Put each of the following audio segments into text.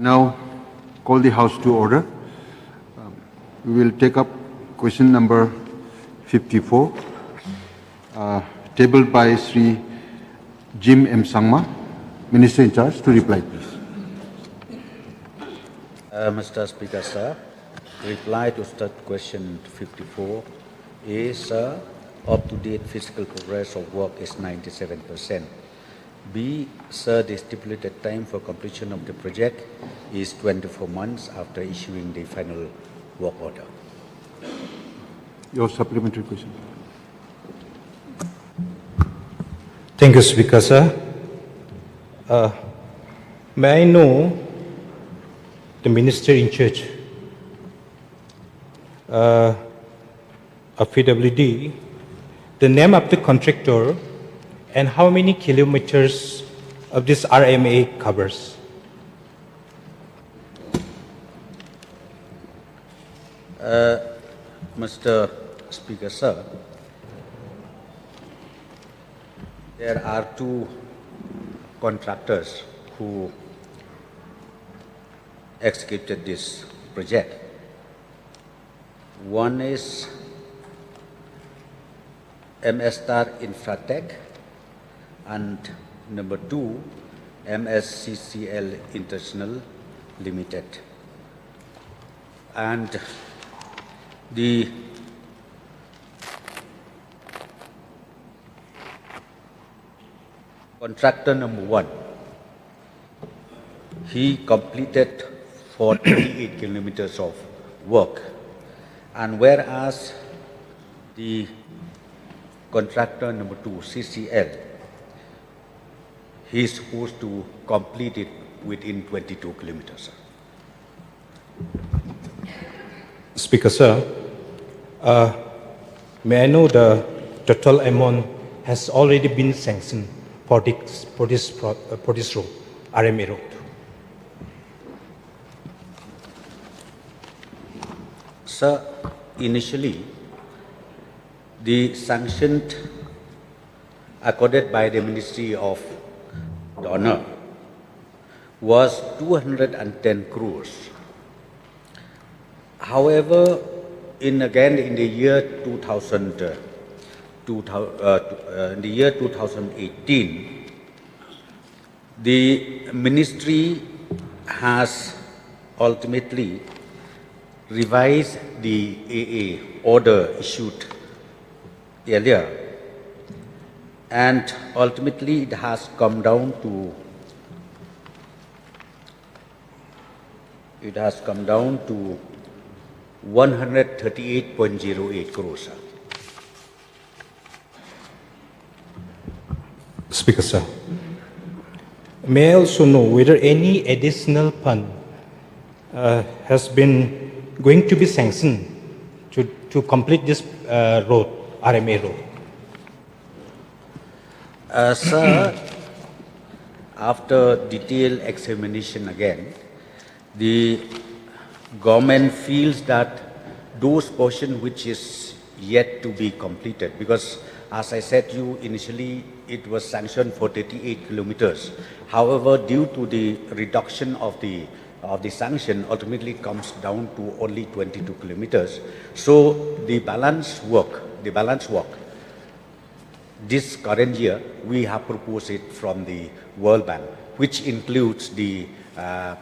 now call the House to order. We will take up question number 54, tabled by Sri Jim M. Sangma, Minister in charge, to reply, please. Mr. Speaker, sir, reply to start question 54 is up-to-date physical progress of work is 97%. B, sir, the stipulated time for completion of the project is 24 months after issuing the final work order. Your supplementary question. Thank you, Speaker, sir. May I know the Minister in charge of PWD, the name of the contractor, and how many kilometers of this RMA covers? Mr. Speaker, sir, there are two contractors who executed this project. One is MS Star Infratech, and number two, MSCCL International Limited. And the contractor number one, he completed 48 kilometers of work, and whereas the contractor number two, CCL, he is supposed to complete it within 22 kilometers. Speaker, sir, may I know the total amount has already been sanctioned for this road, RMA road? Sir, initially, the sanction accorded by the Ministry of the Honor was 210 crores. However, in the year 2018, the Ministry has ultimately revised the AA order issued earlier, and ultimately it has come down to 138.08 crores. Speaker, sir, may I also know whether any additional fund has been going to be sanctioned to complete this road, RMA road? Sir, after detailed examination again, the government feels that those portions which is yet to be completed, because as I said to you initially, it was sanctioned for 38 kilometers. However, due to the reduction of the sanction, ultimately it comes down to only 22 kilometers. So the balance work, this current year, we have proposed it from the World Bank, which includes the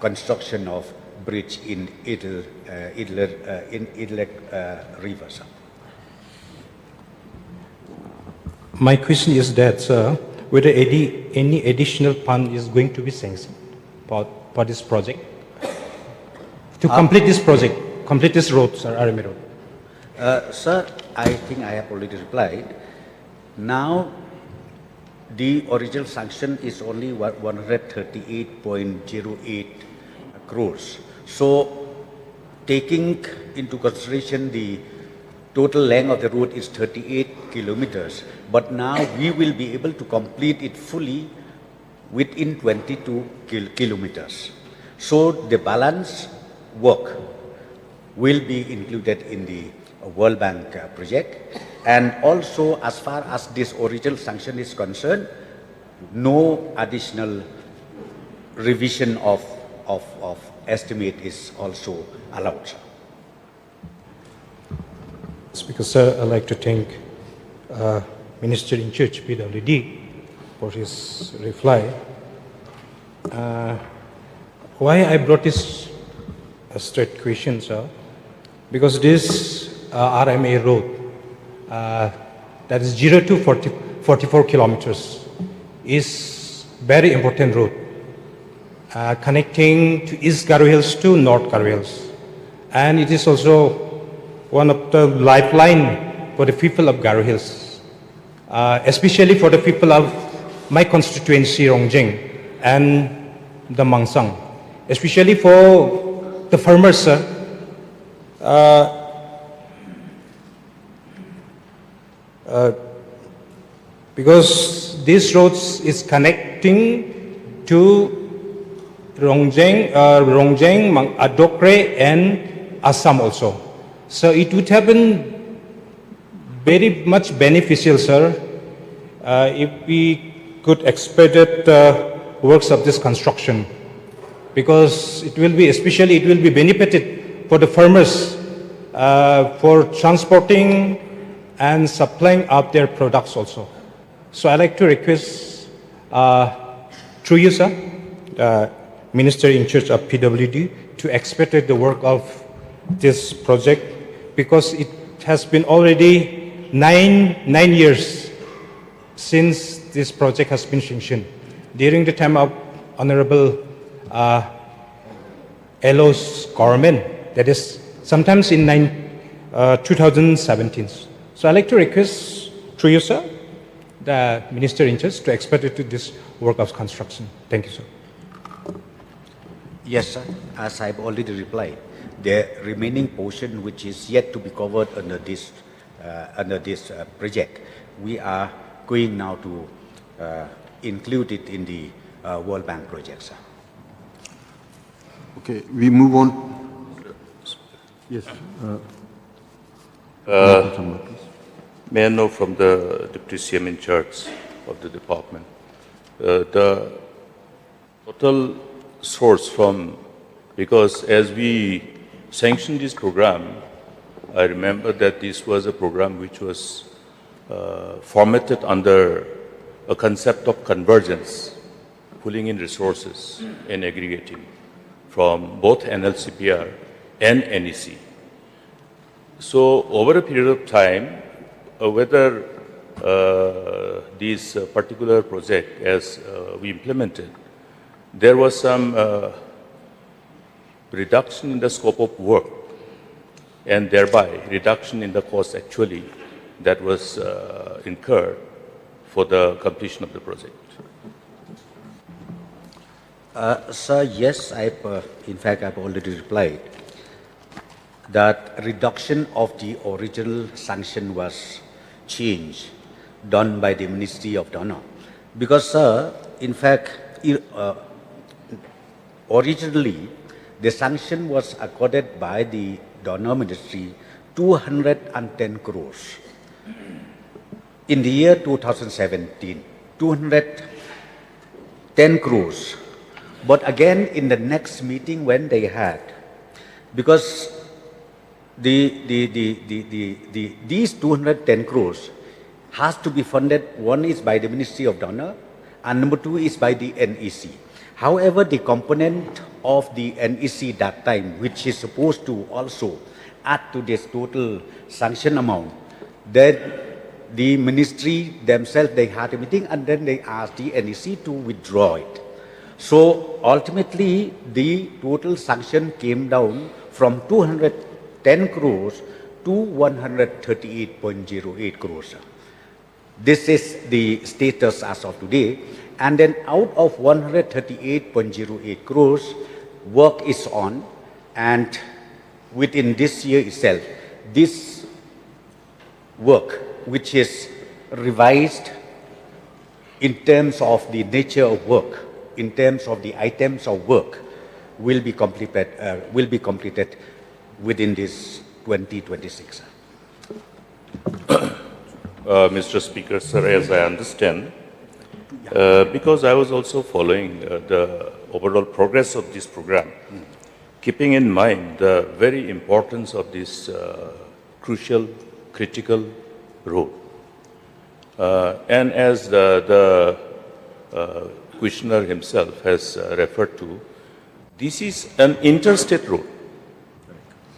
construction of bridge in Idlek River. My question is that, sir, whether any additional fund is going to be sanctioned for this project? To complete this project, complete this road, sir, RMA road. Sir, I think I have already replied. Now, the original sanction is only 138.08 crores. So, taking into consideration the total length of the road is 38 kilometers, but now we will be able to complete it fully within 22 kilometers. So the balance work will be included in the World Bank project. And also, as far as this original sanction is concerned, no additional revision of estimate is also allowed, sir. Speaker, sir, I'd like to thank Minister in Charge, PWD, for his reply. Why I brought this straight question, sir? Because this RMA road, that is 0 to 44 kilometers, is very important road, connecting to East Garo Hills to North Garo Hills. And it is also one of the lifeline for the people of Garo Hills, especially for the people of my constituency, Rongjeng, and the Mangsang, especially for the farmers, sir. Because this road is connecting to Rongjeng, Adokre, and Assam also. So it would have been very much beneficial, sir, if we could expedite works of this construction, because it will be, especially it will be benefited for the farmers for transporting and supplying out their products also. So I'd like to request through you, sir, Minister in Charge of PWD, to expedite the work of this project, because it has been already nine years since this project has been sanctioned. During the time of Honorable LO's government, that is sometimes in 2017. So I'd like to request through you, sir, the Minister in Charge, to expedite this work of construction. Thank you, sir. Yes, sir. As I've already replied, the remaining portion which is yet to be covered under this project, we are going now to include it in the World Bank project, sir. Okay, we move on. Yes. May I know from the Deputy CM in charge of the department, the total source from, because as we sanctioned this program, I remember that this was a program which was formatted under a concept of convergence, pulling in resources and aggregating from both NLCPR and NEC. So over a period of time, whether this particular project as we implemented, there was some reduction in the scope of work, and thereby reduction in the cost actually that was incurred for the completion of the project. Sir, yes, in fact, I've already replied that reduction of the original sanction was changed, done by the Ministry of Donor. Because, sir, in fact, originally, the sanction was accorded by the Donor Ministry 210 crores. In the year 2017, 210 crores. But again, in the next meeting when they had, because these 210 crores has to be funded, one is by the Ministry of Donor, and number two is by the NEC. However, the component of the NEC that time, which is supposed to also add to this total sanction amount, then the ministry themselves, they had a meeting and then they asked the NEC to withdraw it. So ultimately, the total sanction came down from 210 crores to 138.08 crores. This is the status as of today. And then out of 138.08 crores, work is on, and within this year itself, this work, which is revised in terms of the nature of work, in terms of the items of work, will be completed within this 2026. Mr. Speaker, sir, as I understand, because I was also following the overall progress of this program, keeping in mind the very importance of this crucial, critical road. And as the questioner himself has referred to, this is an interstate road.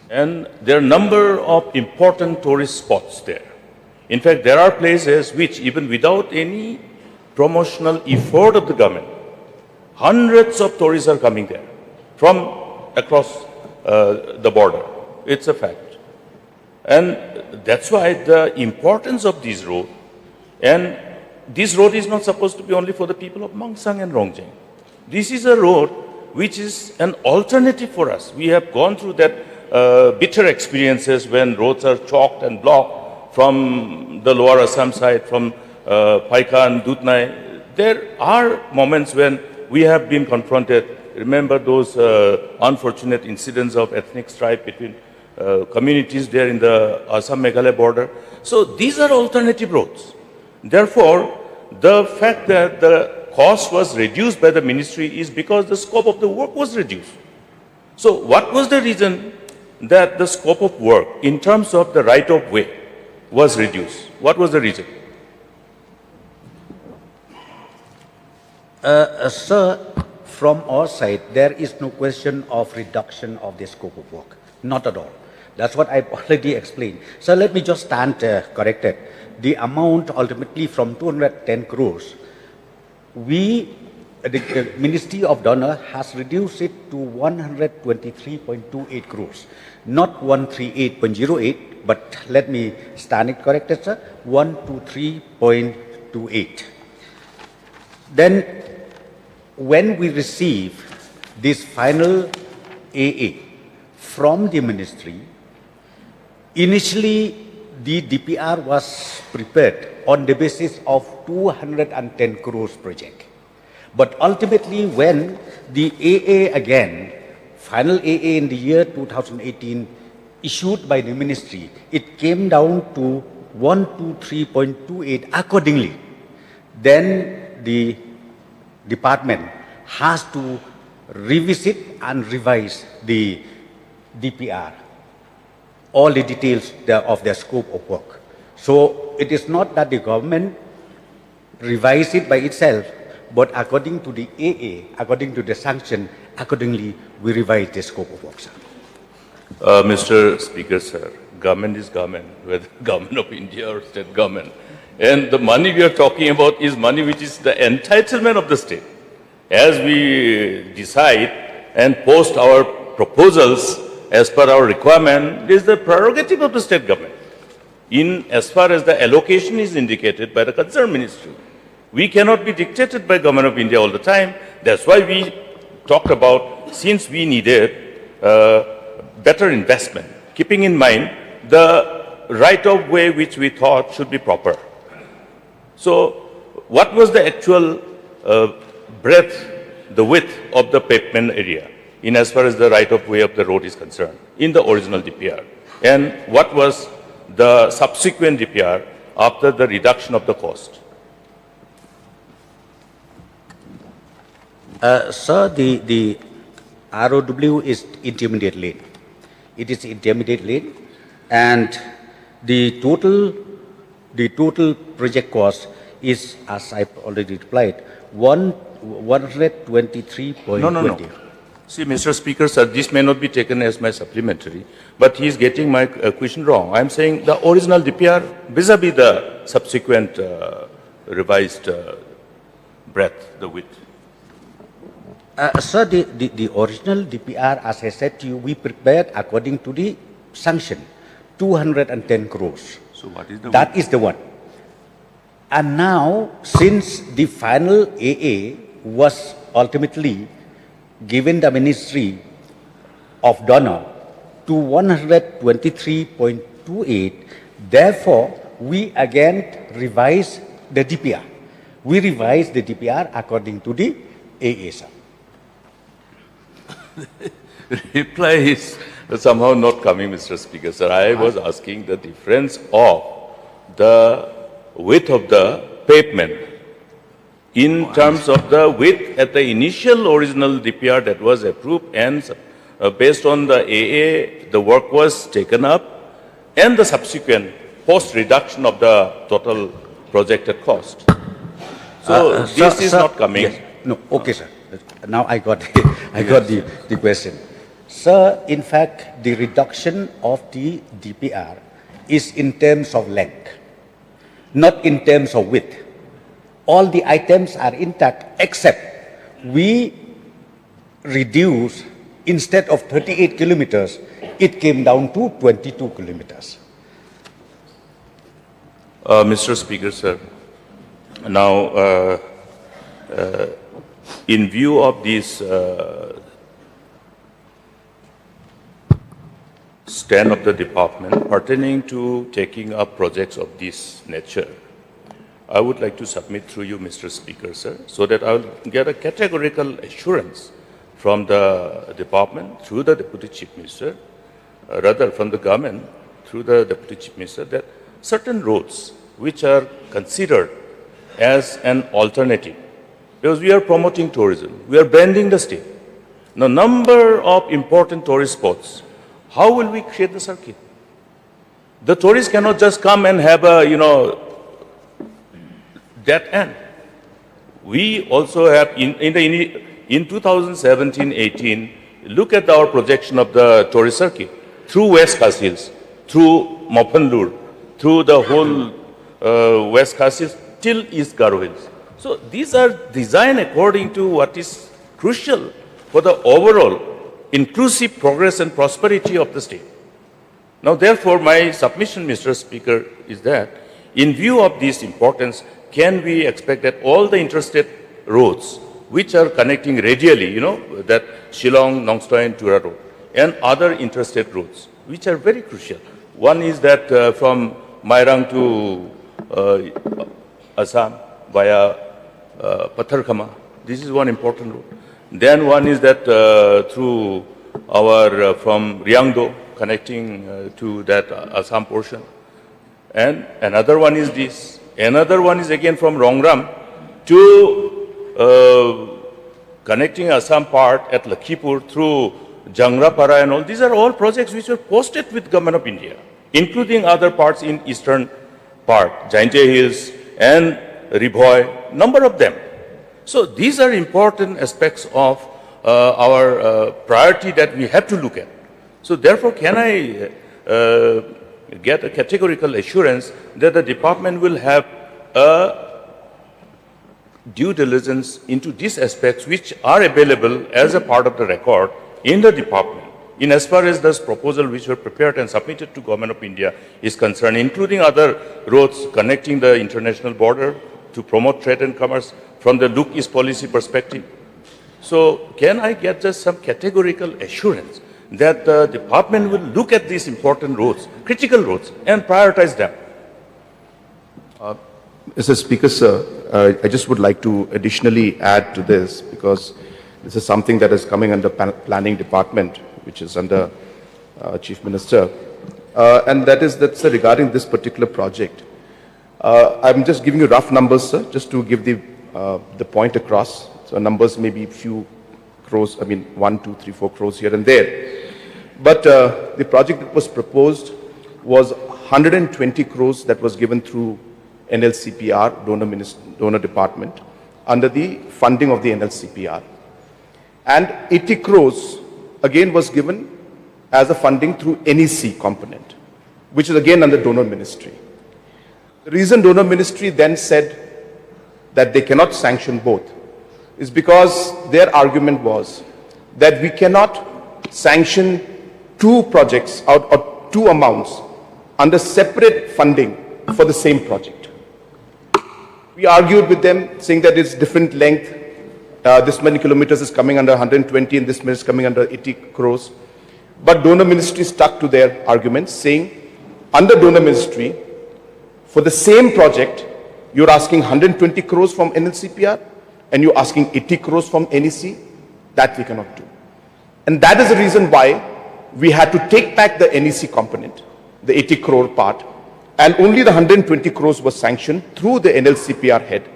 And there are a number of important tourist spots there. In fact, there are places which, even without any promotional effort of the government, hundreds of tourists are coming there from across the border. It's a fact. And that's why the importance of this road, and this road is not supposed to be only for the people of Mangsang and Rongjeng. This is a road which is an alternative for us. We have gone through that bitter experiences when roads are choked and blocked from the lower Assam side, from Paika and Dutnai. There are moments when we have been confronted. Remember those unfortunate incidents of ethnic strife between communities there in the Assam-Meghalaya border. So these are alternative roads. Therefore, the fact that the cost was reduced by the ministry is because the scope of the work was reduced. So what was the reason that the scope of work in terms of the right-of-way was reduced? What was the reason? Sir, from our side, there is no question of reduction of the scope of work. Not at all. That's what I've already explained. So let me just stand corrected. The amount ultimately from 210 crores, the Ministry of Donor has reduced it to 123.28 crores. Not 138.08, but let me stand it corrected, sir, 123.28. Then, when we receive this final AA from the ministry, initially the DPR was prepared on the basis of 210 crores project. But ultimately, when the AA again, final AA in the year 2018, issued by the ministry, it came down to 123.28 accordingly. Then the department has to revisit and revise the DPR, all the details of their scope of work. So it is not that the government revised it by itself, but according to the AA, according to the sanction, accordingly we revise the scope of work, sir. Mr. Speaker, sir, government is government, whether government of India or state government. And the money we are talking about is money which is the entitlement of the state. As we decide and post our proposals as per our requirement, it is the prerogative of the state government. As far as the allocation is indicated by the concerned ministry, we cannot be dictated by government of India all the time. That's why we talked about, since we needed better investment, keeping in mind the right-of-way which we thought should be proper. So what was the actual breadth, the width of the pavement area in as far as the right-of-way of the road is concerned in the original DPR? And what was the subsequent DPR after the reduction of the cost? Sir, the ROW is intermediate lane. It is intermediate lane, and the total project cost is, as I've already replied, 123.20. No. See, Mr. Speaker, sir, this may not be taken as my supplementary, but he is getting my question wrong. I'm saying the original DPR vis-a-vis the subsequent revised breadth, the width. Sir, the original DPR, as I said to you, we prepared according to the sanction, 210 crores. So what is the That width? is the one. And now, since the final AA was ultimately given the Ministry of Donor to 123.28, therefore, we again revised the DPR. We revised the DPR according to the AA, sir. Reply is somehow not coming, Mr. Speaker, sir. I was asking the difference of the width of the pavement in terms of the width at the initial original DPR that was approved and based on the AA, the work was taken up and the subsequent post-reduction of the total projected cost. So this is not coming. Yes. No, okay, sir. Now I got, I got the question. Sir, in fact, the reduction of the DPR is in terms of length, not in terms of width. All the items are intact except we reduce, instead of 38 kilometers, it came down to 22 kilometers. Mr. Speaker, sir, now in view of this stand of the department pertaining to taking up projects of this nature, I would like to submit through you, Mr. Speaker, sir, so that I will get a categorical assurance from the department through the Deputy Chief Minister, rather from the government through the Deputy Chief Minister, that certain roads which are considered as an alternative, because we are promoting tourism, we are branding the state. Now, number of important tourist spots, how will we create the circuit? The tourists cannot just come and have a, that end. We also have, in 2017-18, look at our projection of the tourist circuit through West Khas Hills, through Mophanlur, through the whole West Khas Hills till East Garo Hills. So these are designed according to what is crucial for the overall inclusive progress and prosperity of the state. Now, therefore, my submission, Mr. Speaker, is that in view of this importance, can we expect that all the interstate roads which are connecting radially, that Shillong, Nongstoy and Tura Road, and other interstate roads, which are very crucial. One is that from Mairang to Assam via Patharkhama. This is one important road. Then one is that through our, from Ryangdo, connecting to that Assam portion. And another one is this. Another one is again from Rongram to connecting Assam part at Lakhipur through Jangrapara and all. These are all projects which were posted with Government of India, including other parts in eastern part, Jainte Hills and Ribhoy, number of them. So these are important aspects of our priority that we have to look at. So therefore, can I get a categorical assurance that the department will have a due diligence into these aspects which are available as a part of the record in the department, in as far as this proposal which were prepared and submitted to Government of India is concerned, including other roads connecting the international border to promote trade and commerce from the Look East policy perspective. So can I get just some categorical assurance that the department will look at these important roads, critical roads, and prioritize them? Mr. Speaker, sir, I just would like to additionally add to this, because this is something that is coming under planning department, which is under Chief Minister, and that is that, sir, regarding this particular project. I'm just giving you rough numbers, sir, just to give the point across. So numbers may be few crores, 1, 2, 3, 4 crores here and there. But the project that was proposed was 120 crores that was given through NLCPR, donor department, under the funding of the NLCPR. And 80 crores again was given as a funding through NEC component, which is again under donor ministry. The reason donor ministry then said that they cannot sanction both is because their argument was that we cannot sanction two projects or two amounts under separate funding for the same project. We argued with them saying that it's different length, this many kilometers is coming under 120 and this many is coming under 80 crores. But donor ministry stuck to their arguments, saying under donor ministry, for the same project, you're asking 120 crores from NLCPR and you're asking 80 crores from NEC. That we cannot do. And that is the reason why we had to take back the NEC component, the 80 crore part, and only the 120 crores was sanctioned through the NLCPR head.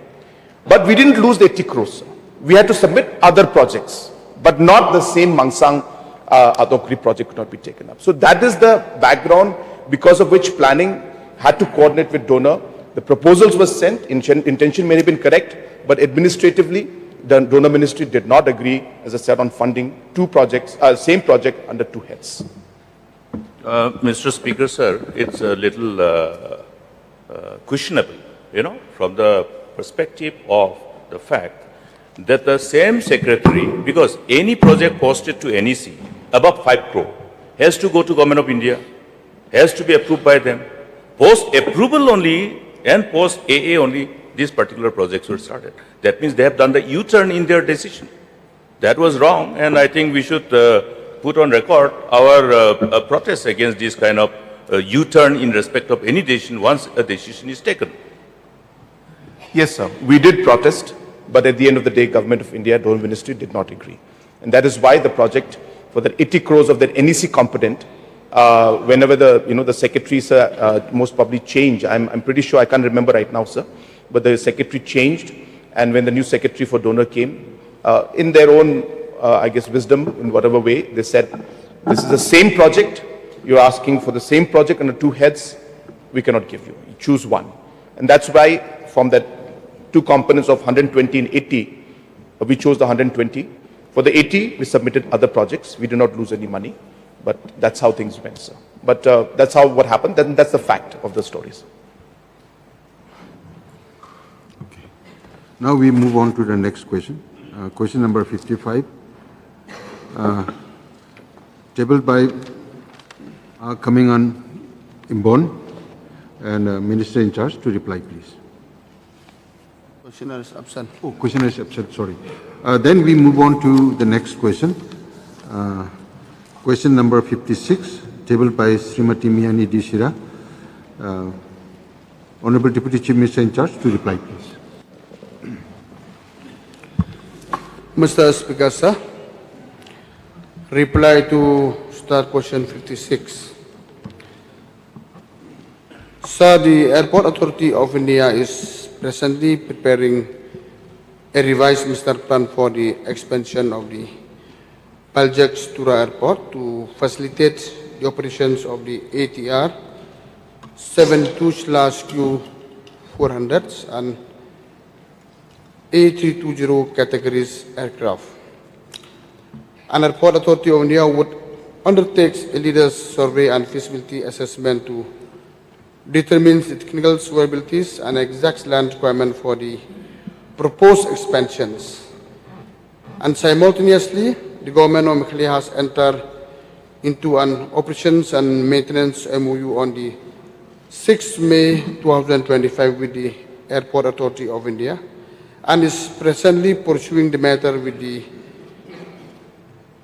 But we didn't lose the 80 crores. We had to submit other projects, but not the same Mangsang Adokri project could not be taken up. So that is the background because of which planning had to coordinate with donor. The proposals were sent, intention may have been correct, but administratively, the donor ministry did not agree, as I said, on funding two projects, same project under two heads. Mr. Speaker, sir, it's a little questionable, from the perspective of the fact that the same secretary, because any project posted to NEC above 5 crore has to go to Government of India, has to be approved by them. Post approval only and post AA only, these particular projects were started. That means they have done the U-turn in their decision. That was wrong, and I think we should put on record our protest against this kind of U-turn in respect of any decision once a decision is taken. Yes, sir. We did protest, but at the end of the day, Government of India, Donor Ministry did not agree. And that is why the project for the 80 crores of the NEC competent, whenever the secretaries most probably change, I'm pretty sure, I can't remember right now, sir, but the secretary changed, and when the new secretary for donor came, in their own, I guess, wisdom, in whatever way, they said, this is the same project, you're asking for the same project under two heads, we cannot give you. You choose one. And that's why from that two components of 120 and 80, we chose the 120. For the 80, we submitted other projects. We did not lose any money, but that's how things went, sir. But that's what happened, and that's the fact of the stories. Okay. Now we move on to the next question. Question number 55, tabled by coming on Imbon, and Minister in charge to reply, please. Questioner is absent. Oh, questioner is absent, sorry. Then we move on to the next question. Question number 56, tabled by Srimati Miyani Dishira. Honorable Deputy Chief Minister in charge to reply, please. Mr. Speaker, sir, reply to start question 56. Sir, the Airport Authority of India is presently preparing a revised master plan for the expansion of the Paljak-Stura Airport to facilitate the operations of the ATR 72/Q400s and A320 categories aircraft. An Airport Authority of India would undertake a leaders survey and feasibility assessment to determine the technical suitabilities and exact land requirement for the proposed expansions. And simultaneously, the government of Meghalaya has entered into an operations and maintenance MOU on the 6th May 2025 with the Airport Authority of India and is presently pursuing the matter with the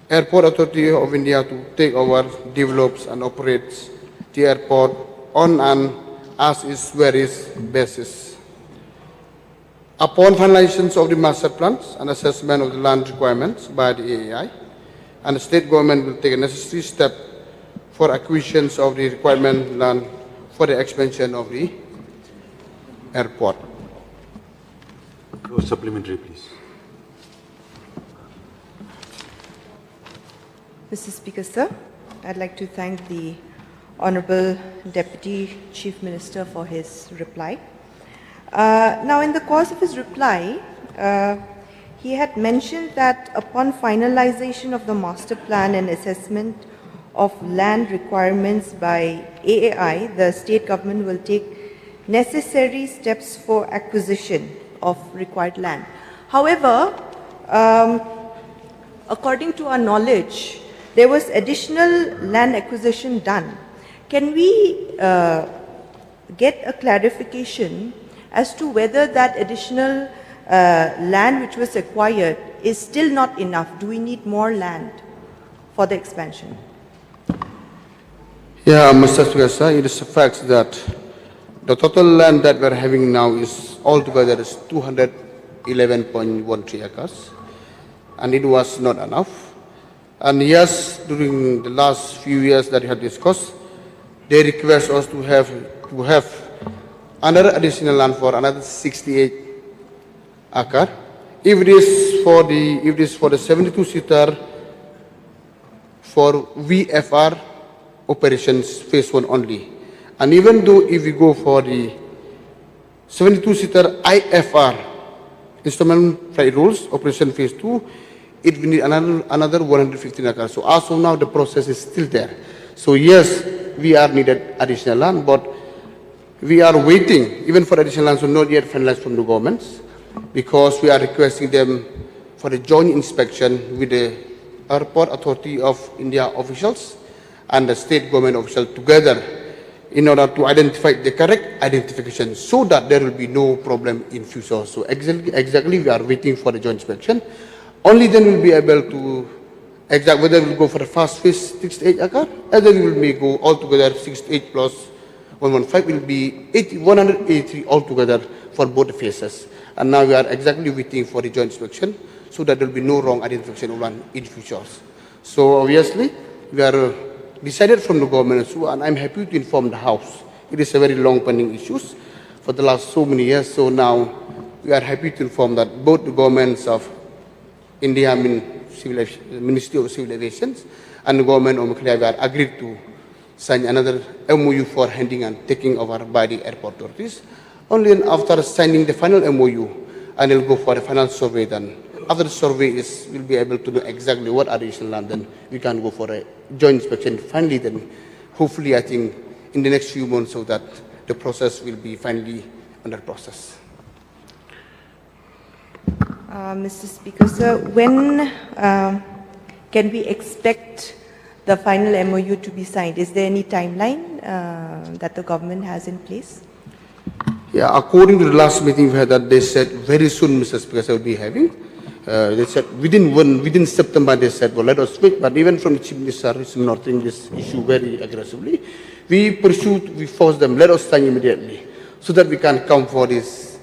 Airport Authority of India to take over, develops and operates the airport on an as-is where-is basis. Upon finalization of the master plans and assessment of the land requirements by the AAI, and the state government will take a necessary step for acquisitions of the requirement land for the expansion of the airport. Supplementary, please. Mr. Speaker, sir, I'd like to thank the Honorable Deputy Chief Minister for his reply. Now, in the course of his reply, he had mentioned that upon finalization of the master plan and assessment of land requirements by AAI, the state government will take necessary steps for acquisition of required land. However, according to our knowledge, there was additional land acquisition done. Can we get a clarification as to whether that additional land which was acquired is still not enough? Do we need more land for the expansion? Yeah, Mr. Speaker, sir, it is a fact that the total land that we're having now is altogether is 211.13 acres, and it was not enough. And yes, during the last few years that we have discussed, they request us to have another additional land for another 68 acre. If it is for the 72-seater for VFR operations phase 1 only. And even though if we go for the 72-seater IFR, instrument flight rules, operation phase 2, it will need another 115 acres. So as of now, the process is still there. So yes, we are needed additional land, but we are waiting even for additional land, so not yet finalized from the governments, because we are requesting them for a joint inspection with the Airport Authority of India officials and the state government officials together in order to identify the correct identification so that there will be no problem in future. So exactly we are waiting for the joint inspection. Only then we'll be able to exact whether we'll go for the first phase 68 acre, and then we may go altogether 68 plus 115 will be 183 altogether for both phases. And now we are exactly waiting for the joint inspection so that there will be no wrong identification of land in future. So obviously we are decided from the government, and I'm happy to inform the House. It is a very long pending issues for the last so many years. So now we are happy to inform that both the governments of India, I mean, Ministry of Civil Aviation and the government of Meghalaya are agreed to sign another MOU for handing and taking over by the airport authorities. Only then after signing the final MOU, and we'll go for a final survey then. After the survey we'll be able to know exactly what additional land, then we can go for a joint inspection. Finally then, hopefully I think in the next few months so that the process will be finally under process. Mr. Speaker, sir, when can we expect the final MOU to be signed? Is there any timeline that the government has in place? Yeah, according to the last meeting we had, that they said very soon, Mr. Speaker, will be having. They said within September. They said, well, let us wait. But even from the Chief Minister is monitoring this issue very aggressively. We forced them, let us sign immediately, so that we can come for this,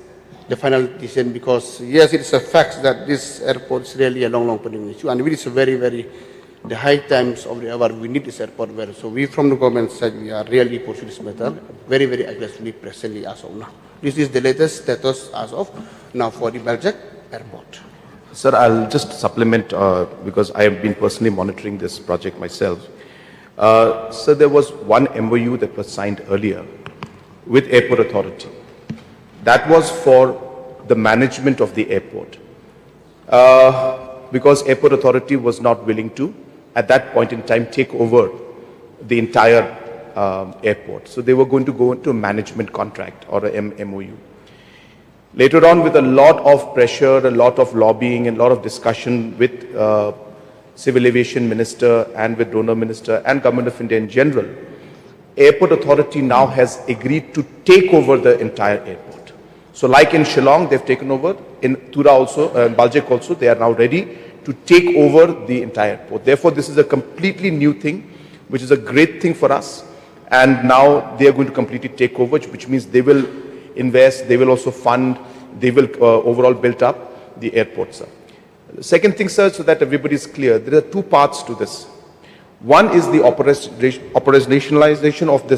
the final decision. Because yes, it is a fact that this airport is really a long pending issue, and it is a very the high times of the hour. We need this airport very. So we from the government side, we are really pursuing this matter very aggressively presently as of now. This is the latest status as of now for the Baljak airport. Sir, I'll just supplement because I have been personally monitoring this project myself. So there was one MOU that was signed earlier with Airport Authority. That was for the management of the airport. Because Airport Authority was not willing to, at that point in time, take over the entire airport. So they were going to go into a management contract or a MOU. Later on, with a lot of pressure, a lot of lobbying, and a lot of discussion with Civil Aviation Minister and with Donor Minister and Government of India in general, Airport Authority now has agreed to take over the entire airport. So like in Shillong, they've taken over, in Tura also, Baljak also, they are now ready to take over the entire airport. Therefore, this is a completely new thing, which is a great thing for us. And now they are going to completely take over, which means they will invest, they will also fund, they will overall build up the airport, sir. The second thing, sir, so that everybody is clear, there are two parts to this. One is the operationalization of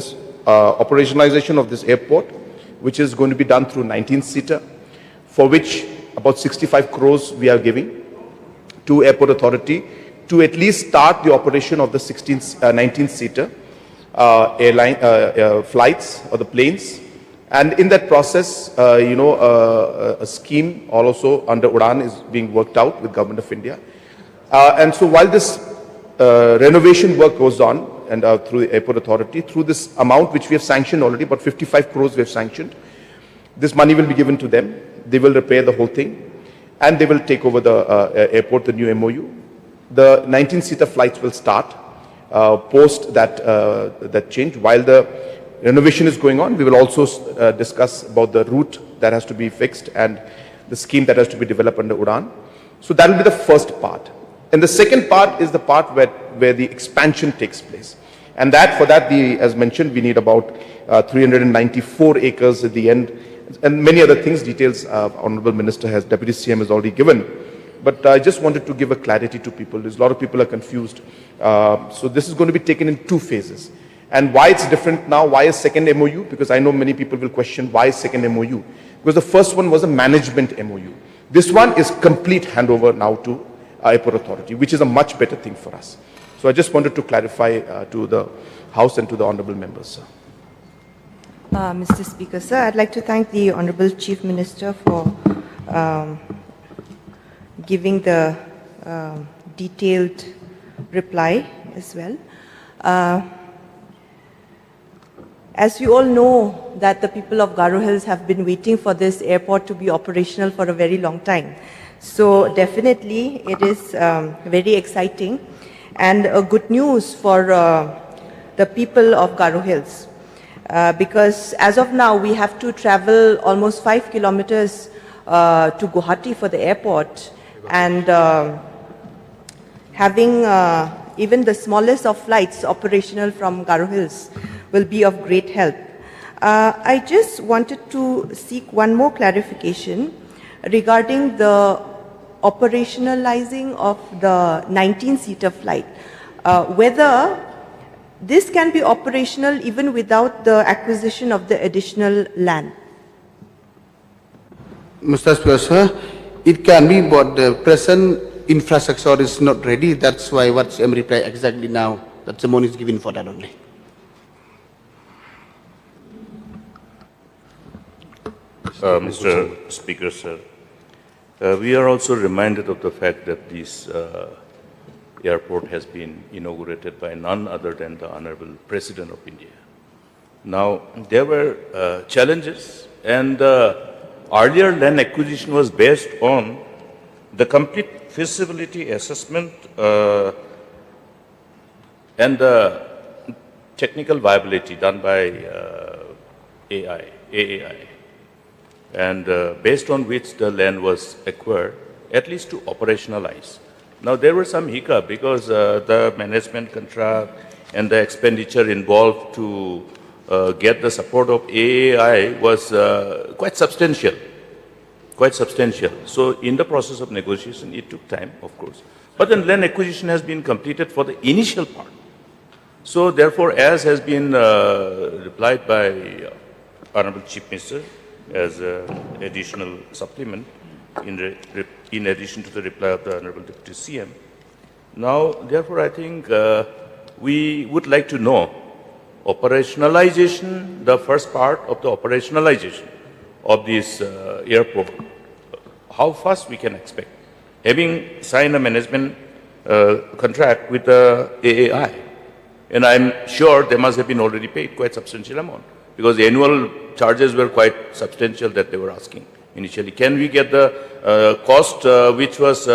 this airport, which is going to be done through 19-seater, for which about 65 crores we are giving to Airport Authority to at least start the operation of the 19-seater airline flights or the planes. And in that process, a scheme also under UDAN is being worked out with Government of India. And so while this renovation work goes on, and through the Airport Authority, through this amount which we have sanctioned already, about 55 crores we have sanctioned, this money will be given to them. They will repair the whole thing, and they will take over the airport, the new MOU. The 19-seater flights will start post that change. While the renovation is going on, we will also discuss about the route that has to be fixed and the scheme that has to be developed under UDAN. So that will be the first part. And the second part is the part where the expansion takes place. And for that, as mentioned, we need about 394 acres at the end, and many other things, details Honorable Minister Deputy CM has already given. But I just wanted to give a clarity to people. There's a lot of people are confused. So this is going to be taken in two phases. And why it's different now, why is second MOU? Because I know many people will question why second MOU. Because the first one was a management MOU. This one is complete handover now to Airport Authority, which is a much better thing for us. So I just wanted to clarify to the House and to the honorable members, sir. Mr. Speaker, sir, I'd like to thank the Honorable Chief Minister for giving the detailed reply as well. As you all know that the people of Garo Hills have been waiting for this airport to be operational for a very long time. So definitely it is very exciting and good news for the people of Garo Hills. Because as of now, we have to travel almost 5 kilometers to Guwahati for the airport, and having even the smallest of flights operational from Garo Hills will be of great help. I just wanted to seek one more clarification regarding the operationalizing of the 19-seater flight, whether this can be operational even without the acquisition of the additional land. Mr. Speaker, sir, it can be, but the present infrastructure is not ready. That's why what I'm replying exactly now, that the money is given for that only. Mr. Speaker, sir, we are also reminded of the fact that this airport has been inaugurated by none other than the Honorable President of India. Now, there were challenges, and earlier land acquisition was based on the complete feasibility assessment and the technical viability done by AAI, and based on which the land was acquired, at least to operationalize. Now, there were some hiccup because the management contract and the expenditure involved to get the support of AAI was quite substantial. So, in the process of negotiation, it took time, of course. But then land acquisition has been completed for the initial part. So, therefore, as has been replied by Honorable Chief Minister as additional supplement, in addition to the reply of the Honorable Deputy CM. Now, therefore, I think we would like to know operationalization, the first part of the operationalization of this airport, how fast we can expect, having signed a management contract with the AAI. And I'm sure they must have been already paid quite substantial amount, because the annual charges were quite substantial that they were asking initially. Can we get the cost which was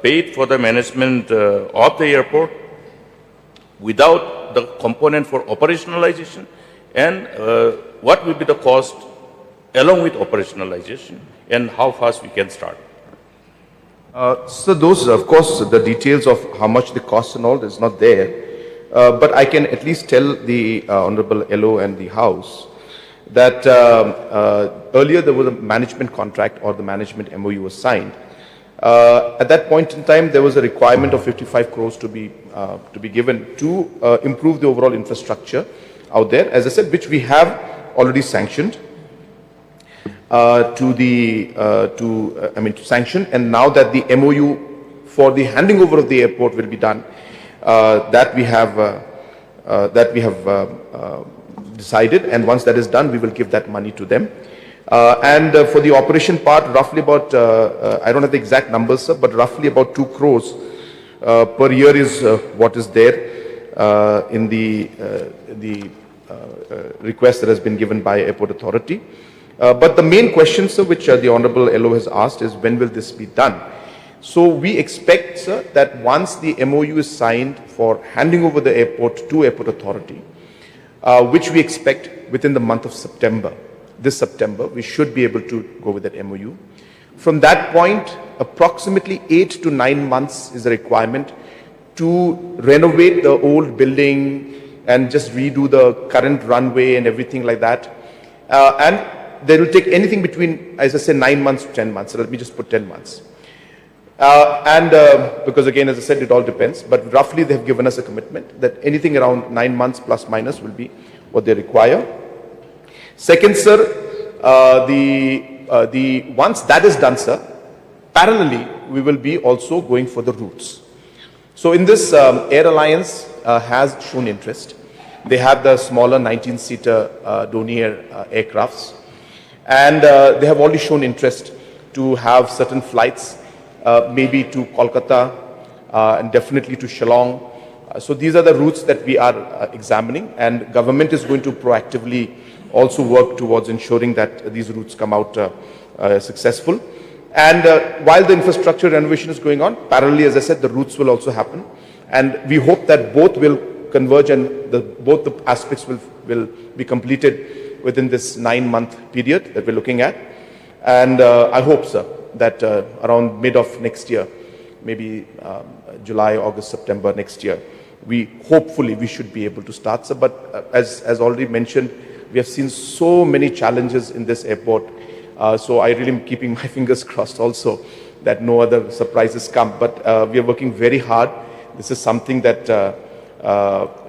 paid for the management of the airport without the component for operationalization, and what will be the cost along with operationalization, and how fast we can start? So those, of course, the details of how much the cost and all is not there. But I can at least tell the Honorable LO and the House that earlier there was a management contract or the management MOU was signed. At that point in time, there was a requirement of 55 crores to be given to improve the overall infrastructure out there, as I said, which we have already sanctioned to sanction. And now that the MOU for the handing over of the airport will be done, that we have decided, and once that is done, we will give that money to them. And for the operation part, roughly about, I don't have the exact numbers, sir, but roughly about 2 crores per year is what is there in the request that has been given by Airport Authority. But the main question, sir, which the Honorable LO has asked is, when will this be done? So we expect, sir, that once the MOU is signed for handing over the airport to Airport Authority, which we expect within the month of September, this September, we should be able to go with that MOU. From that point, approximately 8 to 9 months is the requirement to renovate the old building and just redo the current runway and everything like that. And they will take anything between, as I say, 9 months to 10 months. So let me just put 10 months. Because again, as I said, it all depends, but roughly they have given us a commitment that anything around 9 months plus minus will be what they require. Second, sir, once that is done, sir, parallelly, we will be also going for the routes. So in this, Air Alliance has shown interest. They have the smaller 19-seater Dornier aircrafts, and they have already shown interest to have certain flights, maybe to Kolkata and definitely to Shillong. So these are the routes that we are examining, and government is going to proactively also work towards ensuring that these routes come out successful. And while the infrastructure renovation is going on, parallelly, as I said, the routes will also happen. And we hope that both will converge and both the aspects will be completed within this 9-month period that we're looking at. And I hope, sir, that around mid of next year, maybe July, August, September next year, we should be able to start, sir. But as already mentioned, we have seen so many challenges in this airport. So I really am keeping my fingers crossed also that no other surprises come. But we are working very hard. This is something that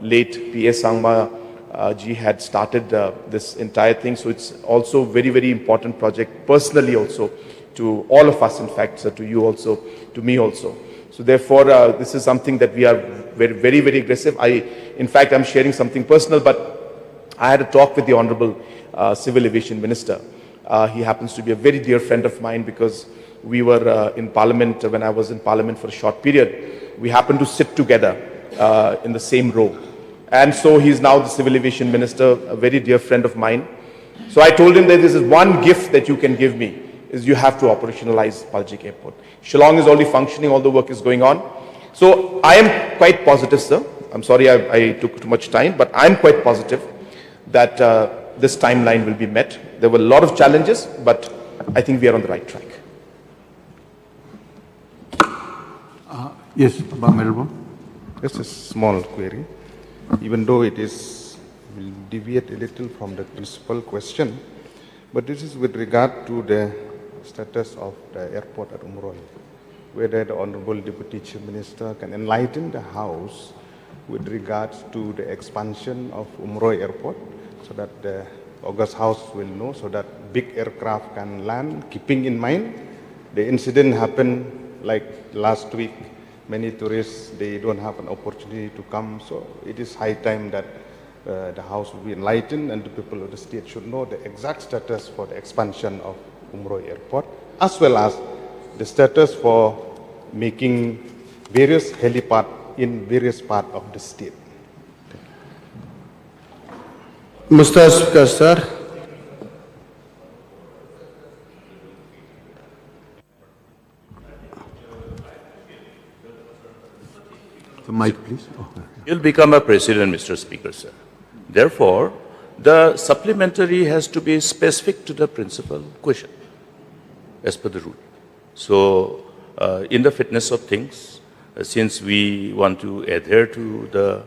late P.S. Sangma ji had started this entire thing. So it's also very, very important project personally also to all of us, in fact, sir, to you also, to me also. So therefore, this is something that we are very, very, very aggressive. In fact, I'm sharing something personal, but I had a talk with the Honorable Civil Aviation Minister. He happens to be a very dear friend of mine because we were in Parliament, when I was in Parliament for a short period. We happened to sit together in the same row. And so he's now the Civil Aviation Minister, a very dear friend of mine. So I told him that this is one gift that you can give me, is you have to operationalize Paljik Airport. Shillong is already functioning, all the work is going on. So I am quite positive, sir. I'm sorry I took too much time, but I'm quite positive that this timeline will be met. There were a lot of challenges, but I think we are on the right track. Yes, Melbourne. Just a small query. Even though it will deviate a little from the principal question, but this is with regard to the status of the airport at Umroi, whether the Honorable Deputy Chief Minister can enlighten the House with regards to the expansion of Umroi Airport, so that the August House will know, so that big aircraft can land, keeping in mind the incident happened like last week. Many tourists, they don't have an opportunity to come, so it is high time that the House will be enlightened and the people of the state should know the exact status for the expansion of Umroi Airport, as well as the status for making various helipad in various parts of the state. Mr. Speaker, sir. The mic, please. Oh, yeah. You'll become a president, Mr. Speaker, sir. Therefore, the supplementary has to be specific to the principal question, as per the rule. So, in the fitness of things, since we want to adhere to the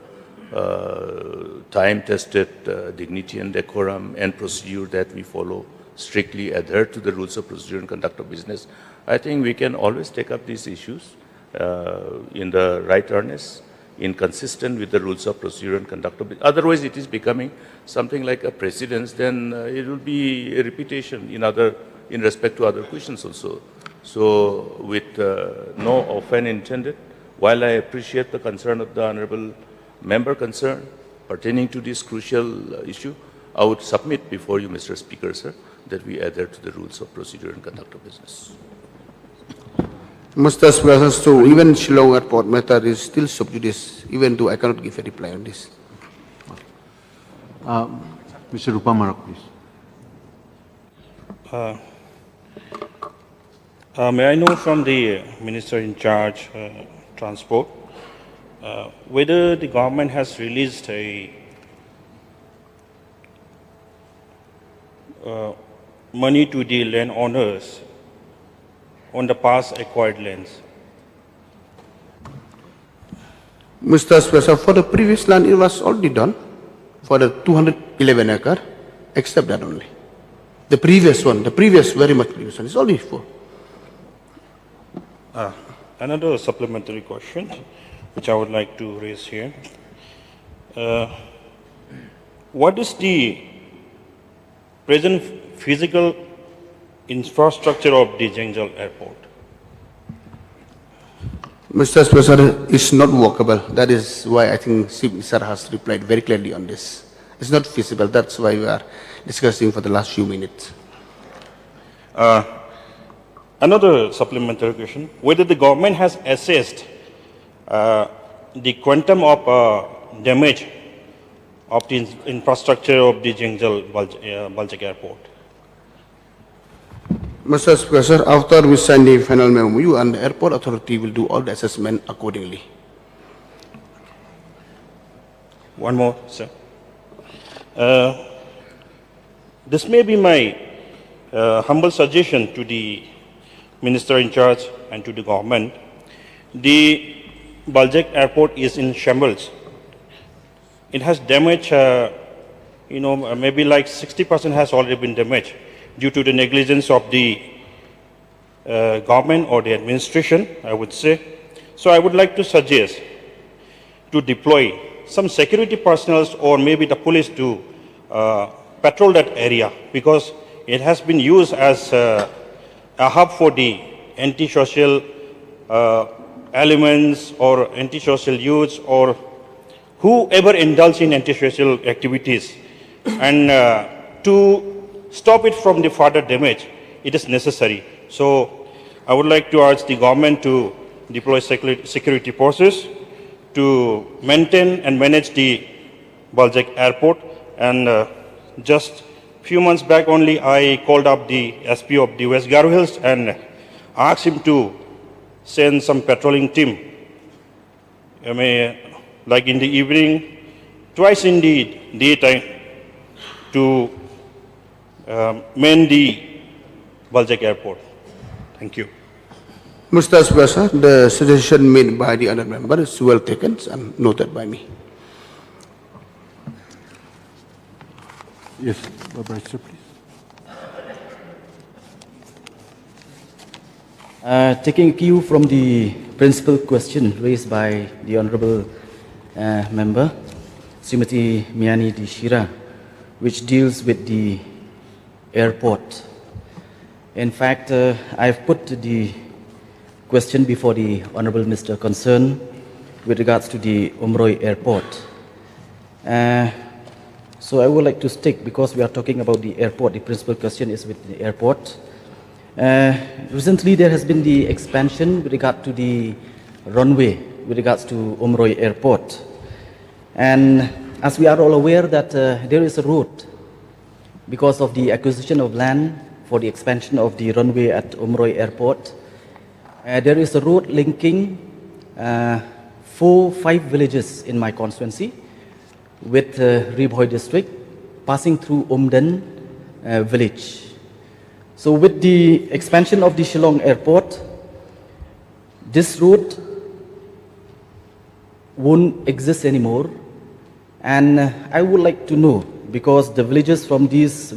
time-tested dignity and decorum and procedure that we follow, strictly adhere to the rules of procedure and conduct of business, I think we can always take up these issues in the right earnest, inconsistent with the rules of procedure and conduct of business. Otherwise, it is becoming something like a precedence, then it will be a repetition in respect to other questions also. So, with no offense intended, while I appreciate the concern of the Honorable Member concerned pertaining to this crucial issue, I would submit before you, Mr. Speaker, sir, that we adhere to the rules of procedure and conduct of business. Mr. Speaker, so even Shillong Airport matter is still sub judice, even though I cannot give a reply on this. Mr. Rupamarak, please. May I know from the Minister in charge, Transport, whether the government has released a money to the landowners on the past acquired lands? Mr. Speaker, for the previous land, it was already done for the 211 acre, except that only. The previous one, very much previous one, is already for. Another supplementary question, which I would like to raise here. What is the present physical infrastructure of the Zhengzhou Airport? Mr. Speaker, it's not workable. That is why I think Chief Minister has replied very clearly on this. It's not feasible. That's why we are discussing for the last few minutes. Another supplementary question, whether the government has assessed the quantum of damage of the infrastructure of the Jingzal Baljak Airport. Mr. Speaker, after we sign the final MOU, and the airport authority will do all the assessment accordingly. One more, sir. This may be my humble suggestion to the minister in charge and to the government. The Baljak Airport is in shambles. It has damage, maybe like 60% has already been damaged due to the negligence of the government or the administration, I would say. So I would like to suggest to deploy some security personnel or maybe the police to patrol that area, because it has been used as a hub for the antisocial elements or antisocial youths or whoever indulge in antisocial activities. And to stop it from the further damage, it is necessary. So I would like to urge the government to deploy security forces to maintain and manage the Baljak Airport. And just few months back only, I called up the SP of the West Garo Hills and asked him to send some patrolling team, like in the evening, twice in the daytime, to man the Baljak Airport. Thank you. Mr. Speaker, the suggestion made by the other member is well taken and noted by me. Yes, Vice Chair, please. Taking cue from the principal question raised by the Honourable Member, Srimati Miani Dishira, which deals with the airport. In fact, I've put the question before the Honourable Minister concerned with regards to the Umroi Airport. So I would like to stick, because we are talking about the airport, the principal question is with the airport. Recently there has been the expansion with regard to the runway with regards to Umroi Airport. And as we are all aware that there is a road because of the acquisition of land for the expansion of the runway at Umroi Airport. There is a road linking 5 villages in my constituency with Ribhoi district, passing through Umden village. So with the expansion of the Shillong Airport, this road won't exist anymore. And I would like to know, because the villagers from these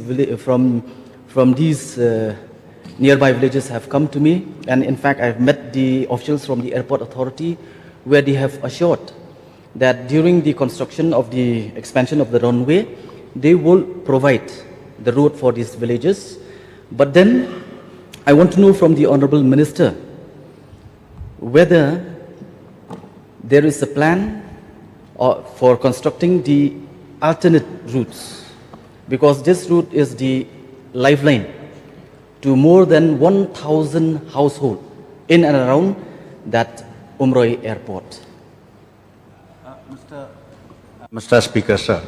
nearby villages have come to me, and in fact I've met the officials from the airport authority, where they have assured that during the construction of the expansion of the runway, they will provide the road for these villages. But then I want to know from the Honourable Minister whether there is a plan for constructing the alternate routes, because this route is the lifeline to more than 1,000 households in and around that Umroi Airport. Mr. Speaker, sir,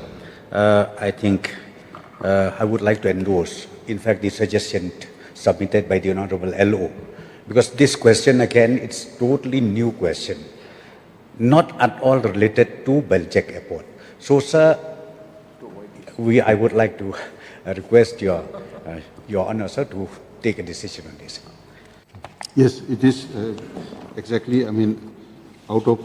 I think I would like to endorse, in fact, the suggestion submitted by the Honorable LO, because this question, again, it's totally new question, not at all related to Baljak Airport. So, sir, I would like to request your Honour, sir, to take a decision on this. Yes, it is exactly, out of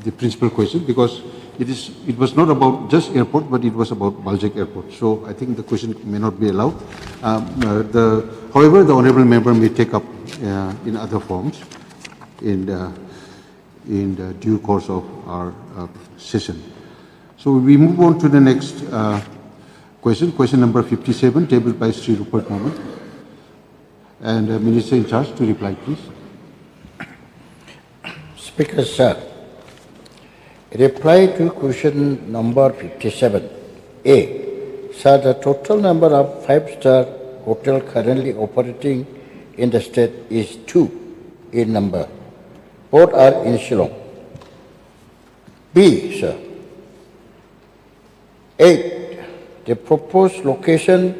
the principal question, because it was not about just airport, but it was about Baljak Airport. So I think the question may not be allowed. However, the honourable member may take up in other forms in the due course of our session. So we move on to the next question number 57, tabled by Sri Rupert Mohammed. And Minister in charge to reply, please. Speaker, sir. Reply to question number 57. A. Sir, the total number of five-star hotel currently operating in the state is 2 in number. Both are in Shillong. B, sir. 8. The proposed location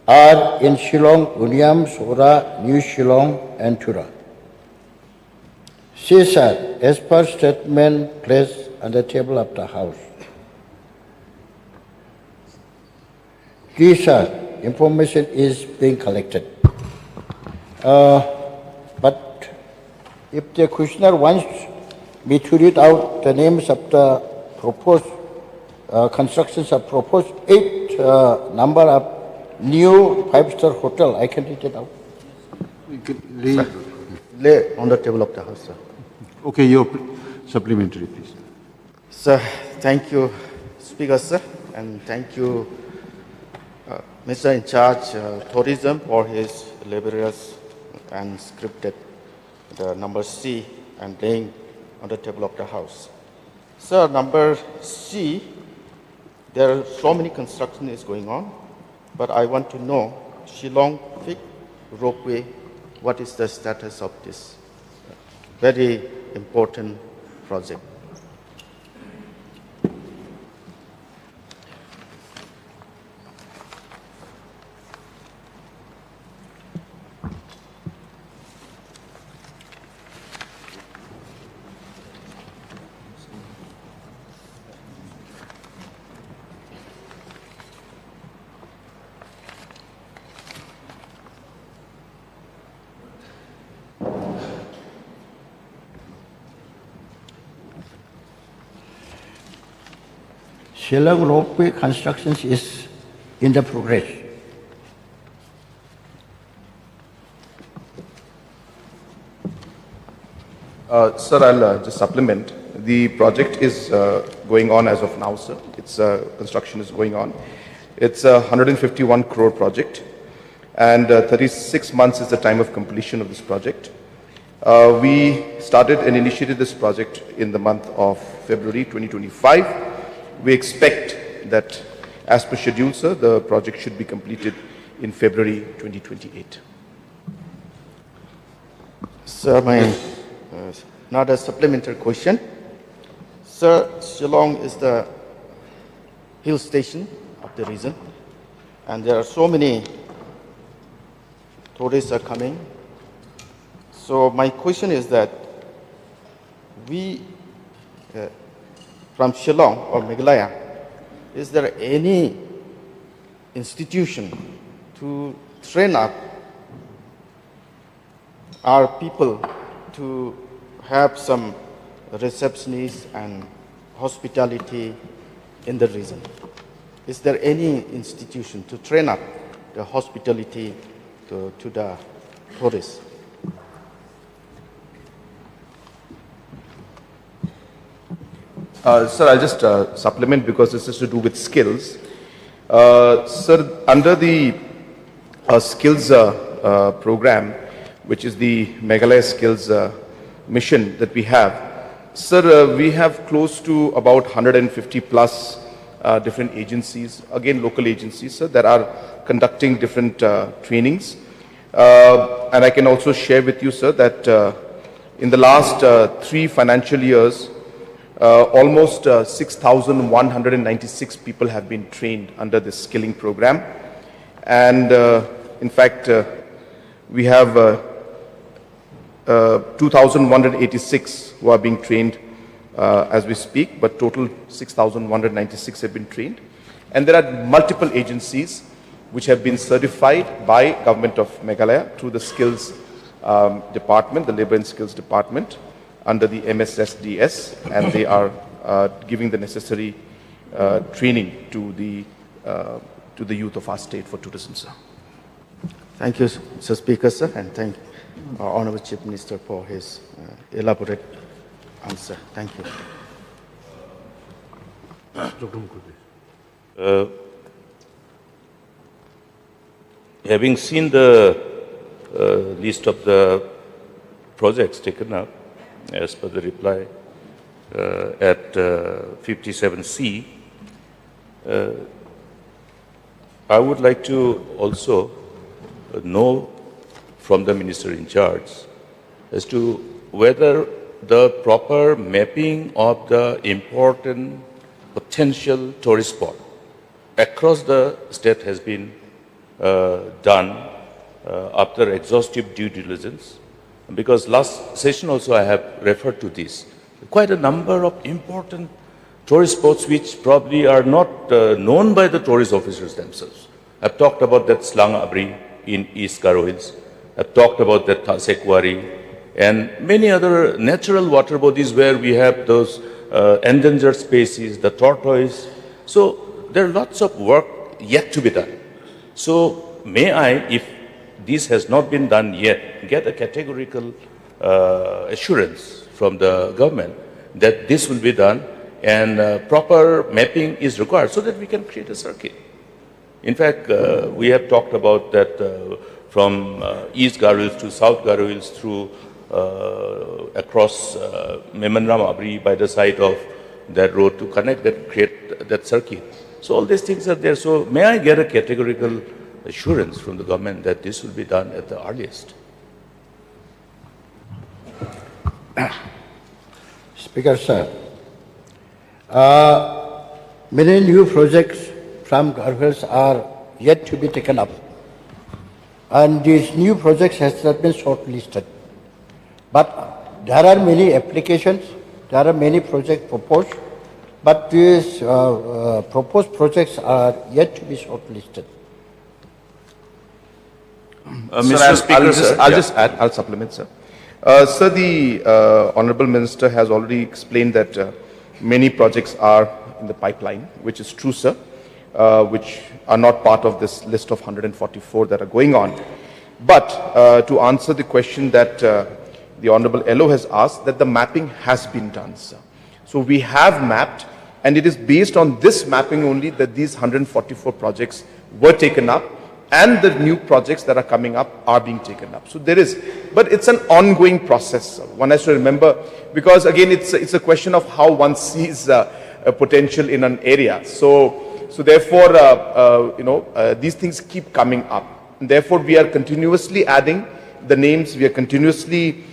are in Shillong, Uniam, Sora, New Shillong, and Tura. C, sir, as per statement placed on the table of the House. D, sir, information is being collected. But if the questioner wants me to read out the names of the proposed constructions of proposed 8 number of new five-star hotel, I can read it out. You can read. Lay on the table of the House, sir. Okay, your supplementary, please. Sir, thank you, Speaker, sir, and thank you, Mr. In charge tourism for his laborious and scripted the number C and laying on the table of the House. Sir, number C, there are so many construction is going on, but I want to know Shillong Fig Ropeway, what is the status of this very important project? Shillong ropeway construction is in the progress. Sir, I'll just supplement. The project is going on as of now, sir. Its construction is going on. It's a 151 crore project, and 36 months is the time of completion of this project. We started and initiated this project in the month of February 2025. We expect that, as per schedule, sir, the project should be completed in February 2028. Sir, my another supplementary question. Sir, Shillong is the hill station of the region, and there are so many tourists are coming. So my question is that we, from Shillong or Meghalaya, is there any institution to train up our people to have some receptionists and hospitality in the region? Is there any institution to train up the hospitality to the tourists? Sir, I'll just supplement because this is to do with skills. Sir, under the skills program, which is the Meghalaya skills mission that we have, sir, we have close to about 150 plus different agencies, again local agencies, sir, that are conducting different trainings. And I can also share with you, sir, that in the last 3 financial years, almost 6,196 people have been trained under this skilling program. And in fact, we have 2,186 who are being trained as we speak, but total 6,196 have been trained. And there are multiple agencies which have been certified by Government of Meghalaya through the skills department, the Labour and Skills Department, under the MSSDS, and they are giving the necessary training to the youth of our state for tourism, sir. Thank you, Mr. Speaker, sir, and thank our Honourable Chief Minister for his elaborate answer. Thank you. Having seen the list of the projects taken up, as per the reply at 57C. I would like to also know from the minister in charge as to whether the proper mapping of the important potential tourist spot across the state has been done after exhaustive due diligence. Because last session also I have referred to this. Quite a number of important tourist spots which probably are not known by the tourist officers themselves. I've talked about that Slang Abri in East Garo Hills. I've talked about that Sekwari and many other natural water bodies where we have those endangered species, the tortoise. So there are lots of work yet to be done. So may I, if this has not been done yet, get a categorical assurance from the government that this will be done and proper mapping is required so that we can create a circuit. In fact, we have talked about that from East Garo Hills to South Garo Hills through across Memanram Abri by the side of that road to connect that, create that circuit. So all these things are there. So may I get a categorical assurance from the government that this will be done at the earliest? Speaker, sir, many new projects from Garo Hills are yet to be taken up. And these new projects has not been shortlisted. But there are many applications, there are many projects proposed, but these proposed projects are yet to be shortlisted. Mr. Speaker, I'll just add, I'll supplement, sir. Sir, the Honorable Minister has already explained that many projects are in the pipeline, which is true, sir, which are not part of this list of 144 that are going on. But to answer the question that the Honorable LO has asked, that the mapping has been done, sir. So we have mapped, and it is based on this mapping only that these 144 projects were taken up, and the new projects that are coming up are being taken up. So there is, but it's an ongoing process, sir. One has to remember, because again, it's a question of how one sees a potential in an area. So therefore, these things keep coming up. And therefore, we are continuously adding the names. We are continuously,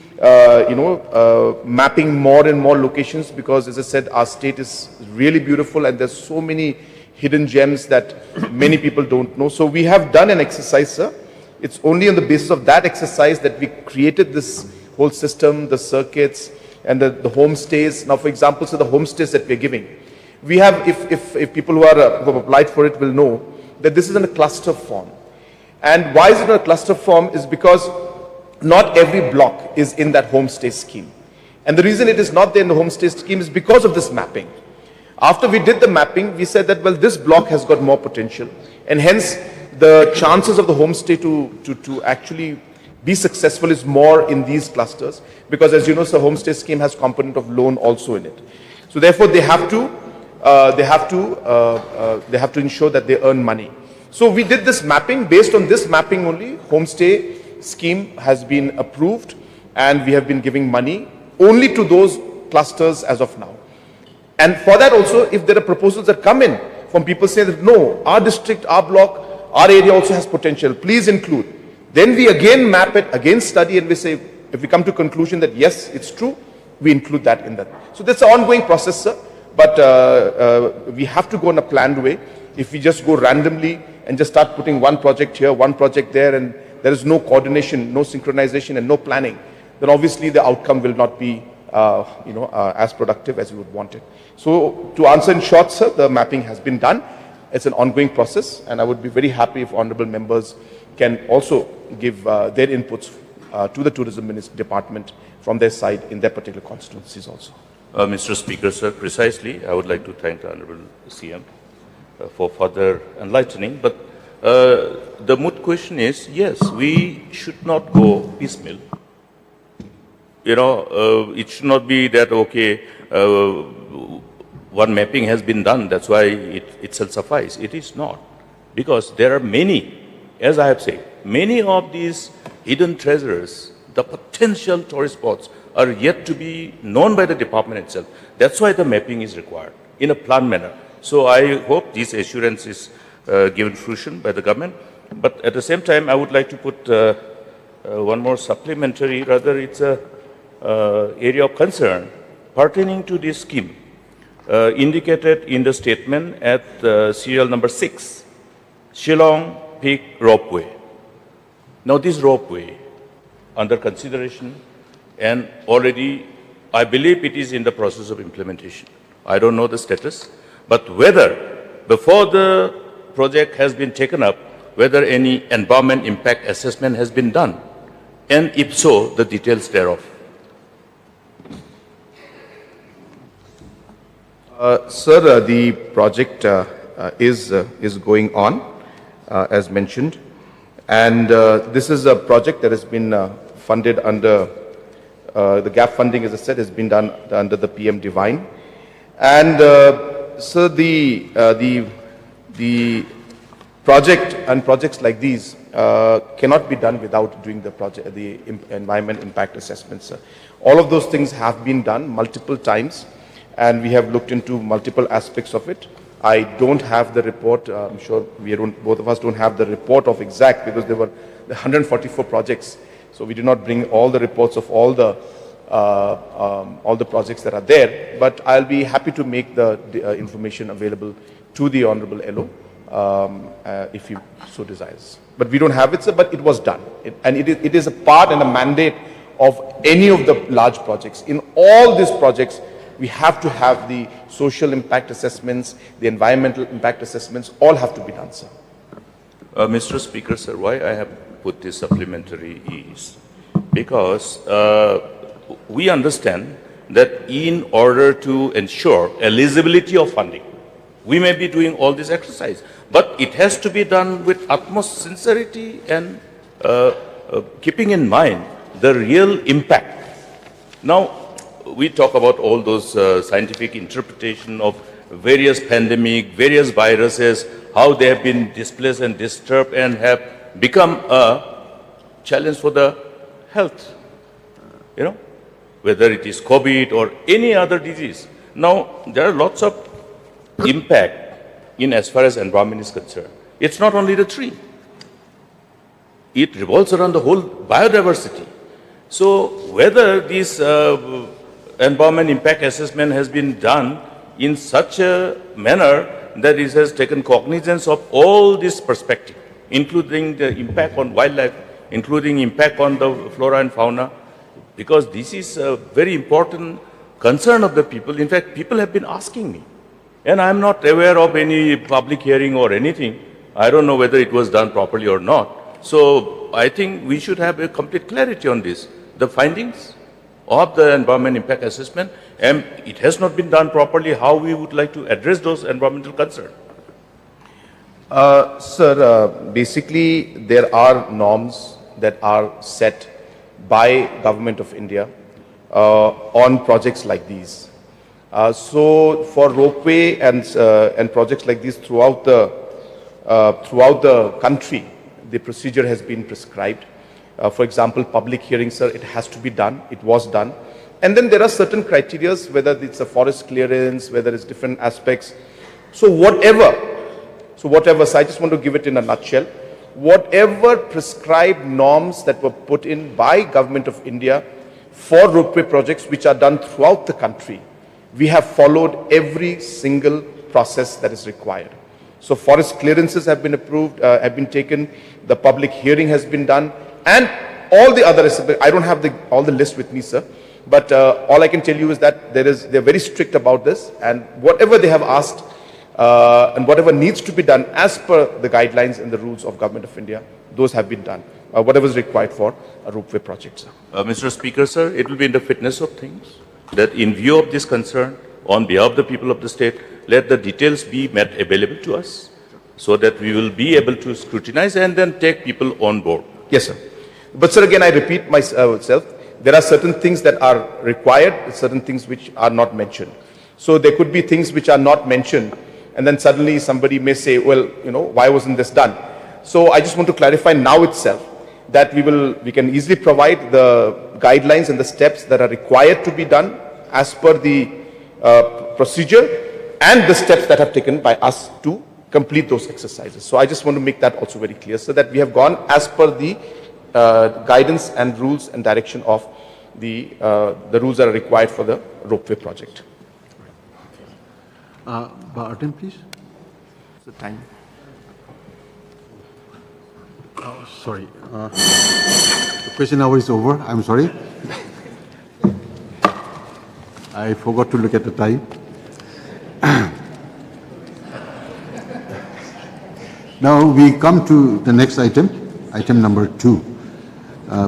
mapping more and more locations, because, as I said, our state is really beautiful, and there's so many hidden gems that many people don't know. So we have done an exercise, sir. It's only on the basis of that exercise that we created this whole system, the circuits, and the homestays. Now, for example, so the homestays that we're giving, we have, if people who have applied for it will know, that this is in a cluster form. And why is it in a cluster form is because not every block is in that homestay scheme. And the reason it is not there in the homestay scheme is because of this mapping. After we did the mapping, we said that, well, this block has got more potential, and hence the chances of the homestay to actually be successful is more in these clusters, because, as you know, the homestay scheme has component of loan also in it. So therefore, they have to ensure that they earn money. So we did this mapping. Based on this mapping only, homestay scheme has been approved, and we have been giving money only to those clusters as of now. And for that also, if there are proposals that come in from people saying that, no, our district, our block, our area also has potential, please include. Then we again map it, again study, and we say, if we come to conclusion that yes, it's true, we include that in that. So that's an ongoing process, sir. But we have to go in a planned way. If we just go randomly and just start putting one project here, one project there, and there is no coordination, no synchronization, and no planning, then obviously the outcome will not be as productive as we would want it. So to answer in short, sir, the mapping has been done. It's an ongoing process, and I would be very happy if honorable members can also give their inputs to the Tourism Department from their side in their particular constituencies also. Mr. Speaker, sir, precisely, I would like to thank the Honorable CM for further enlightening. But the moot question is, yes, we should not go piecemeal. It should not be that, okay, one mapping has been done, that's why it shall suffice. It is not. Because there are many, as I have said, many of these hidden treasures, the potential tourist spots are yet to be known by the department itself. That's why the mapping is required in a planned manner. So I hope this assurance is given fruition by the government. But at the same time, I would like to put one more supplementary, rather it's a area of concern pertaining to this scheme indicated in the statement at serial number 6, Shillong Peak Ropeway. Now this ropeway under consideration and already I believe it is in the process of implementation. I don't know the status, but whether before the project has been taken up, whether any environment impact assessment has been done, and if so, the details thereof. Sir, the project is going on, as mentioned, and this is a project that has been funded under the gap funding, as I said, has been done under the PM Divine, and so the project and projects like these cannot be done without doing the environment impact assessments. All of those things have been done multiple times, and we have looked into multiple aspects of it. I don't have the report. I'm sure both of us don't have the report of exact, because there were 144 projects. So we did not bring all the reports of all the projects that are there. But I'll be happy to make the information available to the Honorable LO if he so desires. But we don't have it, sir. But it was done, it is a part and a mandate of any of the large projects. In all these projects, we have to have the social impact assessments, the environmental impact assessments, all have to be done, sir. Mr. Speaker, sir, why I have put this supplementary is because we understand that in order to ensure eligibility of funding, we may be doing all this exercise, but it has to be done with utmost sincerity and keeping in mind the real impact. Now, we talk about all those scientific interpretation of various pandemic, various viruses, how they have been displaced and disturbed and have become a challenge for the health, whether it is COVID or any other disease. Now, there are lots of impact in as far as environment is concerned. It's not only the tree. It revolves around the whole biodiversity. So whether this environment impact assessment has been done in such a manner that it has taken cognizance of all this perspective, including the impact on wildlife, including impact on the flora and fauna, because this is a very important concern of the people. In fact, people have been asking me, and I'm not aware of any public hearing or anything. I don't know whether it was done properly or not. So I think we should have a complete clarity on this. The findings of the environment impact assessment, and it has not been done properly, how we would like to address those environmental concerns. Sir, basically there are norms that are set by Government of India on projects like these. So for ropeway and projects like these throughout the country, the procedure has been prescribed. For example, public hearings, sir, it has to be done. It was done. And then there are certain criteria, whether it's a forest clearance, whether it's different aspects. So whatever, so I just want to give it in a nutshell. Whatever prescribed norms that were put in by Government of India for ropeway projects which are done throughout the country, we have followed every single process that is required. So forest clearances have been approved, have been taken, the public hearing has been done, and all the other, I don't have all the list with me, sir, but all I can tell you is that they're very strict about this, and whatever they have asked and whatever needs to be done as per the guidelines and the rules of Government of India, those have been done, whatever is required for a ropeway project, sir. Mr. Speaker, sir, it will be in the fitness of things that in view of this concern, on behalf of the people of the state, let the details be made available to us so that we will be able to scrutinize and then take people on board. Yes, sir. But, sir, again, I repeat myself, there are certain things that are required, certain things which are not mentioned. So there could be things which are not mentioned, and then suddenly somebody may say, well, why wasn't this done? So I just want to clarify now itself that we can easily provide the guidelines and the steps that are required to be done as per the procedure and the steps that have taken by us to complete those exercises. So I just want to make that also very clear, so that we have gone as per the guidance and rules and direction of the rules that are required for the ropeway project. Artem, please. So time. Sorry. The question hour is over. I'm sorry. I forgot to look at the time. Now we come to the next item, item number 2.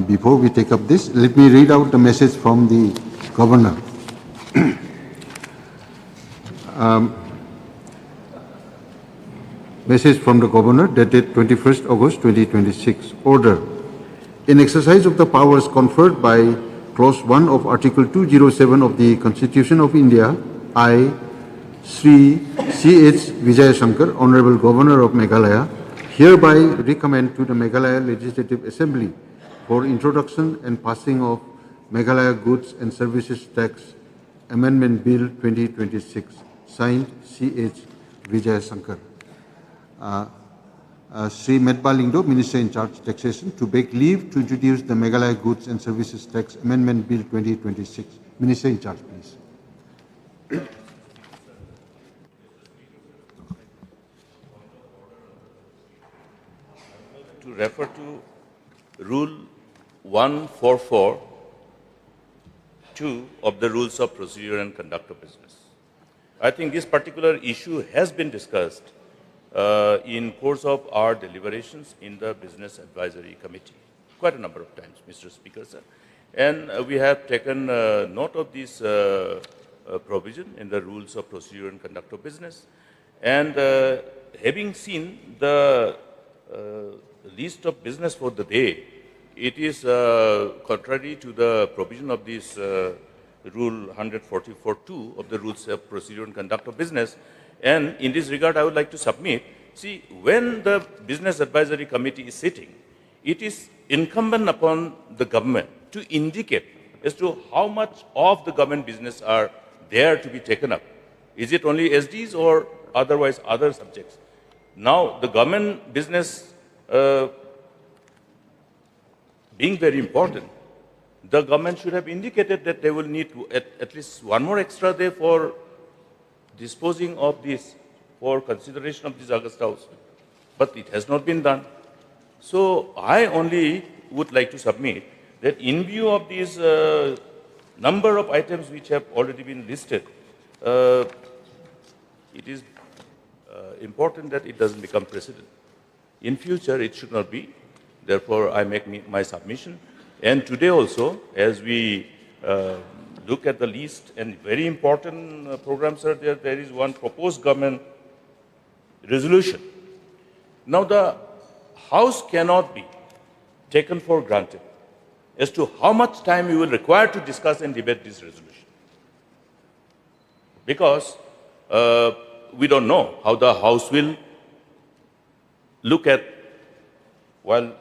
Before we take up this, let me read out the message from the Governor. Message from the Governor dated 21st August 2026. Order. In exercise of the powers conferred by Clause 1 of Article 207 of the Constitution of India, I, Sri C.H. Vijay Shankar, Honorable Governor of Meghalaya, hereby recommend to the Meghalaya Legislative Assembly for introduction and passing of Meghalaya Goods and Services Tax Amendment Bill 2026, signed C.H. Vijay Shankar. Sri Medba Lingdo, Minister in Charge Taxation, to beg leave to introduce the Meghalaya Goods and Services Tax Amendment Bill 2026. Minister in Charge, please. To refer to Rule 144(2) of the Rules of Procedure and Conduct of Business. I think this particular issue has been discussed in course of our deliberations in the Business Advisory Committee quite a number of times, Mr. Speaker, sir. And we have taken note of this provision in the Rules of Procedure and Conduct of Business. And having seen the list of business for the day, it is contrary to the provision of this Rule 144(2) of the Rules of Procedure and Conduct of Business. And in this regard, I would like to submit, see, when the Business Advisory Committee is sitting, it is incumbent upon the government to indicate as to how much of the government business are there to be taken up. Is it only SDs or otherwise other subjects? Now, the government business being very important, the government should have indicated that they will need at least one more extra day for disposing of this, for consideration of this August House. But it has not been done. So I only would like to submit that in view of these number of items which have already been listed, it is important that it doesn't become precedent. In future, it should not be. Therefore, I make my submission. And today also, as we look at the list, and very important programs are there, there is one proposed government resolution. Now, the House cannot be taken for granted as to how much time we will require to discuss and debate this resolution. Because we don't know how the House will look at while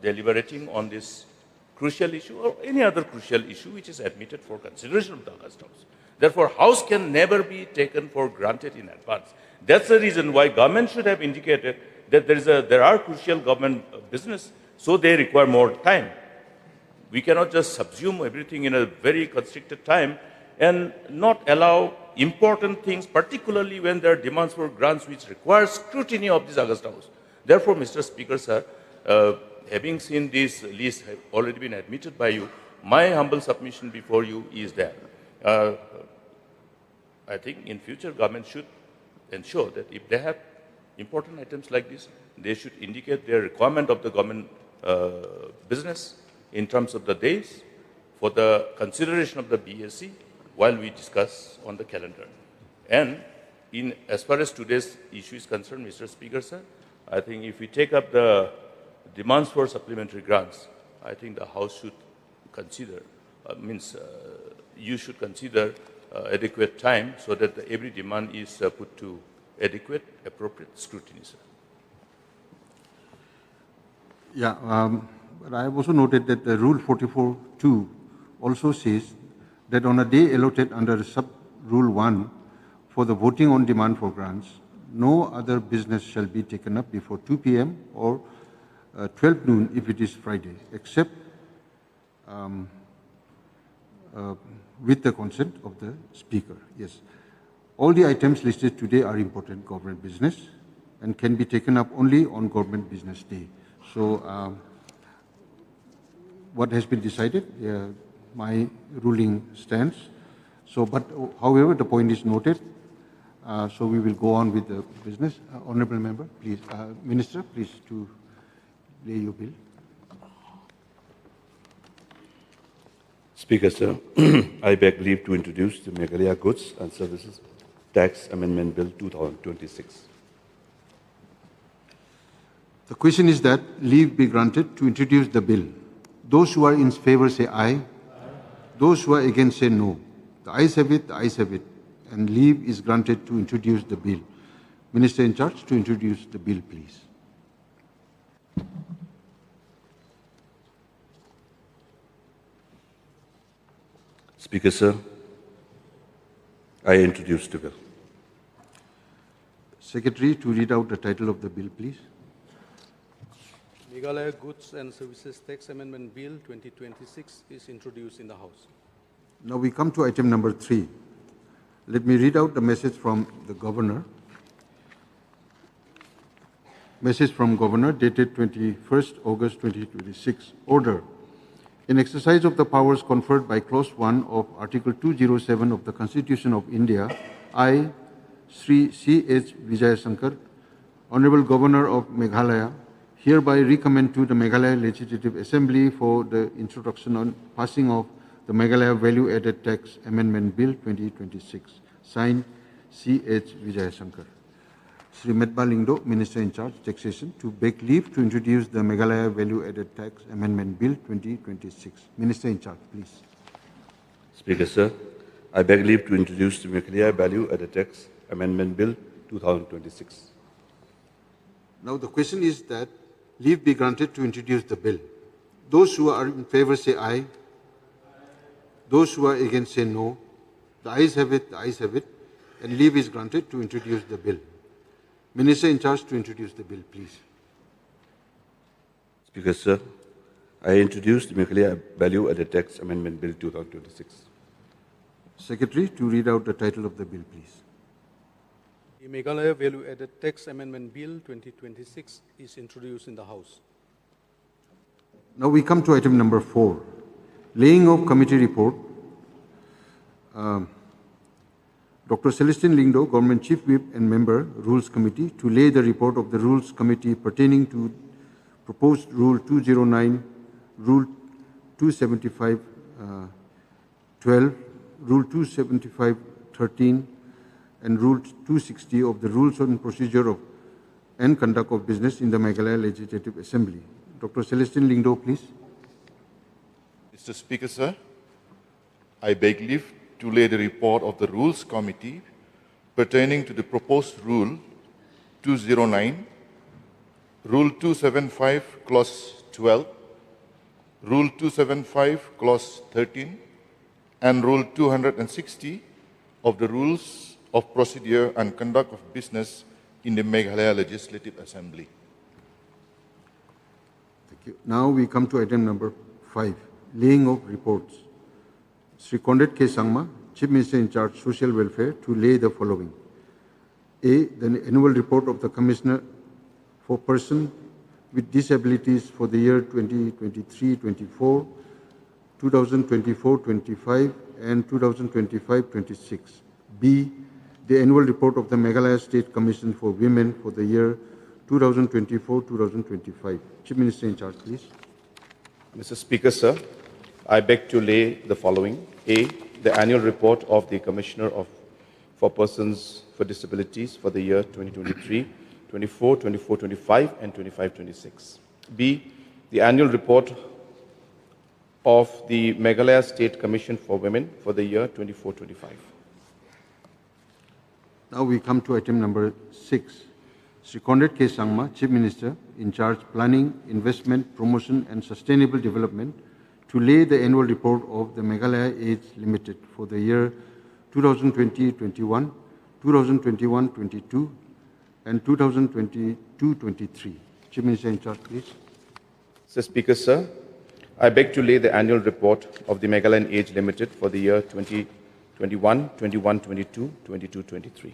deliberating on this crucial issue or any other crucial issue which is admitted for consideration of the August House. Therefore, House can never be taken for granted in advance. That's the reason why government should have indicated that there are crucial government business, so they require more time. We cannot just subsume everything in a very constricted time and not allow important things, particularly when there are demands for grants which require scrutiny of this August House. Therefore, Mr. Speaker, sir, having seen this list have already been admitted by you, my humble submission before you is that I think in future government should ensure that if they have important items like this, they should indicate their requirement of the government business in terms of the days for the consideration of the BSC while we discuss on the calendar. And as far as today's issue is concerned, Mr. Speaker, sir, I think if we take up the demands for supplementary grants, I think the House should consider, you should consider adequate time so that every demand is put to adequate, appropriate scrutiny, sir. Yeah, but I have also noted that the Rule 44(2) also says that on a day allotted under Sub-Rule 1 for the voting on demand for grants, no other business shall be taken up before 2 p.m. or 12 noon if it is Friday, except with the consent of the Speaker. Yes. All the items listed today are important government business and can be taken up only on government business day. So, what has been decided, my ruling stands. So, but however, the point is noted. So we will go on with the business. Honourable Member, please. Minister, please to lay your bill. Speaker, sir, I beg leave to introduce the Meghalaya Goods and Services Tax Amendment Bill 2026. The question is that leave be granted to introduce the bill. Those who are in favour say aye. Those who are against say no. The ayes have it, the ayes have it. And leave is granted to introduce the bill. Minister in charge to introduce the bill, please. Speaker, sir, I introduce the bill. Secretary to read out the title of the bill, please. Meghalaya Goods and Services Tax Amendment Bill 2026 is introduced in the House. Now we come to item number 3. Let me read out the message from the Governor. Message from Governor dated 21st August 2026. Order. In exercise of the powers conferred by Clause 1 of Article 207 of the Constitution of India, I, Sri C.H. Vijayasankar, Honorable Governor of Meghalaya, hereby recommend to the Meghalaya Legislative Assembly for the introduction and passing of the Meghalaya Value Added Tax Amendment Bill 2026, signed C.H. Vijayasankar. Sri Medba Lingdo, Minister in charge, Taxation, to beg leave to introduce the Meghalaya Value Added Tax Amendment Bill 2026. Minister in charge, please. Speaker, sir, I beg leave to introduce the Meghalaya Value Added Tax Amendment Bill 2026. Now the question is that leave be granted to introduce the bill. Those who are in favour say aye. Those who are against say no. The ayes have it, the ayes have it, and leave is granted to introduce the bill. Minister in charge to introduce the bill, please. Speaker, sir, I introduce the Meghalaya Value Added Tax Amendment Bill 2026. Secretary to read out the title of the bill, please. The Meghalaya Value Added Tax Amendment Bill 2026 is introduced in the House. Now we come to item number 4. Laying of committee report. Dr. Celestine Lingdo, Government Chief Whip and Member, Rules Committee, to lay the report of the Rules Committee pertaining to proposed Rule 209, Rule 275 12, Rule 275 13, and Rule 260 of the Rules on Procedure of and Conduct of Business in the Meghalaya Legislative Assembly. Dr. Celestine Lingdo, please. Mr. Speaker, sir, I beg leave to lay the report of the Rules Committee pertaining to the proposed Rule 209, Rule 275, Clause 12, Rule 275, Clause 13, and Rule 260 of the Rules of Procedure and Conduct of Business in the Meghalaya Legislative Assembly. Thank you. Now we come to item number 5, laying of reports. Sri Conrad K. Sangma, Chief Minister in charge, Social Welfare, to lay the following. A. The annual report of the Commissioner for Persons with Disabilities for the year 2023-24, 2024-25, and 2025-26. B. The annual report of the Meghalaya State Commission for Women for the year 2024-2025. Chief Minister in charge, please. Mr. Speaker, sir, I beg to lay the following. A. The annual report of the Commissioner for Persons with Disabilities for the year 2023, 24, 24, 25, and 25, 26. B. The annual report of the Meghalaya State Commission for Women for the year 24, 25. Now we come to item number 6. Sri Conrad K. Sangma, Chief Minister in charge, Planning, Investment, Promotion and Sustainable Development, to lay the annual report of the Meghalaya Age Limited for the year 2020-21, 2021-22, and 2022-23. Chief Minister in charge, please. Mr. Speaker, sir, I beg to lay the annual report of the Meghalaya Age Limited for the year 2021, 21-22, 22-23.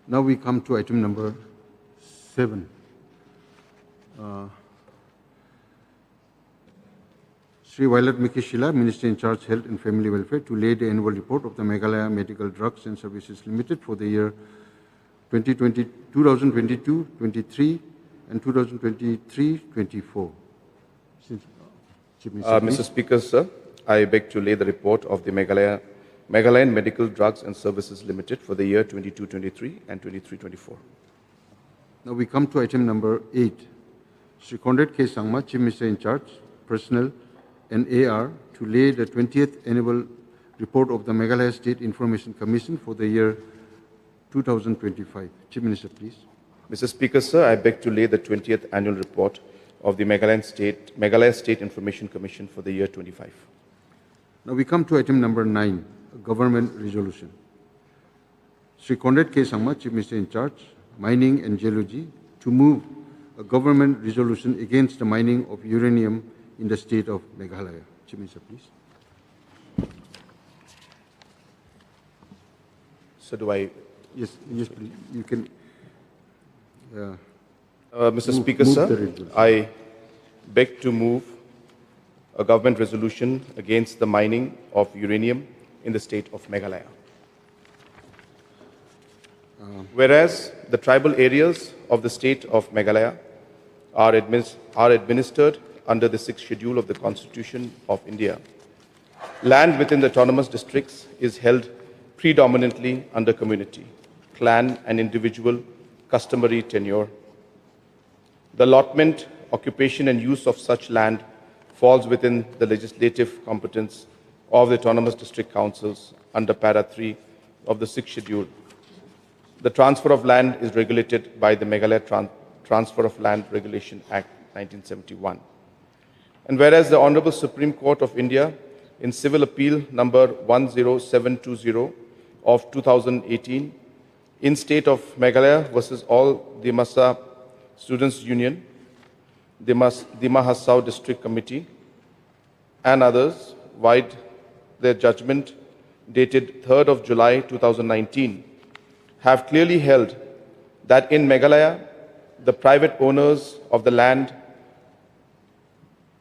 Now we come to item number 7. Sri Violet Mikishila, Minister in charge Health and Family Welfare, to lay the annual report of the Meghalaya Medical Drugs and Services Limited for the year 2022-23 and 2023-24. Mr. Speaker, sir, I beg to lay the report of the Meghalayan Medical Drugs and Services Limited for the year 22-23 and 23-24. Now we come to item number 8. Sri Conrad K. Sangma, Chief Minister in charge, Personnel and AR, to lay the 20th annual report of the Meghalaya State Information Commission for the year 2025. Chief Minister, please. Mr. Speaker, sir, I beg to lay the 20th annual report of the Meghalaya State Information Commission for the year 25. Now we come to item number 9, a government resolution. Sri Conrad K. Sangma, Chief Minister in charge, Mining and Geology, to move a government resolution against the mining of uranium in the state of Meghalaya. Chief Minister, please. So do I? Yes, please. You can. Mr. Speaker, sir, I beg to move a government resolution against the mining of uranium in the state of Meghalaya. Whereas the tribal areas of the state of Meghalaya are administered under the 6th schedule of the Constitution of India, land within the autonomous districts is held predominantly under community, clan and individual customary tenure. The allotment, occupation and use of such land falls within the legislative competence of the autonomous district councils under para 3 of the 6th schedule. The transfer of land is regulated by the Meghalaya Transfer of Land Regulation Act 1971. And whereas the Honorable Supreme Court of India in Civil Appeal number 10720 of 2018 in state of Meghalaya versus all Dimasa Students' Union, Dima Hasao District Committee and others wide their judgment dated 3rd of July 2019 have clearly held that in Meghalaya, the private owners of the land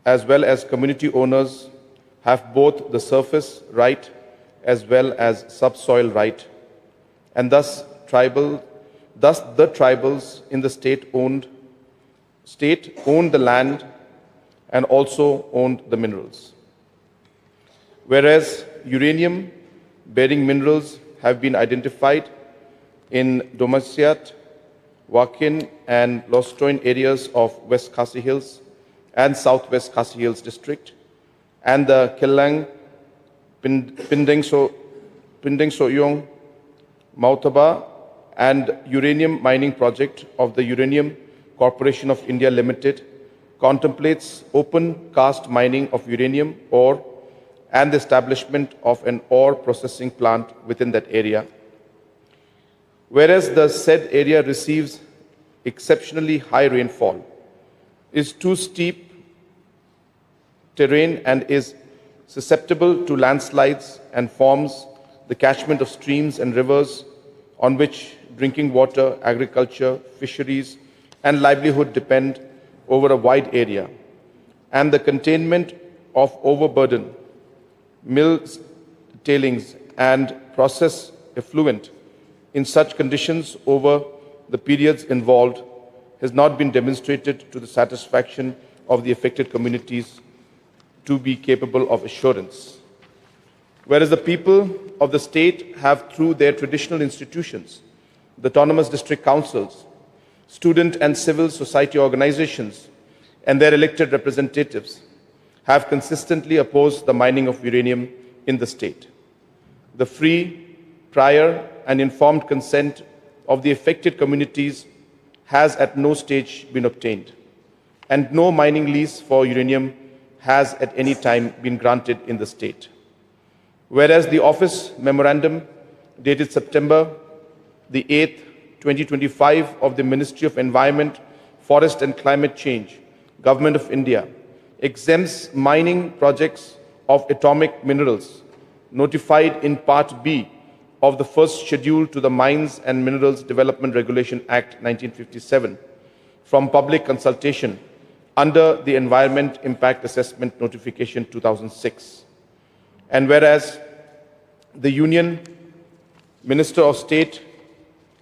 as well as community owners have both the surface right as well as subsoil right, and thus the tribals in the state owned the land and also owned the minerals. Whereas uranium-bearing minerals have been identified in Domasiat, Wakin and Lostoin areas of West Khasi Hills and Southwest Khasi Hills district, and the Kelang, Pindengsoyong, Mautaba and uranium mining project of the Uranium Corporation of India Limited contemplates open cast mining of uranium ore and the establishment of an ore processing plant within that area. Whereas the said area receives exceptionally high rainfall, is too steep terrain and is susceptible to landslides and forms the catchment of streams and rivers on which drinking water, agriculture, fisheries and livelihood depend over a wide area, and the containment of overburden, mill tailings and process effluent in such conditions over the periods involved has not been demonstrated to the satisfaction of the affected communities to be capable of assurance. Whereas the people of the state have, through their traditional institutions, the autonomous district councils, student and civil society organizations, and their elected representatives, have consistently opposed the mining of uranium in the state. The free, prior, and informed consent of the affected communities has at no stage been obtained, and no mining lease for uranium has at any time been granted in the state. Whereas the office memorandum dated September the 8th, 2025 of the Ministry of Environment, Forest and Climate Change, Government of India, exempts mining projects of atomic minerals notified in Part B of the first schedule to the Mines and Minerals Development Regulation Act 1957 from public consultation under the Environment Impact Assessment Notification 2006. And whereas the Union Minister of State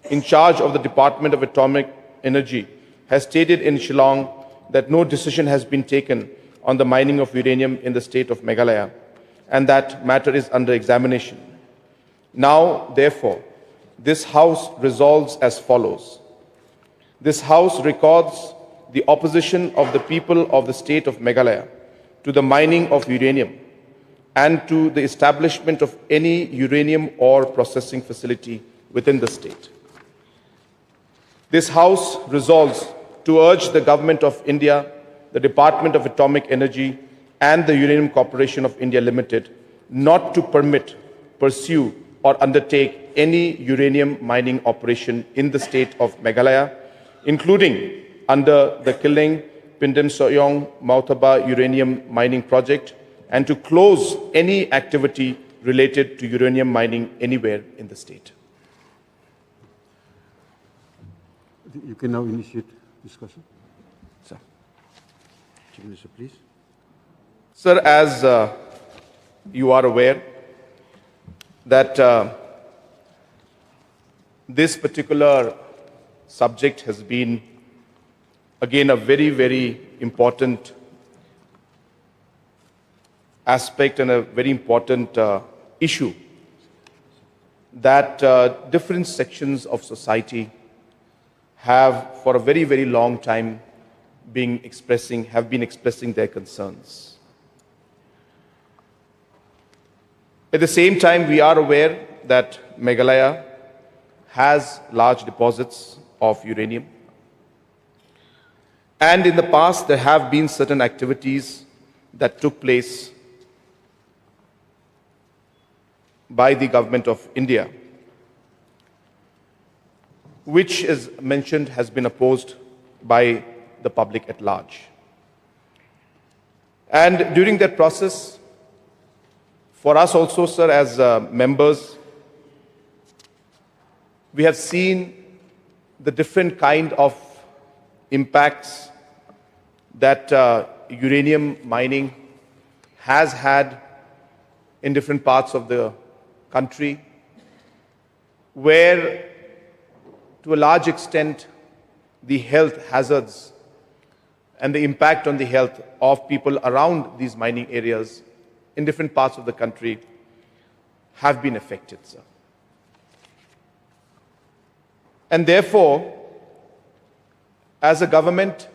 in charge of the Department of Atomic Energy has stated in Shillong that no decision has been taken on the mining of uranium in the state of Meghalaya, and that matter is under examination. Now, therefore, this House resolves as follows. This House records the opposition of the people of the state of Meghalaya to the mining of uranium and to the establishment of any uranium ore processing facility within the state. This House resolves to urge the Government of India, the Department of Atomic Energy, and the Uranium Corporation of India Limited not to permit, pursue, or undertake any uranium mining operation in the state of Meghalaya, including under the Killing Pindem Soyong Mauthaba uranium mining project, and to close any activity related to uranium mining anywhere in the state. You can now initiate discussion. Sir. Chief Minister, please. Sir, as you are aware that this particular subject has been again a very, very important aspect and a very important issue that different sections of society have for a very, very long time have been expressing their concerns. At the same time, we are aware that Meghalaya has large deposits of uranium. And in the past, there have been certain activities that took place by the Government of India, which, as mentioned, has been opposed by the public at large. And during that process, for us also, sir, as members, we have seen the different kind of impacts that uranium mining has had in different parts of the country, where to a large extent the health hazards and the impact on the health of people around these mining areas in different parts of the country have been affected, sir. And therefore, as a government,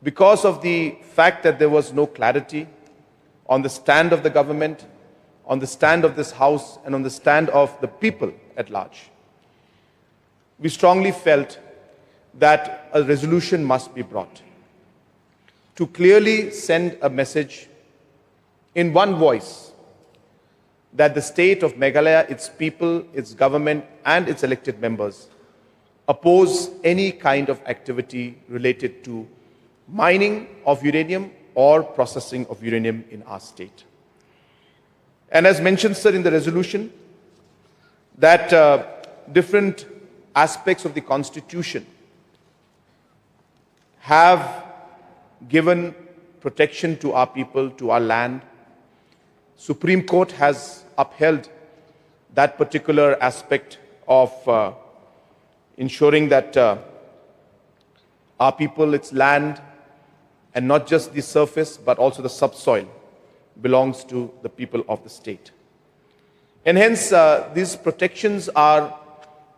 because of the fact that there was no clarity on the stand of the government, on the stand of this House, and on the stand of the people at large, we strongly felt that a resolution must be brought to clearly send a message in one voice that the state of Meghalaya, its people, its government, and its elected members oppose any kind of activity related to mining of uranium or processing of uranium in our state. And as mentioned, sir, in the resolution, that different aspects of the Constitution have given protection to our people, to our land. Supreme Court has upheld that particular aspect of ensuring that our people, its land, and not just the surface, but also the subsoil, belongs to the people of the state. And hence, these protections are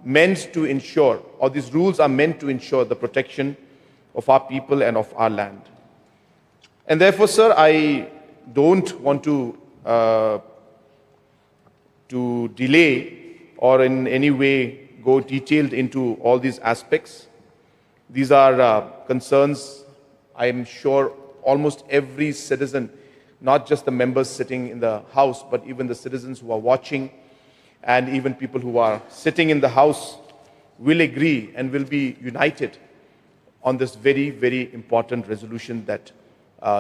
meant to ensure, or these rules are meant to ensure the protection of our people and of our land. And therefore, sir, I don't want to delay or in any way go detailed into all these aspects. These are concerns I am sure almost every citizen, not just the members sitting in the House, but even the citizens who are watching and even people who are sitting in the House will agree and will be united on this very, very important resolution that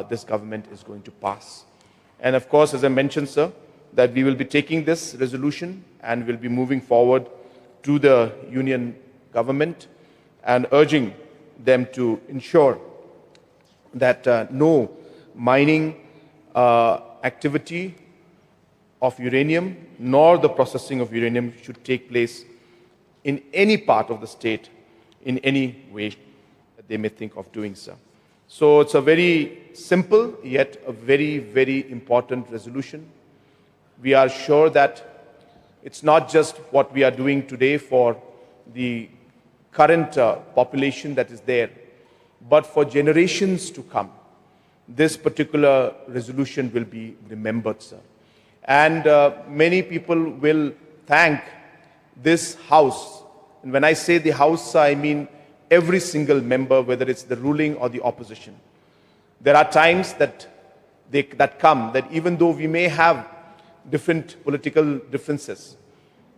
this government is going to pass. And of course, as I mentioned, sir, that we will be taking this resolution and will be moving forward to the union government and urging them to ensure that no mining activity of uranium nor the processing of uranium should take place in any part of the state in any way that they may think of doing so. So it's a very simple yet a very, very important resolution. We are sure that it's not just what we are doing today for the current population that is there, but for generations to come. This particular resolution will be remembered, sir. And many people will thank this House. And when I say the House, I mean every single member, whether it's the ruling or the opposition. There are times that come that even though we may have different political differences,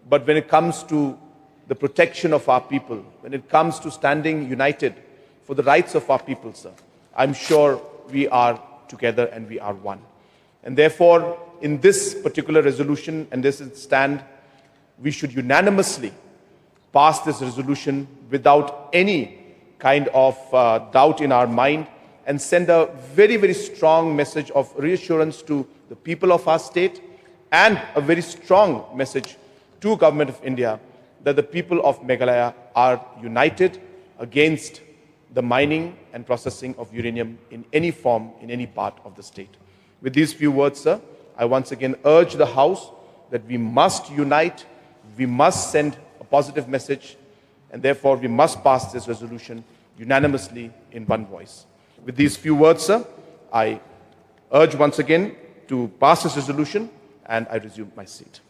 but when it comes to the protection of our people, when it comes to standing united for the rights of our people, sir, I'm sure we are together and we are one. And therefore, in this particular resolution and this stand, we should unanimously pass this resolution without any kind of doubt in our mind and send a very, very strong message of reassurance to the people of our state and a very strong message to Government of India that the people of Meghalaya are united against the mining and processing of uranium in any form, in any part of the state. With these few words, sir, I once again urge the House that we must unite, we must send a positive message, and therefore we must pass this resolution unanimously in one voice. With these few words, sir, I urge once again to pass this resolution, and I resume my seat.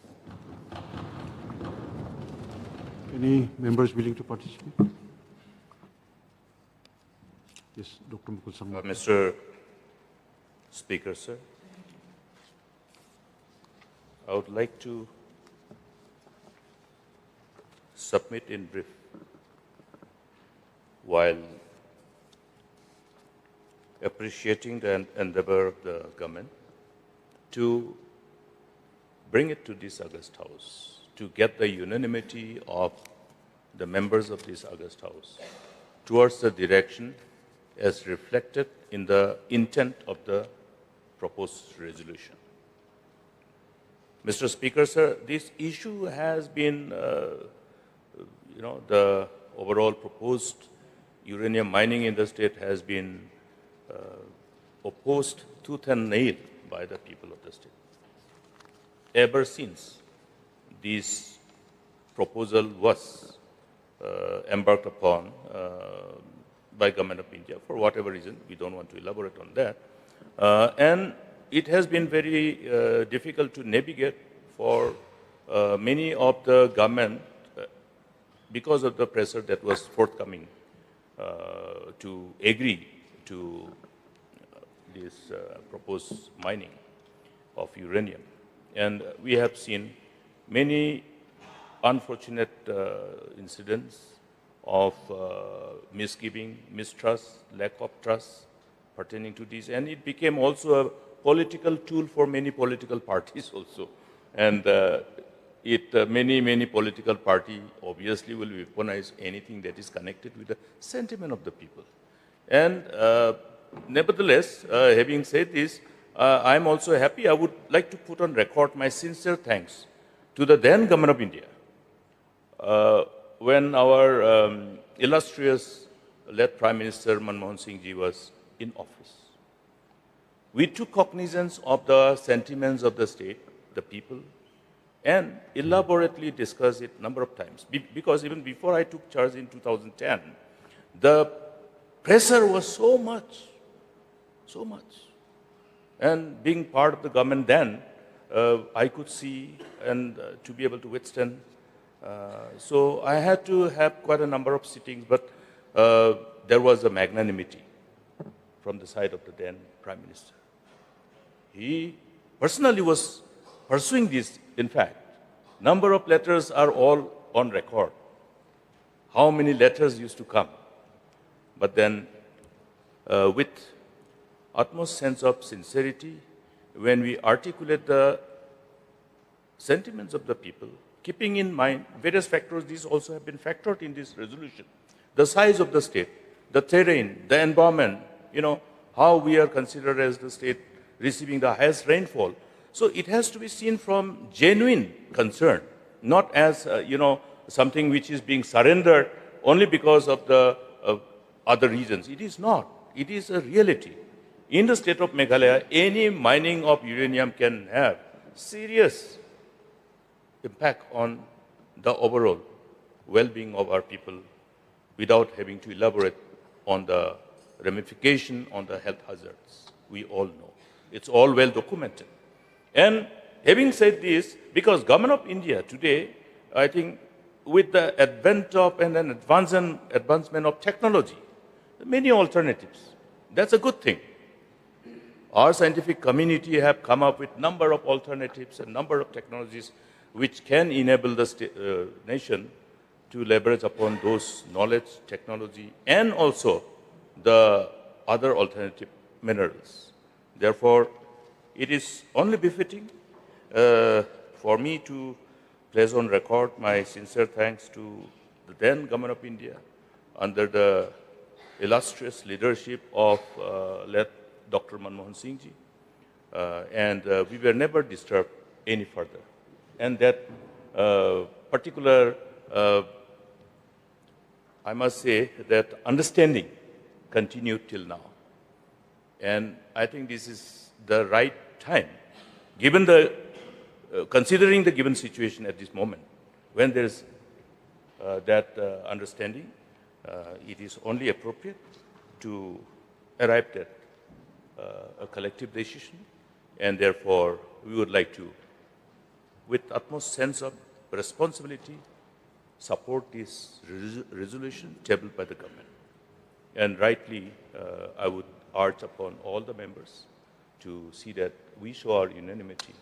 Any members willing to participate? Yes, Dr. Mukul Sangma. Mr. Speaker, sir, I would like to submit in brief while appreciating the endeavor of the government to bring it to this August House, to get the unanimity of the members of this August House towards the direction as reflected in the intent of the proposed resolution. Mr. Speaker, sir, this issue has been, the overall proposed uranium mining in the state has been opposed tooth and nail by the people of the state. Ever since this proposal was embarked upon by Government of India, for whatever reason, we don't want to elaborate on that. And it has been very difficult to navigate for many of the government because of the pressure that was forthcoming to agree to this proposed mining of uranium. And we have seen many unfortunate incidents of misgiving, mistrust, lack of trust pertaining to this. And it became also a political tool for many political parties also. And many political parties obviously will weaponize anything that is connected with the sentiment of the people. And nevertheless, having said this, I'm also happy. I would like to put on record my sincere thanks to the then Government of India. When our illustrious late Prime Minister Manmohan Singh ji was in office, we took cognizance of the sentiments of the state, the people, and elaborately discussed it a number of times. Because even before I took charge in 2010, the pressure was so much. And being part of the government then, I could see and to be able to withstand. So I had to have quite a number of sittings, but there was a magnanimity from the side of the then Prime Minister. He personally was pursuing this. In fact, number of letters are all on record. How many letters used to come? But then, with utmost sense of sincerity, when we articulate the sentiments of the people, keeping in mind various factors, these also have been factored in this resolution. The size of the state, the terrain, the environment, how we are considered as the state receiving the highest rainfall. So it has to be seen from genuine concern, not as, something which is being surrendered only because of the other reasons. It is not. It is a reality. In the state of Meghalaya, any mining of uranium can have serious impact on the overall well-being of our people without having to elaborate on the ramification on the health hazards. We all know. It's all well documented. And having said this, because Government of India today, I think with the advent of and an advancement of technology, many alternatives. That's a good thing. Our scientific community have come up with number of alternatives and number of technologies which can enable the nation to leverage upon those knowledge, technology, and also the other alternative minerals. Therefore, it is only befitting for me to place on record my sincere thanks to the then Government of India under the illustrious leadership of late Dr. Manmohan Singh ji, and we were never disturbed any further. And that particular, I must say, that understanding continued till now. And I think this is the right time, given the, considering the given situation at this moment, when there is that understanding, it is only appropriate to arrive at a collective decision, and therefore we would like to, with utmost sense of responsibility, support this resolution tabled by the government. And rightly, I would urge upon all the members to see that we show our unanimity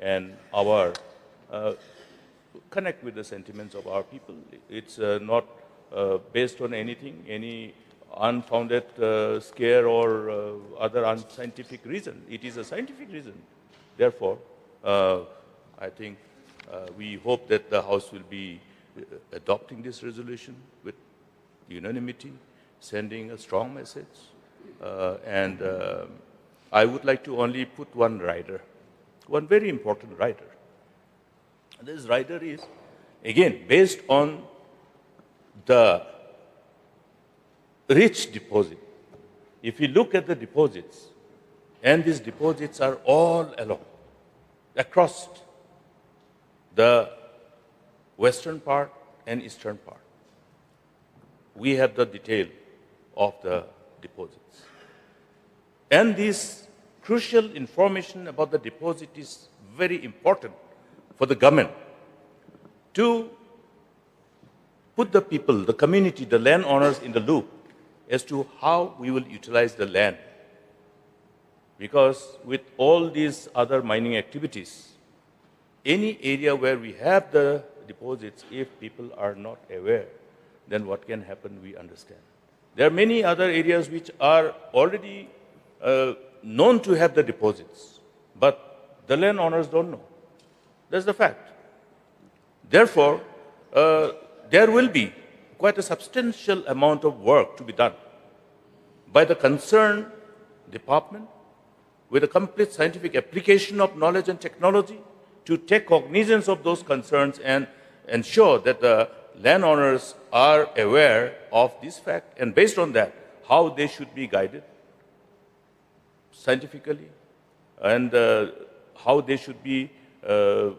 and our connect with the sentiments of our people. It's not based on anything, any unfounded scare or other unscientific reason. It is a scientific reason. Therefore, I think we hope that the House will be adopting this resolution with unanimity, sending a strong message. And I would like to only put one rider, one very important rider. This rider is, again, based on the rich deposit. If you look at the deposits, and these deposits are all along, across the western part and eastern part, we have the detail of the deposits. And this crucial information about the deposit is very important for the government to put the people, the community, the landowners in the loop as to how we will utilize the land. Because with all these other mining activities, any area where we have the deposits, if people are not aware, then what can happen, we understand. There are many other areas which are already known to have the deposits, but the landowners don't know. That's the fact. Therefore, there will be quite a substantial amount of work to be done by the concerned department with a complete scientific application of knowledge and technology to take cognizance of those concerns and ensure that the landowners are aware of this fact, and based on that, how they should be guided scientifically, and how they should be, to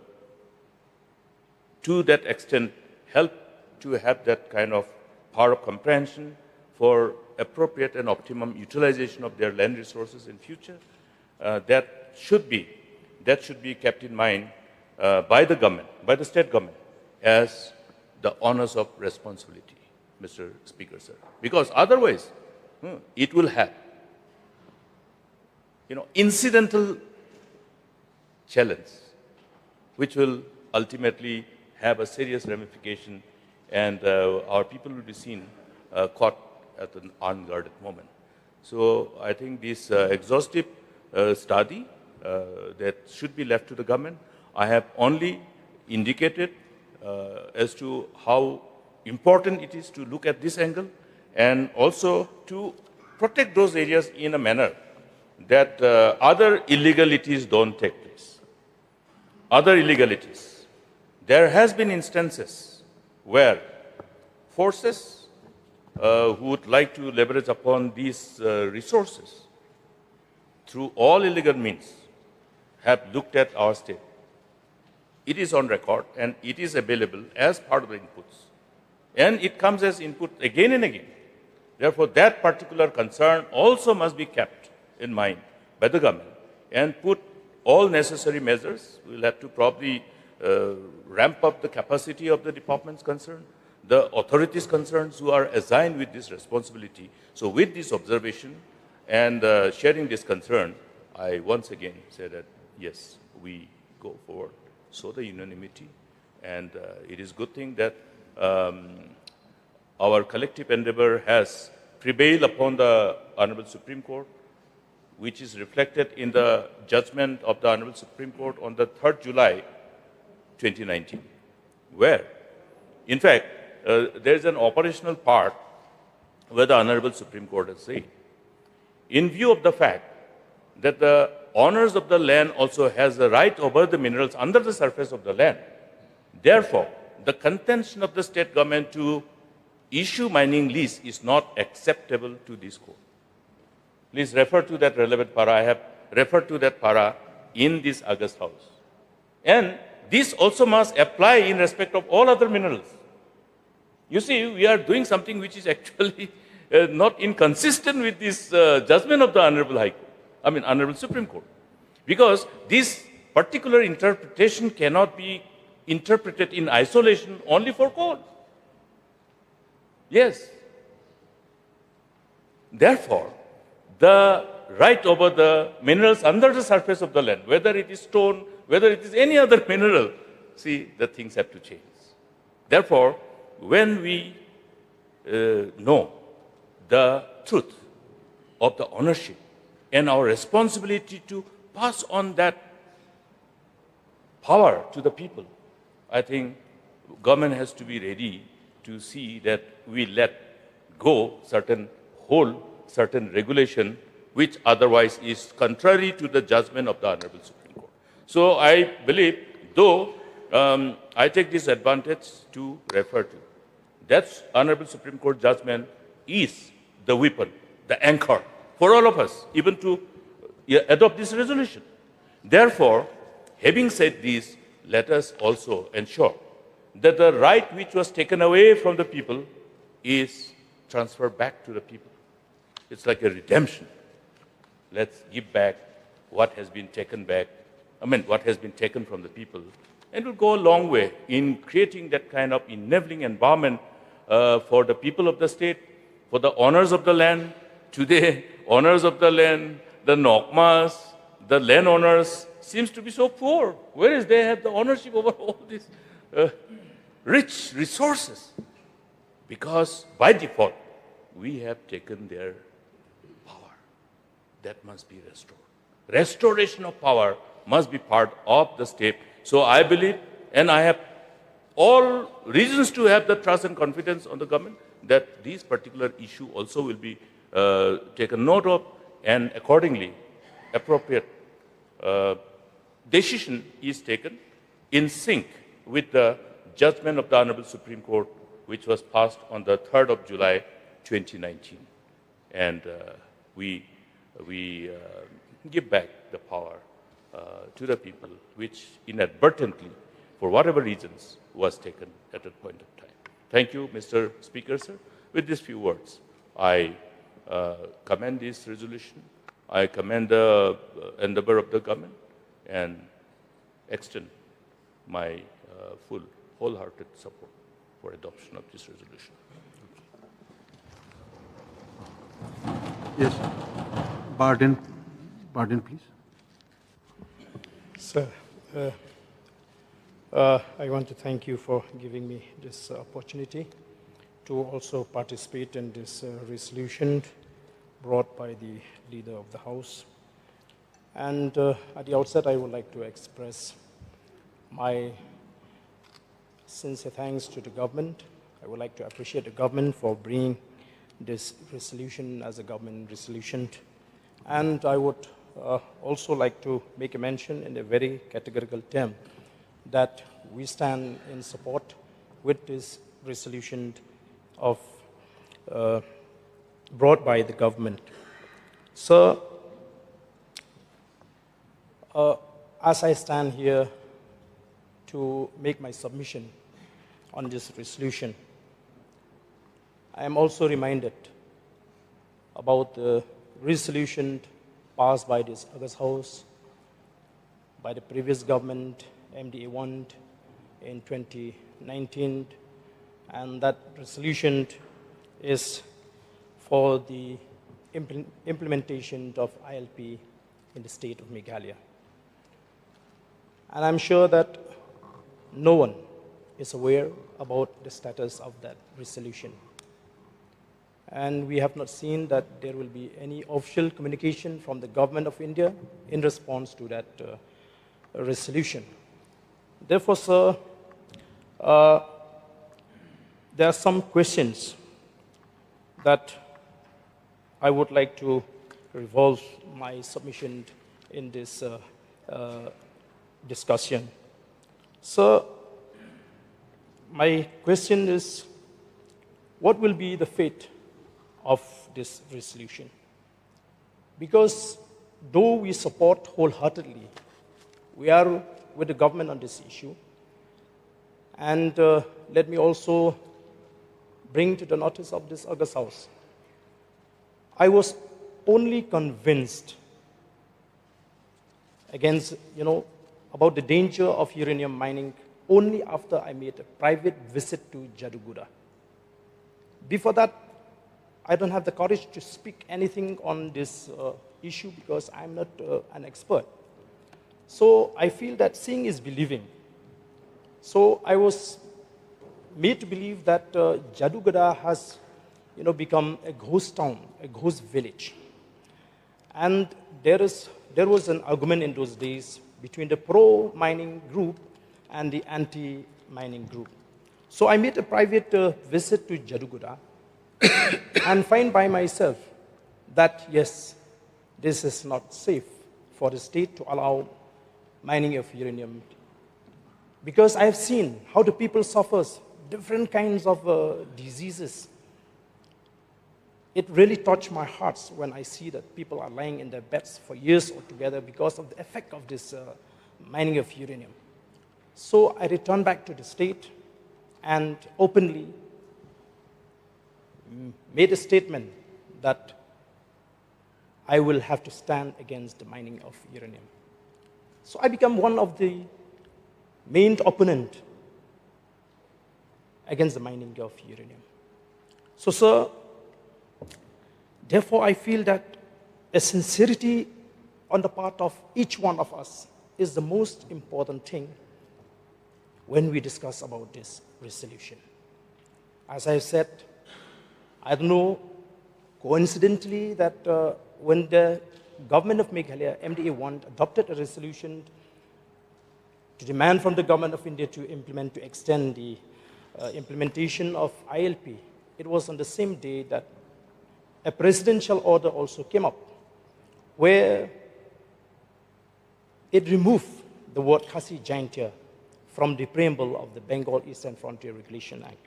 that extent, help to have that kind of power of comprehension for appropriate and optimum utilization of their land resources in future. That should be kept in mind by the government, by the state government, as the honors of responsibility, Mr. Speaker, sir. Because otherwise, it will have incidental challenge, which will ultimately have a serious ramification, and our people will be seen caught at an unguarded moment. So I think this exhaustive study that should be left to the government. I have only indicated as to how important it is to look at this angle and also to protect those areas in a manner that other illegalities don't take place. Other illegalities. There has been instances where forces who would like to leverage upon these resources through all illegal means have looked at our state. It is on record and it is available as part of the inputs. And it comes as input again and again. Therefore, that particular concern also must be kept in mind by the government and put all necessary measures. We'll have to probably ramp up the capacity of the departments concerned, the authorities concerned who are assigned with this responsibility. So with this observation and sharing this concern, I once again say that, yes, we go forward. So the unanimity. And it is a good thing that our collective endeavor has prevailed upon the Honorable Supreme Court, which is reflected in the judgment of the Honorable Supreme Court on the 3rd July 2019, where, in fact, there is an operational part where the Honorable Supreme Court has said, in view of the fact that the owners of the land also has the right over the minerals under the surface of the land, therefore, the contention of the state government to issue mining lease is not acceptable to this court. Please refer to that relevant para. I have referred to that para in this August House. And this also must apply in respect of all other minerals. You see, we are doing something which is actually not inconsistent with this judgment of the Honorable Supreme Court. Because this particular interpretation cannot be interpreted in isolation only for coal. Yes. Therefore, the right over the minerals under the surface of the land, whether it is stone, whether it is any other mineral, see, the things have to change. Therefore, when we know the truth of the ownership and our responsibility to pass on that power to the people, I think government has to be ready to see that we let go certain regulation which otherwise is contrary to the judgment of the Honorable Supreme Court. So I believe, though I take this advantage to refer to, that Honorable Supreme Court judgment is the weapon, the anchor for all of us, even to adopt this resolution. Therefore, having said this, let us also ensure that the right which was taken away from the people is transferred back to the people. It's like a redemption. Let's give back what has been taken back, what has been taken from the people. And it will go a long way in creating that kind of enabling environment for the people of the state, for the owners of the land. Today, owners of the land, the Nokmas, the landowners seems to be so poor, whereas they have the ownership over all these rich resources. Because by default, we have taken their power. That must be restored. Restoration of power must be part of the state. So I believe, and I have all reasons to have the trust and confidence on the government, that this particular issue also will be taken note of, and accordingly, appropriate decision is taken in sync with the judgment of the Honorable Supreme Court, which was passed on the 3rd of July 2019. And we give back the power to the people, which inadvertently, for whatever reasons, was taken at that point of time. Thank you, Mr. Speaker, sir. With these few words, I commend this resolution. I commend the endeavor of the government and extend my wholehearted support for adoption of this resolution. Yes, Barden, Pardon, please. Sir, I want to thank you for giving me this opportunity to also participate in this resolution brought by the leader of the House. And at the outset, I would like to express my sincere thanks to the government. I would like to appreciate the government for bringing this resolution as a government resolution. And I would also like to make a mention in a very categorical term that we stand in support with this resolution of brought by the government. So, as I stand here to make my submission on this resolution, I am also reminded about the resolution passed by this August House, by the previous government, MDA1, in 2019, and that resolution is for the implementation of ILP in the state of Meghalaya. And I'm sure that no one is aware about the status of that resolution. And we have not seen that there will be any official communication from the government of India in response to that resolution. Therefore, sir, there are some questions that I would like to revolve my submission in this discussion. So, my question is, what will be the fate of this resolution? Because though we support wholeheartedly, we are with the government on this issue, and let me also bring to the notice of this August House, I was only convinced against, about the danger of uranium mining only after I made a private visit to Jaduguda. Before that, I don't have the courage to speak anything on this issue because I'm not an expert. So I feel that seeing is believing. So I was made to believe that Jaduguda has become a ghost town, a ghost village. And there was an argument in those days between the pro-mining group and the anti-mining group. So I made a private visit to Jaduguda and find by myself that, yes, this is not safe for the state to allow mining of uranium. Because I have seen how the people suffers different kinds of diseases. It really touched my heart when I see that people are lying in their beds for years altogether because of the effect of this mining of uranium. So I returned back to the state and openly made a statement that I will have to stand against the mining of uranium. So I became one of the main opponents against the mining of uranium. So, sir, therefore I feel that a sincerity on the part of each one of us is the most important thing when we discuss about this resolution. As I said, I don't know, coincidentally, that when the government of Meghalaya, MDA1, adopted a resolution to demand from the government of India to extend the implementation of ILP, it was on the same day that a presidential order also came up, where it removed the word Khasi Jaintia from the preamble of the Bengal Eastern Frontier Regulation Act.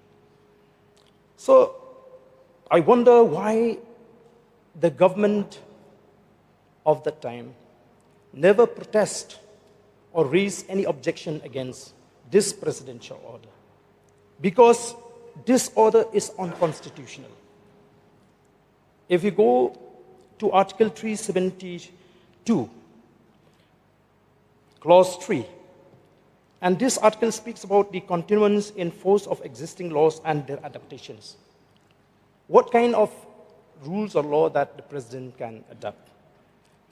So I wonder why the government of that time never protest or raise any objection against this presidential order, because this order is unconstitutional. If you go to Article 372, Clause 3, and this article speaks about the continuance in force of existing laws and their adaptations. What kind of rules or law that the president can adopt?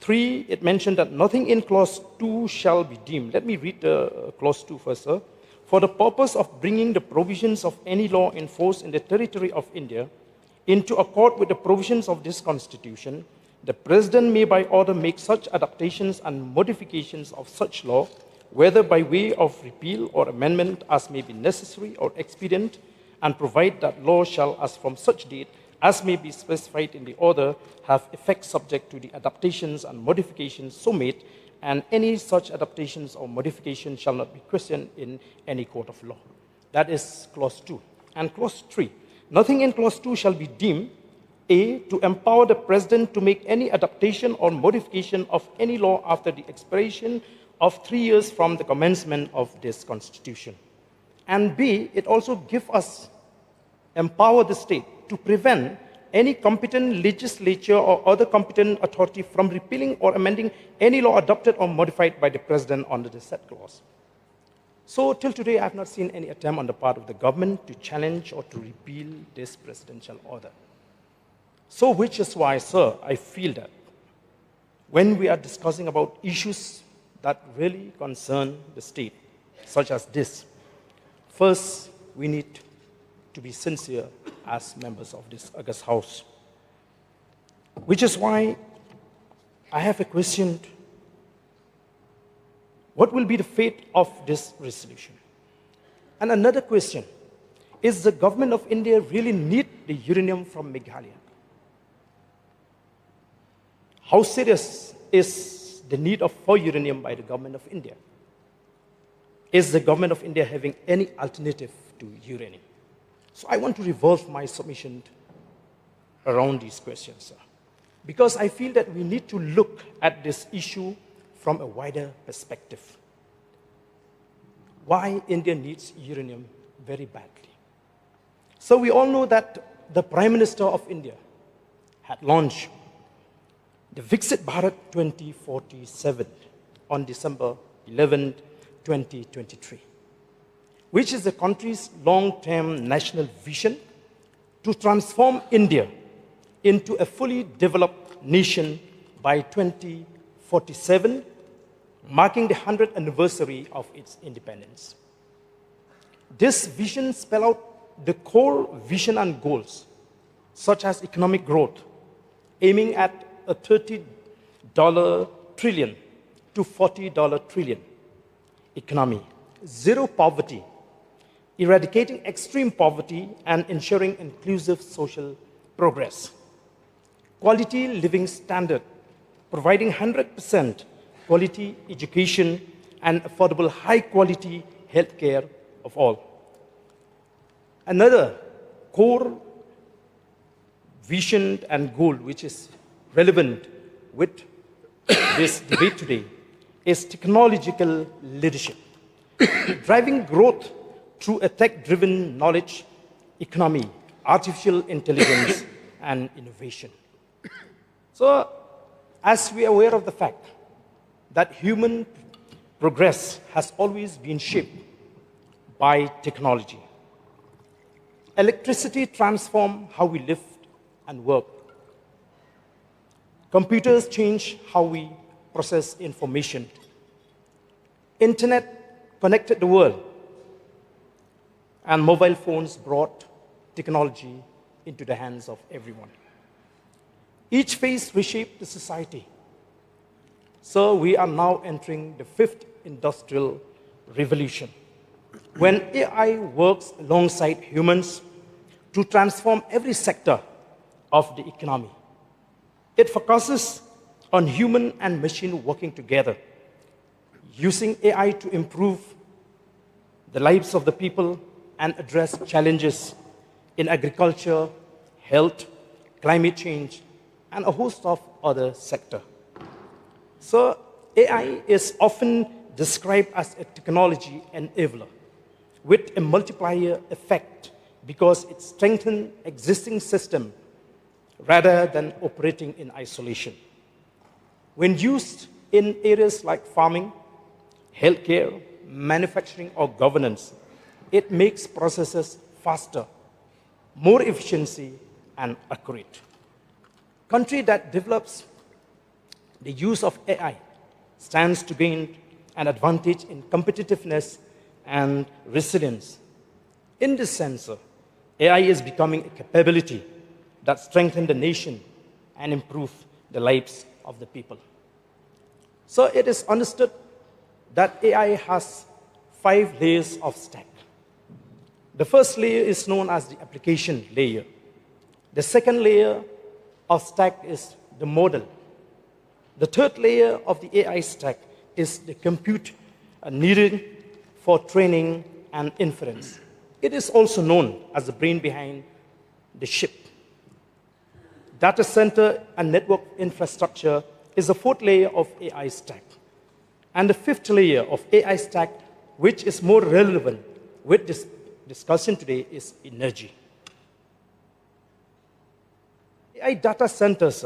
3, it mentioned that nothing in clause 2 shall be deemed. Let me read the clause 2 first, sir. For the purpose of bringing the provisions of any law in force in the territory of India into accord with the provisions of this constitution, the President may by order make such adaptations and modifications of such law, whether by way of repeal or amendment as may be necessary or expedient, and provide that law shall, as from such date, as may be specified in the order, have effect subject to the adaptations and modifications so made, and any such adaptations or modifications shall not be questioned in any court of law. That is clause 2. And clause 3, nothing in clause 2 shall be deemed A, to empower the President to make any adaptation or modification of any law after the expiration of 3 years from the commencement of this Constitution. And B, it also gives us, empower the state to prevent any competent legislature or other competent authority from repealing or amending any law adopted or modified by the President under the said clause. So, till today, I have not seen any attempt on the part of the government to challenge or to repeal this presidential order. So, which is why, sir, I feel that when we are discussing about issues that really concern the state, such as this, first, we need to be sincere as members of this august House. Which is why I have a question. What will be the fate of this resolution? And another question, is the government of India really need the uranium from Meghalaya? How serious is the need for uranium by the government of India? Is the government of India having any alternative to uranium? So I want to revolve my submission around these questions, sir, because I feel that we need to look at this issue from a wider perspective. Why India needs uranium very badly. So we all know that the Prime Minister of India had launched the Viksit Bharat 2047 on December 11, 2023, which is the country's long-term national vision to transform India into a fully developed nation by 2047, marking the 100th anniversary of its independence. This vision spells out the core vision and goals, such as economic growth, aiming at a $30 trillion to $40 trillion economy, zero poverty, eradicating extreme poverty and ensuring inclusive social progress, quality living standard, providing 100% quality education and affordable high-quality healthcare of all. Another core vision and goal which is relevant with this debate today is technological leadership, driving growth through a tech-driven knowledge economy, artificial intelligence, and innovation. So, as we are aware of the fact that human progress has always been shaped by technology. Electricity transforms how we live and work. Computers change how we process information. Internet connected the world, and mobile phones brought technology into the hands of everyone. Each phase reshaped the society. So we are now entering the 5th industrial revolution, when AI works alongside humans to transform every sector of the economy. It focuses on human and machine working together, using AI to improve the lives of the people and address challenges in agriculture, health, climate change, and a host of other sectors. So AI is often described as a technology enabler with a multiplier effect because it strengthens existing systems rather than operating in isolation. When used in areas like farming, healthcare, manufacturing, or governance, it makes processes faster, more efficiency, and accurate. Country that develops the use of AI stands to gain an advantage in competitiveness and resilience. In this sense, AI is becoming a capability that strengthens the nation and improves the lives of the people. So it is understood that AI has 5 layers of stack. The first layer is known as the application layer. The second layer of stack is the model. The third layer of the AI stack is the compute needed for training and inference. It is also known as the brain behind the chip. Data center and network infrastructure is the fourth layer of AI stack. And the fifth layer of AI stack, which is more relevant with this discussion today, is energy. AI data centers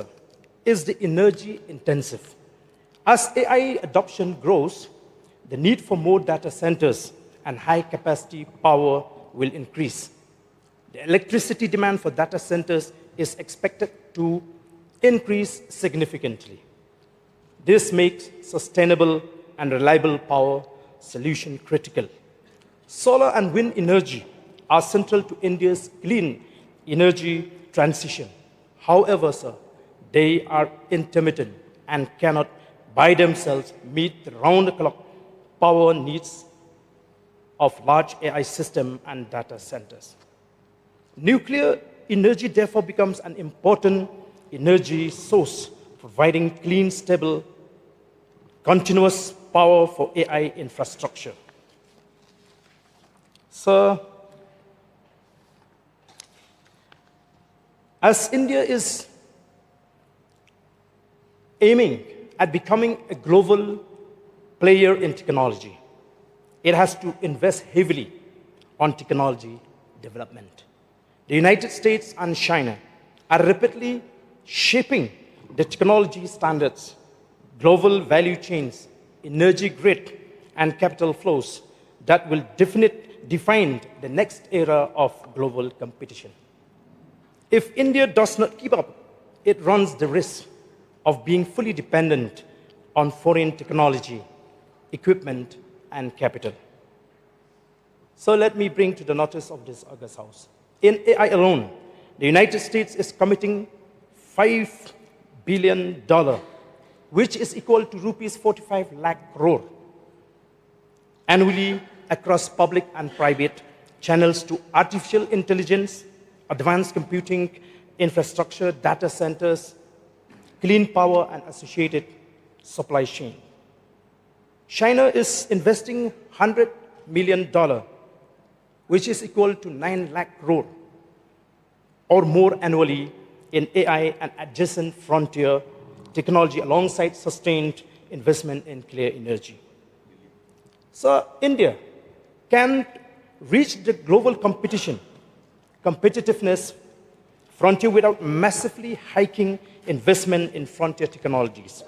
is the energy intensive. As AI adoption grows, the need for more data centers and high capacity power will increase. The electricity demand for data centers is expected to increase significantly. This makes sustainable and reliable power solution critical. Solar and wind energy are central to India's clean energy transition. However, sir, they are intermittent and cannot by themselves meet the round-the-clock power needs of large AI systems and data centers. Nuclear energy therefore becomes an important energy source, providing clean, stable, continuous power for AI infrastructure. So, as India is aiming at becoming a global player in technology, it has to invest heavily on technology development. The United States and China are rapidly shaping the technology standards, global value chains, energy grid, and capital flows that will define the next era of global competition. If India does not keep up, it runs the risk of being fully dependent on foreign technology, equipment, and capital. So let me bring to the notice of this August House. In AI alone, the United States is committing $5 billion, which is equal to rupees 45 lakh crore annually across public and private channels to artificial intelligence, advanced computing infrastructure, data centers, clean power, and associated supply chain. China is investing $100 million, which is equal to 9 lakh crore or more annually in AI and adjacent frontier technology alongside sustained investment in clean energy. So India can reach the global competitiveness frontier without massively hiking investment in frontier technologies.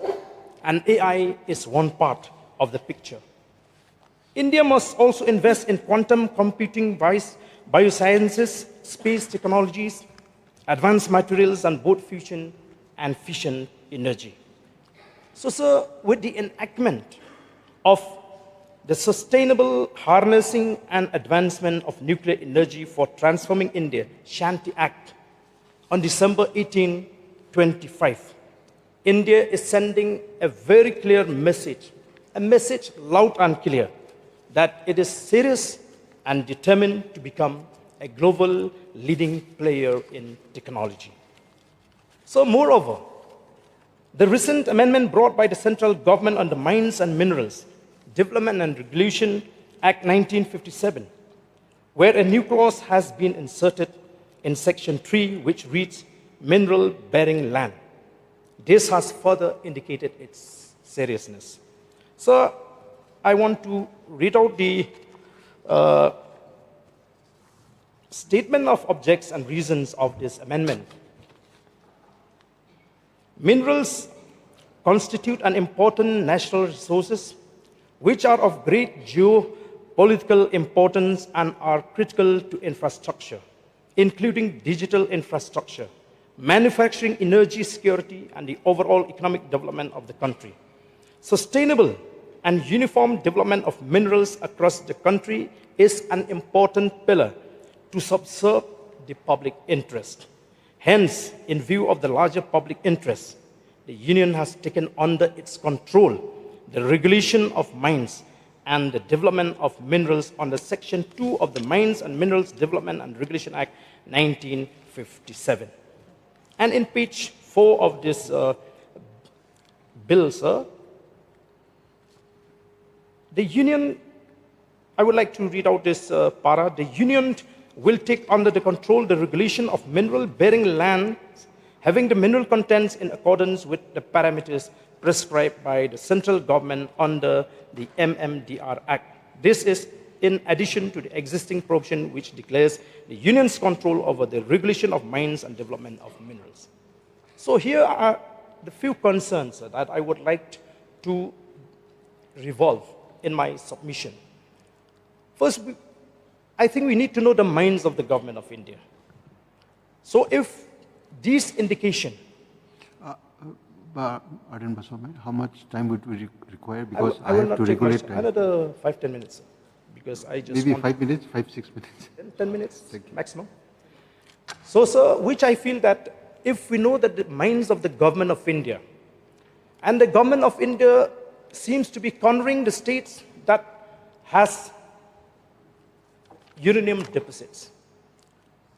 And AI is one part of the picture. India must also invest in quantum computing, biosciences, space technologies, advanced materials, and both fusion and fission energy. So, sir, with the enactment of the Sustainable Harnessing and Advancement of Nuclear Energy for Transforming India, Shanti Act, on December 18, 2025, India is sending a very clear message, a message loud and clear, that it is serious and determined to become a global leading player in technology. So, moreover, the recent amendment brought by the central government on the Mines and Minerals Development and Regulation Act 1957, where a new clause has been inserted in Section 3, which reads, mineral-bearing land. This has further indicated its seriousness. So, I want to read out the statement of objects and reasons of this amendment. Minerals constitute an important national resources which are of great geopolitical importance and are critical to infrastructure, including digital infrastructure, manufacturing, energy security, and the overall economic development of the country. Sustainable and uniform development of minerals across the country is an important pillar to subserve the public interest. Hence, in view of the larger public interest, the Union has taken under its control the regulation of mines and the development of minerals under Section 2 of the Mines and Minerals Development and Regulation Act 1957. And in page 4 of this bill, sir, the Union, I would like to read out this para. The Union will take under the control the regulation of mineral-bearing lands having the mineral contents in accordance with the parameters prescribed by the central government under the MMDR Act. This is in addition to the existing provision which declares the Union's control over the regulation of mines and development of minerals. So here are the few concerns that I would like to revolve in my submission. First, I think we need to know the minds of the government of India. So if these indication, Arden Baswamy, how much time would we require? Because I will have not to take regulate much, time. another 5-10 minutes, sir, because I just Maybe want 5 minutes, 5-6 minutes. 10 minutes maximum. So, sir, which I feel that if we know that the minds of the government of India, and the government of India seems to be cornering the states that has uranium deposits.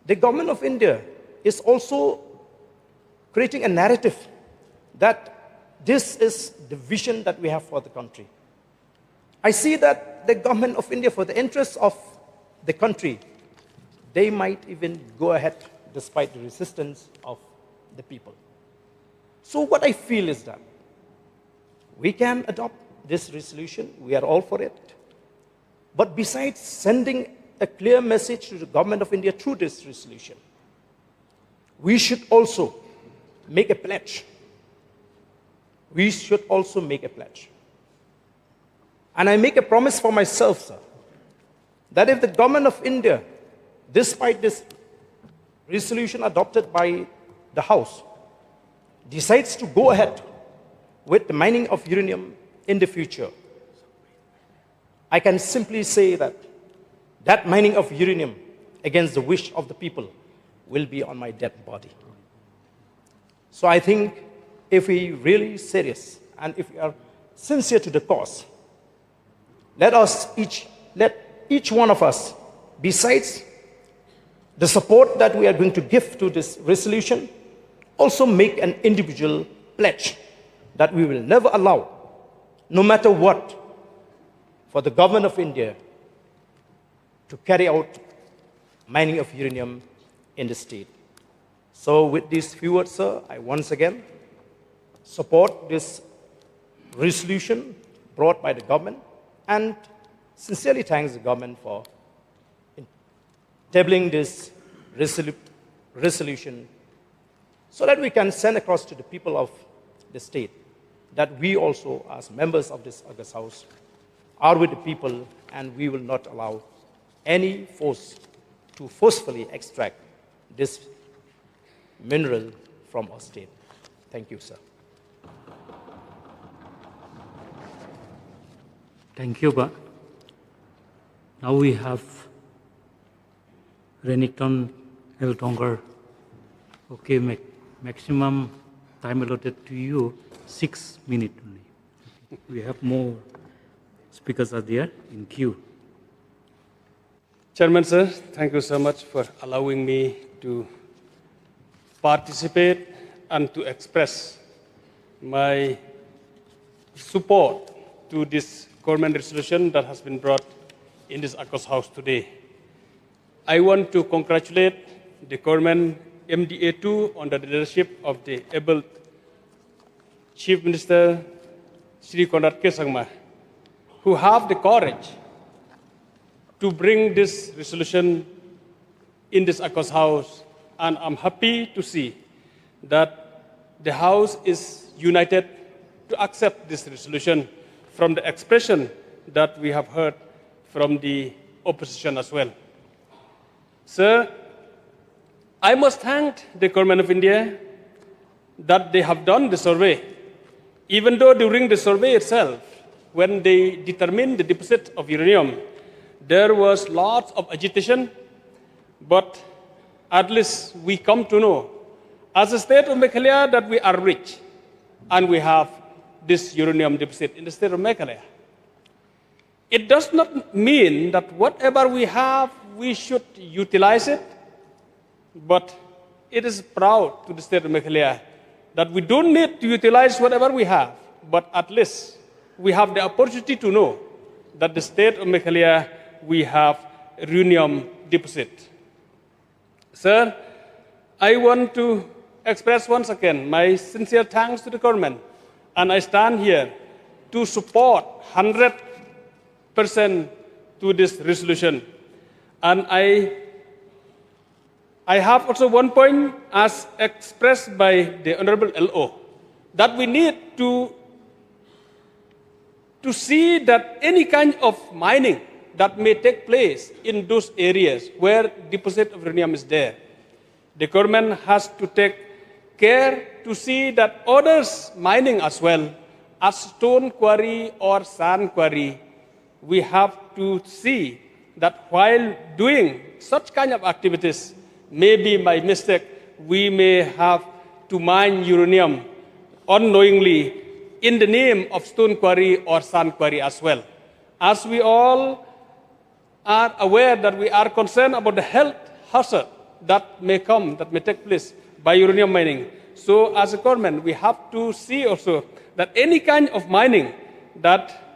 The government of India is also creating a narrative that this is the vision that we have for the country. I see that the government of India, for the interests of the country, they might even go ahead despite the resistance of the people. So what I feel is that we can adopt this resolution, we are all for it. But besides sending a clear message to the government of India through this resolution, we should also make a pledge. We should also make a pledge. And I make a promise for myself, sir, that if the government of India, despite this resolution adopted by the House, decides to go ahead with the mining of uranium in the future, I can simply say that that mining of uranium against the wish of the people will be on my dead body. So I think if we really serious and if we are sincere to the cause, let each one of us, besides the support that we are going to give to this resolution, also make an individual pledge that we will never allow, no matter what, for the government of India to carry out mining of uranium in the state. So with these few words, sir, I once again support this resolution brought by the government and sincerely thanks the government for tabling this resolution so that we can send across to the people of the state that we also, as members of this August House, are with the people and we will not allow any force to forcefully extract this mineral from our state. Thank you, sir. Thank you, Ba. Now we have Renington Eltongar. Okay, maximum time allotted to you, 6 minutes only. We have more speakers are there in queue. Chairman, sir, thank you so much for allowing me to participate and to express my support to this government resolution that has been brought in this August House today. I want to congratulate the government MDA2 on the leadership of the able Chief Minister Sri Konrad K. Sangma, who have the courage to bring this resolution in this August House. And I'm happy to see that the House is united to accept this resolution from the expression that we have heard from the opposition as well. Sir, I must thank the government of India that they have done the survey, even though during the survey itself, when they determined the deposit of uranium, there was lots of agitation, but at least we come to know, as a state of Meghalaya, that we are rich, and we have this uranium deposit in the state of Meghalaya. It does not mean that whatever we have, we should utilize it, but it is proud to the state of Meghalaya that we don't need to utilize whatever we have, but at least we have the opportunity to know that the state of Meghalaya, we have uranium deposit. Sir, I want to express once again my sincere thanks to the government, and I stand here to support 100% to this resolution. And I have also one point, as expressed by the Honorable LO, that we need to see that any kind of mining that may take place in those areas where deposit of uranium is there, the government has to take care to see that others mining as well, as stone quarry or sand quarry, we have to see that while doing such kind of activities, maybe by mistake, we may have to mine uranium unknowingly in the name of stone quarry or sand quarry as well. As we all are aware that we are concerned about the health hazard that may come, that may take place by uranium mining. So as a government, we have to see also that any kind of mining that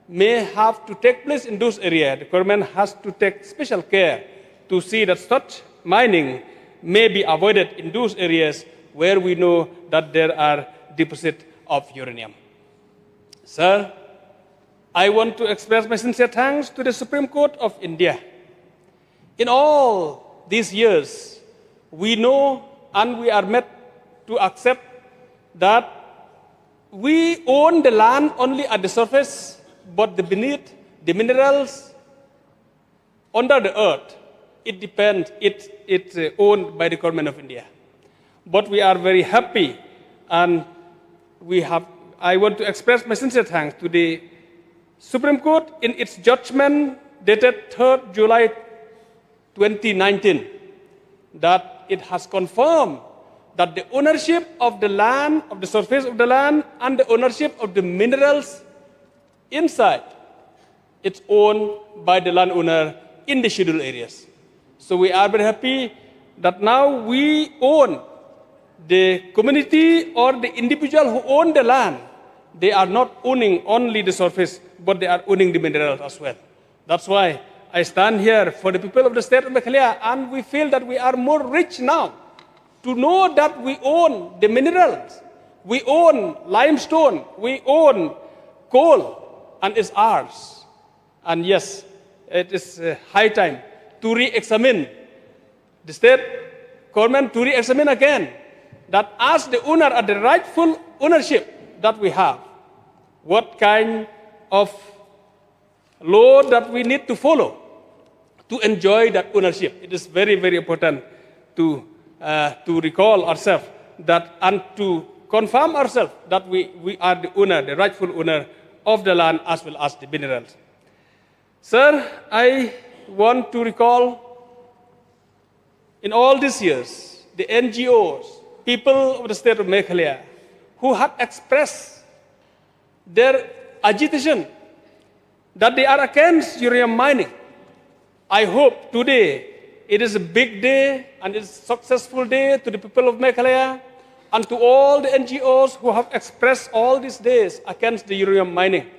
may have to take place in those areas, the government has to take special care to see that such mining may be avoided in those areas where we know that there are deposits of uranium. Sir, I want to express my sincere thanks to the Supreme Court of India. In all these years, we know and we are made to accept that we own the land only at the surface, but beneath the minerals under the earth, it's owned by the government of India. But we are very happy, and I want to express my sincere thanks to the Supreme Court in its judgment dated 3rd July 2019, that it has confirmed that the ownership of the land, of the surface of the land, and the ownership of the minerals inside, it's owned by the landowner in the scheduled areas. So we are very happy that now we own the community or the individual who own the land. They are not owning only the surface, but they are owning the minerals as well. That's why I stand here for the people of the state of Meghalaya, and we feel that we are more rich now to know that we own the minerals, we own limestone, we own coal, and it's ours. And yes, it is high time to re-examine the state government, to re-examine again that as the owner of the rightful ownership that we have, what kind of law that we need to follow to enjoy that ownership. It is very, very important to recall ourselves that and to confirm ourselves that we are the owner, the rightful owner of the land as well as the minerals. Sir, I want to recall in all these years, the NGOs, people of the state of Meghalaya, who have expressed their agitation that they are against uranium mining. I hope today it is a big day and it's a successful day to the people of Meghalaya and to all the NGOs who have expressed all these days against the uranium mining.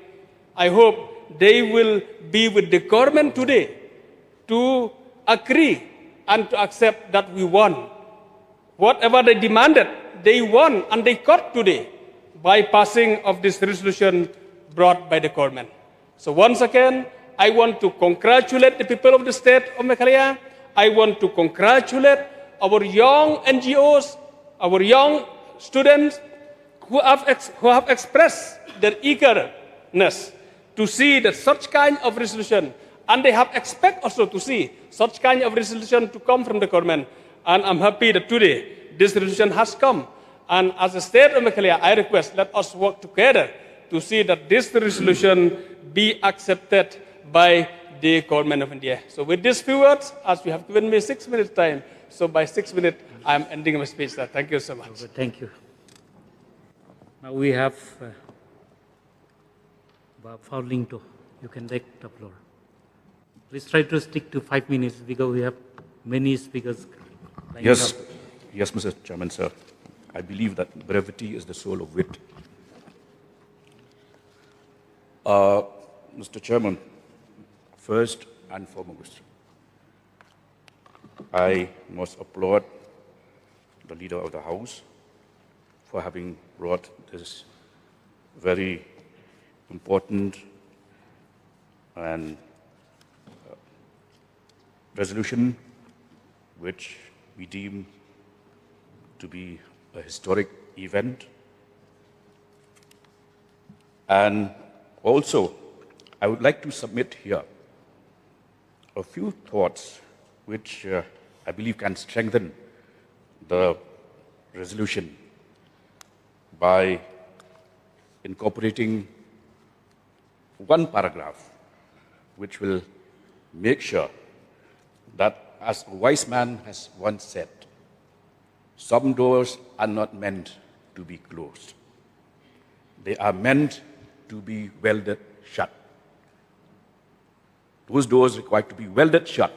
I hope they will be with the government today to agree and to accept that we won. Whatever they demanded, they won and they got today by passing of this resolution brought by the government. So once again, I want to congratulate the people of the state of Meghalaya. I want to congratulate our young NGOs, our young students who have expressed their eagerness to see that such kind of resolution, and they have expect also to see such kind of resolution to come from the government. And I'm happy that today this resolution has come. And as a state of Meghalaya, I request let us work together to see that this resolution be accepted by the government of India. So with these few words, as you have given me 6 minutes time, so by 6 minutes, I'm ending my speech, sir. Thank you so much. Thank you. Now we have Fowlinto. You can take the floor. Please try to stick to 5 minutes because we have many speakers. Yes, yes, Mr. Chairman, sir. I believe that brevity is the soul of wit. Mr. Chairman, first and foremost, I must applaud the Leader of the House for having brought this very important and resolution which we deem to be a historic event. And also, I would like to submit here a few thoughts which I believe can strengthen the resolution by incorporating one paragraph which will make sure that, as a wise man has once said, some doors are not meant to be closed. They are meant to be welded shut. Those doors require to be welded shut.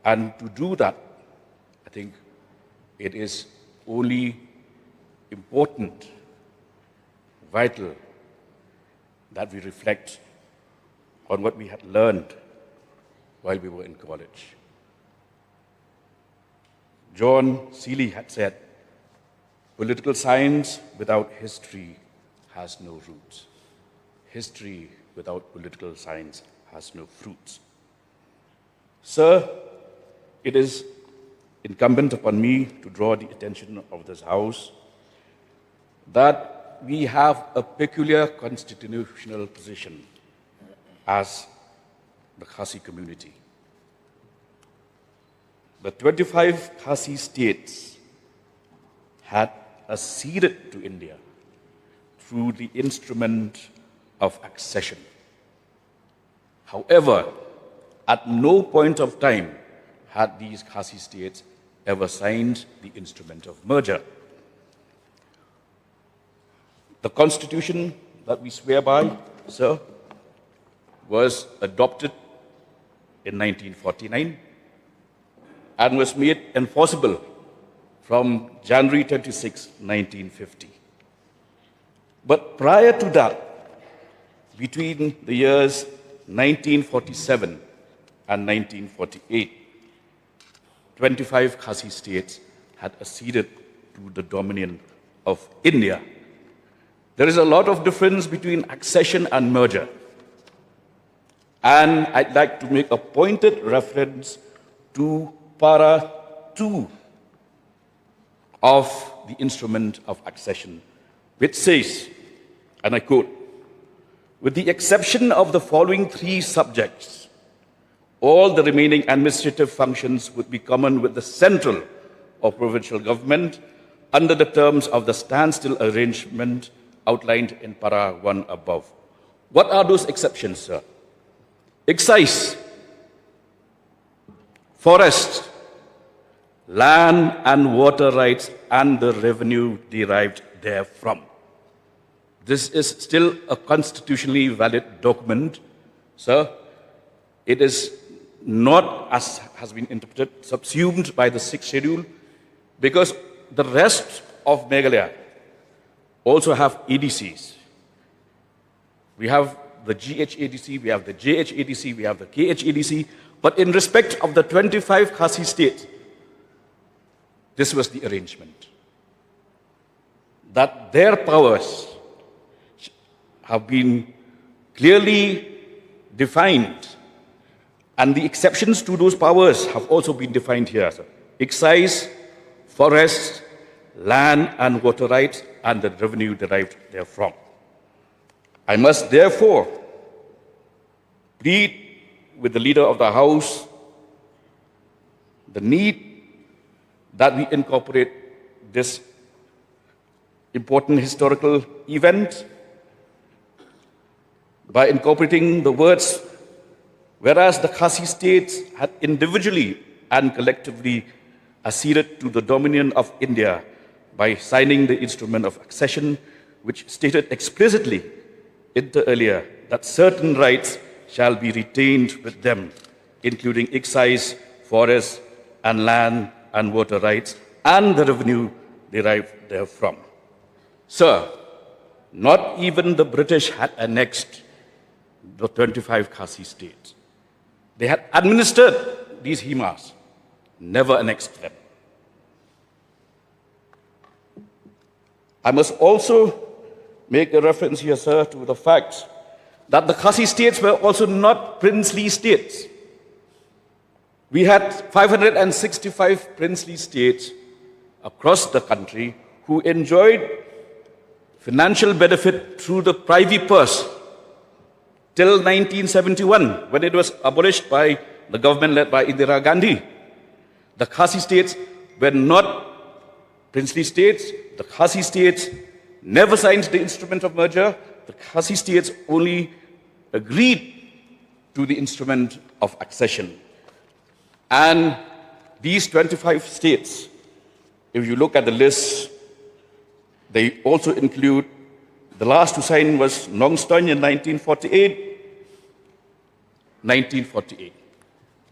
And to do that, I think it is only important, vital, that we reflect on what we had learned while we were in college. John Seeley had said, political science without history has no roots. History without political science has no fruits. Sir, it is incumbent upon me to draw the attention of this House that we have a peculiar constitutional position as the Khasi community. The 25 Khasi states had acceded to India through the instrument of accession. However, at no point of time had these Khasi states ever signed the instrument of merger. The constitution that we swear by, sir, was adopted in 1949 and was made enforceable from January 26, 1950. But prior to that, between the years 1947 and 1948, 25 Khasi states had acceded to the dominion of India. There is a lot of difference between accession and merger. And I'd like to make a pointed reference to para 2 of the instrument of accession, which says, and I quote, with the exception of the following 3 subjects, all the remaining administrative functions would be common with the central or provincial government under the terms of the standstill arrangement outlined in para 1 above. What are those exceptions, sir? Excise, forest, land and water rights, and the revenue derived therefrom. This is still a constitutionally valid document, sir. It is not, as has been interpreted, subsumed by the 6th schedule, because the rest of Meghalaya also have ADCs. We have the GHADC, we have the JHADC, we have the KHADC, but in respect of the 25 Khasi states, this was the arrangement. That their powers have been clearly defined, and the exceptions to those powers have also been defined here, sir. Excise, forest, land and water rights, and the revenue derived therefrom. I must therefore plead with the Leader of the House the need that we incorporate this important historical event by incorporating the words, whereas the Khasi states had individually and collectively acceded to the dominion of India by signing the instrument of accession, which stated explicitly inter alia that certain rights shall be retained with them, including excise, forest, and land and water rights, and the revenue derived therefrom. Sir, not even the British had annexed the 25 Khasi states. They had administered these himas, never annexed them. I must also make a reference here, sir, to the fact that the Khasi states were also not princely states. We had 565 princely states across the country who enjoyed financial benefit through the privy purse till 1971, when it was abolished by the government led by Indira Gandhi. The Khasi states were not princely states. The Khasi states never signed the instrument of merger. The Khasi states only agreed to the instrument of accession. And these 25 states, if you look at the list, they also include, the last to sign was Nongstoin in 1948.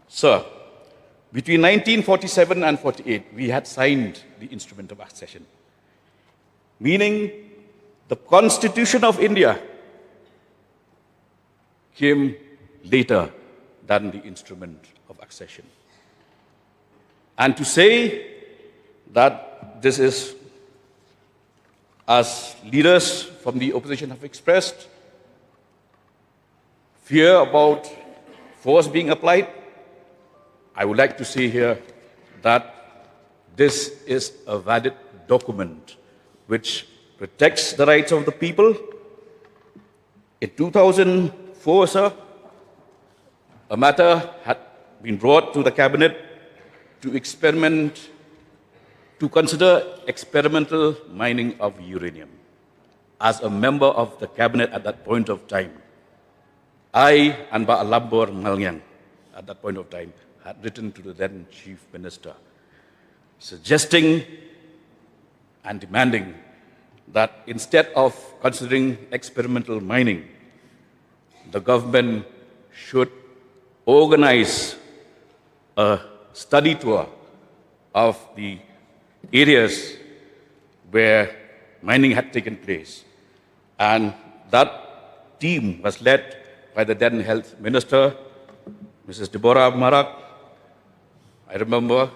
Sir, between 1947 and 48, we had signed the instrument of accession, meaning the Constitution of India came later than the instrument of accession. And to say that this is, as leaders from the opposition have expressed, fear about force being applied, I would like to say here that this is a valid document which protects the rights of the people. In 2004, sir, a matter had been brought to the cabinet to consider experimental mining of uranium. As a member of the cabinet at that point of time, I and Ba Alambor Malyang at that point of time had written to the then chief minister, suggesting and demanding that instead of considering experimental mining, the government should organize a study tour of the areas where mining had taken place. And that team was led by the then health minister, Mrs. Deborah Marak. I remember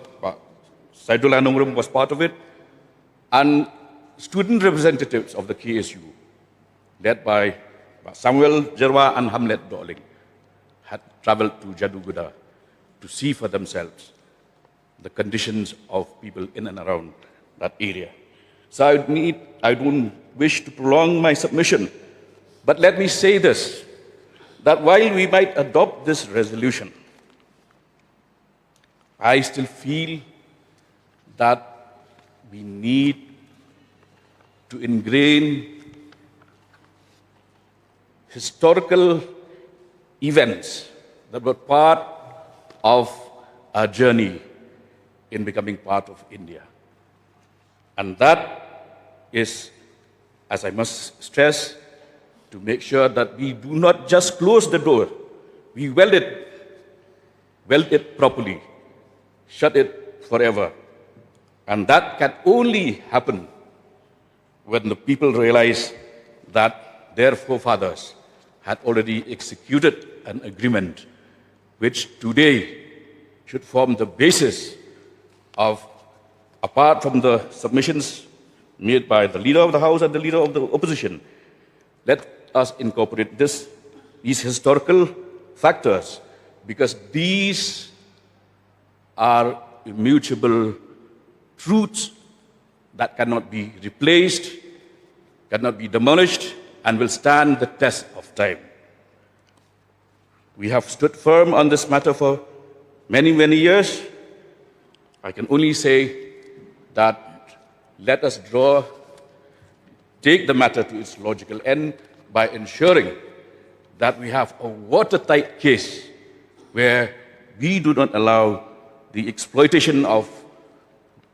Saidul Anungrum was part of it. And student representatives of the KSU, led by Samuel Jerwa and Hamlet Dorling, had traveled to Jaduguda to see for themselves the conditions of people in and around that area. So I don't wish to prolong my submission, but let me say this, that while we might adopt this resolution, I still feel that we need to ingrain historical events that were part of our journey in becoming part of India. And that is, as I must stress, to make sure that we do not just close the door, we weld it properly, shut it forever. And that can only happen when the people realize that their forefathers had already executed an agreement which today should form the basis of, apart from the submissions made by the leader of the House and the leader of the opposition, let us incorporate these historical factors, because these are immutable truths that cannot be replaced, cannot be demolished, and will stand the test of time. We have stood firm on this matter for many, many years, I can only say that let us take the matter to its logical end by ensuring that we have a watertight case where we do not allow the exploitation of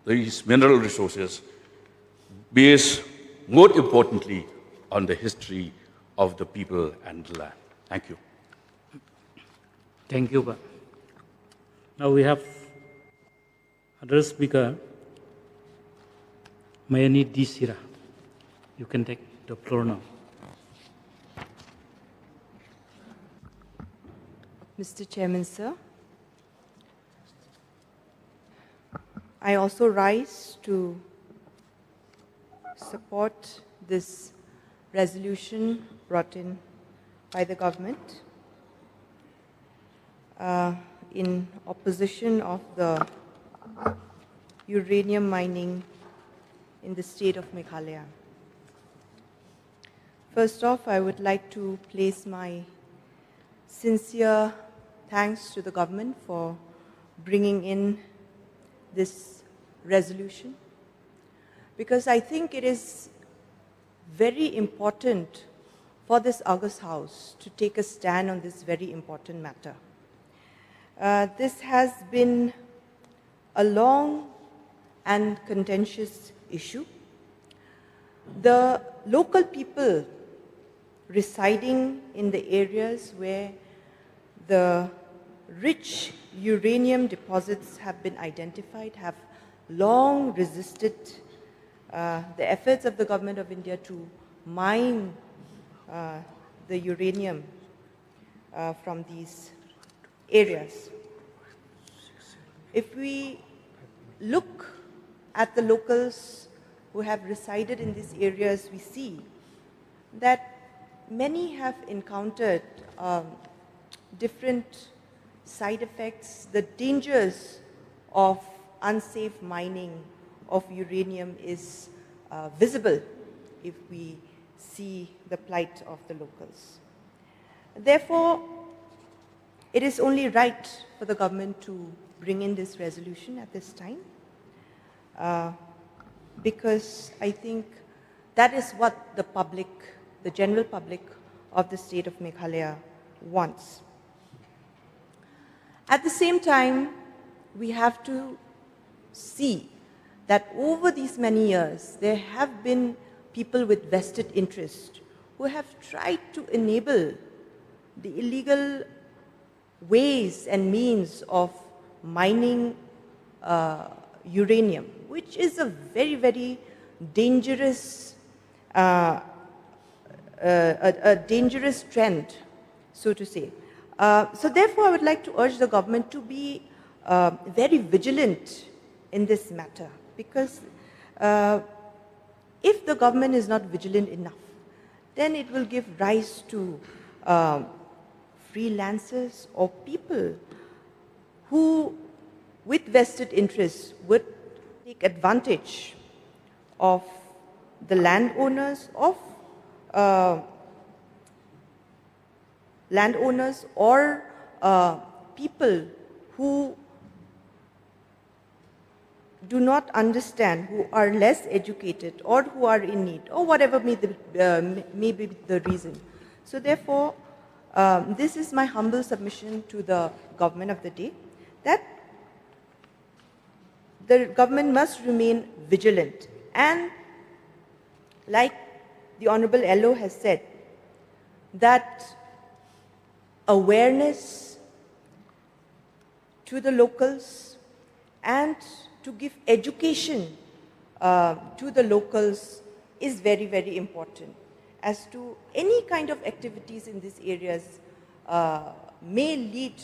these mineral resources based, more importantly, on the history of the people and the land. Thank you. Thank you, Pak. Now we have other speaker, Mayani Disira. You can take the floor now. Mr. Chairman, sir, I also rise to support this resolution brought in by the government in opposition of the uranium mining in the state of Meghalaya. First off, I would like to place my sincere thanks to the government for bringing in this resolution, because I think it is very important for this August House to take a stand on this very important matter. This has been a long and contentious issue. The local people residing in the areas where the rich uranium deposits have been identified have long resisted the efforts of the Government of India to mine the uranium from these areas. If we look at the locals who have resided in these areas, we see that many have encountered different side effects. The dangers of unsafe mining of uranium is visible if we see the plight of the locals. Therefore, it is only right for the government to bring in this resolution at this time, because I think that is what the public, the general public of the state of Meghalaya wants. At the same time, we have to see that over these many years, there have been people with vested interest who have tried to enable the illegal ways and means of mining uranium, which is a very, very dangerous, a dangerous trend, so to say. So therefore, I would like to urge the government to be very vigilant in this matter, because if the government is not vigilant enough, then it will give rise to freelancers or people who, with vested interests, would take advantage of the landowners or people who do not understand, who are less educated or who are in need, or whatever may be the reason. So therefore, this is my humble submission to the government of the day, that the government must remain vigilant. And like the Honorable LO has said, that awareness to the locals and to give education to the locals is very, very important. As to any kind of activities in these areas may lead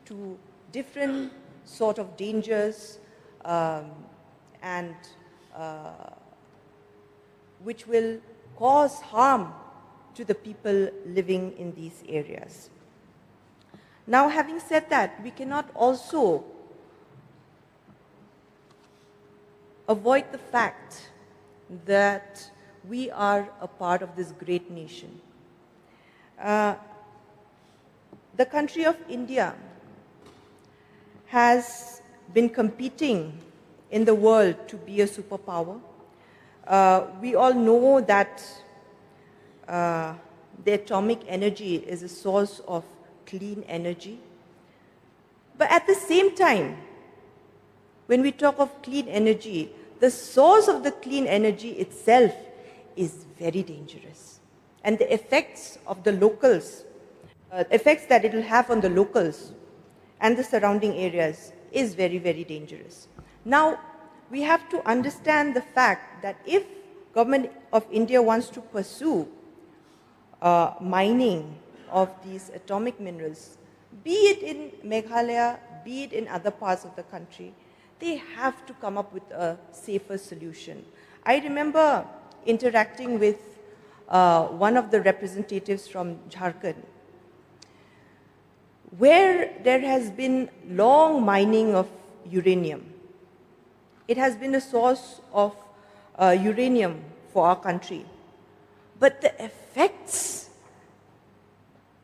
to different sort of dangers and which will cause harm to the people living in these areas. Now, having said that, we cannot also avoid the fact that we are a part of this great nation. The country of India has been competing in the world to be a superpower. We all know that the atomic energy is a source of clean energy. But at the same time, when we talk of clean energy, the source of the clean energy itself is very dangerous. And the effects of the locals, effects that it will have on the locals and the surrounding areas is very, very dangerous. Now, we have to understand the fact that if Government of India wants to pursue mining of these atomic minerals, be it in Meghalaya, be it in other parts of the country, they have to come up with a safer solution. I remember interacting with one of the representatives from Jharkhand, where there has been long mining of uranium. It has been a source of uranium for our country. But the effects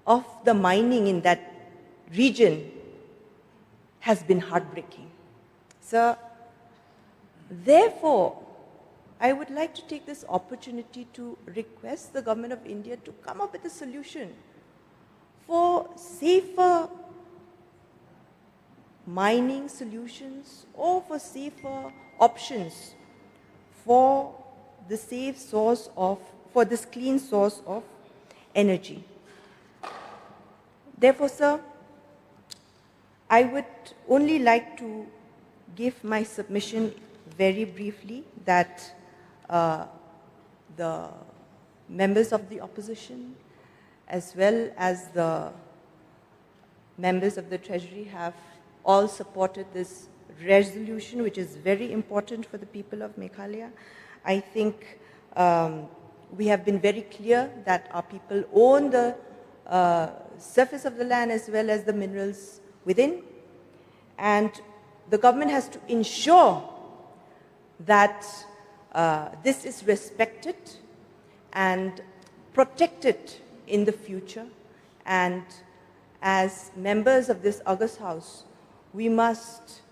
of the mining in that region has been heartbreaking. So, therefore, I would like to take this opportunity to request the Government of India to come up with a solution for safer mining solutions or for safer options for the safe source of, for this clean source of energy. Therefore, sir, I would only like to give my submission very briefly that the members of the opposition as well as the members of the Treasury have all supported this resolution, which is very important for the people of Meghalaya. I think we have been very clear that our people own the surface of the land as well as the minerals within, and the government has to ensure that this is respected and protected in the future. And as members of this August House, we must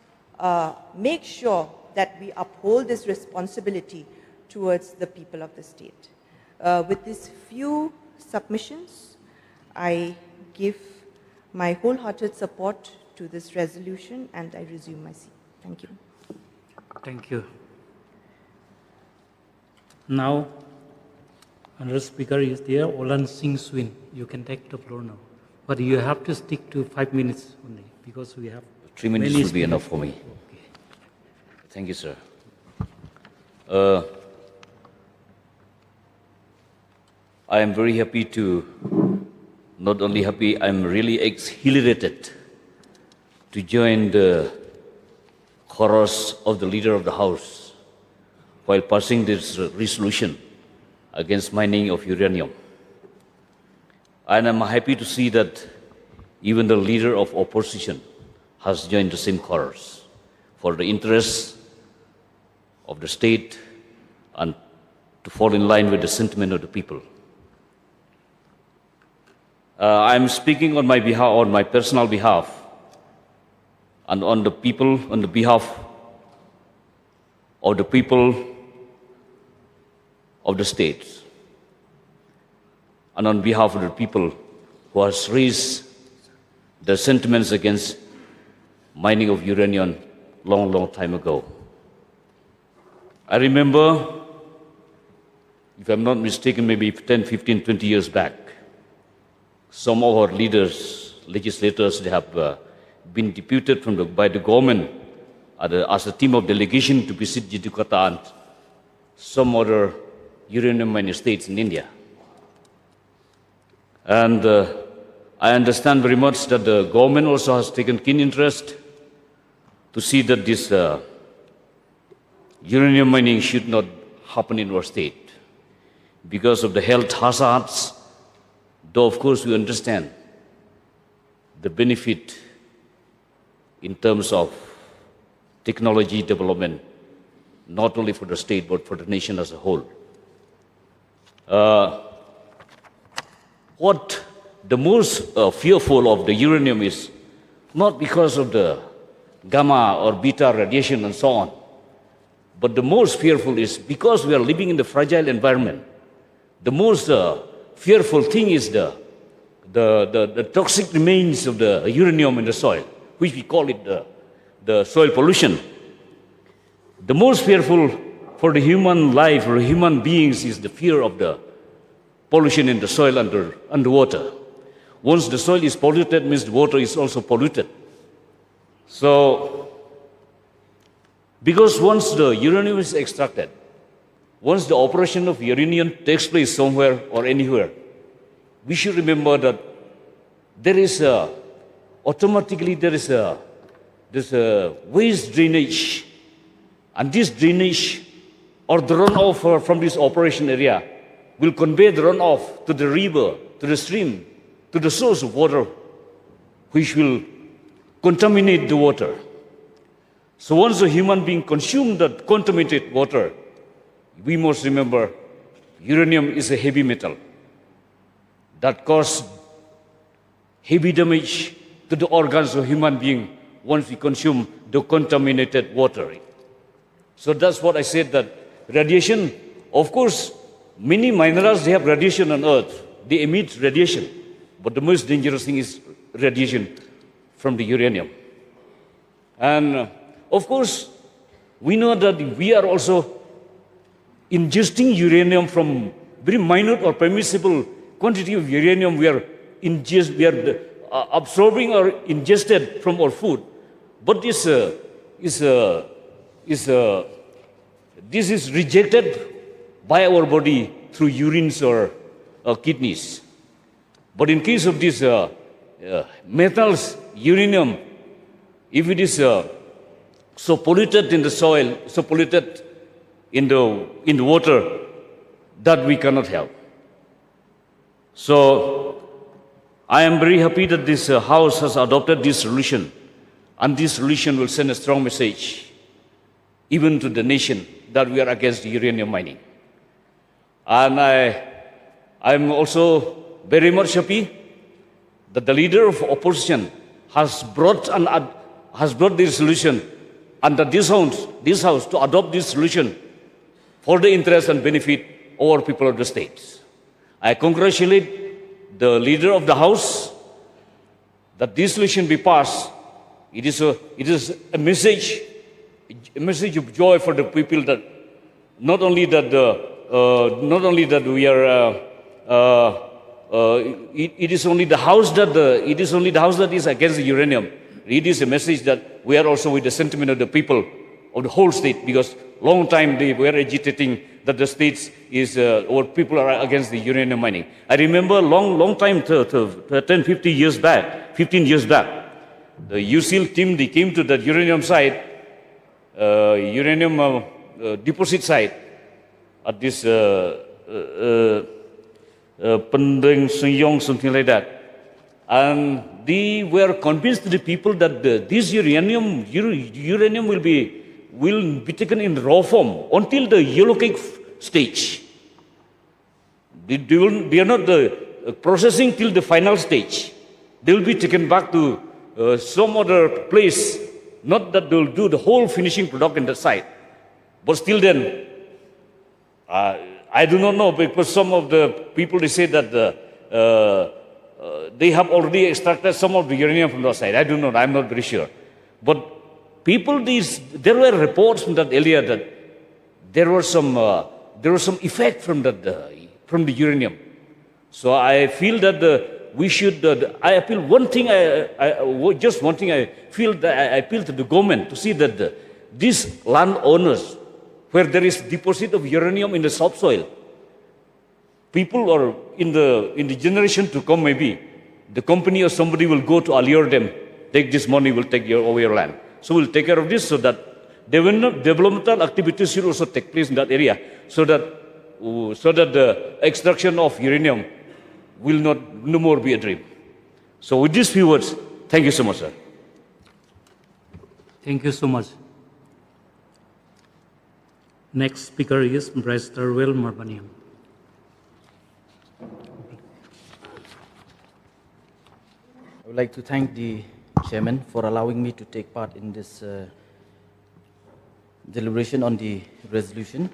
make sure that we uphold this responsibility towards the people of the state. With these few submissions, I give my wholehearted support to this resolution and I resume my seat. Thank you. Thank you. Now, another speaker is there, Olan Singh Swin. You can take the floor now. But you have to stick to 5 minutes only because we have 3 minutes many will be enough for me. Okay. Thank you, sir. I am very happy to, not only happy, I'm really exhilarated to join the chorus of the leader of the House while passing this resolution against mining of uranium. And I'm happy to see that even the leader of opposition has joined the same chorus for the interests of the state and to fall in line with the sentiment of the people. I'm speaking on my behalf, on my personal behalf, and on the people, on the behalf of the people of the states, and on behalf of the people who has raised the sentiments against mining of uranium long time ago. I remember, if I'm not mistaken, maybe 10, 15, 20 years back, some of our leaders, legislators, they have been deputed by the government as a team of delegation to visit Jakarta and some other uranium mining states in India. And I understand very much that the government also has taken keen interest to see that this uranium mining should not happen in our state because of the health hazards. Though, of course, we understand the benefit in terms of technology development, not only for the state, but for the nation as a whole. What the most fearful of the uranium is not because of the gamma or beta radiation and so on, But the most fearful is because we are living in the fragile environment, the most fearful thing is the toxic remains of the uranium in the soil, which we call it the soil pollution. The most fearful for the human life or human beings is the fear of the pollution in the soil underwater. Once the soil is polluted, means the water is also polluted. So, because once the uranium is extracted, once the operation of uranium takes place somewhere or anywhere, we should remember that there is automatically this waste drainage, and this drainage or the runoff from this operation area will convey the runoff to the river, to the stream, to the source of water, which will contaminate the water. So once a human being consumes that contaminated water, we must remember uranium is a heavy metal that causes heavy damage to the organs of human being once we consume the contaminated water. So that's what I said, that radiation, of course, many minerals, they have radiation on Earth. They emit radiation. But the most dangerous thing is radiation from the uranium. And of course, we know that we are also ingesting uranium from very minute or permissible quantity of uranium we are absorbing or ingested from our food. But this is rejected by our body through urines or kidneys. But in case of these metals, uranium, if it is so polluted in the soil, so polluted in the water, that we cannot help. So I am very happy that this House has adopted this solution, and this solution will send a strong message even to the nation that we are against uranium mining. And I am also very much happy that the leader of opposition has brought this solution, and that this house to adopt this solution for the interest and benefit of our people of the states. I congratulate the leader of the House that this solution be passed. It is a message of joy for the people, that not only that we are. It is only the House that is against the uranium. It is a message that we are also with the sentiment of the people of the whole state, because long time they were agitating that the states or people are against the uranium mining. I remember long time, 15 years back, the USIL team, they came to the uranium site, uranium deposit site at this Pendeng Senyong, something like that. And they were convinced the people that this uranium will be taken in raw form until the yellow cake stage. They are not processing till the final stage. They will be taken back to some other place. Not that they will do the whole finishing product in the site, but still then, I do not know, because some of the people, they say that they have already extracted some of the uranium from the site. I do not know, I'm not very sure. But people, there were reports from that area that there was some effect from the uranium. So I feel that we should. I appeal one thing. Just one thing. I feel that I appeal to the government to see that these landowners, where there is deposit of uranium in the subsoil, people or in the generation to come, maybe the company or somebody will go to allure them, take this money, will take over your land. So we'll take care of this, so that developmental activities should also take place in that area, so that the extraction of uranium will no more be a dream. So with these few words, thank you so much, sir. Thank you so much. Next speaker is Mr. Will Marbanian. I would like to thank the Chairman for allowing me to take part in this deliberation on the resolution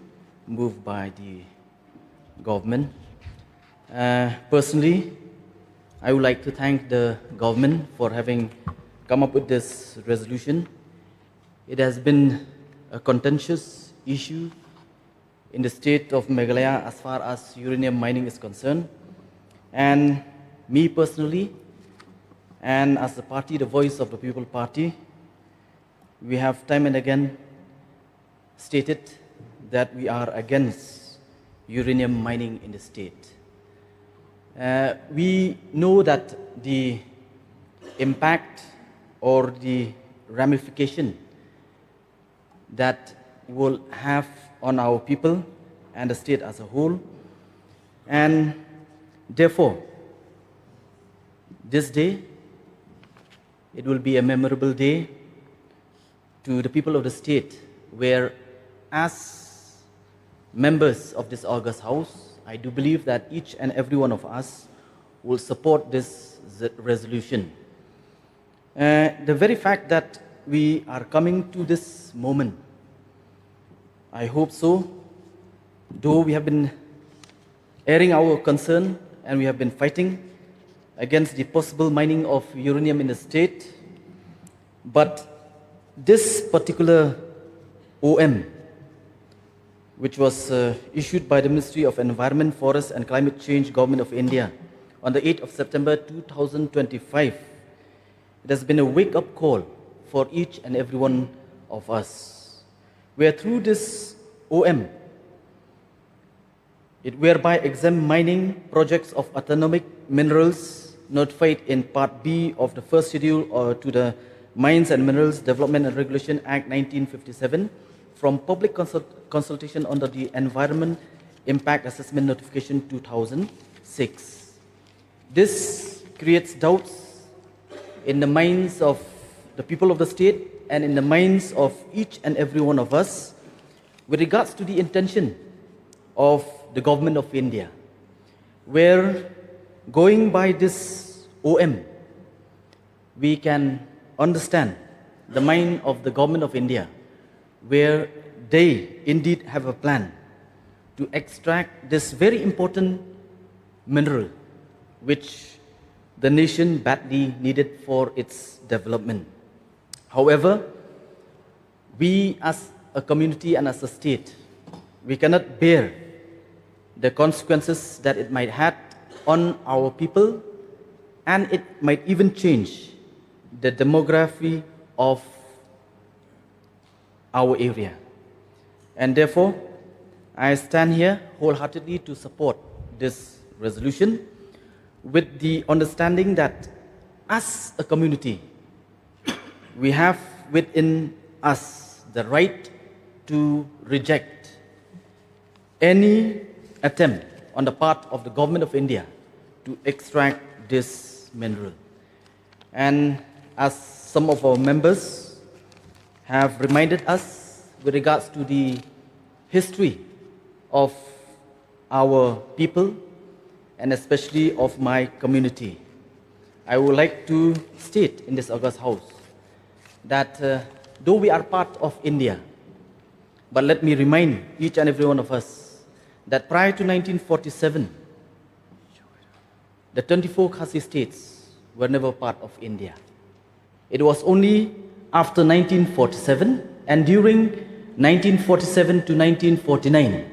moved by the government. Personally, I would like to thank the government for having come up with this resolution. It has been a contentious issue in the state of Meghalaya as far as uranium mining is concerned. And me personally, and as the party, the Voice of the People Party, we have time and again stated that we are against uranium mining in the state. We know that the impact or the ramification that will have on our people and the state as a whole. And therefore, this day, it will be a memorable day to the people of the state, where as members of this August House, I do believe that each and every one of us will support this resolution. The very fact that we are coming to this moment, I hope so, though we have been airing our concern and we have been fighting against the possible mining of uranium in the state, but this particular OM, which was issued by the Ministry of Environment, Forest and Climate Change, Government of India, on the 8th of September 2025, it has been a wake-up call for each and every one of us, where through this OM, it whereby exempt mining projects of autonomic minerals notified in Part B of the first schedule to the Mines and Minerals Development and Regulation Act 1957 from public consultation under the Environment Impact Assessment Notification 2006. This creates doubts in the minds of the people of the state and in the minds of each and every one of us with regards to the intention of the government of India, where going by this OM, we can understand the mind of the government of India, where they indeed have a plan to extract this very important mineral, which the nation badly needed for its development. However, we as a community and as a state, we cannot bear the consequences that it might have on our people, and it might even change the demography of our area. And therefore, I stand here wholeheartedly to support this resolution with the understanding that as a community, we have within us the right to reject any attempt on the part of the government of India to extract this mineral. And as some of our members have reminded us with regards to the history of our people and especially of my community, I would like to state in this August House that though we are part of India, but let me remind each and every one of us that prior to 1947, the 24 Khasi states were never part of India. It was only after 1947 and during 1947 to 1949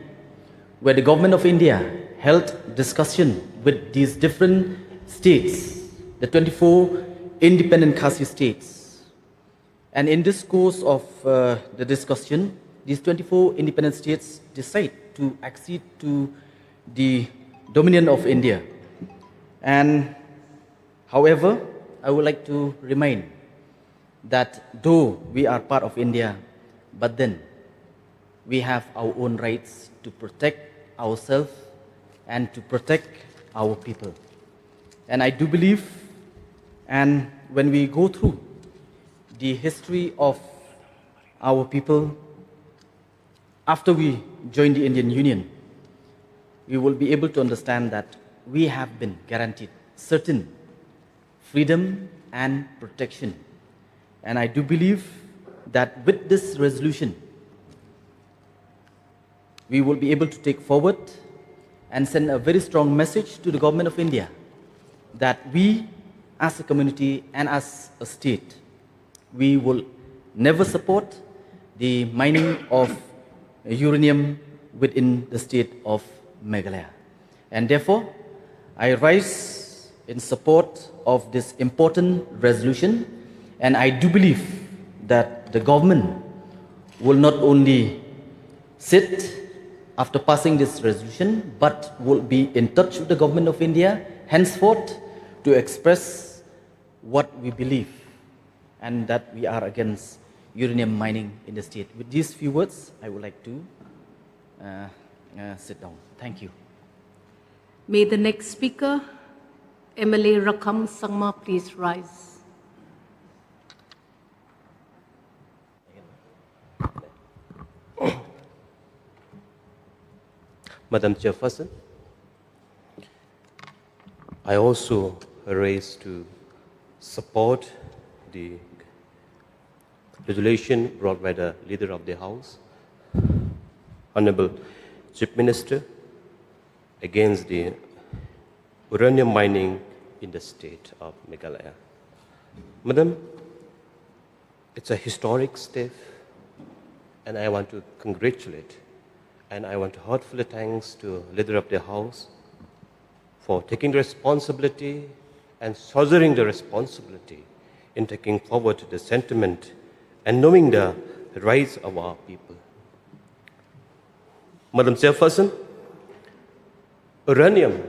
where the government of India held discussion with these different states, the 24 independent Khasi states. And in this course of the discussion, these 24 independent states decide to accede to the dominion of India. And however, I would like to remind that though we are part of India, but then we have our own rights to protect ourselves and to protect our people. And I do believe, and when we go through the history of our people after we joined the Indian Union, we will be able to understand that we have been guaranteed certain freedom and protection. And I do believe that with this resolution, we will be able to take forward and send a very strong message to the government of India that we, as a community and as a state, we will never support the mining of uranium within the state of Meghalaya. And therefore, I rise in support of this important resolution, and I do believe that the government will not only sit after passing this resolution, but will be in touch with the government of India henceforth to express what we believe and that we are against uranium mining in the state. With these few words, I would like to sit down. Thank you. May the next speaker, MLA Rakam Sangma, please rise. Madam Chairperson, I also raise to support the resolution brought by the Leader of the House, Honorable Chief Minister, against the uranium mining in the state of Meghalaya. Madam, it's a historic step, and I want to congratulate and I want to heartfully thanks to Leader of the House for taking the responsibility and shouldering the responsibility in taking forward the sentiment and knowing the rights of our people. Madam Chairperson, uranium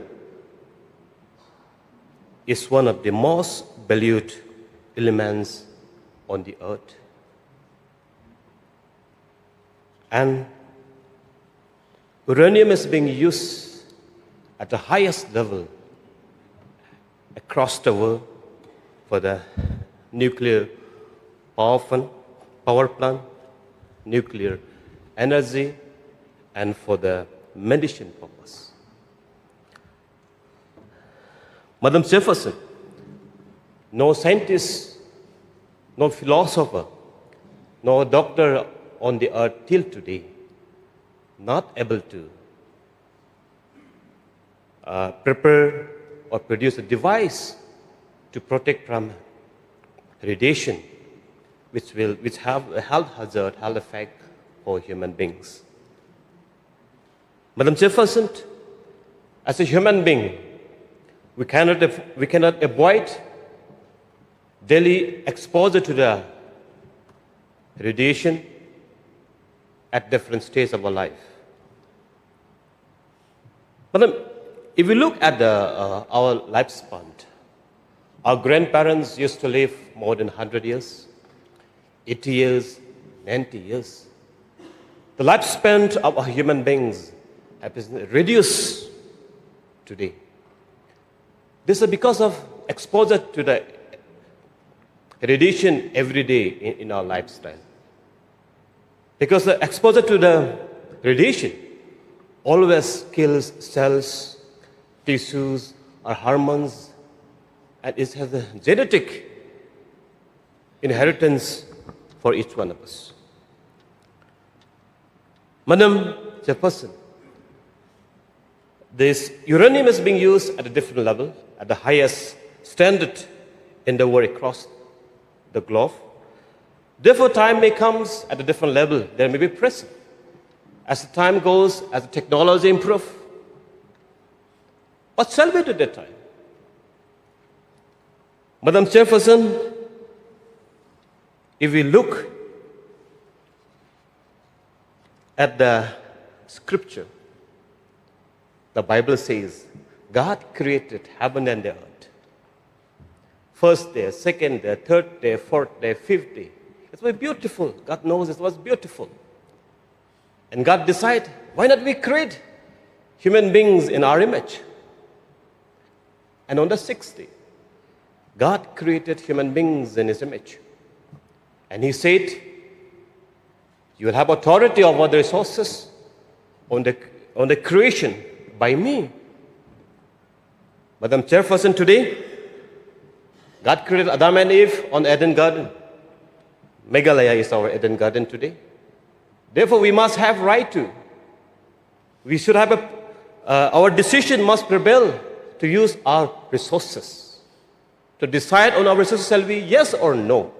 is one of the most valued elements on the earth. And uranium is being used at the highest level across the world for the nuclear power plant, nuclear energy, and for the medicine purpose. Madam Chairperson, no scientist, no philosopher, no doctor on the earth till today not able to prepare or produce a device to protect from radiation, which have a health hazard, health effect for human beings. Madam Chairperson, as a human being, we cannot avoid daily exposure to the radiation at different stages of our life. Madam, if we look at our lifespan, our grandparents used to live more than 100 years, 80 years, 90 years. The lifespan of our human beings has been reduced today. This is because of exposure to the radiation every day in our lifestyle. Because the exposure to the radiation always kills cells, tissues, or hormones, and it has a genetic inheritance for each one of us. Madam Chairperson, this uranium is being used at a different level, at the highest standard in the world across the globe. Therefore, time may come at a different level. There may be pressure. As the time goes, as the technology improves, what shall we do at that time? Madam Chairperson, if we look at the scripture, the Bible says God created heaven and the earth. First day, second day, third day, fourth day, fifth day. It was beautiful. God knows it was beautiful. And God decided, why not we create human beings in our image? And on the sixth day, God created human beings in His image. And He said, you will have authority over the resources on the creation by me. Madam Chairperson, today, God created Adam and Eve on Eden Garden. Meghalaya is our Eden Garden today. Therefore, we must have right to We should have our decision must prevail to use our resources. To decide on our resources, shall we yes or no?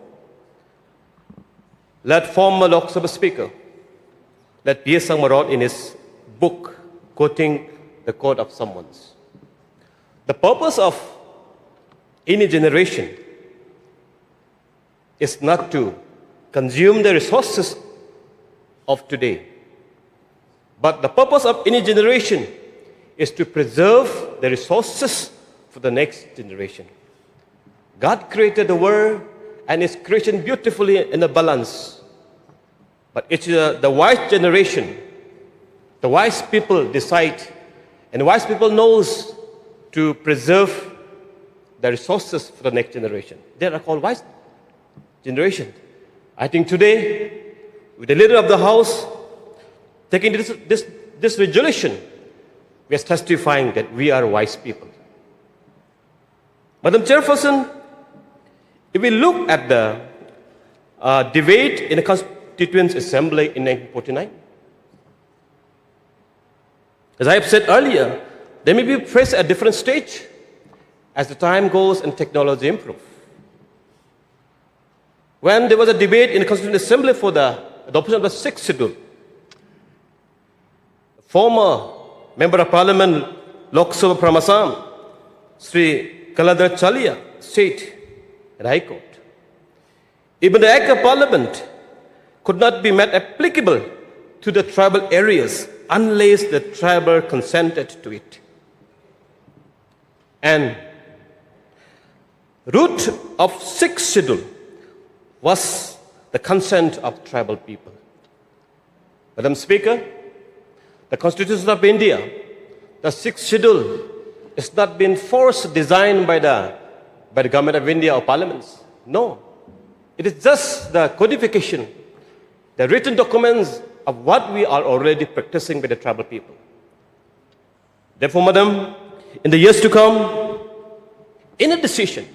Let former Lok Sabha Speaker, let P.S. Sangma wrote in his book, quoting the quote of someone's. The purpose of any generation is not to consume the resources of today, but the purpose of any generation is to preserve the resources for the next generation. God created the world and His creation beautifully in a balance. But it's the wise generation, the wise people decide, and the wise people knows to preserve the resources for the next generation. They are called wise generation. I think today, with the leader of the house taking this resolution, we are testifying that we are wise people. Madam Chairperson, if we look at the debate in the Constituent Assembly in 1949, as I have said earlier, they may be placed at different stage as the time goes and technology improves. When there was a debate in the Constituent Assembly for the adoption of the 6th schedule, former Member of Parliament Lok Sabha from Assam, Sri Kaladhar Chalia, said in High Court, even the Act of Parliament could not be made applicable to the tribal areas unless the tribal consented to it. And root of 6th schedule was the consent of tribal people. Madam Speaker, the Constitution of India, the 6th schedule, is not been forced designed by the Government of India or parliaments. No. It is just the codification, the written documents of what we are already practicing with the tribal people. Therefore, Madam, in the years to come, any decision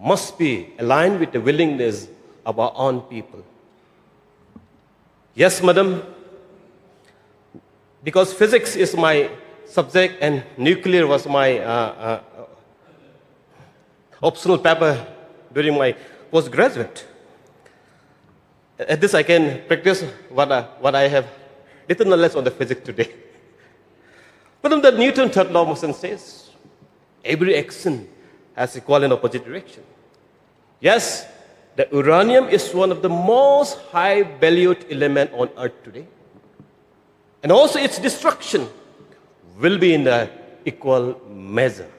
must be aligned with the willingness of our own people. Yes, Madam, because physics is my subject and nuclear was my optional paper during my postgraduate. At this, I can practice what I have written knowledge on the physics today. But the Newton's third law of motion says, every action has equal and opposite direction. Yes, the uranium is one of the most high-valued elements on Earth today. And also its destruction will be in the equal measure.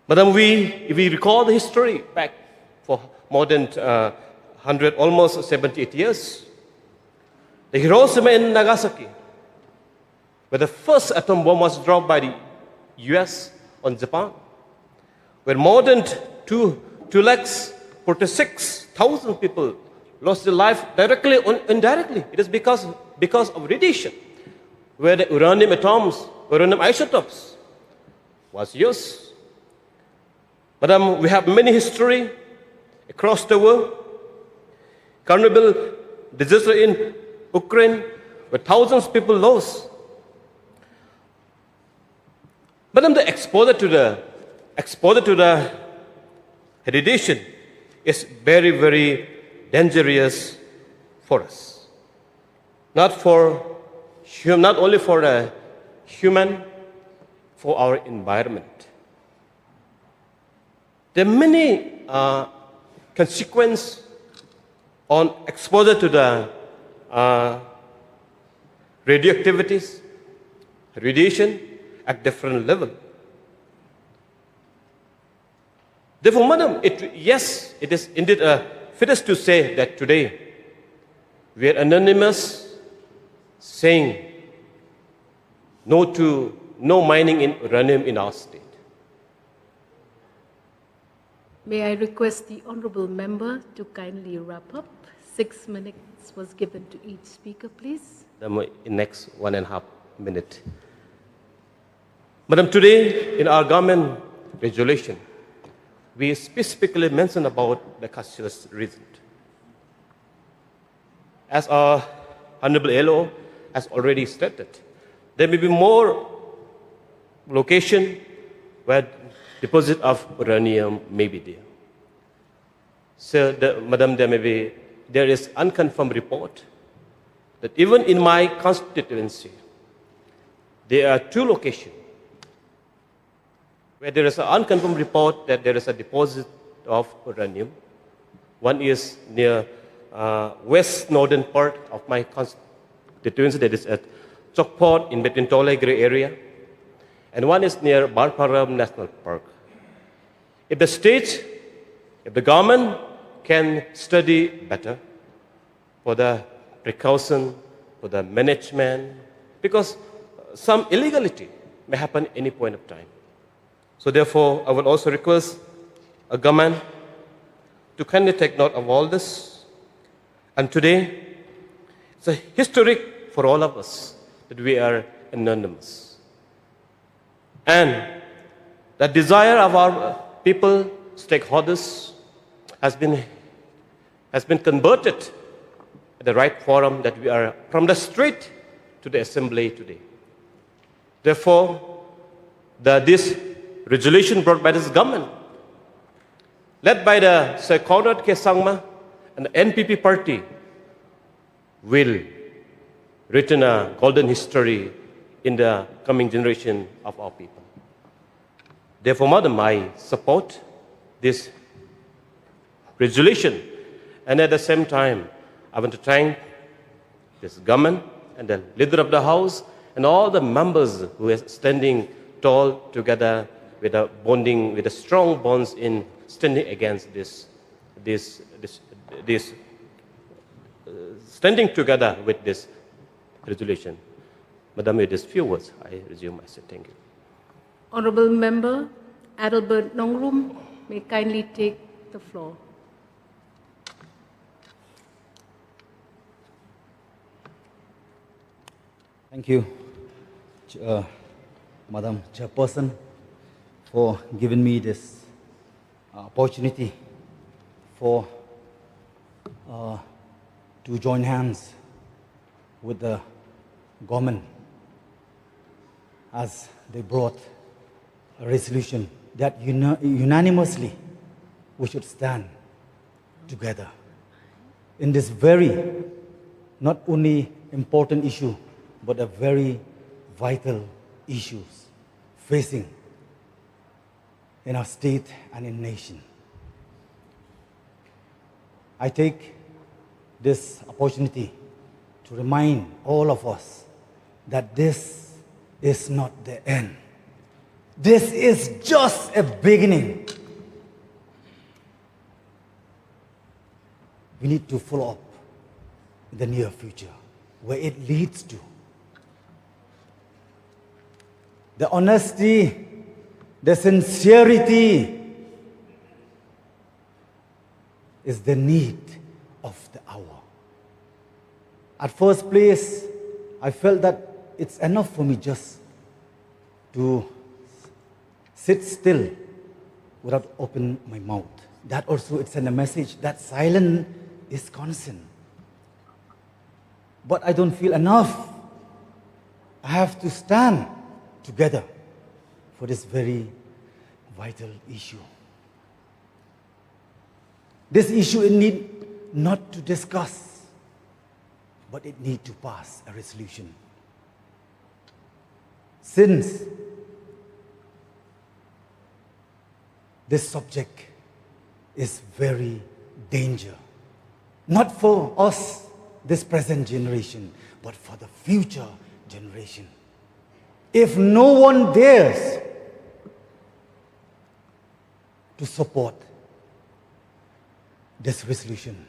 Madam, if we recall the history back for more than 100, almost 78 years, the Hiroshima and Nagasaki, where the first atom bomb was dropped by the US on Japan, where more than 246,000 people lost their life directly or indirectly. It is because of radiation, where the uranium atoms, uranium isotopes was used. Madam, we have many history across the world. Carnival disaster in Ukraine, where thousands of people lost. Madam, the exposure to the radiation is very, very dangerous for us. Not only for the human, for our environment. There are many consequences on exposure to the radioactivities, radiation at different level. Therefore, Madam, yes, it is indeed fittest to say that today we are anonymous saying no mining in uranium in our state. May I request the honourable member to kindly wrap up? 6 minutes was given to each speaker, please. In next 1.5 minutes. Madam, today in our government resolution, we specifically mention about the cashless reason. As our Honorable LO has already stated. There may be more location where deposit of uranium may be there. So, Madam, there is unconfirmed report that even in my constituency, there are 2 locations where there is an unconfirmed report that there is a deposit of uranium. One is near west northern part of my constituency, that is at Chokpot in between Tolegre area, and one is near Barparam National Park. If the state, if the government can study better for the precaution, for the management, because some illegality may happen any point of time. So therefore, I would also request a government to kindly take note of all this. And today, it's a historic for all of us that we are anonymous. And the desire of our people, stakeholders, has been converted at the right forum, that we are from the street to the assembly today. Therefore, this resolution brought by this government, led by the Sir Conrad K. Sangma and the NPP party, will written a golden history in the coming generation of our people. Therefore, Madam, I support this resolution. And at the same time, I want to thank this government and the leader of the House and all the members who are standing tall together with a bonding, with a strong bonds in standing against standing together with this resolution. Madam, with these few words, I resume. I say thank you. Honorable Member Adalbert Nongrum may kindly take the floor. Thank you, Madam Chairperson, for giving me this opportunity to join hands with the government as they brought a resolution that unanimously we should stand together in this very, not only important issue, but a very vital issues facing in our state and in nation. I take this opportunity to remind all of us that this is not the end. This is just a beginning. We need to follow up in the near future, where it leads to. The honesty, the sincerity is the need of the hour. At first place, I felt that it's enough for me just to sit still without opening my mouth. That also it's in a message that silence is constant. But I don't feel enough. I have to stand together for this very vital issue. This issue it need not to discuss, but it need to pass a resolution. Since this subject is very dangerous, not for us, this present generation, but for the future generation. If no one dares to support this resolution,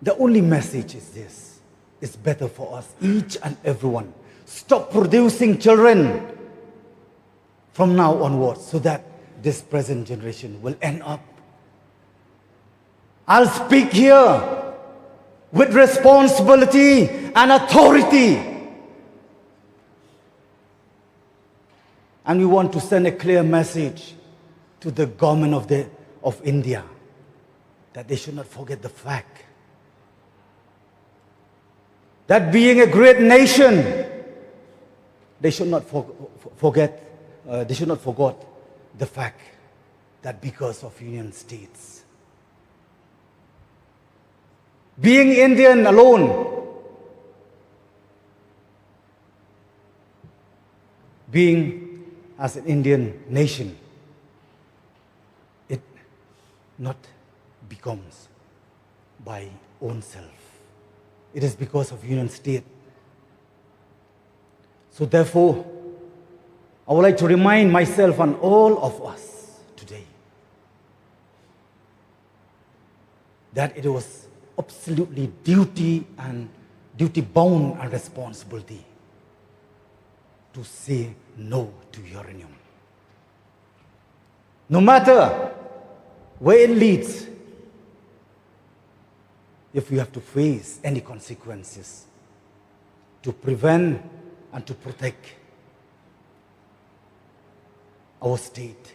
the only message is this: it's better for us, each and everyone, stop producing children from now onwards, so that this present generation will end up. I'll speak here with responsibility and authority. And we want to send a clear message to the government of India that they should not forget the fact that being a great nation, they should not forget the fact that because of Union States, being Indian alone, being as an Indian nation, it not becomes by own self. It is because of Union State. So therefore, I would like to remind myself and all of us today that it was absolutely duty bound and responsibility to say no to uranium. No matter where it leads, if we have to face any consequences to prevent and to protect our state,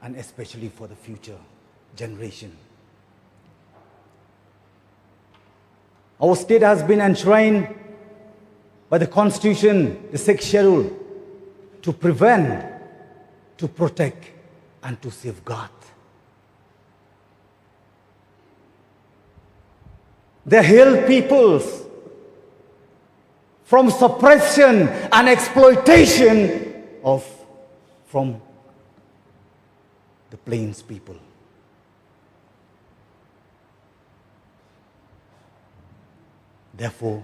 and especially for the future generation. Our state has been enshrined by the Constitution, the 6th schedule, to prevent, to protect, and to safeguard. They hail peoples from suppression and exploitation from the plains people. Therefore,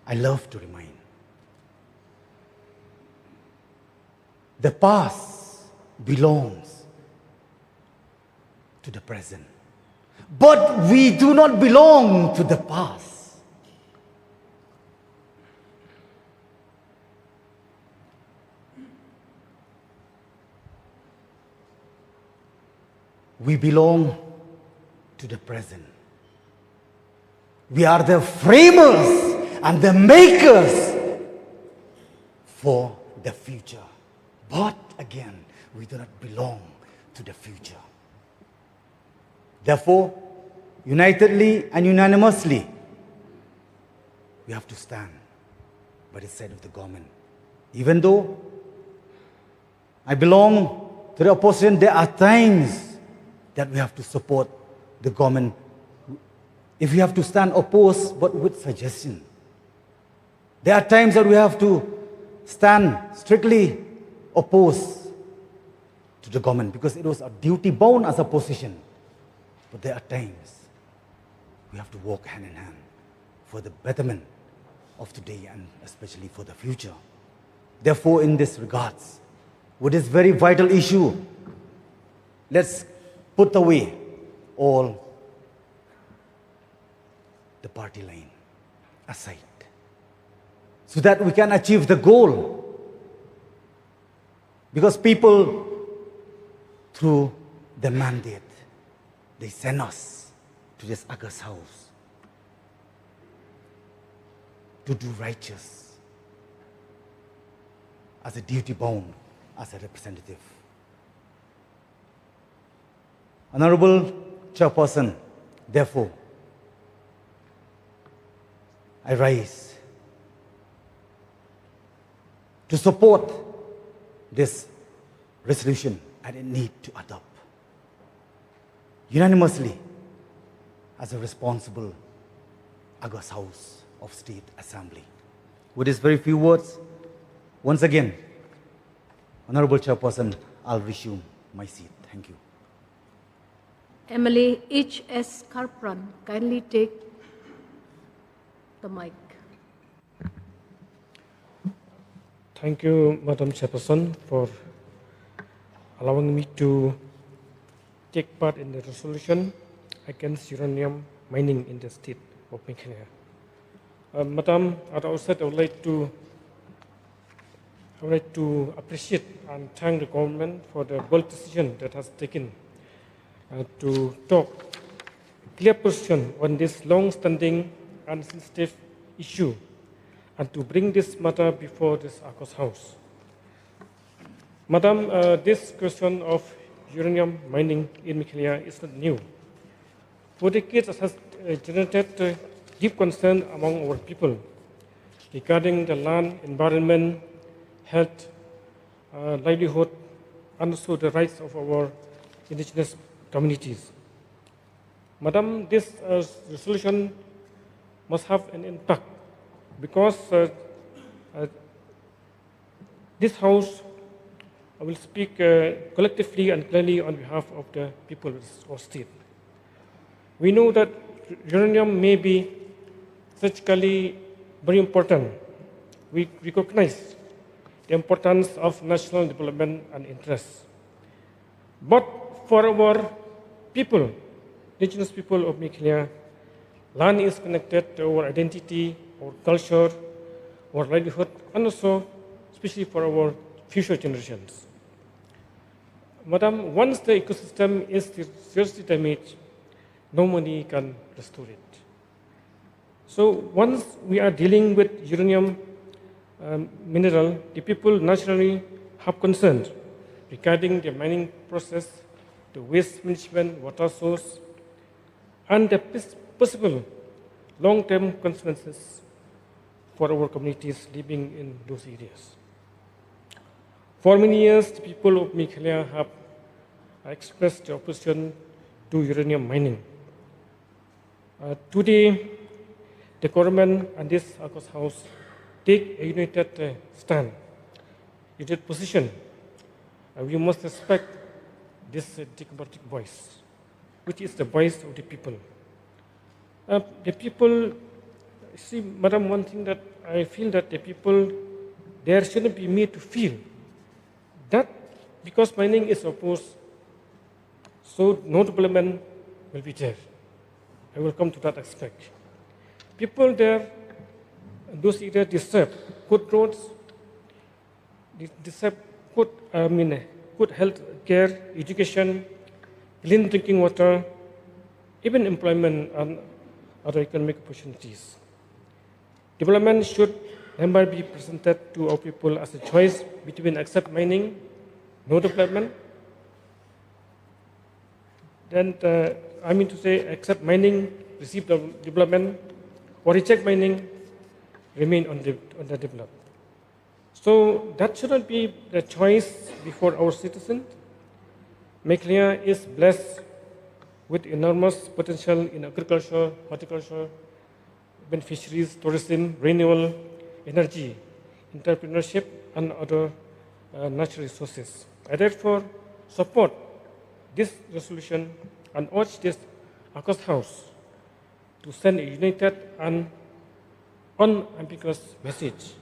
I love to remind, the past belongs to the present, but we do not belong to the past. We belong to the present. We are the framers and the makers for the future. But again, we do not belong to the future. Therefore, unitedly and unanimously, we have to stand by the side of the government. Even though I belong to the opposition, there are times that we have to support the government. If we have to stand opposed, but with suggestion. There are times that we have to stand strictly opposed to the government because it was a duty bound as a position. But there are times we have to walk hand in hand for the betterment of today and especially for the future. Therefore, in this regards, with this very vital issue, let's put away all the party line aside so that we can achieve the goal. Because people, through the mandate, they send us to this August House to do righteous as a duty bound, as a representative. Honorable Chairperson, therefore, I rise to support this resolution and it need to adopt unanimously as a responsible August House of State Assembly. With these very few words, once again, Honorable Chairperson, I'll resume my seat. Thank you. MLA H.S. Karpran, kindly take the mic. Thank you, Madam Chairperson, for allowing me to take part in the resolution against uranium mining in the state of Meghalaya. Madam, at the outset, I would like to appreciate and thank the government for the bold decision that has taken to talk clear position on this long-standing and sensitive issue and to bring this matter before this August House. Madam, this question of uranium mining in Meghalaya is not new. For decades, it has generated deep concern among our people regarding the land, environment, health, livelihood, and also the rights of our indigenous communities. Madam, this resolution must have an impact because this House will speak collectively and clearly on behalf of the people of state. We know that uranium may be strategically very important. We recognize the importance of national development and interests. But for our people, indigenous people of Meghalaya, land is connected to our identity, our culture, our livelihood, and also especially for our future generations. Madam, once the ecosystem is seriously damaged, nobody can restore it. So once we are dealing with uranium mineral, the people naturally have concerns regarding the mining process, the waste management, water source, and the possible long-term consequences for our communities living in those areas. For many years, the people of Meghalaya have expressed their opposition to uranium mining. Today, the government and this August House take a united stand, united position. We must respect this democratic voice, which is the voice of the people. The people, see, Madam, one thing that I feel that the people, there shouldn't be made to feel that because mining is opposed, so no development will be there. I will come to that aspect. People there, those areas deserve good roads, deserve good health care, education, clean drinking water, even employment and other economic opportunities. Development should never be presented to our people as a choice between accept mining, no development, then I mean to say accept mining, receive the development, or reject mining, remain on the development. So that shouldn't be the choice before our citizens. Meghalaya is blessed with enormous potential in agriculture, horticulture, even fisheries, tourism, renewable energy, entrepreneurship, and other natural resources. I therefore support this resolution and urge this August House to send a united and unambiguous message.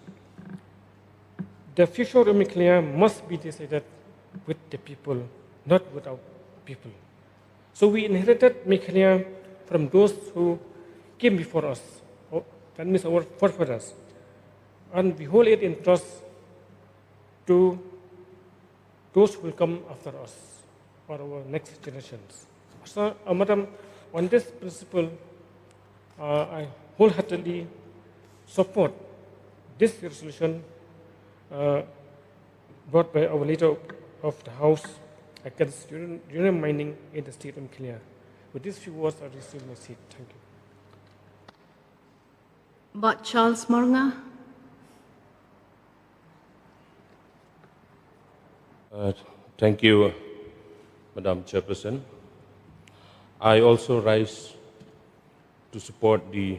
The future of Meghalaya must be decided with the people, not without people. So we inherited Meghalaya from those who came before us, that means our forefathers, and we hold it in trust to those who will come after us, or our next generations. So, Madam, on this principle, I wholeheartedly support this resolution brought by our leader of the House against uranium mining in the state of Meghalaya. With these few words, I resume my seat. Thank you. But Charles Mornga. Thank you, Madam Chairperson. I also rise to support the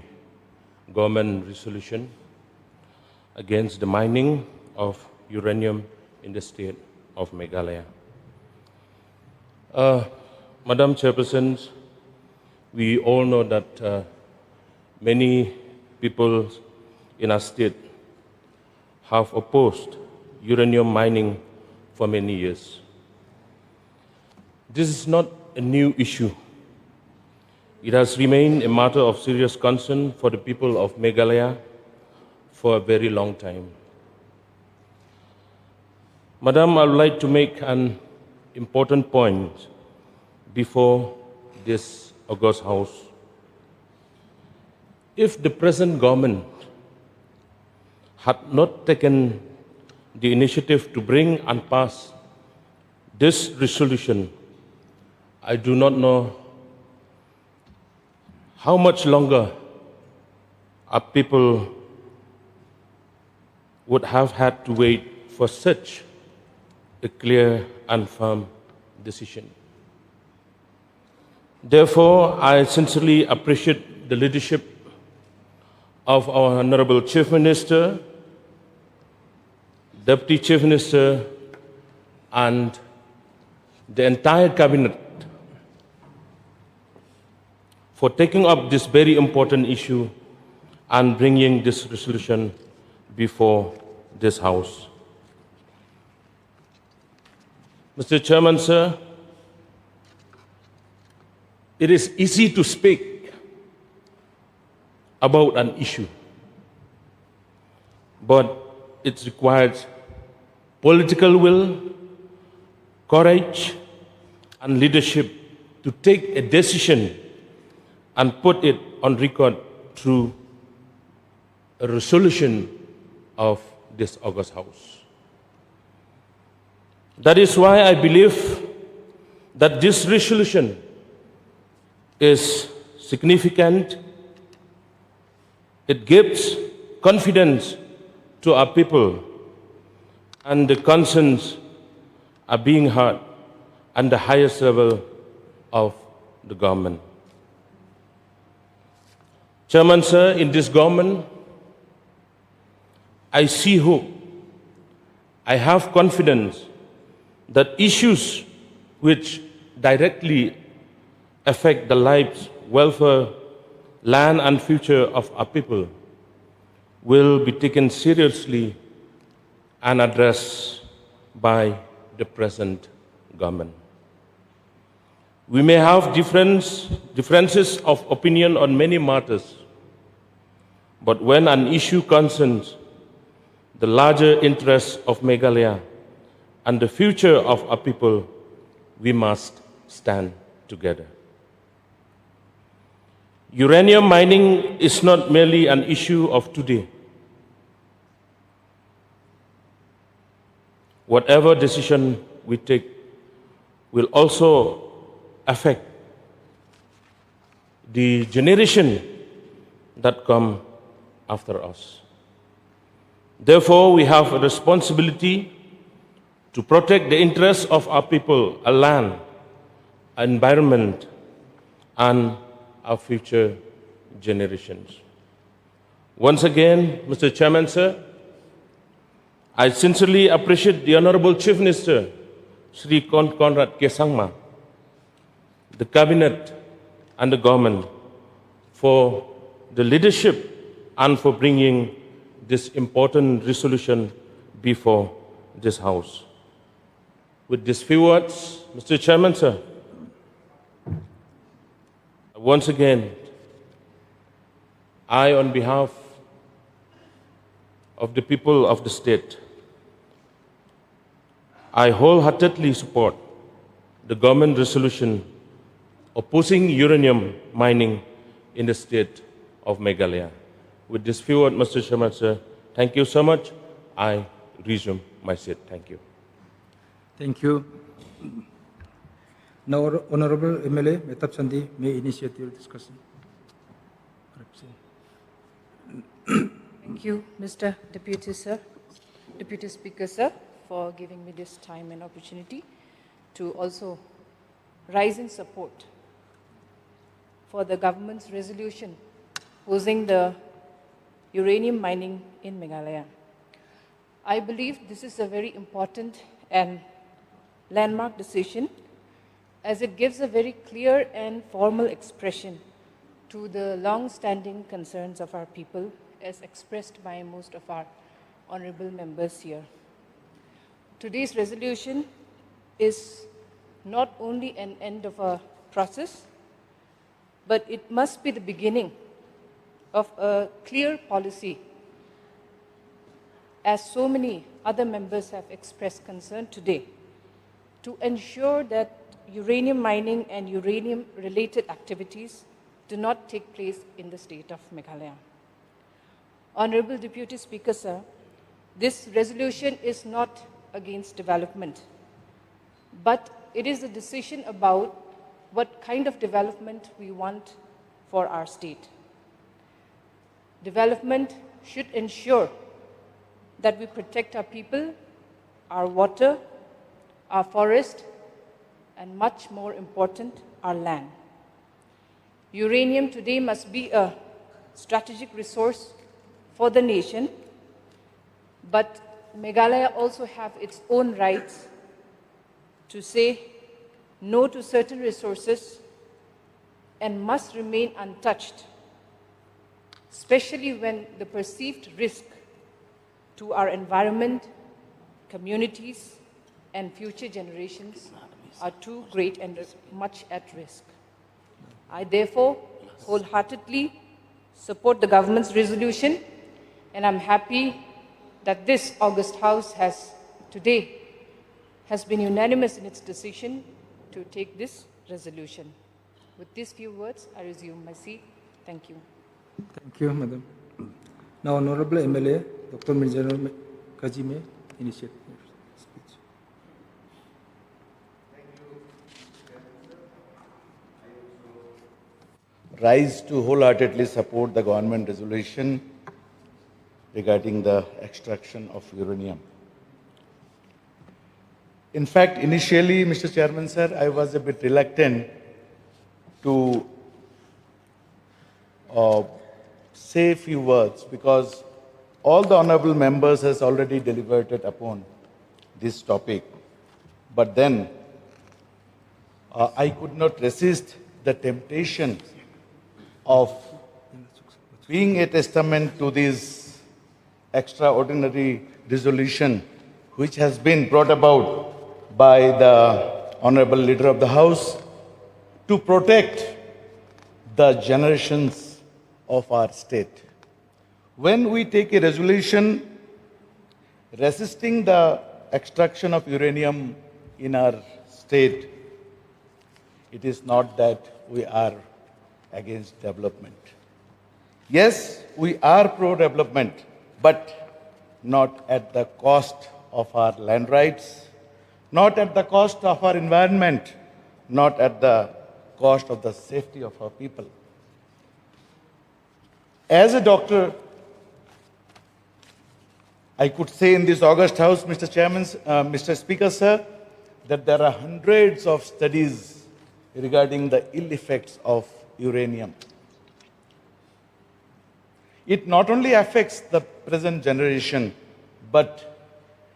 government resolution against the mining of uranium in the state of Meghalaya. Madam Chairperson, we all know that many people in our state have opposed uranium mining for many years. This is not a new issue. It has remained a matter of serious concern for the people of Meghalaya for a very long time. Madam, I would like to make an important point before this August House. If the present government had not taken the initiative to bring and pass this resolution, I do not know how much longer our people would have had to wait for such a clear and firm decision. Therefore, I sincerely appreciate the leadership of our Honorable Chief Minister, Deputy Chief Minister, and the entire Cabinet for taking up this very important issue and bringing this resolution before this House. Mr. Chairman, sir, it is easy to speak about an issue, but it requires political will, courage, and leadership to take a decision and put it on record through a resolution of this August House. That is why I believe that this resolution is significant. It gives confidence to our people, and the concerns are being heard at the highest level of the government. Chairman, sir, in this government, I see hope. I have confidence that issues which directly affect the lives, welfare, land, and future of our people will be taken seriously and addressed by the present government. We may have differences of opinion on many matters, but when an issue concerns the larger interests of Meghalaya and the future of our people, we must stand together. Uranium mining is not merely an issue of today. Whatever decision we take will also affect the generation that come after us. Therefore, we have a responsibility to protect the interests of our people, our land, our environment, and our future generations. Once again, Mr. Chairman, sir, I sincerely appreciate the Honorable Chief Minister, Sri Conrad K. Sangma, the Cabinet and the government for the leadership and for bringing this important resolution before this House. With these few words, Mr. Chairman, sir, once again, I, on behalf of the people of the state, I wholeheartedly support the government resolution opposing uranium mining in the state of Meghalaya. With this few words, Mr. Chairman, sir, thank you so much. I resume my seat. Thank you. Thank you. Now, Honorable MLA Metab Sandi may initiate your discussion. Thank you, Mr. Deputy Speaker, sir, for giving me this time and opportunity to also rise in support for the government's resolution opposing the uranium mining in Meghalaya. I believe this is a very important and landmark decision, as it gives a very clear and formal expression to the long-standing concerns of our people, as expressed by most of our honorable members here. Today's resolution is not only an end of a process, but it must be the beginning of a clear policy, as so many other members have expressed concern today, to ensure that uranium mining and uranium-related activities do not take place in the state of Meghalaya. Honorable Deputy Speaker, sir, this resolution is not against development, but it is a decision about what kind of development we want for our state. Development should ensure that we protect our people, our water, our forest, and much more important, our land. Uranium today must be a strategic resource for the nation, but Meghalaya also have its own rights to say no to certain resources and must remain untouched, especially when the perceived risk to our environment, communities, and future generations are too great and much at risk. I therefore wholeheartedly support the government's resolution, and I'm happy that this August House has been unanimous in its decision to take this resolution. With these few words, I resume my seat. Thank you. Thank you, Madam. Now, Honorable MLA, Dr. Mirjanur Kaji may initiate your speech. Rise to wholeheartedly support the government resolution regarding the extraction of uranium. In fact, initially, Mr. Chairman, sir, I was a bit reluctant to say a few words because all the honorable members has already deliberated upon this topic. But then I could not resist the temptation of being a testament to this extraordinary resolution which has been brought about by the Honorable Leader of the House to protect the generations of our state. When we take a resolution resisting the extraction of uranium in our state, it is not that we are against development. Yes, we are pro-development, but not at the cost of our land rights, not at the cost of our environment, not at the cost of the safety of our people. As a doctor, I could say in this August House, Mr. Chairman, Mr. Speaker, sir, that there are hundreds of studies regarding the ill effects of uranium. It not only affects the present generation, but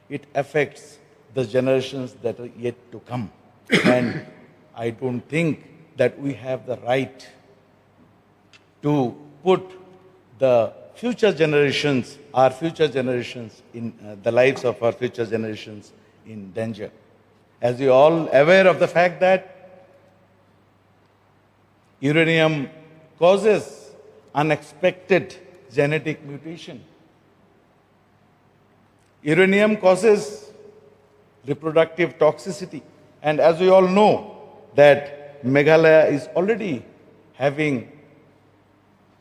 it affects the generations that are yet to come. And I don't think that we have the right to put the future generations, our future generations, in the lives of our future generations in danger. As you all aware of the fact that uranium causes unexpected genetic mutation. Uranium causes reproductive toxicity. And as we all know that Meghalaya is already having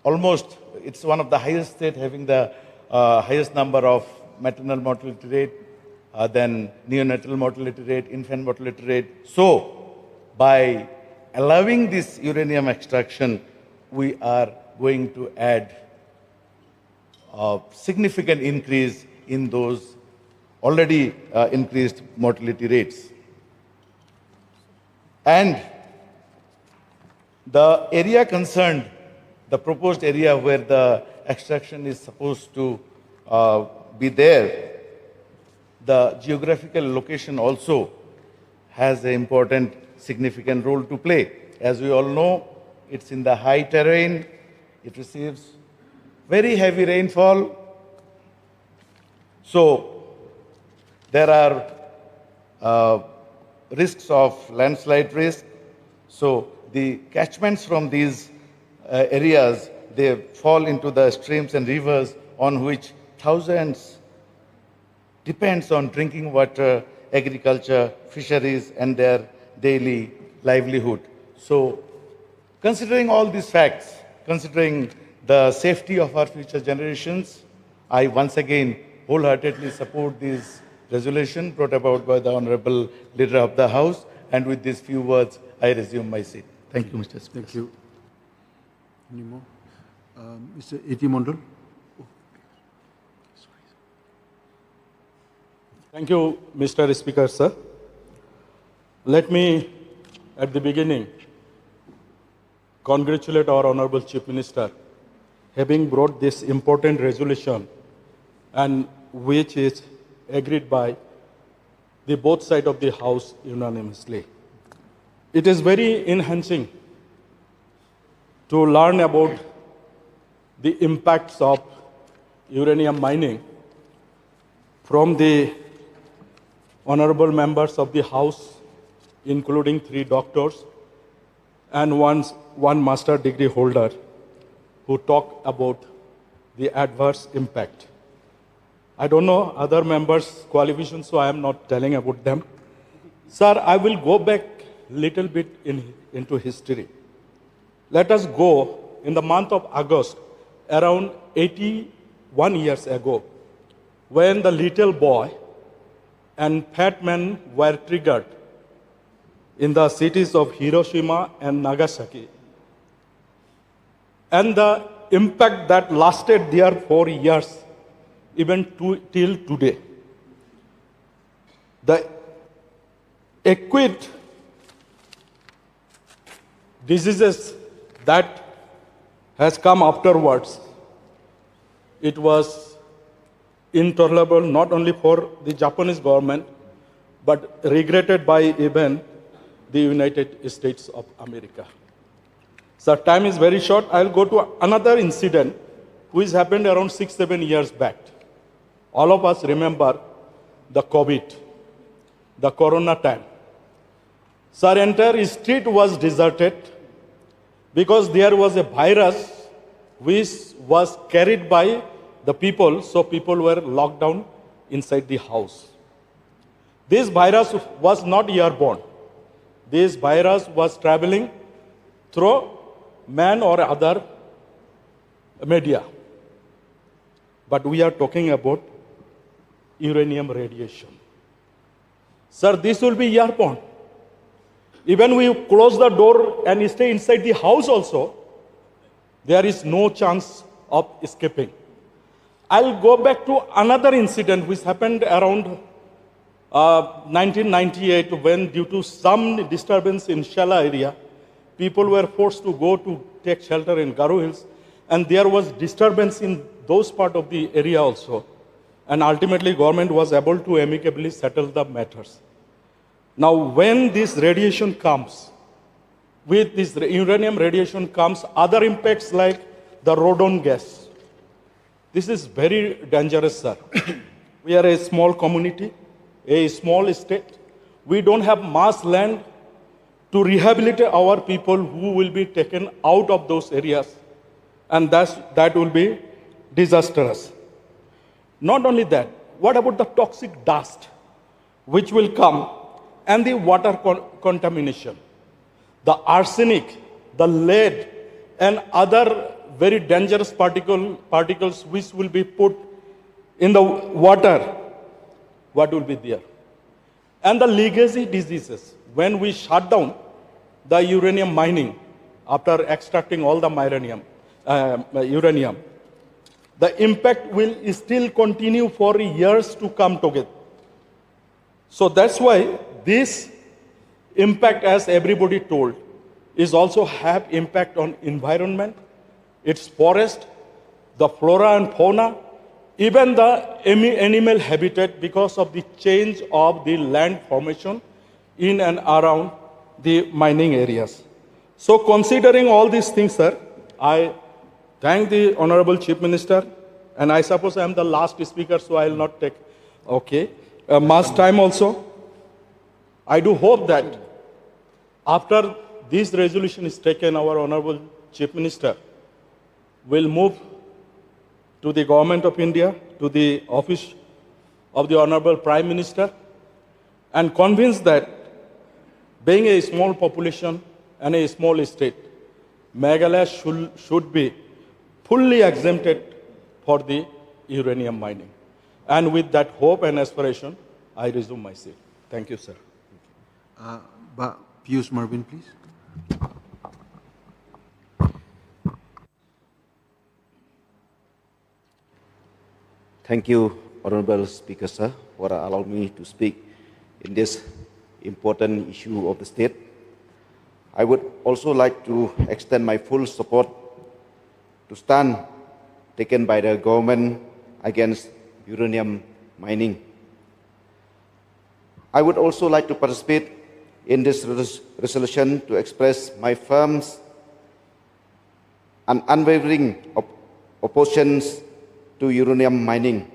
almost, it's one of the highest states having the highest number of maternal mortality rate, then neonatal mortality rate, infant mortality rate. So by allowing this uranium extraction, we are going to add a significant increase in those already increased mortality rates. And the area concerned, the proposed area where the extraction is supposed to be there, the geographical location also has an important, significant role to play. As we all know, it's in the high terrain, it receives very heavy rainfall. So there are risks of landslide risk. So the catchments from these areas, they fall into the streams and rivers on which thousands depends on drinking water, agriculture, fisheries, and their daily livelihood. So considering all these facts, considering the safety of our future generations, I once again wholeheartedly support this resolution brought about by the Honorable Leader of the House. And with these few words, I resume my seat. Thank you, Mr. Speaker. Thank you. Any more? Mr. A.T. Mondal. Thank you, Mr. Speaker, sir. Let me, at the beginning, congratulate our Honorable Chief Minister having brought this important resolution and which is agreed by the both sides of the House unanimously. It is very enhancing to learn about the impacts of uranium mining from the honorable members of the House, including 3 doctors and one master degree holder who talk about the adverse impact. I don't know other members' qualifications, so I am not telling about them. Sir, I will go back little bit into history. Let us go in the month of August, around 81 years ago, when the little boy and fat man were triggered in the cities of Hiroshima and Nagasaki. And the impact that lasted there for years, even till today. The acute diseases that has come afterwards, it was intolerable not only for the Japanese government, but regretted by even the United States of America. So time is very short. I'll go to another incident which happened around 6-7 years back. All of us remember the COVID, the Corona time. So our entire street was deserted because there was a virus which was carried by the people, so people were locked down inside the house. This virus was not airborne. This virus was traveling through man or other media. But we are talking about uranium radiation. Sir, this will be airborne. Even we close the door and stay inside the house also, there is no chance of escaping. I'll go back to another incident which happened around 1998 when, due to some disturbance in Shala area, people were forced to go to take shelter in Garo Hills, and there was disturbance in those part of the area also. And ultimately, government was able to amicably settle the matters. Now, when this radiation comes, with this uranium radiation comes other impacts like the radon gas. This is very dangerous, sir. We are a small community, a small state. We don't have mass land to rehabilitate our people who will be taken out of those areas. And that will be disastrous. Not only that, what about the toxic dust which will come and the water contamination? The arsenic, the lead, and other very dangerous particles which will be put in the water, what will be there? And the legacy diseases. When we shut down the uranium mining after extracting all the uranium, the impact will still continue for years to come together. So that's why this impact, as everybody told, is also have impact on environment, its forest, the flora and fauna, even the animal habitat because of the change of the land formation in and around the mining areas. So considering all these things, sir, I thank the Honorable Chief Minister, and I suppose I am the last speaker, so I will not take much time also. I do hope that after this resolution is taken, our Honorable Chief Minister will move to the Government of India, to the office of the Honorable Prime Minister, and convince that being a small population and a small state, Meghalaya should be fully exempted for the uranium mining. And with that hope and aspiration, I resume my seat. Thank you, sir. Piyush Marvin, please. Thank you, Honorable Speaker, sir, for allowing me to speak in this important issue of the state. I would also like to extend my full support to stand taken by the government against uranium mining. I would also like to participate in this resolution to express my firm and unwavering opposition to uranium mining.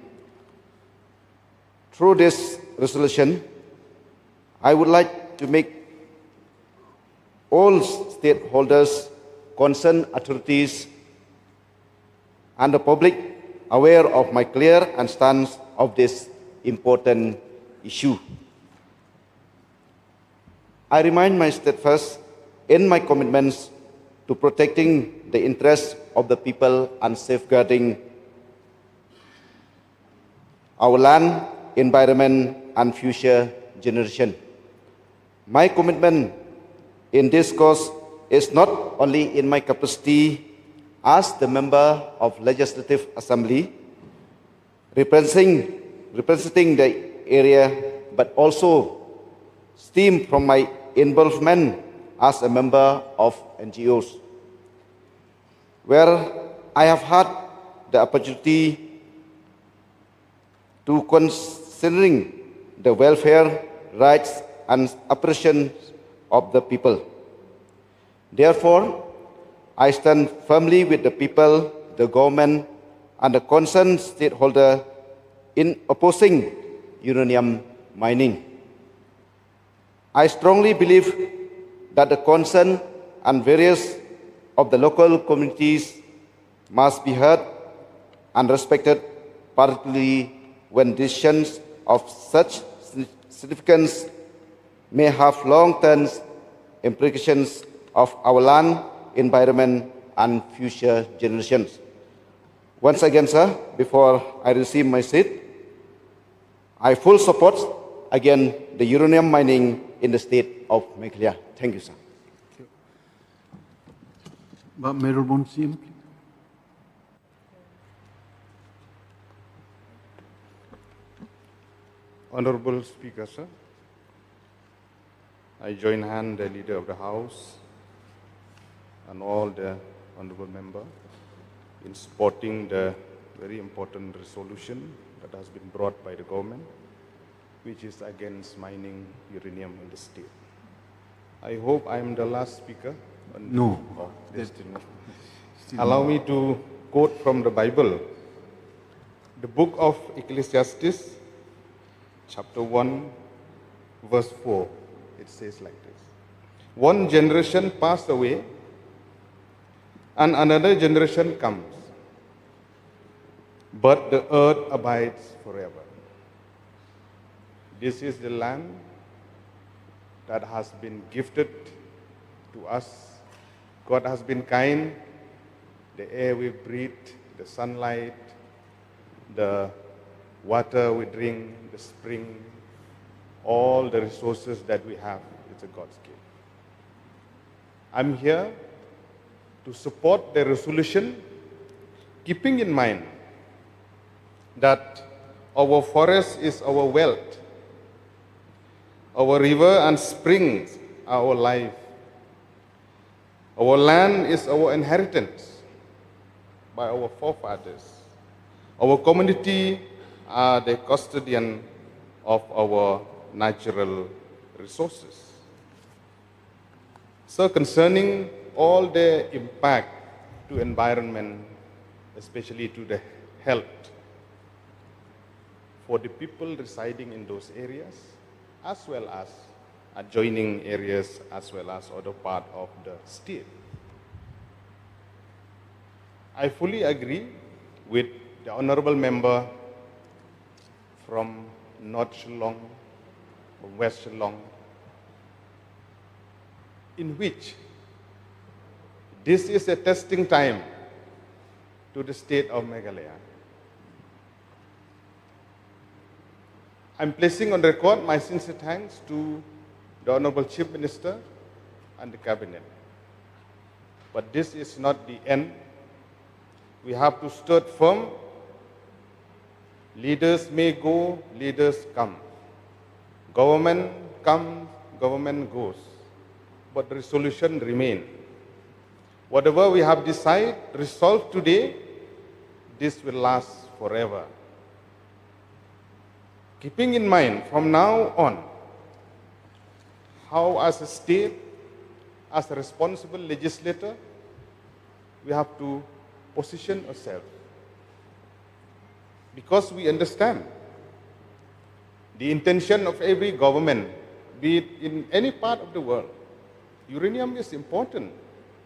Through this resolution, I would like to make all stakeholders, concerned authorities, and the public aware of my clear stance of this important issue. I remain my steadfast in my commitments to protecting the interests of the people and safeguarding our land, environment, and future generation. My commitment in this cause is not only in my capacity as the member of Legislative Assembly representing the area, but also stem from my involvement as a member of NGOs, where I have had the opportunity to considering the welfare, rights, and oppression of the people. Therefore, I stand firmly with the people, the government, and the concerned stakeholder in opposing uranium mining. I strongly believe that the concern and various of the local communities must be heard and respected, particularly when decisions of such significance may have long-term implications of our land, environment, and future generations. Once again, sir, before I receive my seat, I full support again the uranium mining in the state of Meghalaya. Thank you, sir. Mayor Bonsim, please. Honorable Speaker, sir, I join hand the Leader of the House and all the honorable member in supporting the very important resolution that has been brought by the government, which is against mining uranium in the state. I hope I am the last speaker. No. Oh, destiny. Allow me to quote from the Bible, the book of Ecclesiastes, chapter 1, verse 4. It says like this: one generation passed away, and another generation comes, but the earth abides forever. This is the land that has been gifted to us. God has been kind. The air we breathe, the sunlight, the water we drink, the spring, all the resources that we have, it's a God's gift. I'm here to support the resolution, keeping in mind that our forest is our wealth, our river and springs are our life, our land is our inheritance by our forefathers, our community are the custodian of our natural resources. So concerning all the impact to environment, especially to the health, for the people residing in those areas, as well as adjoining areas, as well as other part of the state. I fully agree with the honorable member from North Shillong, from West Shillong, in which this is a testing time to the state of Meghalaya. I'm placing on record my sincere thanks to the Honorable Chief Minister and the Cabinet. But this is not the end. We have to stand firm Leaders may go, leaders come. Government comes, government goes. But the resolution remains. Whatever we have decided, resolved today, this will last forever. Keeping in mind from now on how as a state, as a responsible legislator, we have to position ourselves. Because we understand the intention of every government, be it in any part of the world. Uranium is important,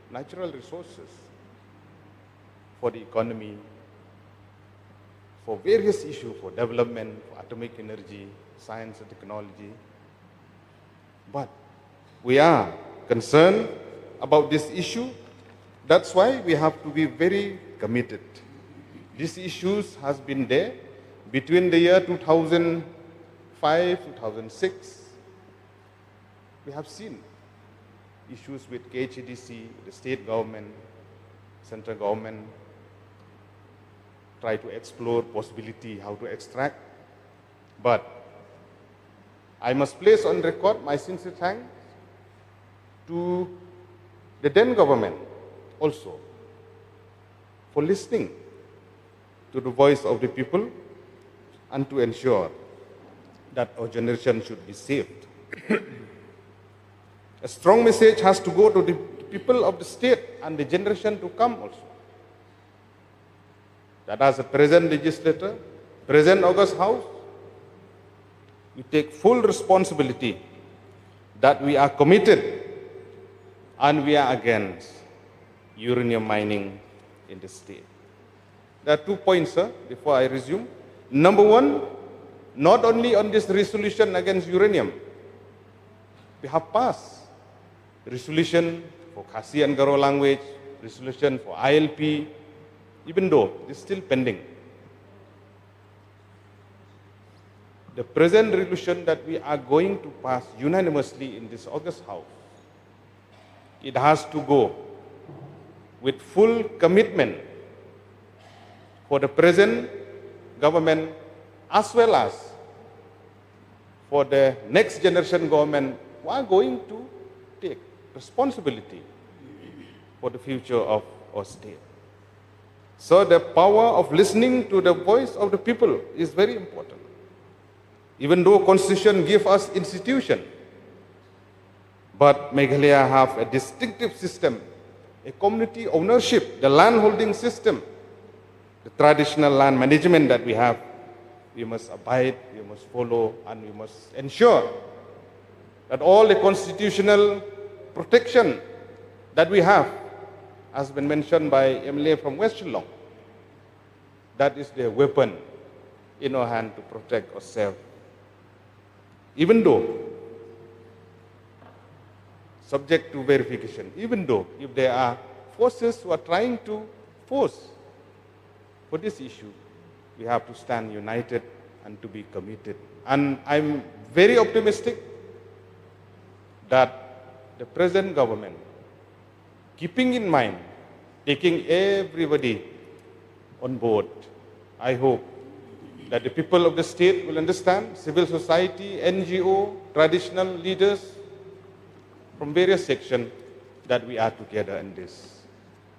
natural resources for the economy, for various issues, for development, for atomic energy, science and technology. But we are concerned about this issue. That's why we have to be very committed. These issues has been there between the year 2005, 2006. We have seen issues with KHDC, the state government, central government, try to explore possibility how to extract. But I must place on record my sincere thanks to the then government also for listening to the voice of the people and to ensure that our generation should be saved. A strong message has to go to the people of the state and the generation to come also. That as a present legislator, present August House, we take full responsibility that we are committed and we are against uranium mining in the state. There are 2 points, sir, before I resume. Number one, not only on this resolution against uranium, we have passed resolution for Khasi and Garo language, resolution for ILP, even though it's still pending. The present resolution that we are going to pass unanimously in this August House, it has to go with full commitment for the present government as well as for the next generation government who are going to take responsibility for the future of our state. So the power of listening to the voice of the people is very important. Even though Constitution gives us institution, but Meghalaya have a distinctive system, a community ownership, the land holding system, the traditional land management that we have. We must abide, we must follow, and we must ensure that all the constitutional protection that we have has been mentioned by MLA from West Shillong. That is the weapon in our hand to protect ourselves. Even though subject to verification, even though if there are forces who are trying to force for this issue, we have to stand united and to be committed. And I'm very optimistic that the present government, keeping in mind, taking everybody on board, I hope that the people of the state will understand, civil society, NGO, traditional leaders from various sections, that we are together in this.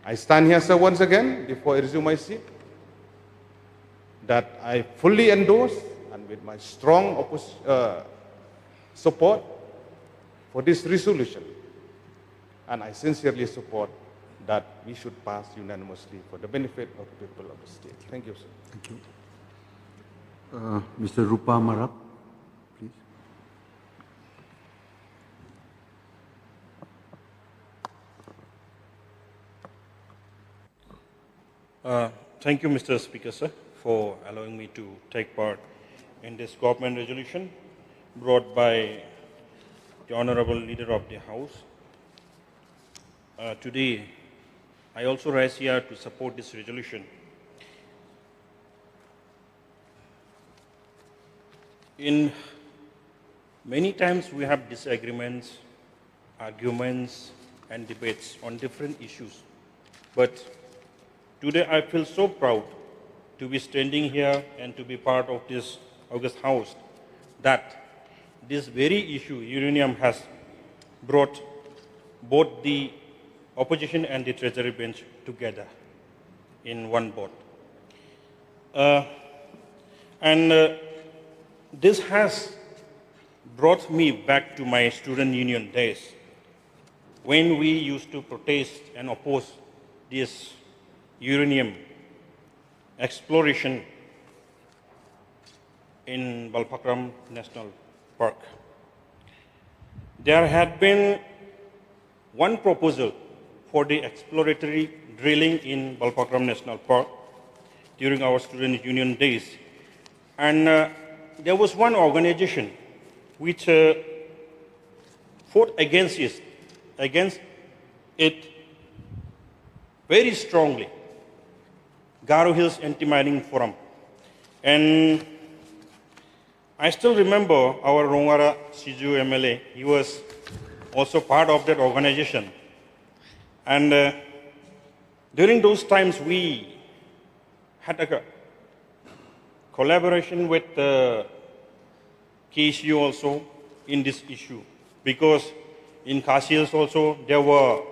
I stand here, sir, once again, before I resume my seat, that I fully endorse and with my strong support for this resolution. And I sincerely support that we should pass unanimously for the benefit of the people of the state. Thank you, sir. Thank you. Mr. Rupa Marak, please. Thank you, Mr. Speaker, sir, for allowing me to take part in this government resolution brought by the Honorable Leader of the House. Today, I also rise here to support this resolution. In many times we have disagreements, arguments, and debates on different issues. But today I feel so proud to be standing here and to be part of this August House that this very issue, uranium, has brought both the opposition and the Treasury bench together in one boat. This has brought me back to my student union days when we used to protest and oppose this uranium exploration in Balpakram National Park. There had been one proposal for the exploratory drilling in Balpakram National Park during our student union days. And there was one organization which fought against it very strongly, Garo Hills Anti-Mining Forum. And I still remember our Rongara Siju MLA, he was also part of that organization. And during those times, we had a collaboration with KSU also in this issue, because in Khasi Hills also there were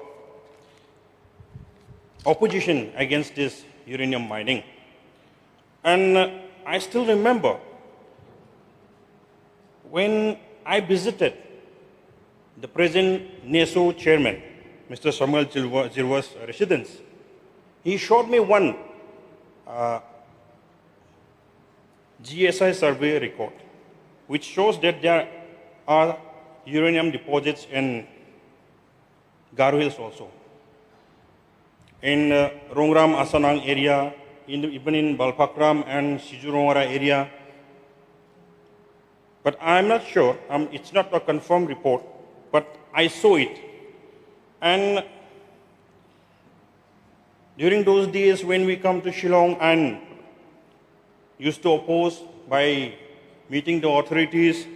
opposition against this uranium mining. And I still remember when I visited the present NESO chairman, Mr. Samuel Jirwa's residence, he showed me one GSI survey record, which shows that there are uranium deposits in Garo Hills also, in Rongram Asanang area, even in Balpakram and Sijurongara area. But I'm not sure, it's not a confirmed report, but I saw it. And during those days when we come to Shillong and used to oppose by meeting the authorities,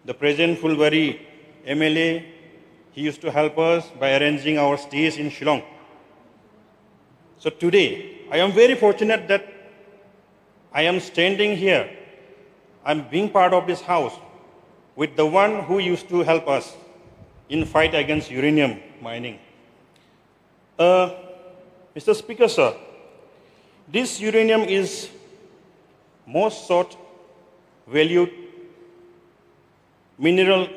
the present Fulbari MLA, he used to help us by arranging our stays in Shillong. So today, I am very fortunate that I am standing here. I'm being part of this house with the one who used to help us in fight against uranium mining. Mr. Speaker, sir, this uranium is most sought, valued mineral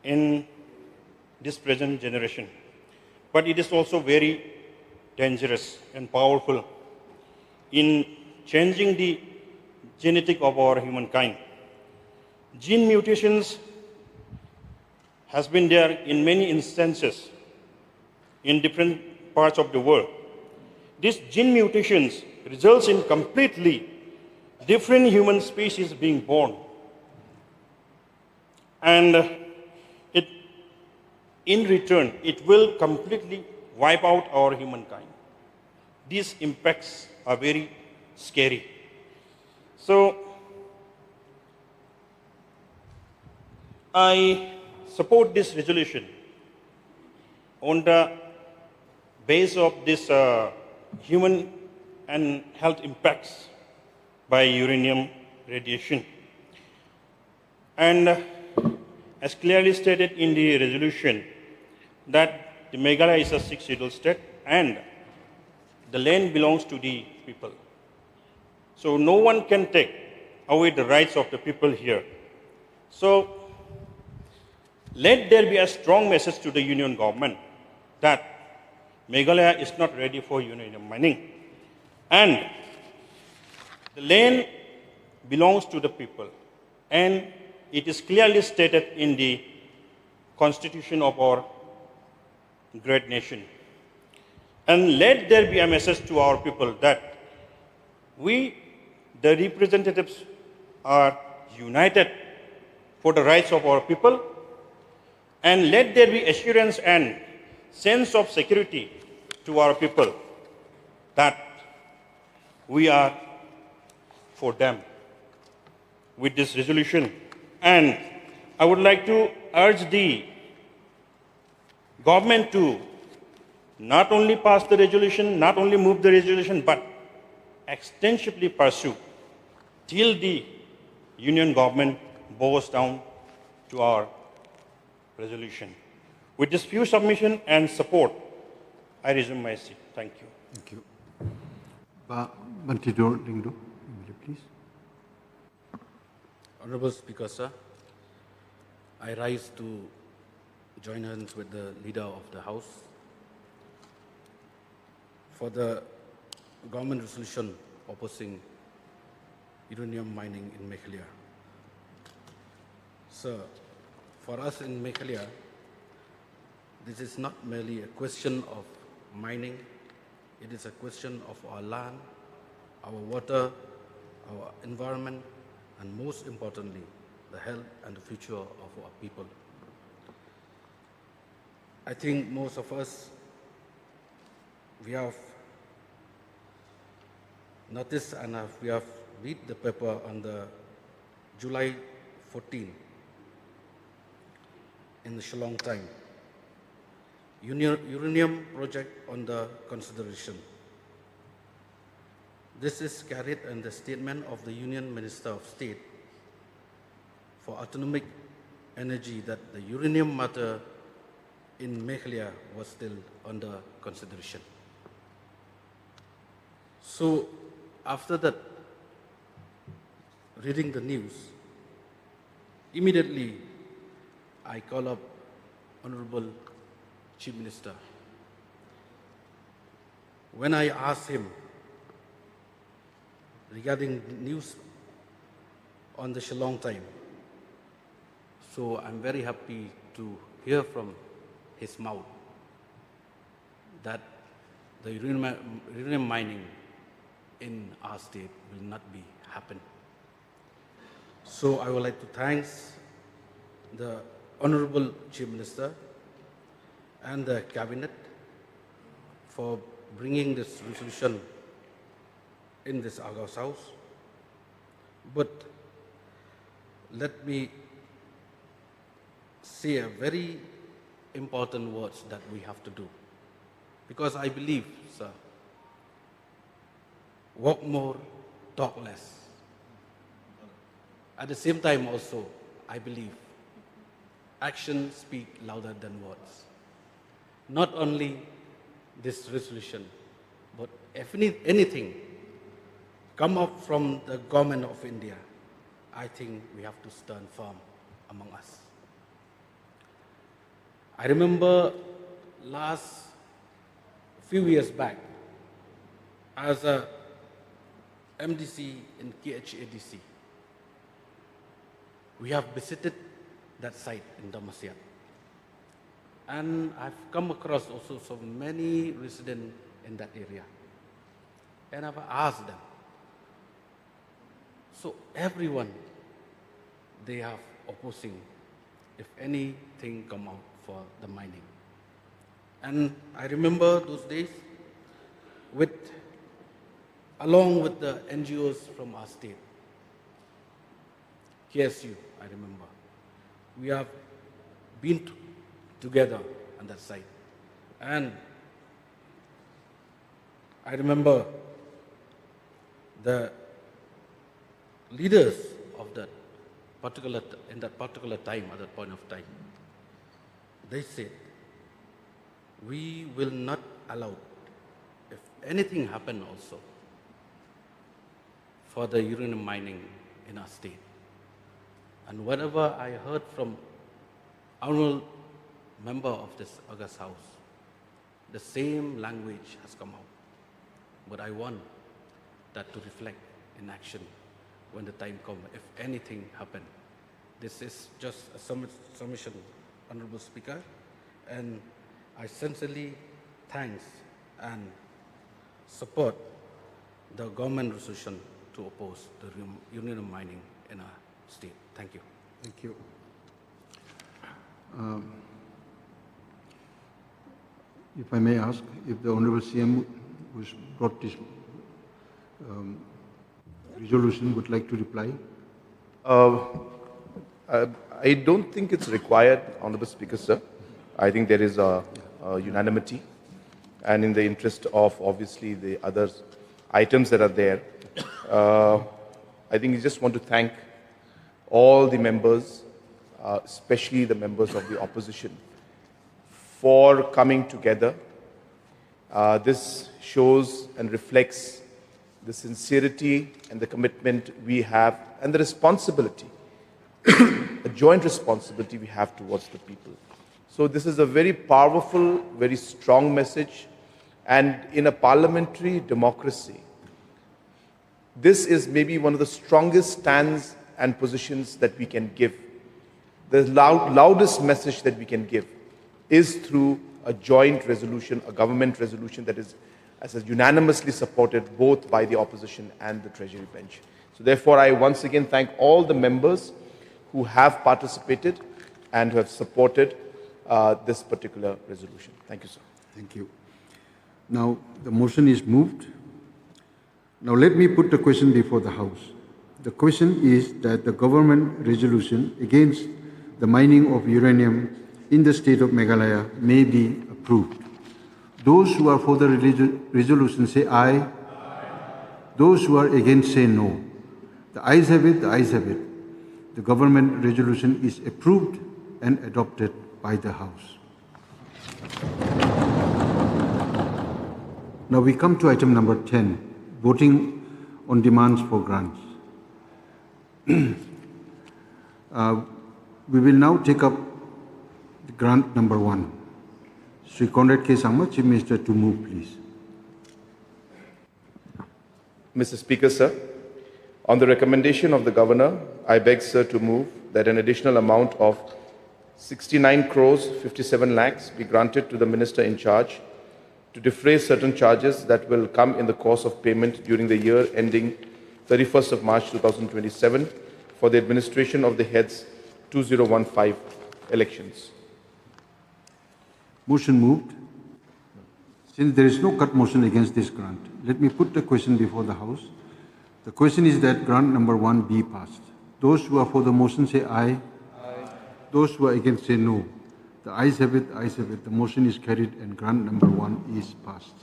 in this present generation. But it is also very dangerous and powerful in changing the genetic of our humankind. Gene mutations has been there in many instances in different parts of the world. These gene mutations results in completely different human species being born. And in return, it will completely wipe out our humankind. These impacts are very scary. So, I support this resolution on the basis of this human and health impacts by uranium radiation. And as clearly stated in the resolution, that the Meghalaya is a 6th scheduled state and the land belongs to the people. So no one can take away the rights of the people here. So let there be a strong message to the union government that Meghalaya is not ready for uranium mining. And the land belongs to the people. And it is clearly stated in the constitution of our great nation. And let there be a message to our people that we, the representatives, are united for the rights of our people, and let there be assurance and sense of security to our people that we are for them with this resolution. And I would like to urge the government to not only pass the resolution, not only move the resolution, but extensively pursue till the union government bows down to our resolution. With this few submission and support, I resume my seat. Thank you. Thank you. Bantidor Lingdo, please. Honorable Speaker, sir, I rise to join hands with the Leader of the House for the government resolution opposing uranium mining in Meghalaya. Sir, for us in Meghalaya, this is not merely a question of mining, it is a question of our land, our water, our environment, and most importantly, the health and the future of our people. I think most of us, we have noticed and we have read the paper on the July 14 in the Shillong time. Uranium project under consideration. This is carried in the statement of the Union Minister of State for Atomic Energy that the uranium matter in Meghalaya was still under consideration. So after that, reading the news, immediately I call up Honorable Chief Minister. When I asked him regarding news on the Shillong time, so I'm very happy to hear from his mouth that the uranium mining in our state will not be happen. So I would like to thank the Honorable Chief Minister and the Cabinet for bringing this resolution in this August House. But let me say a very important words that we have to do. Because I believe, sir, walk more, talk less. At the same time also, I believe actions speak louder than words. Not only this resolution, but if anything come up from the government of India, I think we have to stand firm among us. I remember last few years back, as a MDC in KHADC, we have visited that site in Damasyat. And I've come across also so many residents in that area. And I've asked them. So everyone, they have opposing if anything come out for the mining. And I remember those days along with the NGOs from our state, KSU, I remember. We have been together on that site. And I remember the leaders of that particular time, at that point of time, they said, we will not allow, if anything happen also, for the uranium mining in our state. And whatever I heard from honorable member of this August House, the same language has come out. But I want that to reflect in action when the time comes, if anything happen. This is just a submission, Honorable Speaker, and I sincerely thanks and support the government resolution to oppose the uranium mining in our state. Thank you. Thank you. If I may ask, if the Honorable CM who's brought this resolution would like to reply. I don't think it's required, Honorable Speaker, sir. I think there is a unanimity, and in the interest of obviously the others items that are there. I think I just want to thank all the members, especially the members of the opposition, for coming together. This shows and reflects the sincerity and the commitment we have and the responsibility, a joint responsibility we have towards the people. So this is a very powerful, very strong message. And in a parliamentary democracy, this is maybe one of the strongest stands and positions that we can give. The loudest message that we can give is through a joint resolution, a government resolution that is unanimously supported both by the opposition and the Treasury bench. So therefore, I once again thank all the members who have participated and who have supported this particular resolution. Thank you, sir. Thank you. Now, the motion is moved. Now, let me put the question before the House. The question is that the government resolution against the mining of uranium in the state of Meghalaya may be approved. Those who are for the resolution say aye. Those who are against say no. The ayes have it, the ayes have it. The government resolution is approved and adopted by the House. Now we come to item number 10, voting on demands for grants. We will now take up the grant number 1. Sri Conrad K. Sangma, Chief Minister, to move, please. Mr. Speaker, sir, on the recommendation of the Governor, I beg, sir, to move that an additional amount of 69 crores 57 lakhs be granted to the Minister in charge to defray certain charges that will come in the course of payment during the year ending 31st of March 2027 for the administration of the heads 2015 elections. Motion moved. Since there is no cut motion against this grant, let me put the question before the House. The question is that grant number 1 be passed. Those who are for the motion say aye. Aye. Those who are against say no. The ayes have it, ayes have it. The motion is carried and grant number 1 is passed.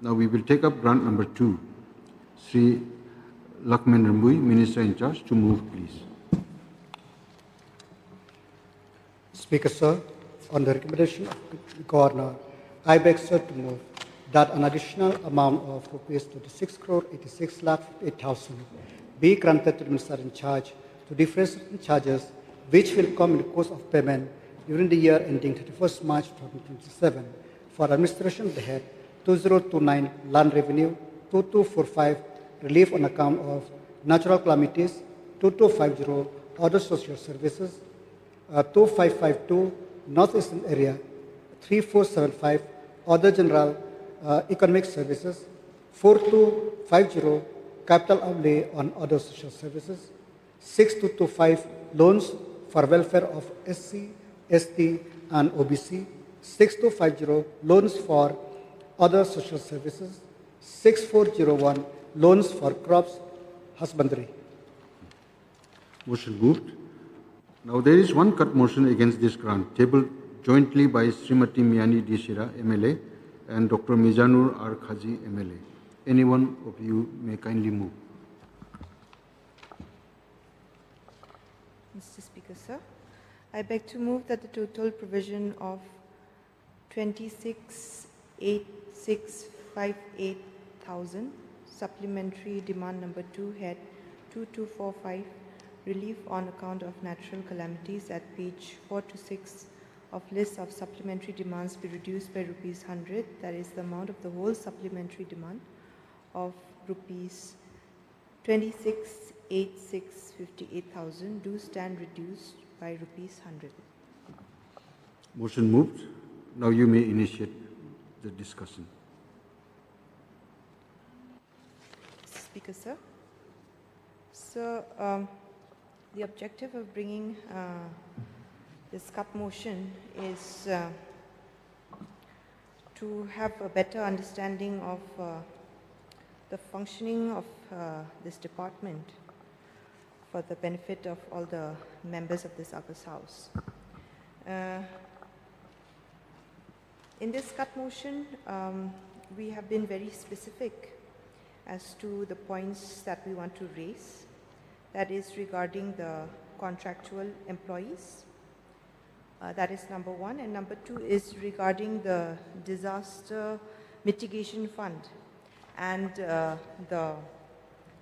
Now we will take up grant number 2. Sri Lakshman Rambui, Minister in charge, to move, please. Speaker, sir, on the recommendation of the Governor, I beg, sir, to move that an additional amount of rupees 26 crore 86 lakh 8,000 be granted to the Minister in charge to defray certain charges which will come in the course of payment during the year ending 31st March 2027 for administration of the head 2029 land revenue, 2245 relief on account of natural calamities, 2250 other social services, 2552 Northeastern area, 3475 other general economic services, 4250 capital outlay on other social services, 6225 loans for welfare of SC, ST and OBC, 6250 loans for other social services, 6401 loans for crops husbandry. Motion moved. Now there is one cut motion against this grant, tabled jointly by Srimati Miani Deshira, MLA, and Dr. Mizanur R. Khazi, MLA. Any one of you may kindly move. Mr. Speaker, sir, I beg to move that the total provision of 26,8658,000 supplementary demand number 2 head 2245 relief on account of natural calamities at page 4 to 6 of list of supplementary demands be reduced by rupees 100, that is the amount of the whole supplementary demand of rupees 26,8658,000 do stand reduced by rupees 100. Motion moved. Now you may initiate the discussion. Mr. Speaker, sir. So, the objective of bringing this cut motion is to have a better understanding of the functioning of this department for the benefit of all the members of this August House. In this cut motion, we have been very specific as to the points that we want to raise. That is regarding the contractual employees. That is number one. And number two is regarding the disaster mitigation fund and the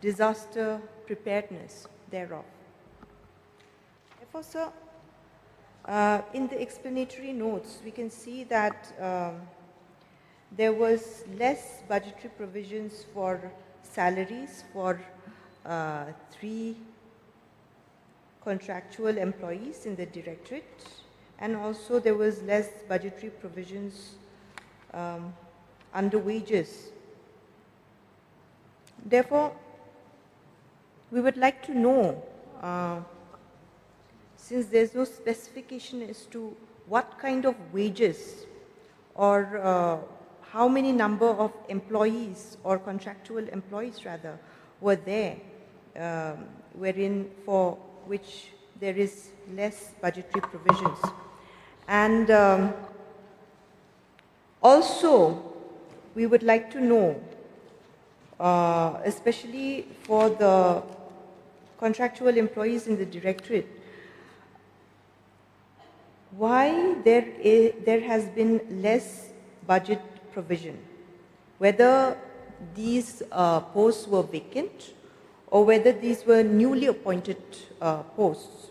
disaster preparedness thereof. Therefore, sir, in the explanatory notes, we can see that there was less budgetary provisions for salaries for 3 contractual employees in the directorate, and also there was less budgetary provisions under wages. Therefore, we would like to know, since there's no specification as to what kind of wages or how many number of employees or contractual employees rather were there, wherein for which there is less budgetary provisions. And also, we would like to know, especially for the contractual employees in the directorate, why there has been less budget provision, whether these posts were vacant or whether these were newly appointed posts.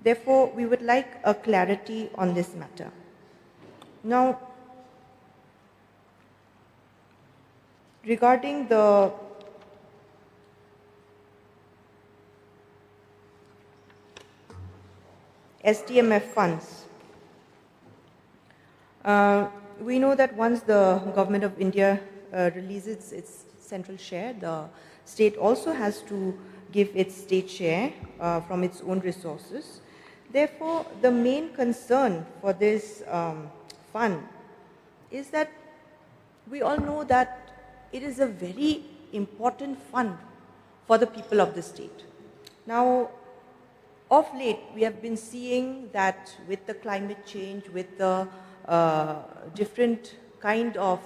Therefore, we would like a clarity on this matter. Now, regarding the STMF funds, we know that once the Government of India releases its central share, the state also has to give its state share from its own resources. Therefore, the main concern for this fund is that we all know that it is a very important fund for the people of the state. Now, of late, we have been seeing that with the climate change, with the different kind of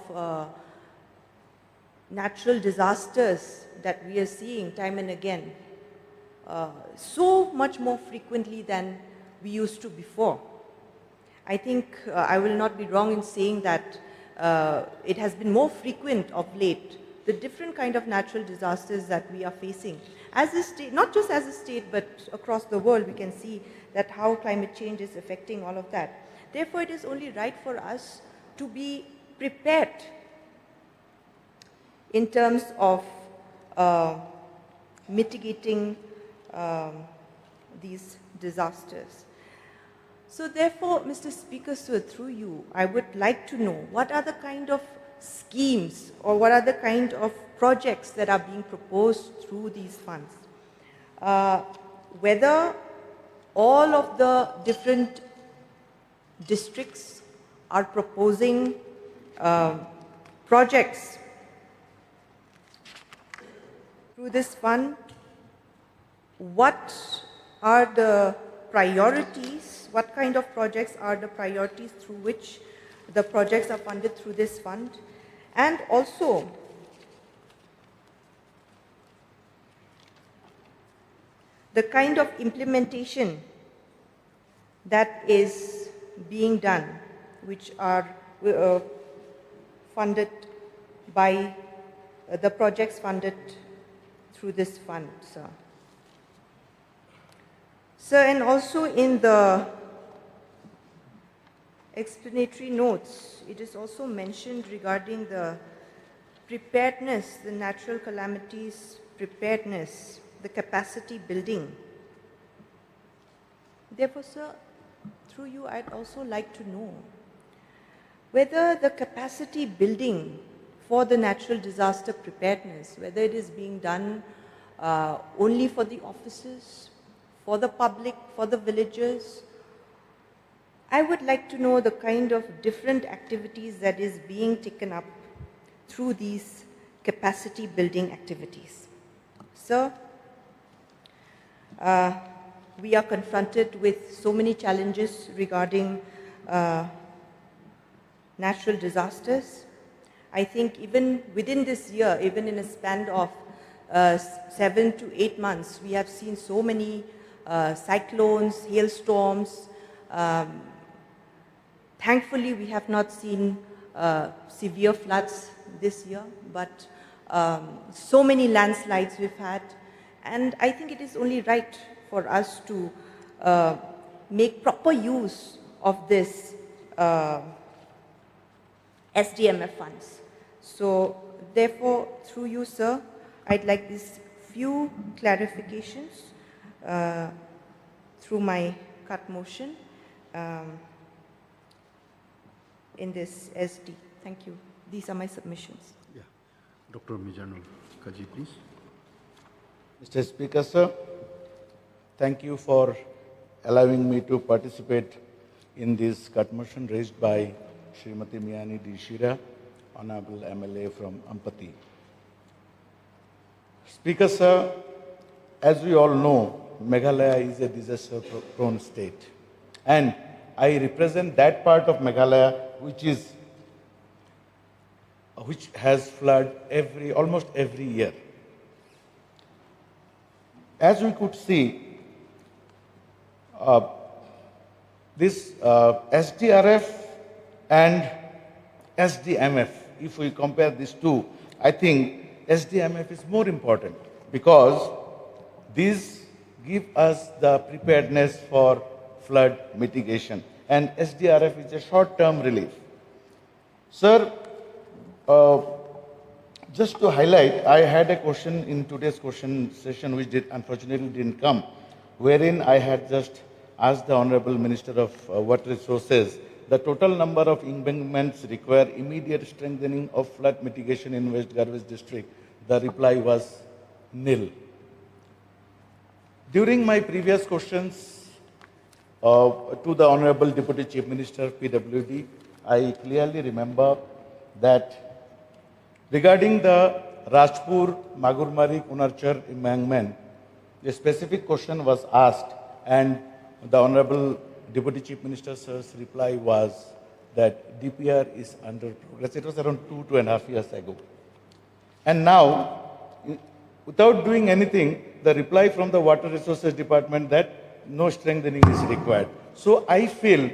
natural disasters that we are seeing time and again, so much more frequently than we used to before. I think I will not be wrong in saying that it has been more frequent of late, the different kind of natural disasters that we are facing. As a state, not just as a state, but across the world, we can see that how climate change is affecting all of that. Therefore, it is only right for us to be prepared in terms of mitigating these disasters. So therefore, Mr. Speaker, sir, through you, I would like to know what are the kind of schemes or what are the kind of projects that are being proposed through these funds. Whether all of the different districts are proposing projects through this fund, what are the priorities, what kind of projects are the priorities through which the projects are funded through this fund, and also the kind of implementation that is being done, which are funded by the projects funded through this fund, sir. Sir, and also in the explanatory notes, it is also mentioned regarding the preparedness, the natural calamities preparedness, the capacity building. Therefore, sir, through you, I'd also like to know whether the capacity building for the natural disaster preparedness, whether it is being done only for the officers, for the public, for the villagers. I would like to know the kind of different activities that is being taken up through these capacity building activities. Sir, we are confronted with so many challenges regarding natural disasters. I think even within this year, even in a span of 7 to 8 months, we have seen so many cyclones, hailstorms. Thankfully, we have not seen severe floods this year, but so many landslides we've had. And I think it is only right for us to make proper use of this SDMF funds. So therefore, through you, sir, I'd like these few clarifications through my cut motion in this SD. Thank you. These are my submissions. Yeah. Dr. Mizanul Kaji, please. Mr. Speaker, sir, thank you for allowing me to participate in this cut motion raised by Srimati Miani Dishira, Honorable MLA from Ampati. Speaker, sir, as we all know, Meghalaya is a disaster-prone state. And I represent that part of Meghalaya which has flood almost every year. As we could see, this SDRF and SDMF, if we compare these two, I think SDMF is more important because these give us the preparedness for flood mitigation, and SDRF is a short-term relief. Sir, just to highlight, I had a question in today's question session which unfortunately didn't come, wherein I had just asked the Honorable Minister of Water Resources the total number of embankments require immediate strengthening of flood mitigation in West Garhwal district. The reply was nil. During my previous questions to the Honorable Deputy Chief Minister of PWD, I clearly remember that regarding the Rajpur Magurmari Kunarchar embankment, a specific question was asked, and the Honorable Deputy Chief Minister sir's reply was that DPR is under progress. It was around 2.5 years ago. And now, without doing anything, the reply from the Water Resources Department that no strengthening is required. So I feel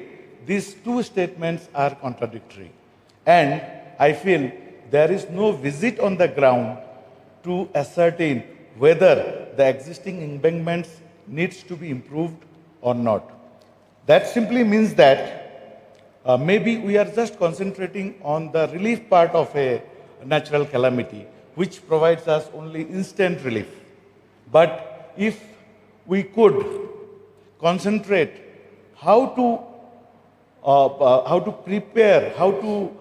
these two statements are contradictory. And I feel there is no visit on the ground to ascertain whether the existing embankments needs to be improved or not. That simply means that maybe we are just concentrating on the relief part of a natural calamity, which provides us only instant relief. But if we could concentrate how to prepare, how to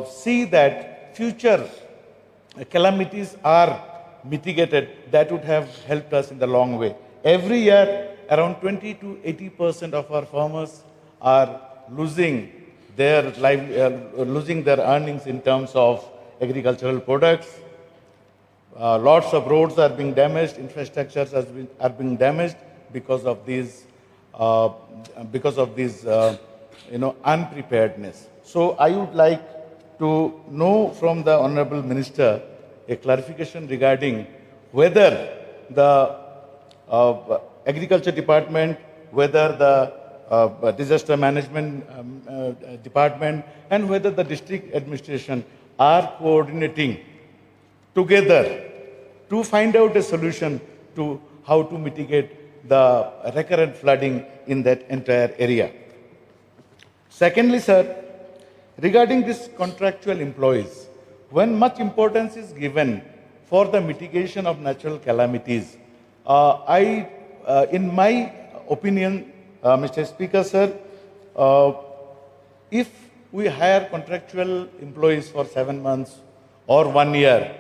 see that future calamities are mitigated, that would have helped us in the long way. Every year, around 20 to 80% of our farmers are losing their earnings in terms of agricultural products. Lots of roads are being damaged, infrastructures are being damaged because of these unpreparedness. So I would like to know from the Honorable Minister a clarification regarding whether the Agriculture Department, whether the Disaster Management Department, and whether the district administration are coordinating together to find out a solution to how to mitigate the recurrent flooding in that entire area. Secondly, sir, regarding these contractual employees, when much importance is given for the mitigation of natural calamities, in my opinion, Mr. Speaker, sir, if we hire contractual employees for 7 months or 1 year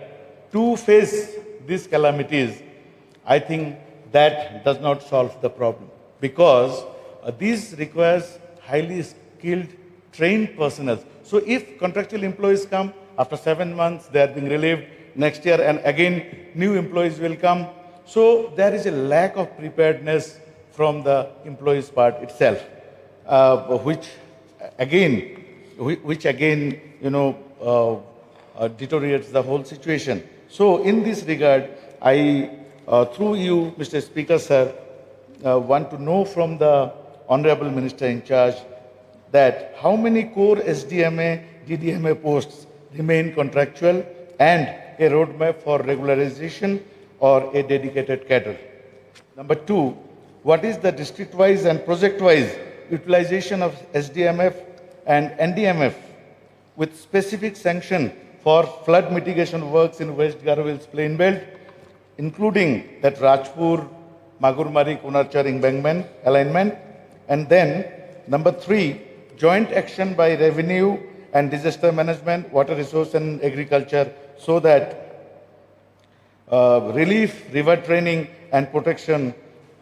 to face these calamities, I think that does not solve the problem, because this requires highly skilled, trained personnel. So if contractual employees come, after 7 months they are being relieved, next year and again new employees will come. So there is a lack of preparedness from the employees' part itself, which again, deteriorates the whole situation. So in this regard, I, through you, Mr. Speaker, sir, want to know from the Honorable Minister in charge that how many core SDMA, DDMA posts remain contractual and a roadmap for regularization or a dedicated cadre. Number two, what is the district-wise and project-wise utilization of SDMF and NDMF with specific sanction for flood mitigation works in West Garoville's plain belt, including that Rajpur, Magurmari, Kunarchar embankment alignment? And then, number three, joint action by revenue and disaster management, water resource and agriculture, so that relief, river training and protection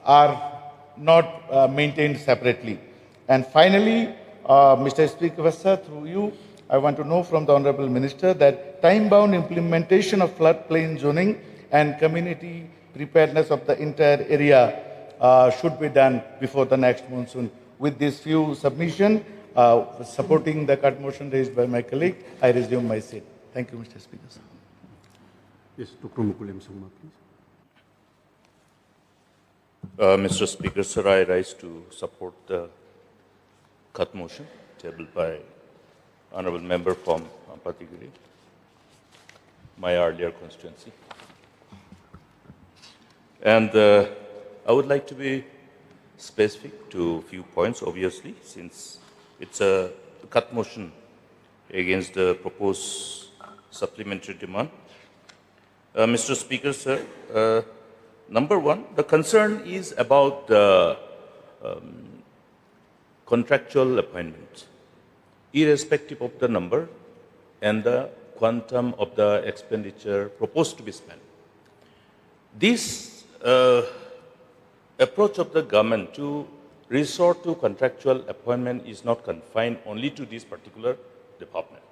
are not maintained separately. And finally, Mr. Speaker, sir, through you, I want to know from the Honorable Minister that time-bound implementation of floodplain zoning and community preparedness of the entire area should be done before the next monsoon. With these few submissions, supporting the cut motion raised by my colleague, I resume my seat. Thank you, Mr. Speaker, sir. Yes, Dr. Mukulem Sangma, please. Mr. Speaker, sir, I rise to support the cut motion tabled by Honorable Member from Ampatigiri, my earlier constituency. And I would like to be specific to a few points, obviously, since it's a cut motion against the proposed supplementary demand. Mr. Speaker, sir, number one, the concern is about contractual appointments, irrespective of the number and the quantum of the expenditure proposed to be spent. This approach of the government to resort to contractual appointment is not confined only to this particular department,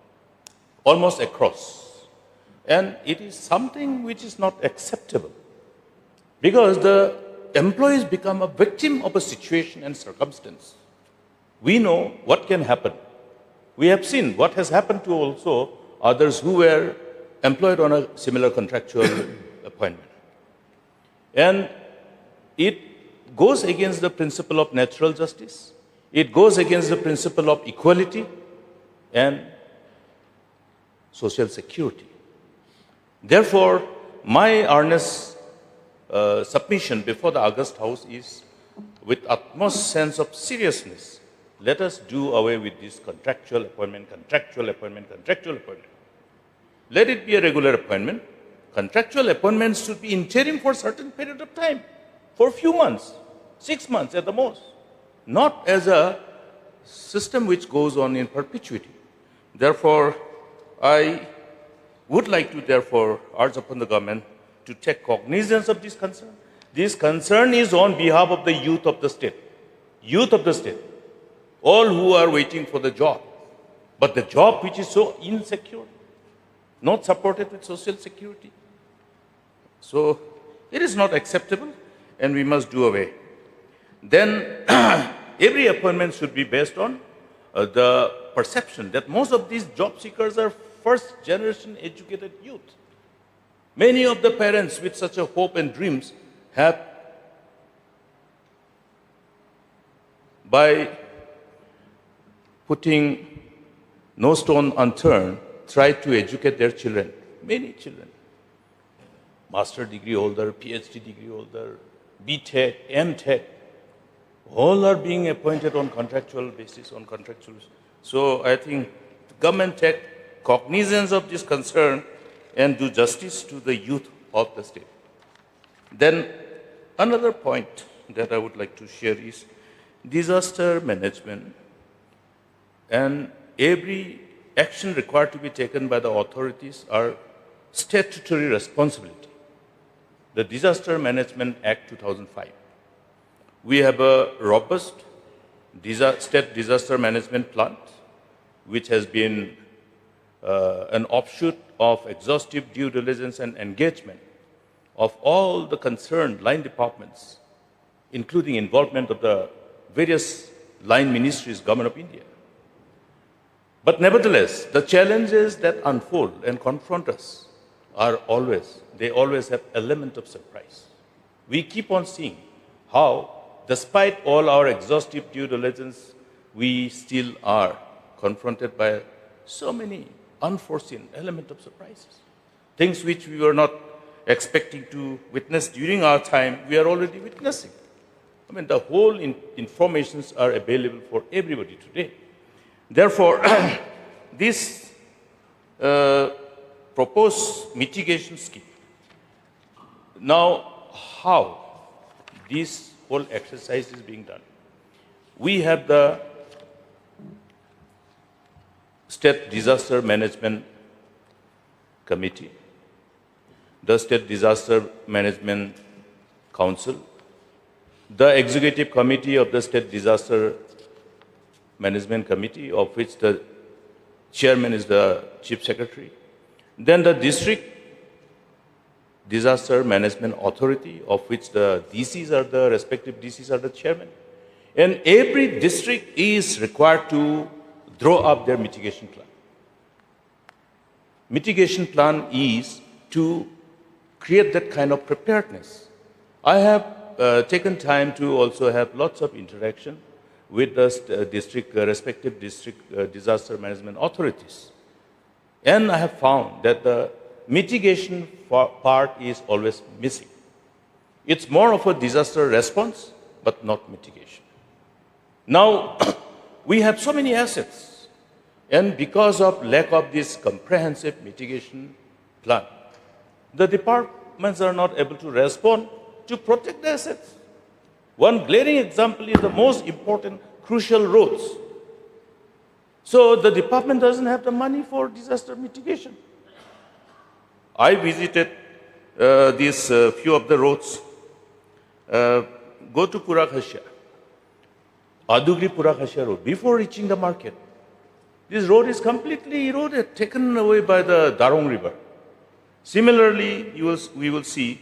almost across. And it is something which is not acceptable, because the employees become a victim of a situation and circumstance. We know what can happen. We have seen what has happened to also others who were employed on a similar contractual appointment. And it goes against the principle of natural justice. It goes against the principle of equality and social security. Therefore, my earnest submission before the August House is, with utmost sense of seriousness, let us do away with this contractual appointment. Let it be a regular appointment. Contractual appointments should be interim for a certain period of time, for a few months, 6 months at the most, not as a system which goes on in perpetuity. Therefore, I would like to therefore urge upon the government to take cognizance of this concern. This concern is on behalf of the youth of the state. Youth of the state. All who are waiting for the job. But the job which is so insecure, not supported with social security. So it is not acceptable and we must do away. Then every appointment should be based on the perception that most of these job seekers are first generation educated youth. Many of the parents with such a hope and dreams have, by putting no stone unturned, tried to educate their children, many children. Master degree holder, PhD degree holder, BTech, MTech, all are being appointed on contractual basis, So I think the government take cognizance of this concern and do justice to the youth of the state. Then another point that I would like to share is disaster management, and every action required to be taken by the authorities are statutory responsibility. The Disaster Management Act 2005. We have a robust state disaster management plan, which has been an offshoot of exhaustive due diligence and engagement of all the concerned line departments, including involvement of the various line ministries, Government of India. But nevertheless, the challenges that unfold and confront us are they always have element of surprise. We keep on seeing how, despite all our exhaustive due diligence, we still are confronted by so many unforeseen element of surprises. Things which we were not expecting to witness during our time, we are already witnessing. I mean, the whole informations are available for everybody today. Therefore, this proposed mitigation scheme, now how this whole exercise is being done. We have the State Disaster Management Committee, the State Disaster Management Council, the Executive Committee of the State Disaster Management Committee, of which the chairman is the Chief Secretary, then the District Disaster Management Authority, of which the respective DCs are the chairman. And every district is required to draw up their mitigation plan. Mitigation plan is to create that kind of preparedness. I have taken time to also have lots of interaction with the respective district disaster management authorities. And I have found that the mitigation part is always missing. It's more of a disaster response, but not mitigation. Now, we have so many assets, and because of lack of this comprehensive mitigation plan, the departments are not able to respond to protect the assets. One glaring example is the most important crucial roads. So the department doesn't have the money for disaster mitigation. I visited these few of the roads. Go to Purakhasya, Adugri Purakhasya road, before reaching the market. This road is completely eroded, taken away by the Darong River. Similarly, we will see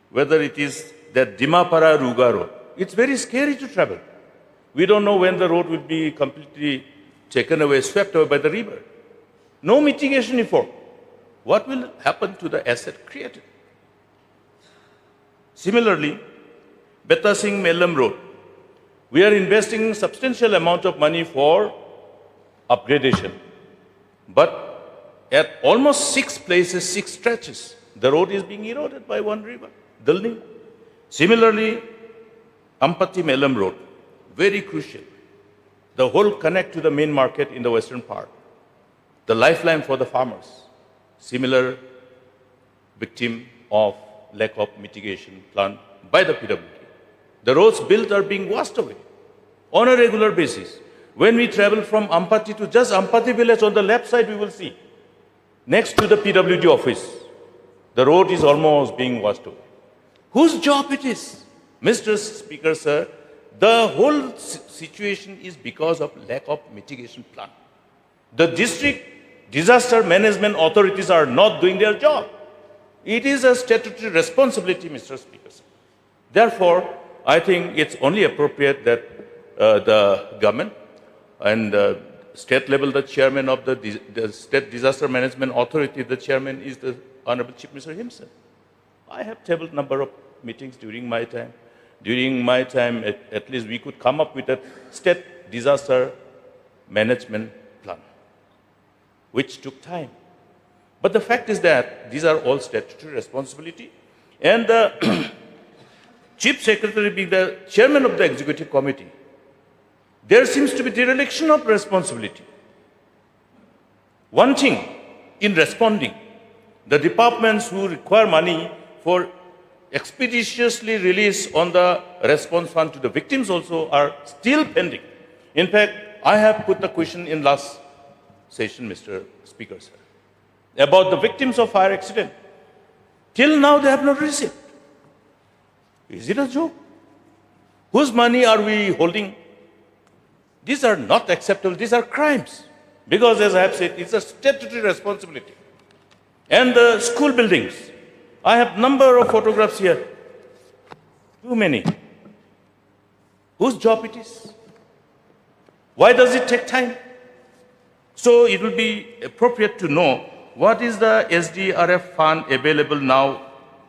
whether it is that Dimapara Ruga road. It's very scary to travel. We don't know when the road will be completely taken away, swept away by the river. No mitigation effort. What will happen to the asset created? Similarly, Beta Singh Melam Road. We are investing substantial amount of money for upgradation. But at almost 6 places, 6 stretches, the road is being eroded by one river, Dalni. Similarly, Ampati Melam Road, very crucial. The whole connect to the main market in the western part. The lifeline for the farmers. Similar victim of lack of mitigation plan by the PWD. The roads built are being washed away on a regular basis. When we travel from Ampati to just Ampati village, on the left side we will see, next to the PWD office, the road is almost being washed away. Whose job it is? Mr. Speaker, sir, the whole situation is because of lack of mitigation plan. The district disaster management authorities are not doing their job. It is a statutory responsibility, Mr. Speaker, sir. Therefore, I think it's only appropriate that the government and state level, the chairman of the State Disaster Management Authority, the chairman is the Honorable Chief Minister himself. I have tabled number of meetings during my time. During my time, at least we could come up with a state disaster management plan, which took time. But the fact is that these are all statutory responsibility, and the Chief Secretary being the chairman of the Executive Committee, there seems to be dereliction of responsibility. One thing, in responding, the departments who require money for expeditiously release on the response fund to the victims also are still pending. In fact, I have put the question in last session, Mr. Speaker, sir, about the victims of fire accident. Till now, they have not received. Is it a joke? Whose money are we holding? These are not acceptable. These are crimes. Because, as I have said, it's a statutory responsibility. And the school buildings. I have number of photographs here. Too many. Whose job it is? Why does it take time? So it will be appropriate to know what is the SDRF fund available now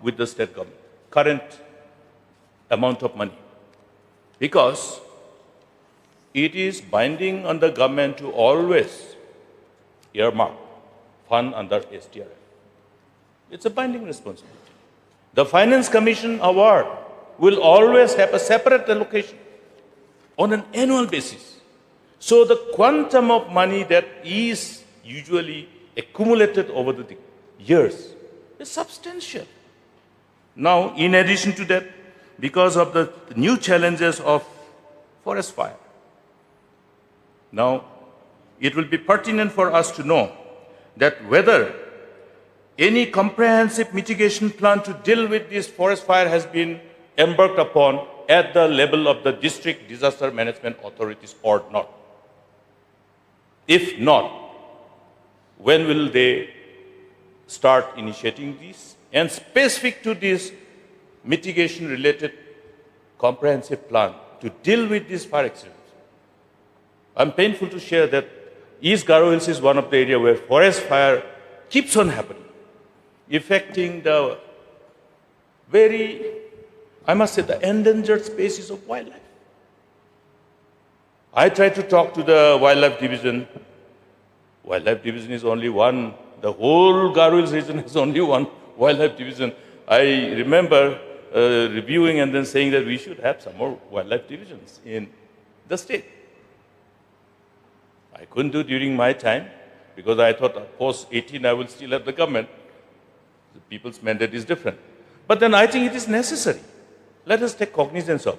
with the state government, current amount of money. Because it is binding on the government to always earmark fund under SDRF. It's a binding responsibility. The Finance Commission award will always have a separate allocation on an annual basis. So the quantum of money that is usually accumulated over the years is substantial. Now, in addition to that, because of the new challenges of forest fire, now it will be pertinent for us to know that whether any comprehensive mitigation plan to deal with this forest fire has been embarked upon at the level of the district disaster management authorities or not. If not, when will they start initiating this? And specific to this mitigation related comprehensive plan to deal with these fire accidents, I'm painful to share that East Garo Hills is one of the areas where forest fire keeps on happening, affecting the very, I must say, the endangered species of wildlife. I tried to talk to the wildlife division. Wildlife division is only one. The whole Garo Hills region is only one wildlife division. I remember reviewing and then saying that we should have some more wildlife divisions in the state. I couldn't do during my time because I thought post 18 I will still have the government. The people's mandate is different. But then I think it is necessary. Let us take cognizance of.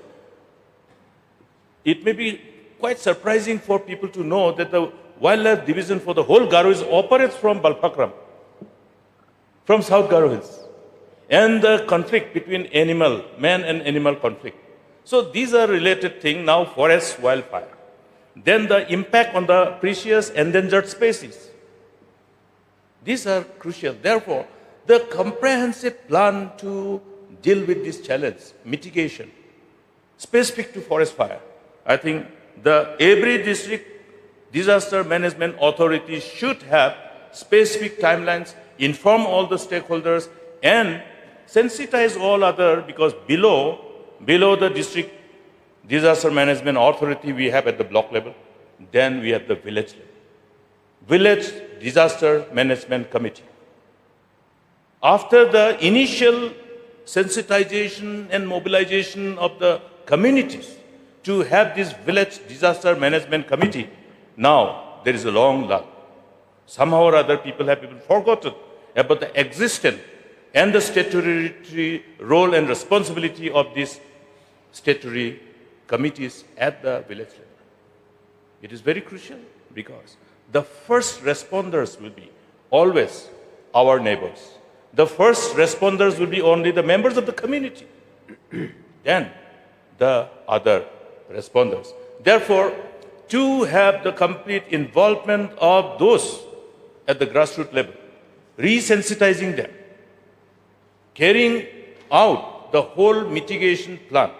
It may be quite surprising for people to know that the wildlife division for the whole Garo Hills operates from Balpakram, from South Garo Hills, and the conflict between man and animal conflict. So these are related things now, forest, wildfire. Then the impact on the precious endangered species. These are crucial. Therefore, the comprehensive plan to deal with this challenge, mitigation, specific to forest fire, I think every district disaster management authority should have specific timelines, inform all the stakeholders, and sensitize all other, because below the district disaster management authority we have at the block level, then we have the village level. Village Disaster Management Committee. After the initial sensitization and mobilization of the communities to have this Village Disaster Management Committee, now there is a long lag. Somehow or other people have even forgotten about the existence and the statutory role and responsibility of these statutory committees at the village level. It is very crucial because the first responders will be always our neighbors. The first responders will be only the members of the community, then the other responders. Therefore, to have the complete involvement of those at the grassroots level, resensitizing them, carrying out the whole mitigation plan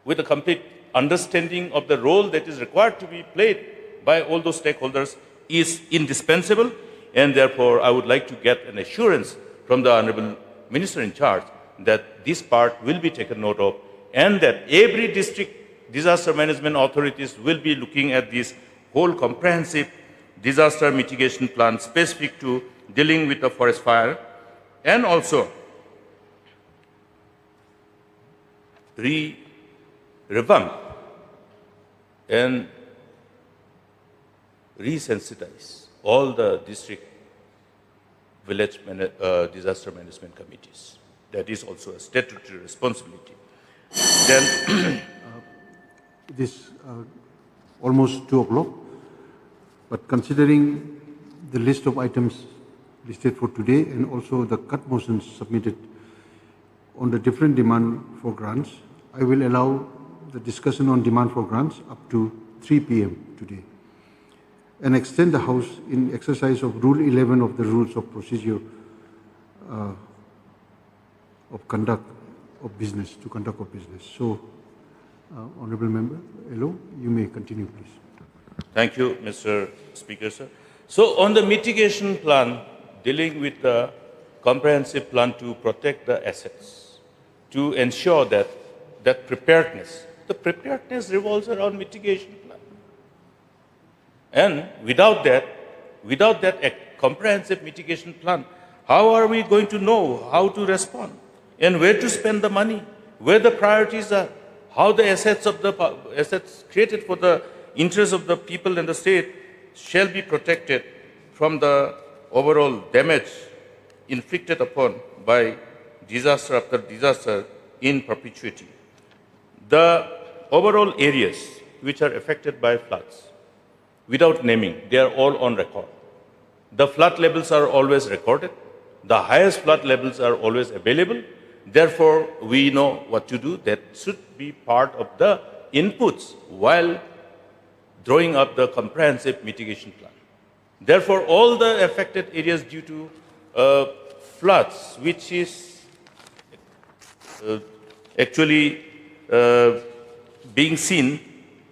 with a complete understanding of the role that is required to be played by all those stakeholders is indispensable. And therefore, I would like to get an assurance from the Honorable Minister in charge that this part will be taken note of and that every district disaster management authorities will be looking at this whole comprehensive disaster mitigation plan specific to dealing with the forest fire, and also revamp and resensitize all the district village disaster management committees. That is also a statutory responsibility. Then it is almost 2 o'clock, but considering the list of items listed for today and also the cut motions submitted on the different demand for grants, I will allow the discussion on demand for grants up to 3 p.m. today and extend the House in exercise of Rule 11 of the Rules of Procedure of Conduct of Business, to conduct of business. So, Honourable Member, hello, you may continue, please. Thank you, Mr. Speaker, sir. So on the mitigation plan, dealing with the comprehensive plan to protect the assets, to ensure that preparedness, the preparedness revolves around mitigation plan. And without that comprehensive mitigation plan, how are we going to know how to respond and where to spend the money, where the priorities are, how the assets created for the interests of the people and the state shall be protected from the overall damage inflicted upon by disaster after disaster in perpetuity. The overall areas which are affected by floods, without naming, they are all on record. The flood levels are always recorded. The highest flood levels are always available. Therefore, we know what to do. That should be part of the inputs while drawing up the comprehensive mitigation plan. Therefore, all the affected areas due to floods, which is actually being seen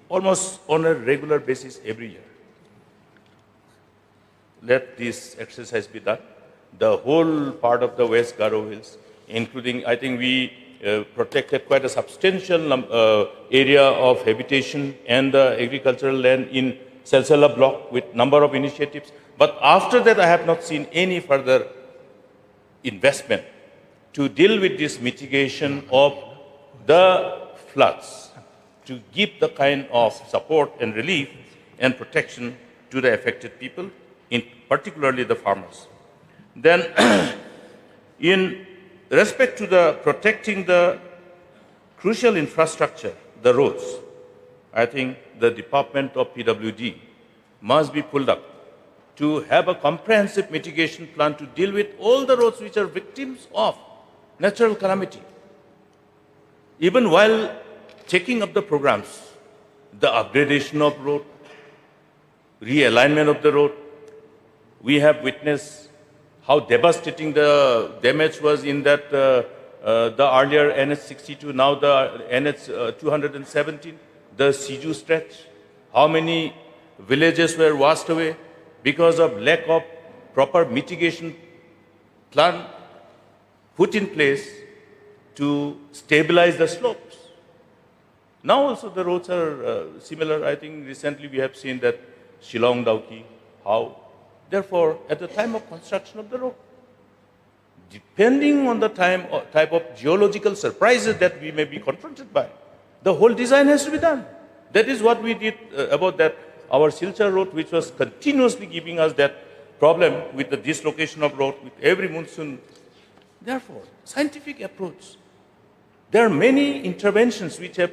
almost on a regular basis every year. Let this exercise be done. The whole part of the West Garo Hills, including, I think we protected quite a substantial area of habitation and the agricultural land in Salsala block with number of initiatives. But after that, I have not seen any further investment to deal with this mitigation of the floods, to give the kind of support and relief and protection to the affected people, in particularly the farmers. Then, in respect to the protecting the crucial infrastructure, the roads, I think the Department of PWD must be pulled up to have a comprehensive mitigation plan to deal with all the roads which are victims of natural calamity. Even while taking up the programs, the upgradation of road, realignment of the road, we have witnessed how devastating the damage was in that the earlier NH62, now the NH 217, the Siju stretch. How many villages were washed away because of lack of proper mitigation plan put in place to stabilize the slopes. Now also the roads are similar. I think recently we have seen that Shillong Dauki, how. Therefore, at the time of construction of the road, depending on the type of geological surprises that we may be confronted by, the whole design has to be done. That is what we did about that, our Silchar road, which was continuously giving us that problem with the dislocation of road with every monsoon. Therefore, scientific approach. There are many interventions which have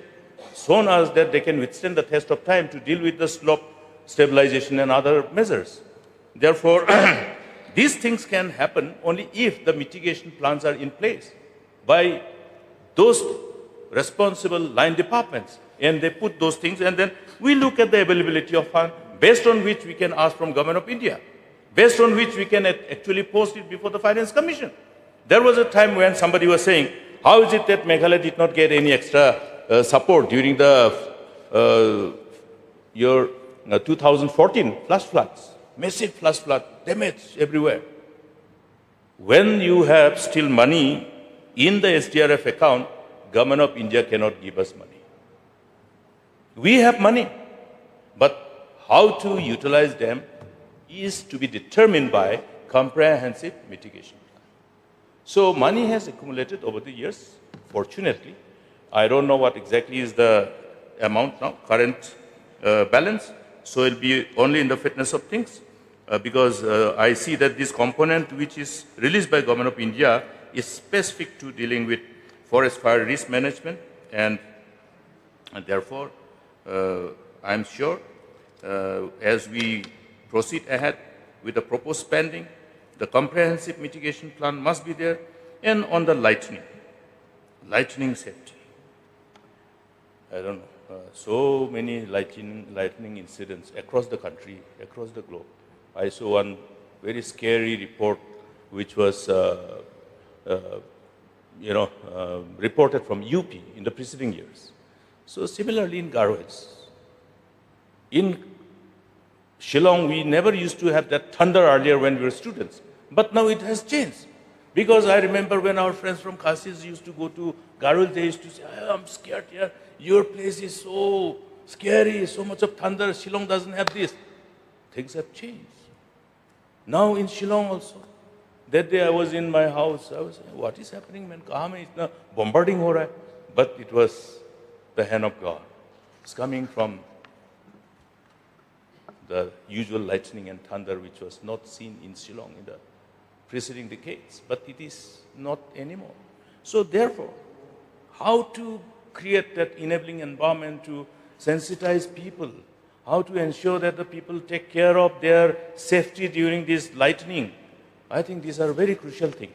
shown us that they can withstand the test of time to deal with the slope stabilization and other measures. Therefore, these things can happen only if the mitigation plans are in place by those responsible line departments. And they put those things, and then we look at the availability of funds, based on which we can ask from Government of India, based on which we can actually post it before the Finance Commission. There was a time when somebody was saying, how is it that Meghalaya did not get any extra support during the year 2014 flash floods? Massive flash flood, damage everywhere. When you have still money in the SDRF account, Government of India cannot give us money. We have money, but how to utilize them is to be determined by comprehensive mitigation plan. So money has accumulated over the years, fortunately. I don't know what exactly is the amount now, current balance, so it will be only in the fitness of things. Because I see that this component which is released by Government of India is specific to dealing with forest fire risk management, and therefore I am sure as we proceed ahead with the proposed spending, the comprehensive mitigation plan must be there. And on the lightning safety, I don't know, so many lightning incidents across the country, across the globe. I saw one very scary report which was reported from UP in the preceding years. So similarly in Garo Hills, in Shillong, we never used to have that thunder earlier when we were students. But now it has changed. Because I remember when our friends from Kashis used to go to Garul, they used to say, I'm scared here. Your place is so scary, so much of thunder. Shillong doesn't have this. Things have changed. Now in Shillong also. That day I was in my house. I was saying, what is happening, man? Kahan mein itna bombarding ho raha hai? But it was the hand of God. It's coming from the usual lightning and thunder which was not seen in Shillong in the preceding decades, but it is not anymore. So therefore, how to create that enabling environment to sensitize people, how to ensure that the people take care of their safety during this lightning, I think these are very crucial things.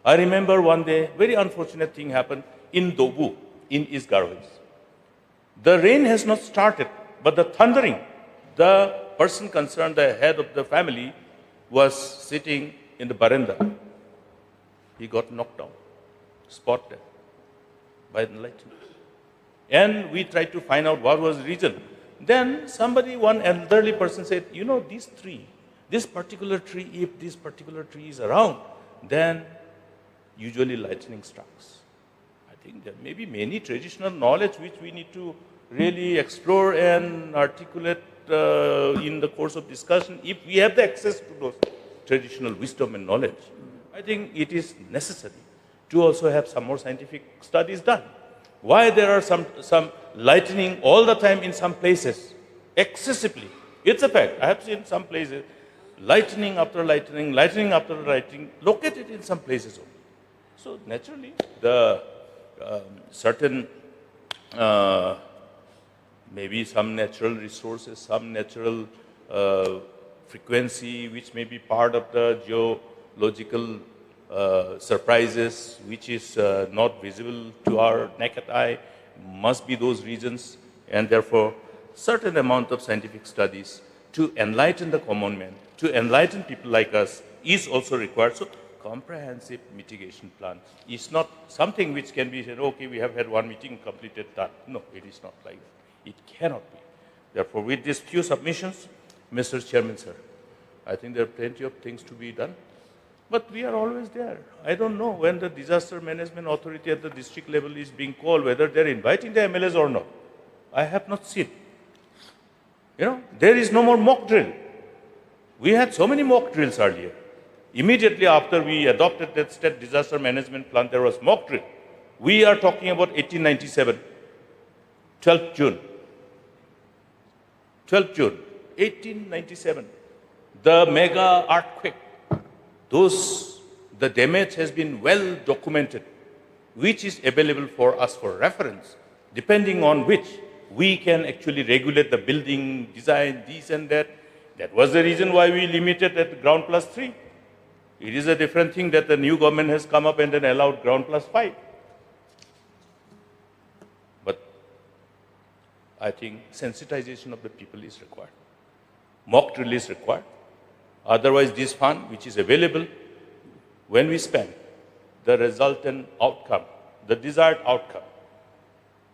I remember one day, very unfortunate thing happened in Dobu, in East Garhwais. The rain has not started, but the thundering, the person concerned, the head of the family, was sitting in the veranda. He got knocked down, spot dead by the lightning. And we tried to find out what was the reason. Then somebody, one elderly person said, you know, this particular tree, if this particular tree is around, then usually lightning strikes. I think there may be many traditional knowledge which we need to really explore and articulate in the course of discussion. If we have the access to those traditional wisdom and knowledge, I think it is necessary to also have some more scientific studies done. Why there are some lightning all the time in some places, excessively. It's a fact. I have seen some places, lightning after lightning, lightning after lightning, located in some places only. So naturally, the certain, maybe some natural resources, some natural frequency, which may be part of the geological surprises, which is not visible to our naked eye, must be those regions, and therefore certain amount of scientific studies to enlighten the common man, to enlighten people like us, is also required. So comprehensive mitigation plan is not something which can be said, okay, we have had one meeting, completed, done. No, it is not like that. It cannot be. Therefore, with these few submissions, Mr. Chairman, sir, I think there are plenty of things to be done. But we are always there. I don't know when the disaster management authority at the district level is being called, whether they're inviting the MLAs or not. I have not seen. You know, there is no more mock drill. We had so many mock drills earlier. Immediately after we adopted that state disaster management plan, there was mock drill. We are talking about 1897, 12th June. 12th June, 1897. The mega earthquake. The damage has been well documented, which is available for us for reference, depending on which we can actually regulate the building, design, this and that. That was the reason why we limited at ground plus 3. It is a different thing that the new government has come up and then allowed ground plus 5. But I think sensitization of the people is required. Mock drill is required. Otherwise, this fund, which is available, when we spend, the resultant outcome, the desired outcome,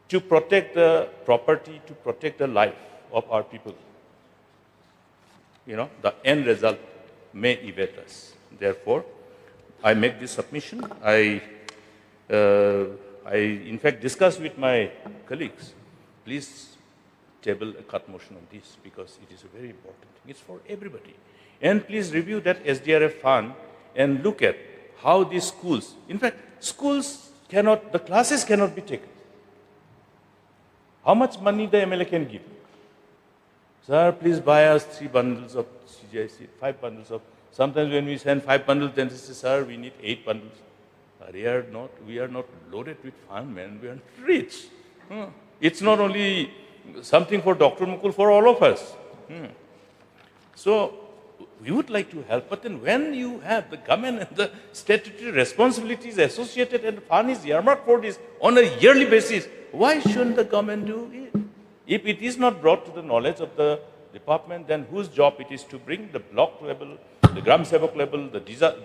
to protect the property, to protect the life of our people, you know, the end result may evade us. Therefore, I make this submission. I in fact discussed with my colleagues. Please table a cut motion on this because it is a very important thing. It's for everybody. And please review that SDRF fund and look at how these schools, in fact, schools cannot, the classes cannot be taken. How much money the MLA can give? Sir, please buy us 3 bundles of CGIC, 5 bundles of, sometimes when we send 5 bundles, then they say, sir, we need 8 bundles. We are not loaded with fund, man. We are rich. It's not only something for Dr. Mukul, for all of us. So, we would like to help, but then when you have the government and the statutory responsibilities associated and the fund is earmarked for this on a yearly basis, why shouldn't the government do it? If it is not brought to the knowledge of the department, then whose job it is to bring the block level, the Gram Sevak level, the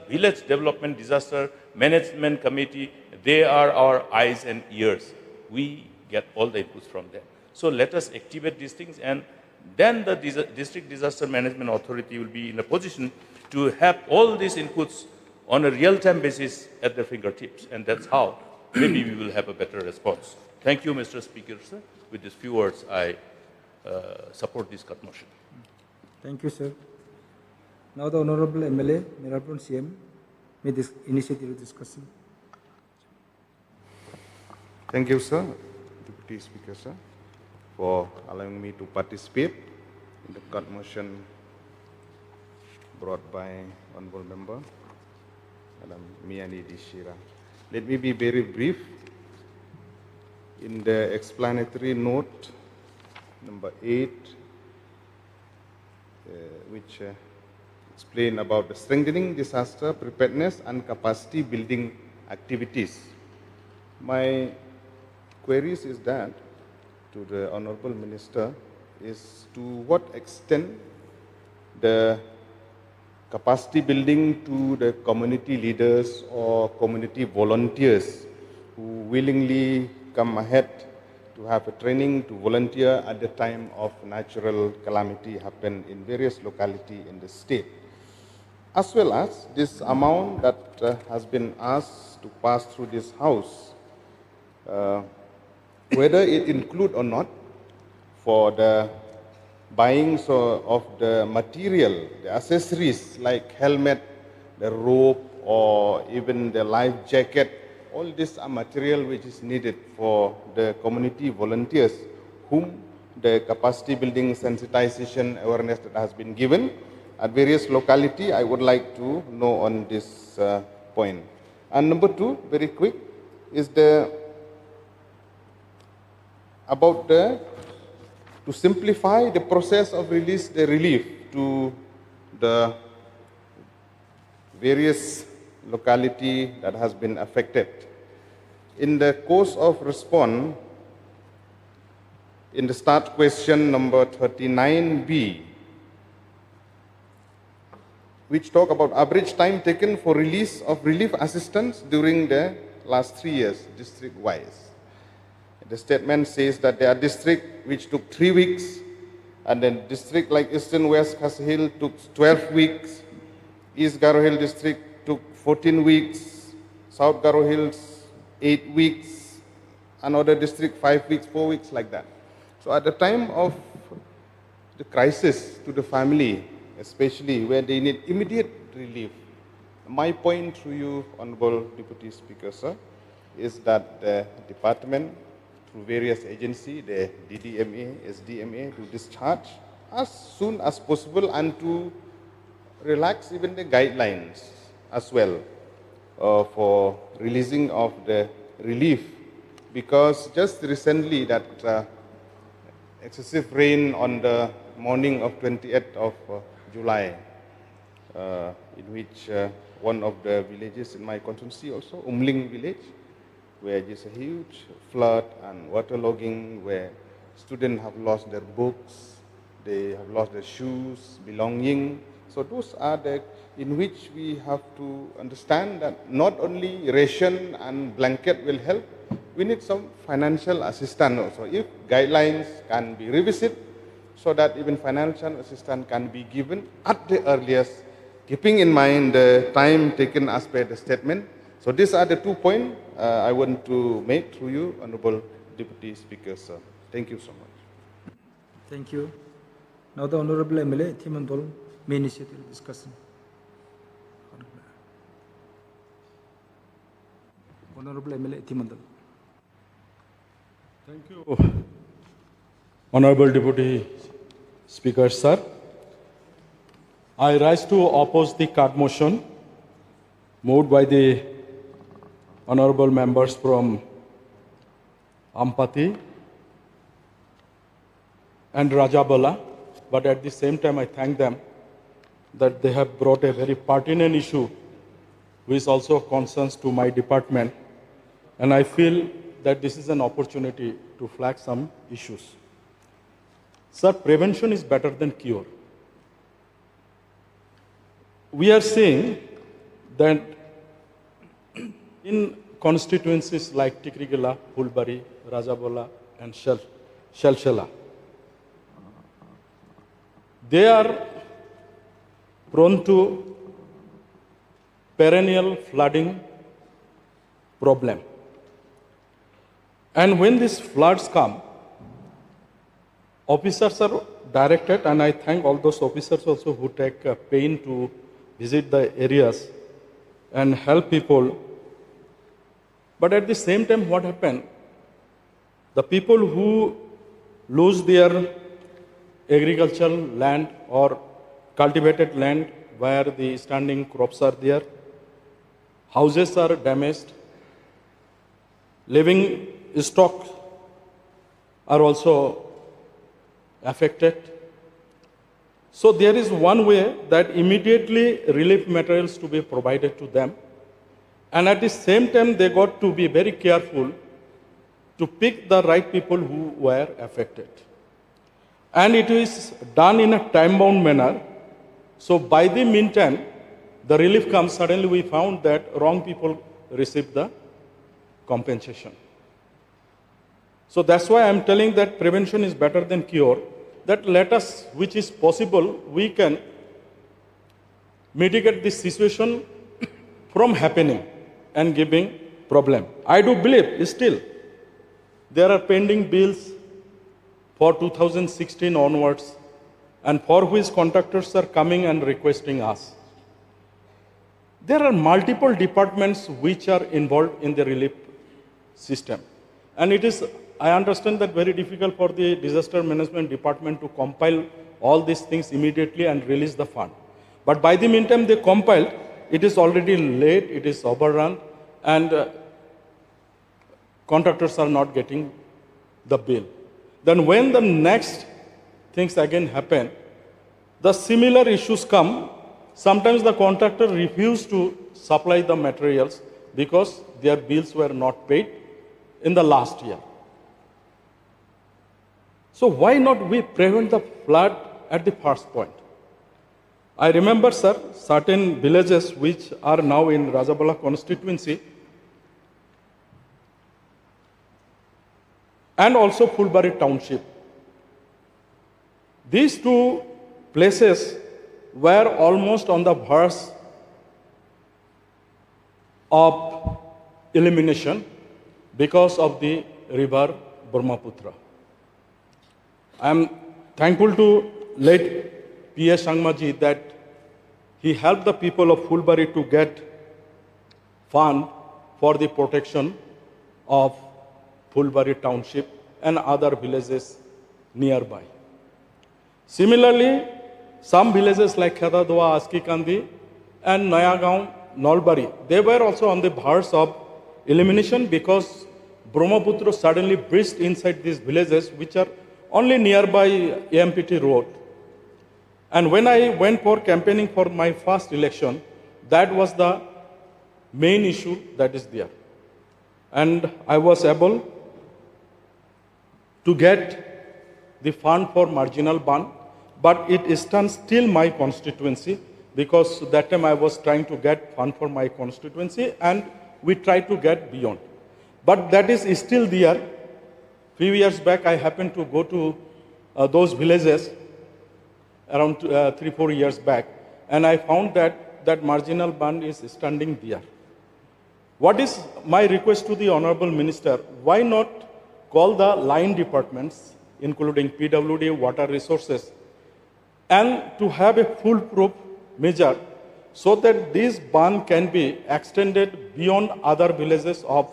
village development disaster management committee, they are our eyes and ears. We get all the inputs from them. So let us activate these things and then the District Disaster Management Authority will be in a position to have all these inputs on a real-time basis at their fingertips. And that's how maybe we will have a better response. Thank you, Mr. Speaker, sir. With these few words, I support this cut motion. Thank you, sir. Now the Honorable MLA, Mirapur CM, may this initiative discussing. Thank you, sir, Deputy Speaker, sir, for allowing me to participate in the cut motion brought by Honorable Member Madam Miani Dishira. Let me be very brief. In the explanatory note number 8, which explain about the strengthening disaster preparedness and capacity building activities. My queries is that to the Honorable Minister is to what extent the capacity building to the community leaders or community volunteers who willingly come ahead to have a training to volunteer at the time of natural calamity happen in various localities in the state, as well as this amount that has been asked to pass through this house, whether it include or not for the buying of the material, the accessories like helmet, the rope, or even the life jacket. All these are material which is needed for the community volunteers whom the capacity building sensitization awareness that has been given at various locality. I would like to know on this point. And number two, very quick, is about to simplify the process of release the relief to the various locality that has been affected. In the course of response, in the start question number 39B, which talk about average time taken for release of relief assistance during the last 3 years, district-wise. The statement says that there are districts which took 3 weeks, and then district like Eastern West Khas Hill took 12 weeks, East Garo Hill district took 14 weeks, South Garo Hills 8 weeks, another district 5 weeks, 4 weeks, like that. So at the time of the crisis to the family, especially where they need immediate relief, my point to you, Honorable Deputy Speaker, sir, is that the department, through various agencies, the DDMA, SDMA, to discharge as soon as possible and to relax even the guidelines as well for releasing of the relief, because just recently that excessive rain on the morning of 28th of July, in which one of the villages in my constituency also, Umling village, where there's a huge flood and waterlogging, where students have lost their books, they have lost their shoes, belonging. So those are the in which we have to understand that not only ration and blanket will help, we need some financial assistance also. If guidelines can be revisited so that even financial assistance can be given at the earliest, keeping in mind the time taken as per the statement. So these are the 2 points I want to make through you, Honorable Deputy Speaker, sir. Thank you so much. Thank you. Now the Honorable MLA Timandol may initiate the discussion. Honorable MLA Timandol. Thank you, Honorable Deputy Speaker, sir. I rise to oppose the card motion moved by the honorable members from Ampati and Rajabala, but at the same time I thank them that they have brought a very pertinent issue which also concerns to my department, and I feel that this is an opportunity to flag some issues. Sir, prevention is better than cure. We are seeing that in constituencies like Tikrigala, Hulbari, Rajabola, and Shalshala, they are prone to perennial flooding problem. And when these floods come, officers are directed, and I thank all those officers also who take pain to visit the areas and help people. But at the same time, what happened? The people who lose their agricultural land or cultivated land where the standing crops are there, houses are damaged, living stock are also affected. So there is one way that immediately relief materials to be provided to them. And at the same time, they got to be very careful to pick the right people who were affected. And it is done in a time-bound manner. So by the meantime, the relief comes, suddenly we found that wrong people received the compensation. So that's why I'm telling that prevention is better than cure, that let us, which is possible, we can mitigate this situation from happening and giving problem. I do believe still there are pending bills for 2016 onwards, and for which contractors are coming and requesting us. There are multiple departments which are involved in the relief system. And it is, I understand that very difficult for the disaster management department to compile all these things immediately and release the fund. But by the meantime they compiled, it is already late, it is overrun, and contractors are not getting the bill. Then when the next things again happen, the similar issues come. Sometimes the contractor refused to supply the materials because their bills were not paid in the last year. So why not we prevent the flood at the first point? I remember, sir, certain villages which are now in Rajabala constituency and also Fulbari township. These two places were almost on the verge of elimination because of the river Brahmaputra. I am thankful to late P.S. Sangmaji that he helped the people of Fulbari to get fund for the protection of Fulbari township and other villages nearby. Similarly, some villages like Khedadwa, Askikandi and Nayagaon, Nolbari, they were also on the verge of elimination because Brahmaputra suddenly breached inside these villages which are only nearby AMPT road. And when I went for campaigning for my first election, that was the main issue that is there. And I was able to get the fund for marginal bond, but it stands still my constituency because that time I was trying to get fund for my constituency and we tried to get beyond. But that is still there. Few years back, I happened to go to those villages around 3-4 years back, and I found that that marginal bond is standing there. What is my request to the Honorable Minister? Why not call the line departments, including PWD, water resources, and to have a foolproof measure so that this bond can be extended beyond other villages of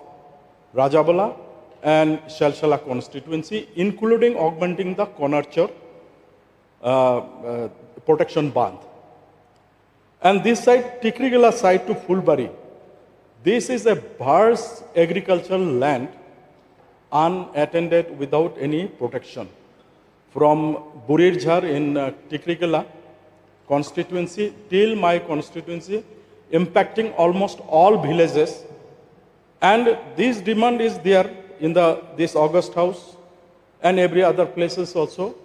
Rajabala and Shalshala constituency, including augmenting the Konarchur protection band. And this side, Tikrigala side to Fulbari, this is a vast agricultural land unattended without any protection. From Burirjhar in Tikrigala constituency till my constituency, impacting almost all villages. And this demand is there in this August House and every other places also.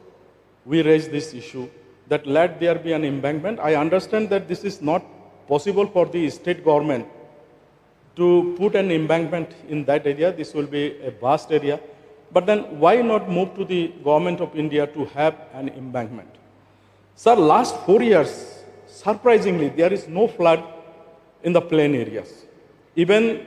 We raise this issue that let there be an embankment. I understand that this is not possible for the state government to put an embankment in that area. This will be a vast area. But then why not move to the government of India to have an embankment? Sir, last 4 years, surprisingly, there is no flood in the plain areas. Even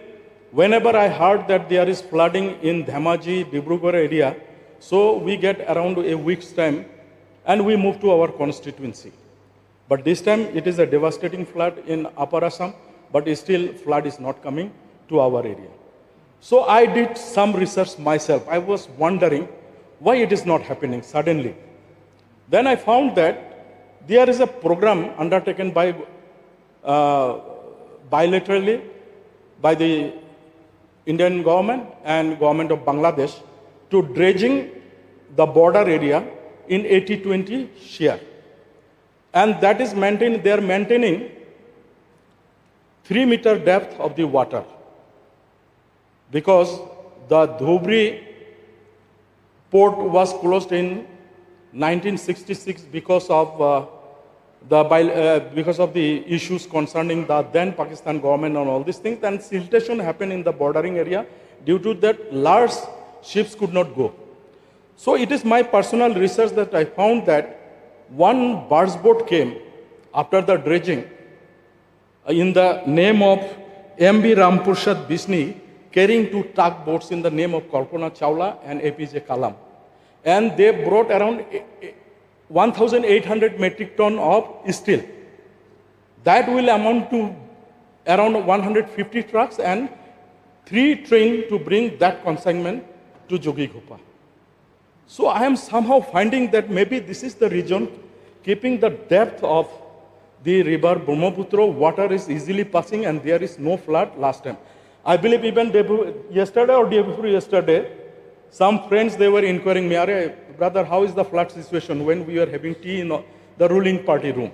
whenever I heard that there is flooding in Dhemaji, Dibrugarh area, so we get around a week's time and we move to our constituency. But this time it is a devastating flood in Upper Assam, but still flood is not coming to our area. So I did some research myself. I was wondering why it is not happening suddenly. Then I found that there is a program undertaken by bilaterally by the Indian government and government of Bangladesh to dredging the border area in 80-20 share. And that is maintained, they are maintaining 3-meter depth of the water because the Dhubri port was closed in 1966 because of the issues concerning the then Pakistan government and all these things, and siltation happened in the bordering area. Due to that, large ships could not go. So it is my personal research that I found that one barge boat came after the dredging in the name of M.B. Rampursad Bisni, carrying 2 tugboats in the name of Kalpana Chawla and APJ Kalam. And they brought around 1,800 metric ton of steel. That will amount to around 150 trucks and 3 trains to bring that consignment to Jogighopa. So I am somehow finding that maybe this is the region, keeping the depth of the river Brahmaputra, water is easily passing and there is no flood last time. I believe even yesterday or day before yesterday, some friends, they were inquiring me, brother, how is the flood situation when we are having tea in the ruling party room?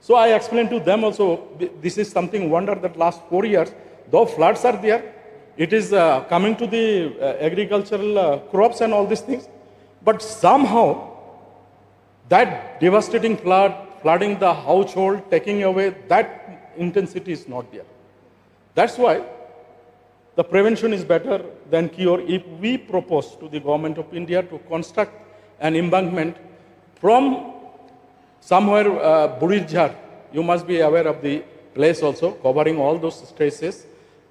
So I explained to them also, this is something wonder that last 4 years, though floods are there, it is coming to the agricultural crops and all these things, but somehow that devastating flood, flooding the household, taking away, that intensity is not there. That's why the prevention is better than cure. If we propose to the government of India to construct an embankment from somewhere, Burizhar, you must be aware of the place also, covering all those stresses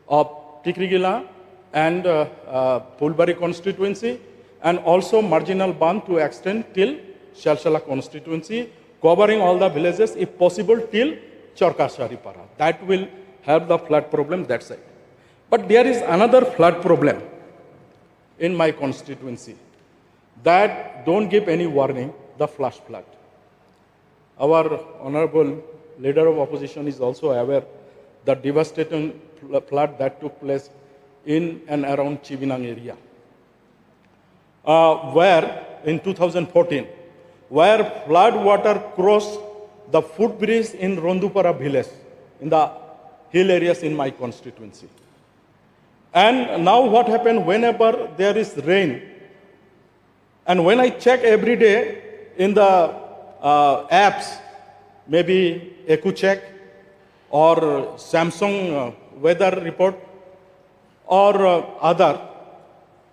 of Tikrigila and Pulbari constituency, and also marginal band to extend till Shalshala constituency, covering all the villages, if possible, till Charkasharipara. That will help the flood problem that side. But there is another flood problem in my constituency that don't give any warning, the flash flood. Our honorable leader of opposition is also aware the devastating flood that took place in and around Chivinang area, where in 2014, where flood water crossed the footbridge in Rondupara village, in the hill areas in my constituency. And now what happened whenever there is rain, and when I check every day in the apps, maybe EcoCheck or Samsung weather report or other,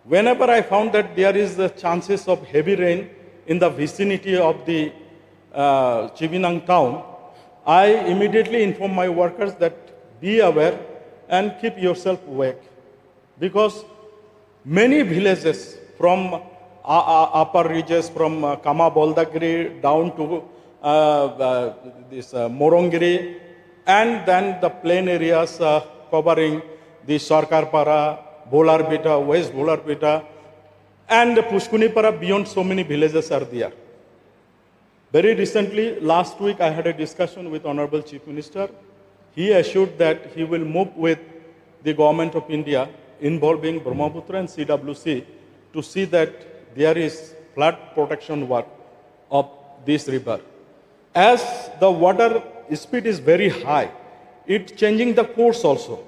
whenever I found that there is the chances of heavy rain in the vicinity of the Chivinang town, I immediately inform my workers that be aware and keep yourself awake. Because many villages from upper ridges, from Kama Boldagiri down to this Morongiri, and then the plain areas covering the Sarkarpara, Bolarbita, West Bolarbita, and Pushkunipara, beyond so many villages are there. Very recently, last week, I had a discussion with Honorable Chief Minister. He assured that he will move with the Government of India involving Brahmaputra and CWC to see that there is flood protection work of this river. As the water speed is very high, it's changing the course also.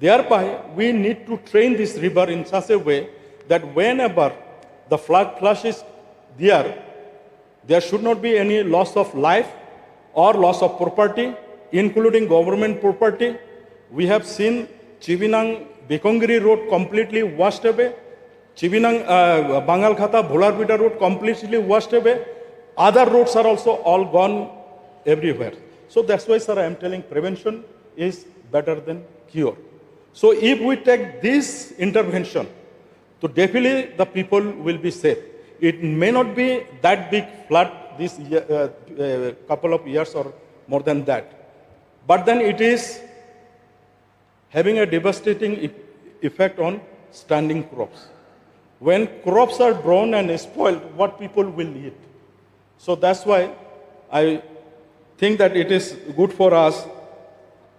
Thereby, we need to train this river in such a way that whenever the flood flush is there should not be any loss of life or loss of property, including government property. We have seen Chivinang Bikongiri road completely washed away, Chivinang Bangalkhata Bholarbita road completely washed away, Other roads are also all gone everywhere. So that's why, sir, I am telling prevention is better than cure. So if we take this intervention, so definitely the people will be safe. It may not be that big flood this couple of years or more than that. But then it is having a devastating effect on standing crops. When crops are grown and spoiled, what people will eat? So that's why I think that it is good for us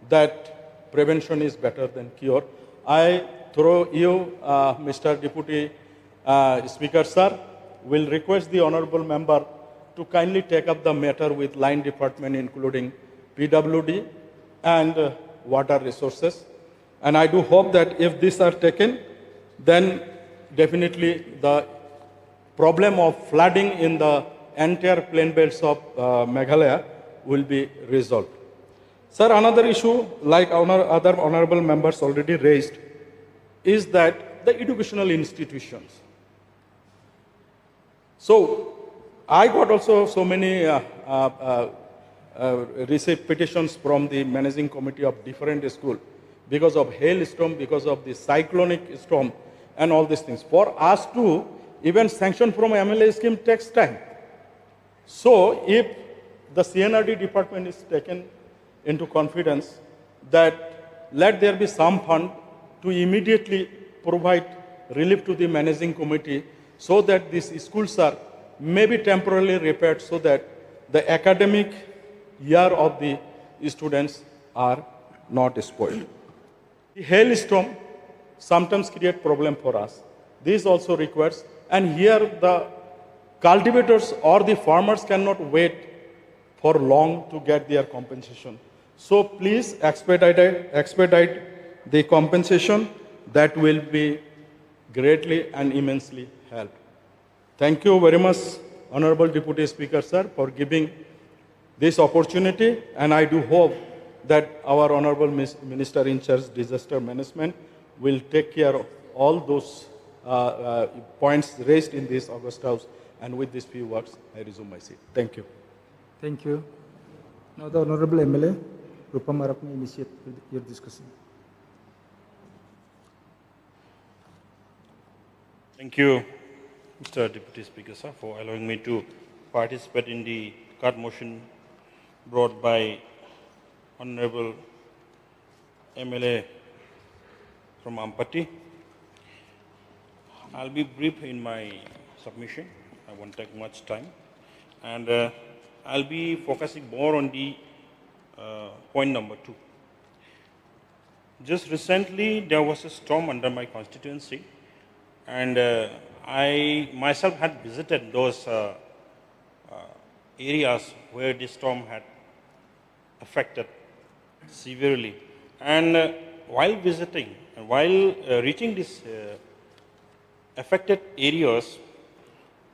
that prevention is better than cure. I, through you, Mr. Deputy Speaker, sir, will request the honorable member to kindly take up the matter with line department, including PWD and water resources. And I do hope that if these are taken, then definitely the problem of flooding in the entire plain belts of Meghalaya will be resolved. Sir, another issue, like other honorable members already raised, is that the educational institutions. So, I got also so many received petitions from the managing committee of different schools because of hailstorm, because of the cyclonic storm, and all these things. For us to even sanction from MLA scheme takes time. So, if the CNRD department is taken into confidence that let there be some fund to immediately provide relief to the managing committee so that these schools are maybe temporarily repaired so that the academic year of the students are not spoiled. The hailstorm sometimes create problem for us. This also requires, and here the cultivators or the farmers cannot wait for long to get their compensation. So please expedite the compensation. That will be greatly and immensely helped. Thank you very much, Honorable Deputy Speaker, sir, for giving this opportunity, and I do hope that our Honorable Minister in charge disaster management will take care of all those points raised in this August House. And with these few words, I resume my seat. Thank you. Thank you. Now the Honorable MLA, Rupam Arap may initiate your discussion. Thank you, Mr. Deputy Speaker, sir, for allowing me to participate in the card motion brought by Honorable MLA from Ampati. I'll be brief in my submission. I won't take much time. And I'll be focusing more on the point number 2. Just recently, there was a storm under my constituency, and I myself had visited those areas where the storm had affected severely. And while visiting, and while reaching these affected areas,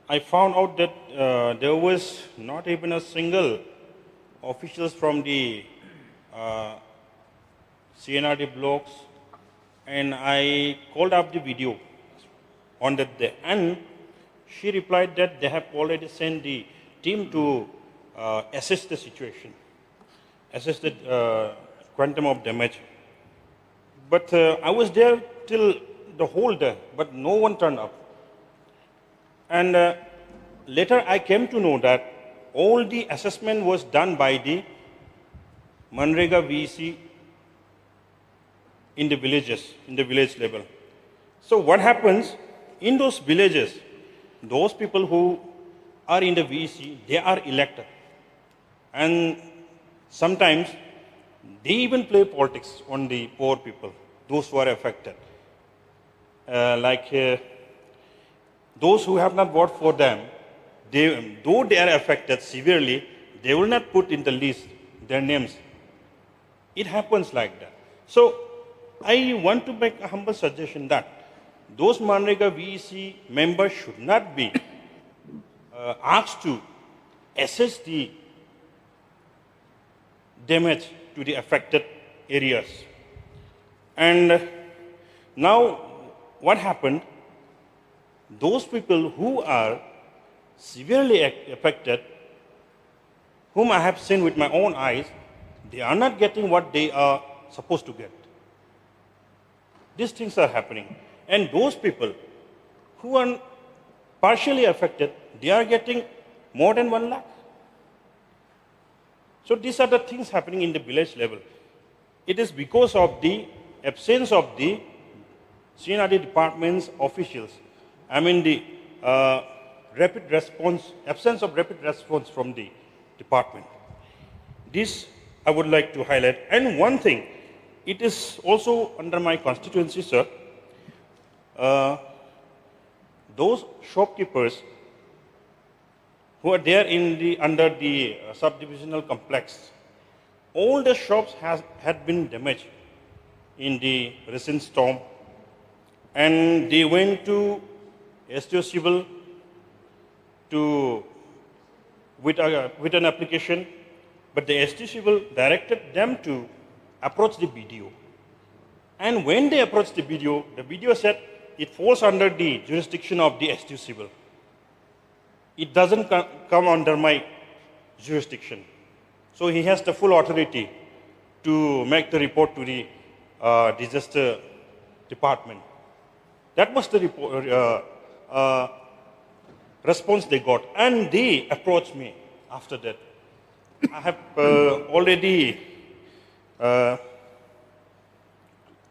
I found out that there was not even a single officials from the CNRD blocks, and I called up the video on that day, and she replied that they have already sent the team to assess the situation, assess the quantum of damage. But I was there till the whole day, but no one turned up. And later I came to know that all the assessment was done by the Manrega VEC in the villages, in the village level. So what happens in those villages, those people who are in the VEC, they are elected. And sometimes they even play politics on the poor people, those who are affected. Those who have not voted for them, though they are affected severely, they will not put in the list their names. It happens like that. So I want to make a humble suggestion that those Manrega VEC members should not be asked to assess the damage to the affected areas. And now what happened? Those people who are severely affected, whom I have seen with my own eyes, they are not getting what they are supposed to get. These things are happening. And those people who are partially affected, they are getting more than 1 lakh. So these are the things happening in the village level. It is because of the absence of the CNRD department's officials. I mean the absence of rapid response from the department. This I would like to highlight. And one thing, it is also under my constituency, sir. Those shopkeepers who are there under the subdivisional complex, all the shops had been damaged in the recent storm, and they went to STO Civil with an application, but the STO Civil directed them to approach the BDO. And when they approached the BDO said it falls under the jurisdiction of the STO Civil. It doesn't come under my jurisdiction. So he has the full authority to make the report to the disaster department. That was the response they got. And they approached me after that. I have already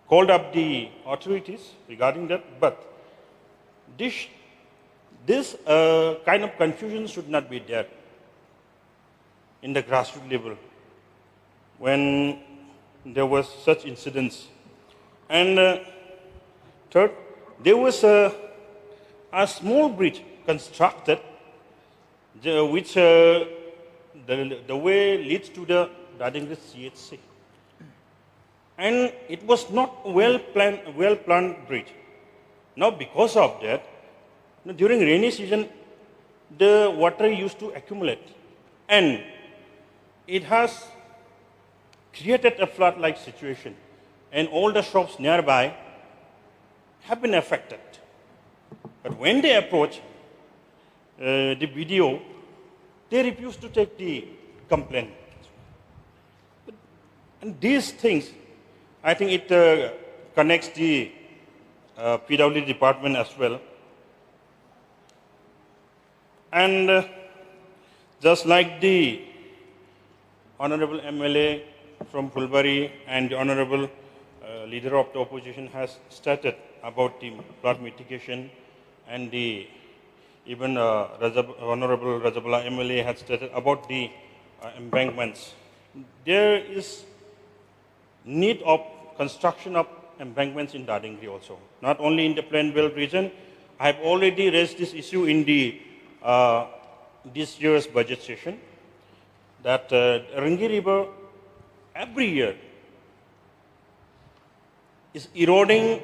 called up the authorities regarding that, but this kind of confusion should not be there in the grassroots level when there was such incidents. And third, there was a small bridge constructed which the way leads to the Dadingri CHC. And it was not well-planned bridge. Now because of that, during rainy season, the water used to accumulate, and it has created a flood-like situation, and all the shops nearby have been affected. But when they approach the BDO, they refuse to take the complaint. And these things, I think it connects the PWD department as well. And just like the Honorable MLA from Fulbari and the Honorable Leader of the Opposition has stated about the flood mitigation, and the even Honorable Rajabullah MLA has stated about the embankments. There is need of construction of embankments in Dadingri also, not only in the Plain Belt region. I have already raised this issue in the this year's budget session, that Rangi River every year is eroding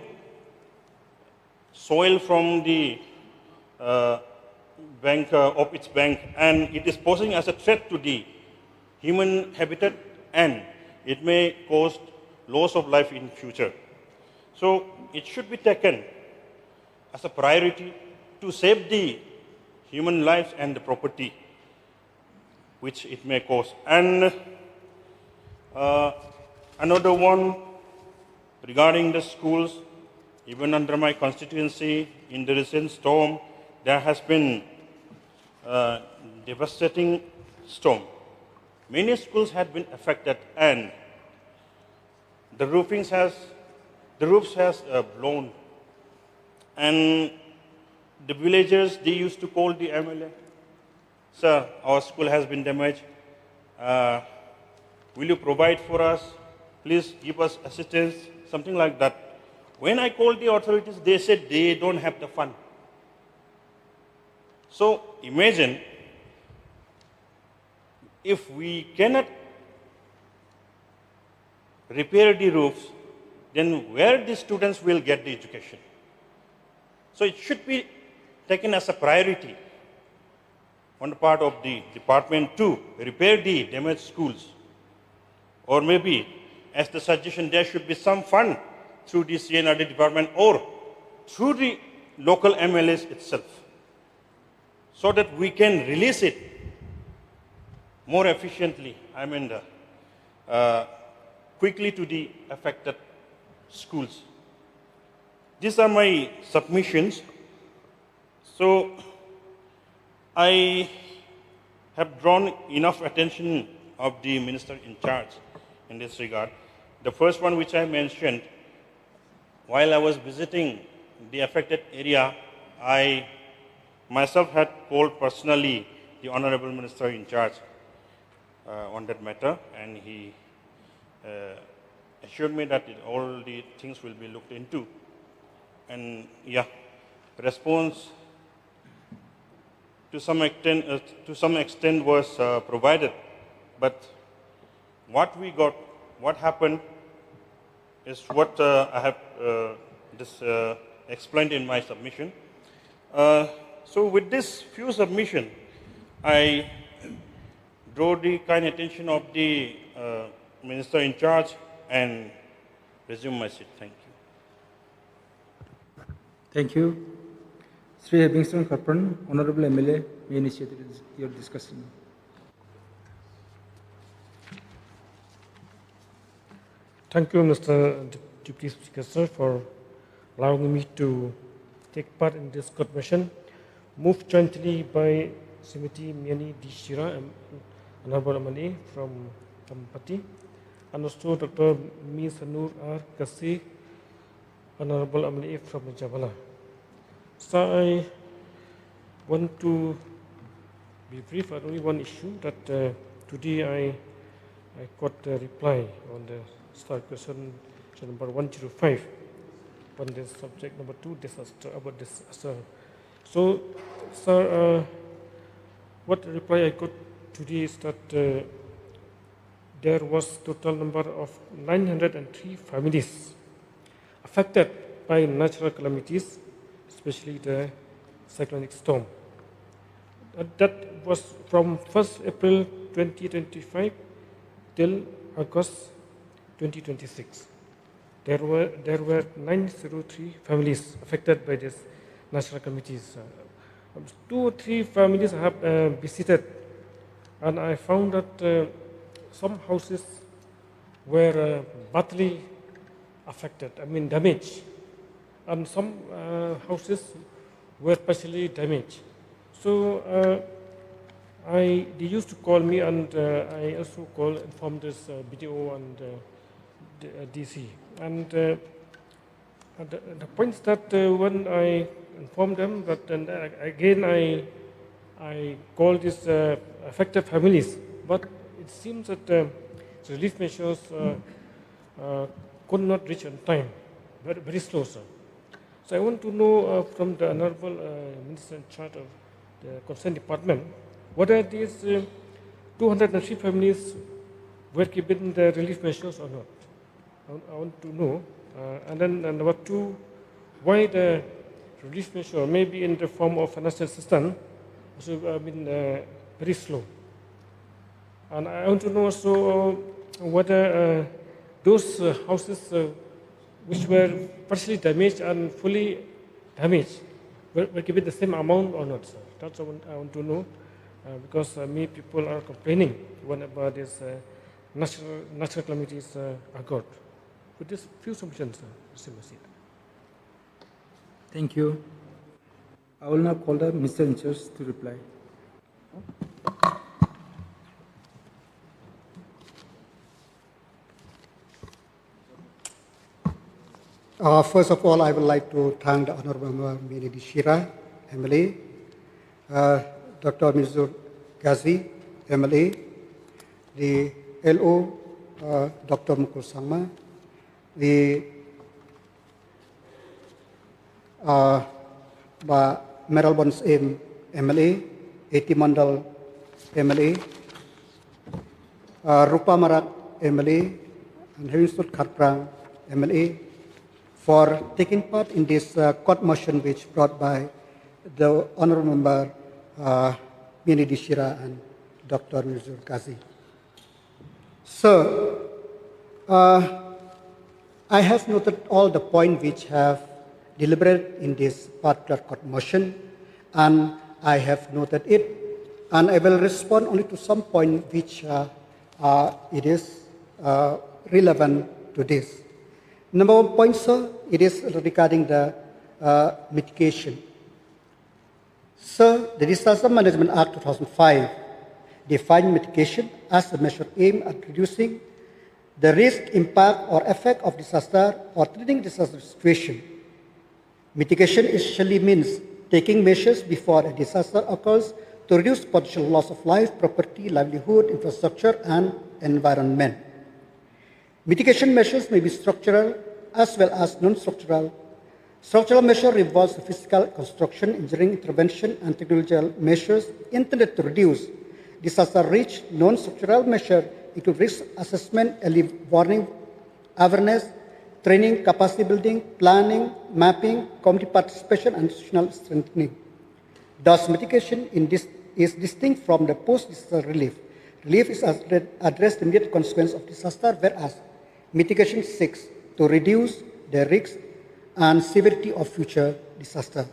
soil from the bank of its bank, and it is posing as a threat to the human habitat, and it may cause loss of life in future. So it should be taken as a priority to save the human lives and the property which it may cause. And another one regarding the schools, even under my constituency, in the recent storm, there has been devastating storm. Many schools had been affected, and the roofs has blown, and the villagers, they used to call the MLA, "Sir, our school has been damaged. Will you provide for us? Please give us assistance," something like that. When I called the authorities, they said they don't have the fund. So imagine if we cannot repair the roofs, then where the students will get the education? So it should be taken as a priority on the part of the department to repair the damaged schools. Or maybe, as the suggestion, there should be some fund through the CNRD department or through the local MLAs itself, so that we can release it more efficiently, quickly to the affected schools. These are my submissions. So I have drawn enough attention of the minister in charge in this regard. The first one which I mentioned, while I was visiting the affected area, I myself had called personally the Honorable Minister in charge on that matter, and he assured me that all the things will be looked into. And yeah, response to some extent was provided, but what we got, what happened, is what I have explained in my submission. So with this few submission, I draw the kind attention of the minister in charge and resume my seat. Thank you. Thank you. Sri Livingston Karpan, Honorable MLA, may initiate your discussion. Thank you, Mr. Deputy Speaker, sir, for allowing me to take part in this commission, moved jointly by Srimati Miani Dishira and Honorable MLA from Tampati, and also Dr. Ms. Nur R. Kasi, Honorable MLA from Jabala. So I want to be brief on only one issue that today I got a reply on the start question number 105 on the subject number 2, disaster, about disaster. So, sir, what reply I got today is that there was total number of 903 families affected by natural calamities, especially the cyclonic storm. That was from 1st April 2025 till August 2026. There were 903 families affected by this natural calamities. 2 or 3 families I have visited, and I found that some houses were badly affected, damaged, and some houses were partially damaged. So they used to call me, and I also informed this BDO and DC. And the point is that when I informed them, but then again I called these affected families, but it seems that relief measures could not reach on time, very slow, sir. So I want to know from the Honorable Minister in charge of the concerned department, whether these 203 families were given the relief measures or not. I want to know. And then number 2, why the relief measure, maybe in the form of financial assistance, also very slow. And I want to know also whether those houses which were partially damaged and fully damaged were given the same amount or not, sir. That's what I want to know, because many people are complaining whenever these natural calamities occurred. With this few submissions, sir. Thank you. I will now call the Minister in charge to reply. First of all, I would like to thank the Honorable Miani Dishira, MLA, Dr. Mizur Ghazi, MLA, the LO, Dr. Mukul Sangma, the Meral Bons MLA, Eti Mandal MLA, Rupa Marak MLA, and Heringstud Khatprang MLA, for taking part in this court motion which brought by the Honorable Member Miani Dishira and Dr. Mizur Ghazi. Sir, I have noted all the points which have deliberated in this particular court motion, and I have noted it and I will respond only to some point which it is relevant to this. Number one point, sir, it is regarding the mitigation. Sir, the Disaster Management Act 2005 defined mitigation as a measure aimed at reducing the risk, impact, or effect of disaster or treating disaster situation. Mitigation essentially means taking measures before a disaster occurs to reduce potential loss of life, property, livelihood, infrastructure, and environment. Mitigation measures may be structural as well as non-structural. Structural measure involves physical construction, engineering intervention, and technological measures intended to reduce disaster risk. Non-structural measure include risk assessment, early warning, awareness, training, capacity building, planning, mapping, community participation, and institutional strengthening. Thus, mitigation is distinct from the post-disaster relief. Relief is address the immediate consequence of disaster, whereas mitigation seeks to reduce the risk and severity of future disaster.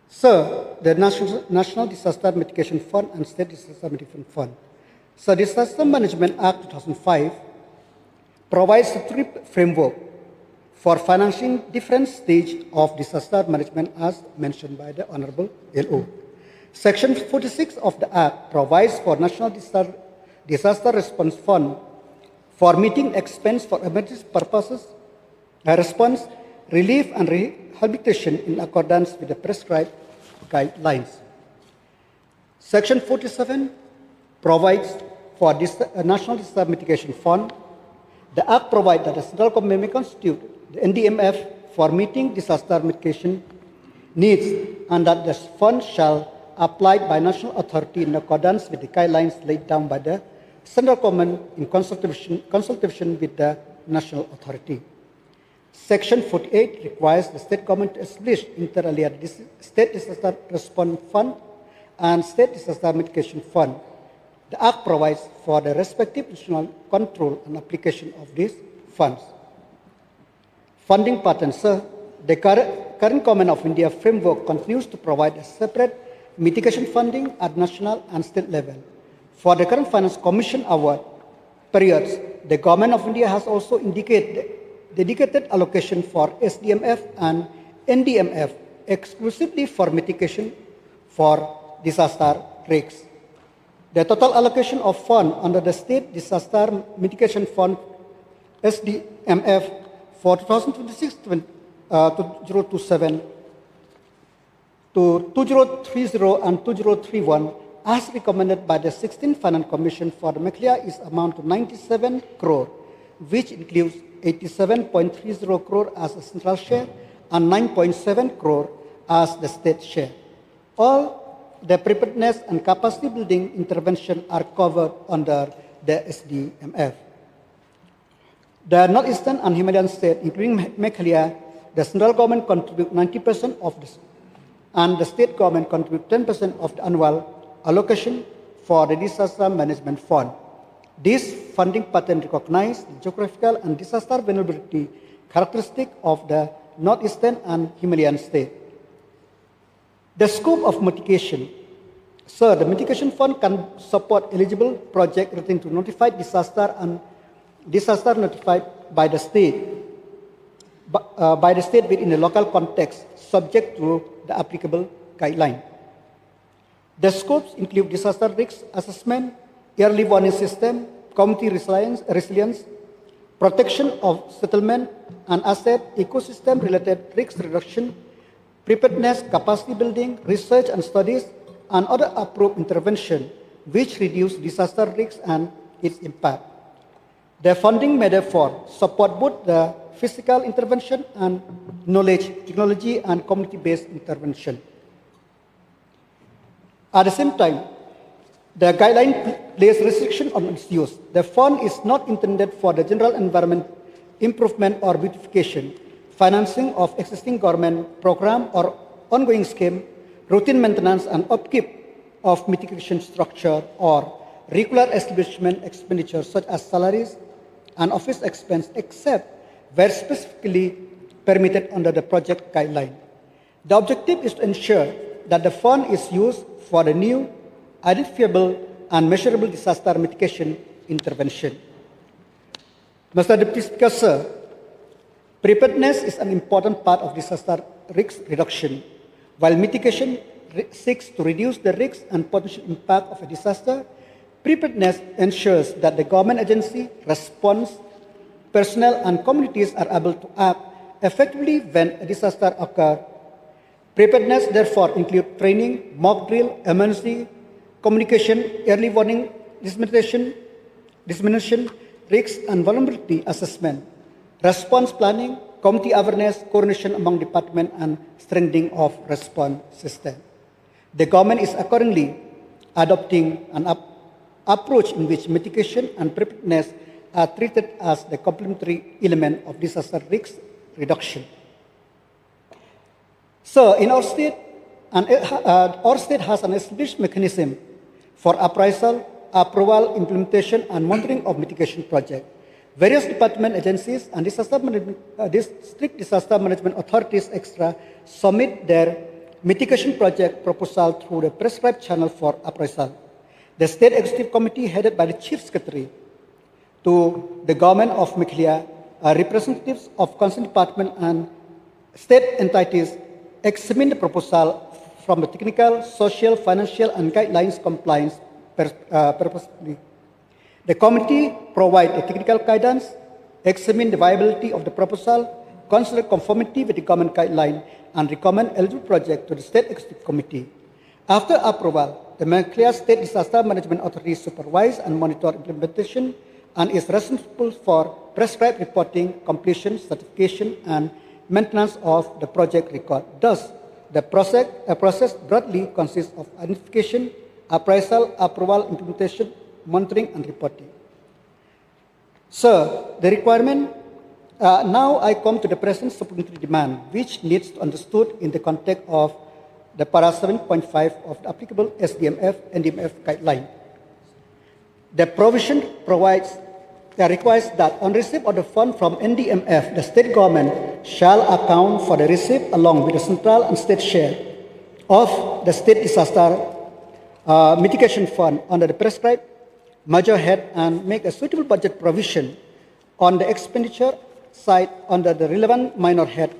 Sir, the National Disaster Mitigation Fund and State Disaster Mitigation Fund. So, Disaster Management Act 2005 provides a framework for financing different stages of disaster management as mentioned by the Honorable LO. Section 46 of the Act provides for National Disaster Response Fund for meeting expense for emergency purposes, response, relief, and rehabilitation in accordance with the prescribed guidelines. Section 47 provides for National Disaster Mitigation Fund. The Act provides that the central government may constitute the NDMF for meeting disaster mitigation needs and that the fund shall apply by national authority in accordance with the guidelines laid down by the central government in consultation with the national authority. Section 48 requires the state government to establish inter alia State Disaster Response Fund and State Disaster Mitigation Fund. The Act provides for the respective institutional control and application of these funds. Funding pattern, sir. The current Government of India framework continues to provide a separate mitigation funding at national and state level. For the current Finance Commission award periods, the Government of India has also indicated dedicated allocation for SDMF and NDMF exclusively for mitigation for disaster risks. The total allocation of fund under the State Disaster Mitigation Fund SDMF for 2026-2027 to 2030 and 2031 as recommended by the 16th Finance Commission for Meghalaya is amount to 97 crore, which includes 87.30 crore as a central share and 9.7 crore as the state share. All the preparedness and capacity building intervention are covered under the SDMF. The Northeastern and Himalayan state, including Meghalaya, the central government contributes 90% of this, and the state government contributes 10% of the annual allocation for the Disaster Management Fund. This funding pattern recognizes the geographical and disaster vulnerability characteristic of the Northeastern and Himalayan state. The scope of mitigation. Sir, the mitigation fund can support eligible projects relating to notified disaster and disaster notified by the state within a local context subject to the applicable guideline. The scopes include disaster risk assessment, early warning system, community resilience, protection of settlement and asset, ecosystem-related risk reduction, preparedness, capacity building, research and studies, and other approved intervention which reduce disaster risk and its impact. The funding may therefore support both the physical intervention and knowledge, technology, and community-based intervention. At the same time, the guideline places restriction on its use. The fund is not intended for the general environment improvement or beautification, financing of existing government program or ongoing scheme, routine maintenance and upkeep of mitigation structure, or regular establishment expenditures such as salaries and office expense, except where specifically permitted under the project guideline. The objective is to ensure that the fund is used for the new, identifiable, and measurable disaster mitigation intervention. Mr. Deputy Speaker, sir, preparedness is an important part of disaster risk reduction. While mitigation seeks to reduce the risk and potential impact of a disaster, preparedness ensures that the government agency, response, personnel, and communities are able to act effectively when a disaster occurs. Preparedness therefore includes training, mock drill, emergency communication, early warning, dissemination, risk and vulnerability assessment, response planning, community awareness, coordination among departments, and strengthening of response system. The government is accordingly adopting an approach in which mitigation and preparedness are treated as the complementary element of disaster risk reduction. So, in our state, our state has an established mechanism for appraisal, approval, implementation, and monitoring of mitigation projects. Various department agencies and district disaster management authorities extra submit their mitigation project proposal through the prescribed channel for appraisal. The State Executive Committee, headed by the Chief Secretary to the Government of Meghalaya, representatives of concerned department and state entities, examine the proposal from the technical, social, financial, and guidelines compliance purposely. The committee provide a technical guidance, examine the viability of the proposal, consider conformity with the government guideline, and recommend eligible project to the State Executive Committee. After approval, the Meghalaya State Disaster Management Authority supervise and monitor implementation and is responsible for prescribed reporting, completion, certification, and maintenance of the project record. Thus, the process broadly consists of identification, appraisal, approval, implementation, monitoring, and reporting. Sir, the requirement, now I come to the present supplementary demand, which needs to be understood in the context of the para 7.5 of the applicable SDMF and NDMF guideline. The provision requires that on receipt of the fund from NDMF, the state government shall account for the receipt along with the central and state share of the state disaster mitigation fund under the prescribed major head and make a suitable budget provision on the expenditure side under the relevant minor head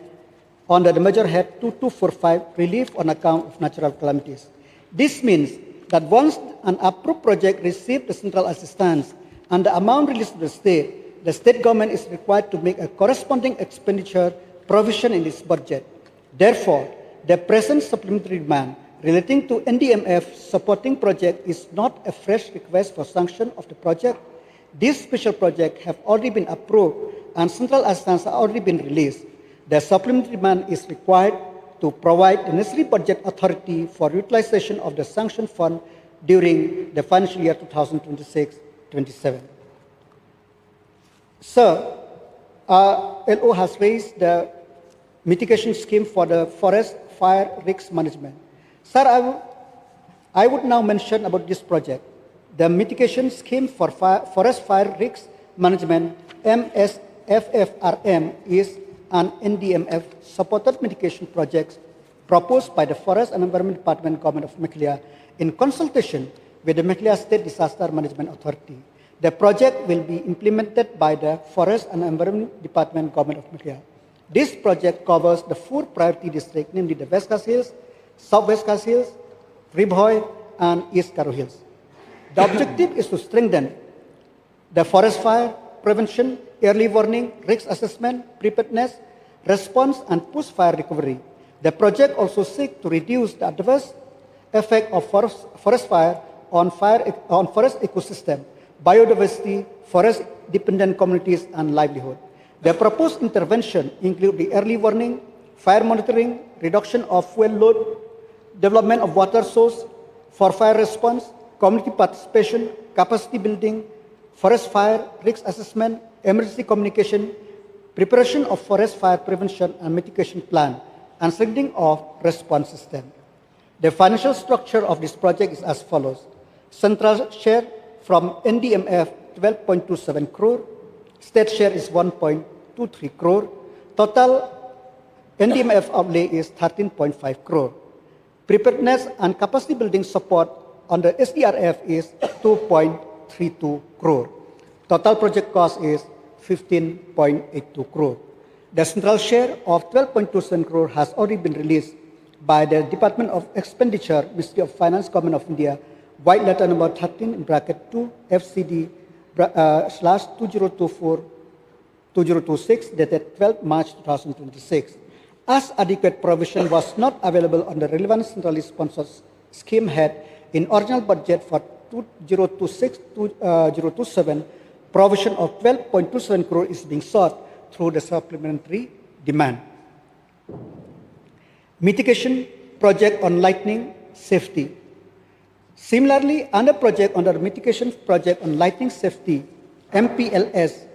under the major head 2245 relief on account of natural calamities. This means that once an approved project receives the central assistance and the amount released to the state government is required to make a corresponding expenditure provision in its budget. Therefore, the present supplementary demand relating to NDMF supporting project is not a fresh request for sanction of the project. These special projects have already been approved and central assistance has already been released. The supplementary demand is required to provide the necessary budget authority for utilization of the sanction fund during the financial year 2026-27. Sir, LO has raised the mitigation scheme for the forest fire risk management. Sir, I would now mention about this project. The mitigation scheme for forest fire risk management, MSFFRM, is an NDMF supported mitigation project proposed by the Forest and Environment Department, Government of Meghalaya, in consultation with the Meghalaya State Disaster Management Authority. The project will be implemented by the Forest and Environment Department, Government of Meghalaya. This project covers the 4 priority districts, namely the West Khas Hills, South West Khas Hills, Ribhoy, and East Karo Hills. The objective is to strengthen the forest fire prevention, early warning, risk assessment, preparedness, response, and post-fire recovery. The project also seeks to reduce the adverse effect of forest fire on forest ecosystem, biodiversity, forest-dependent communities, and livelihood. The proposed intervention include the early warning, fire monitoring, reduction of fuel load, development of water source for fire response, community participation, capacity building, forest fire risk assessment, emergency communication, preparation of forest fire prevention and mitigation plan, and strengthening of response system. The financial structure of this project is as follows. Central share from NDMF 12.27 crore, state share is 1.23 crore, total NDMF outlay is 13.5 crore. Preparedness and capacity building support under SDRF is 2.32 crore. Total project cost is 15.82 crore. The central share of 12.27 crore has already been released by the Department of Expenditure, Ministry of Finance, Government of India, white letter number 13 in bracket 2 FCD /2024-2026 dated 12 March 2026. As adequate provision was not available on the relevant centrally sponsored scheme head in original budget for 2026-2027, provision of 12.27 crore is being sought through the supplementary demand. Mitigation project on lightning safety. Similarly, under project under mitigation project on lightning safety, MPLS,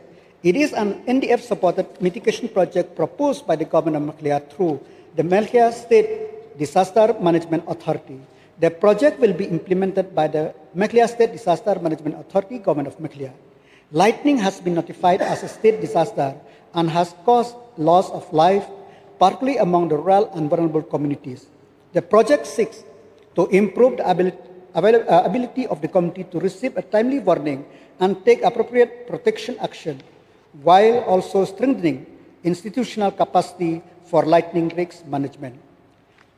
it is an NDF-supported mitigation project proposed by the government of Meghalaya through the Meghalaya State Disaster Management Authority. The project will be implemented by the Meghalaya State Disaster Management Authority, Government of Meghalaya. Lightning has been notified as a state disaster and has caused loss of life, particularly among the rural and vulnerable communities. The project seeks to improve the ability of the community to receive a timely warning and take appropriate protection action, while also strengthening institutional capacity for lightning risk management.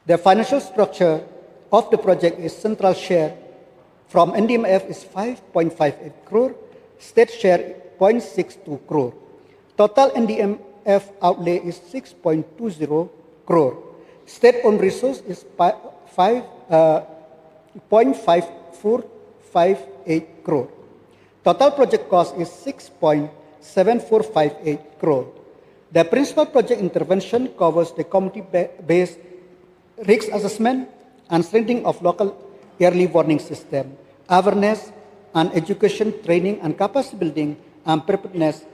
The financial structure of the project is central share from NDMF is 5.58 crore, state share 0.62 crore. Total NDMF outlay is 6.20 crore. State-owned resource is 0.5458 crore. Total project cost is 6.7458 crore. The principal project intervention covers the community-based risk assessment and strengthening of local early warning system, awareness and education training and capacity building, and preparedness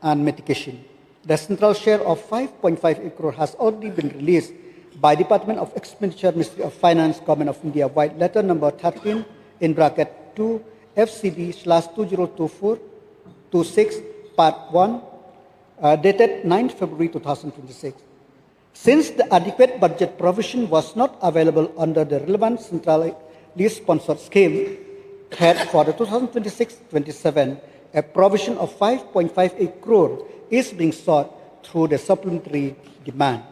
and mitigation. The central share of 5.58 crore has already been released by Department of Expenditure, Ministry of Finance, Government of India, white letter number 13 in bracket 2 FCD /2024-26 part 1 dated 9 February 2026. Since the adequate budget provision was not available under the relevant centrally sponsored scheme head for the 2026-27, a provision of 5.58 crore is being sought through the supplementary demand.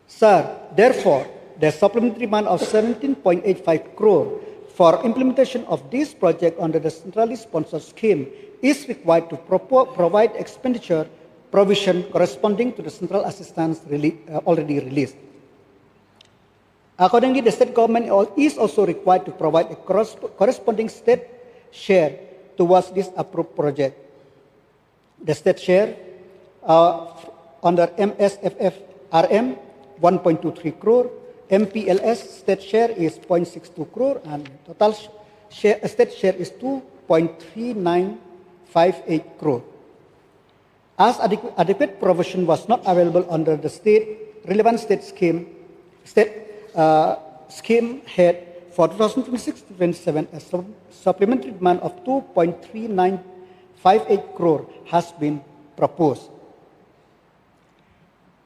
Sir, therefore, the supplementary demand of 17.85 crore for implementation of this project under the centrally sponsored scheme is required to provide expenditure provision corresponding to the central assistance already released. Accordingly, the state government is also required to provide a corresponding state share towards this approved project. The state share under MSFF RM 1.23 crore, MPLS state share is 0.62 crore, and total state share is 2.3958 crore. As adequate provision was not available under the relevant state scheme head for 2026-27, a supplementary demand of 2.3958 crore has been proposed.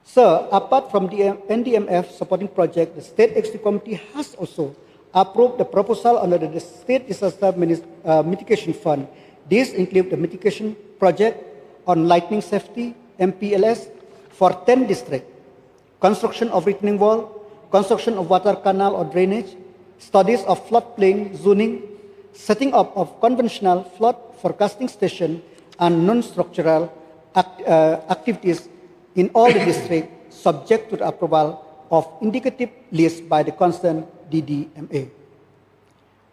Sir, apart from the NDMF supporting project, the State Executive Committee has also approved the proposal under the State Disaster Mitigation Fund. These include the mitigation project on lightning safety, MPLS, for 10 districts, construction of retaining wall, construction of water canal or drainage, studies of floodplain zoning, setting up of conventional flood forecasting station, and non-structural activities in all the districts subject to the approval of indicative list by the concerned DDMA.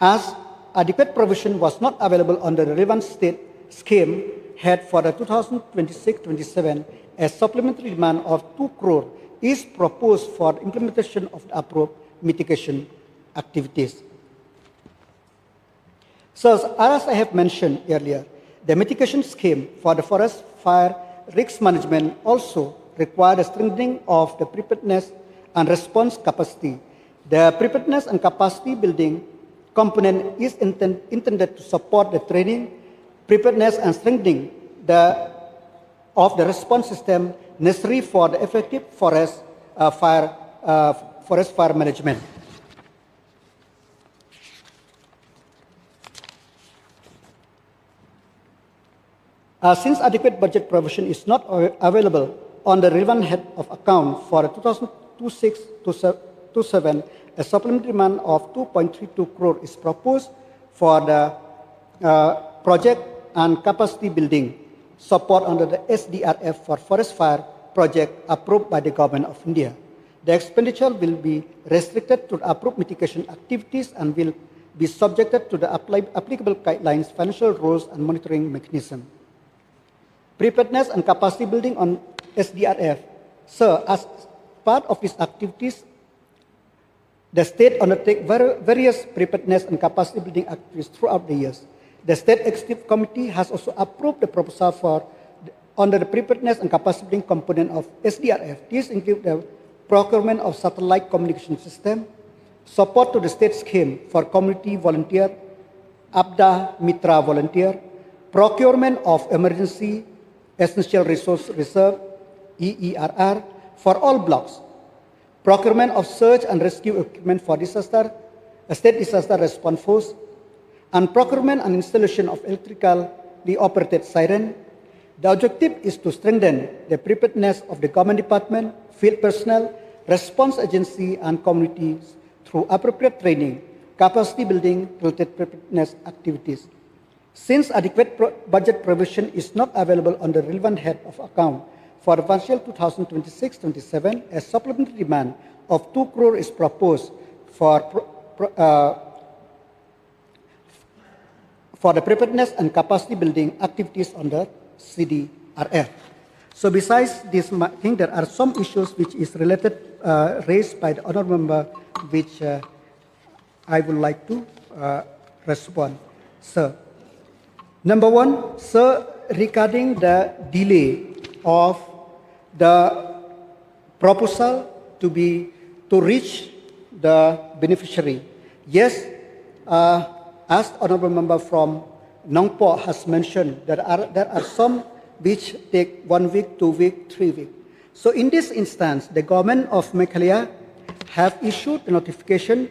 As adequate provision was not available under the relevant state scheme head for the 2026-27, a supplementary demand of 2 crore is proposed for implementation of the approved mitigation activities. So, as I have mentioned earlier, the mitigation scheme for the forest fire risk management also required a strengthening of the preparedness and response capacity. The preparedness and capacity building component is intended to support the training, preparedness, and strengthening of the response system necessary for the effective forest fire management. Since adequate budget provision is not available on the relevant head of account for 2026-27, a supplementary demand of 2.32 crore is proposed for the project and capacity building support under the SDRF for forest fire project approved by the Government of India. The expenditure will be restricted to approved mitigation activities and will be subjected to the applicable guidelines, financial rules, and monitoring mechanism. Preparedness and capacity building on SDRF. So, as part of these activities, the state undertake various preparedness and capacity building activities throughout the years. The State Executive Committee has also approved the proposal for under the preparedness and capacity building component of SDRF. These include the procurement of satellite communication system, support to the state scheme for community volunteer, ABDA Mitra volunteer, procurement of emergency essential resource reserve, EERR, for all blocks, procurement of search and rescue equipment for disaster, a state disaster response force, and procurement and installation of electrically operated siren. The objective is to strengthen the preparedness of the government department, field personnel, response agency, and communities through appropriate training, capacity building related preparedness activities. Since adequate budget provision is not available on the relevant head of account for the financial 2026-27, a supplementary demand of 2 crore is proposed for the preparedness and capacity building activities under CDRF. So besides this, I think there are some issues which is related, raised by the honourable member, which I would like to respond. Sir, number one, sir, regarding the delay of the proposal to reach the beneficiary. Yes, as honourable member from Nongpo has mentioned, there are some which take 1 week, 2 weeks, 3 weeks. So in this instance, the government of Meghalaya have issued a notification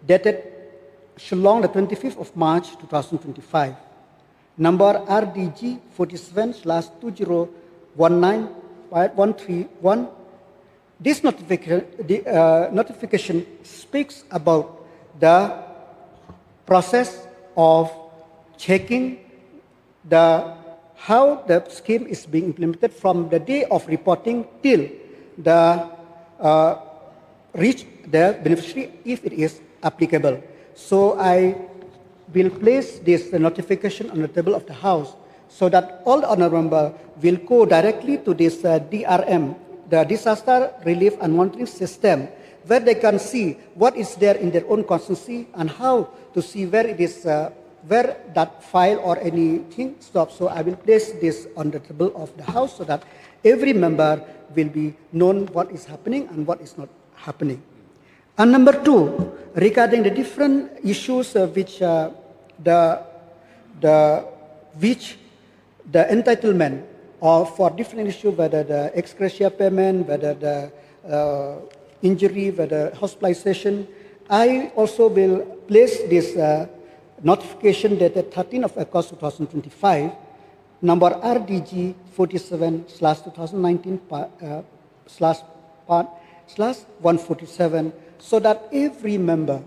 dated Shillong the 25th of March 2025, number RDG 47/2019-131. This notification speaks about the process of checking how the scheme is being implemented from the day of reporting till the reach the beneficiary, if it is applicable. So I will place this notification on the table of the House so that all the honourable members will go directly to this DRM, the Disaster Relief and Monitoring System, where they can see what is there in their own constituency and how to see where it is, where that file or anything stops. So I will place this on the table of the House so that every member will be known what is happening and what is not happening. And number two, regarding the different issues which the entitlement for different issues, whether the ex gratia payment, whether the injury, whether hospitalization, I also will place this notification dated 13th of August 2025, number RDG 47/147, so that every member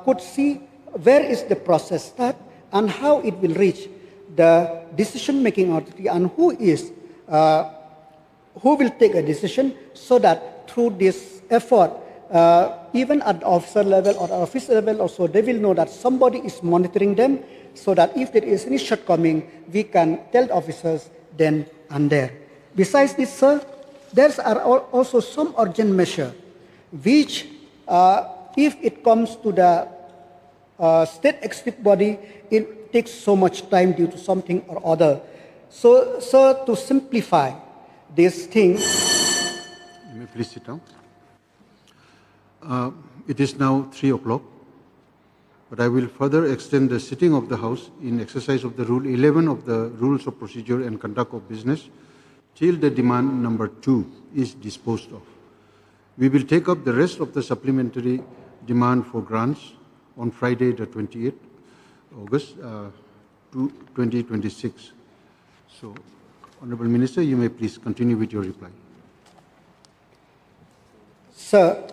could see where is the process start and how it will reach the decision-making authority and who will take a decision, so that through this effort, even at the officer level or office level also, they will know that somebody is monitoring them, so that if there is any shortcoming, we can tell the officers then and there. Besides this, sir, there are also some urgent measure which, if it comes to the state executive body, it takes so much time due to something or other. So, sir, to simplify this thing. You may please sit down. It is now 3 o'clock, but I will further extend the sitting of the House in exercise of the Rule 11 of the Rules of Procedure and Conduct of Business till the demand number 2 is disposed of. We will take up the rest of the supplementary demand for grants on Friday, the 28th August 2026. So, Honorable Minister, you may please continue with your reply. Sir,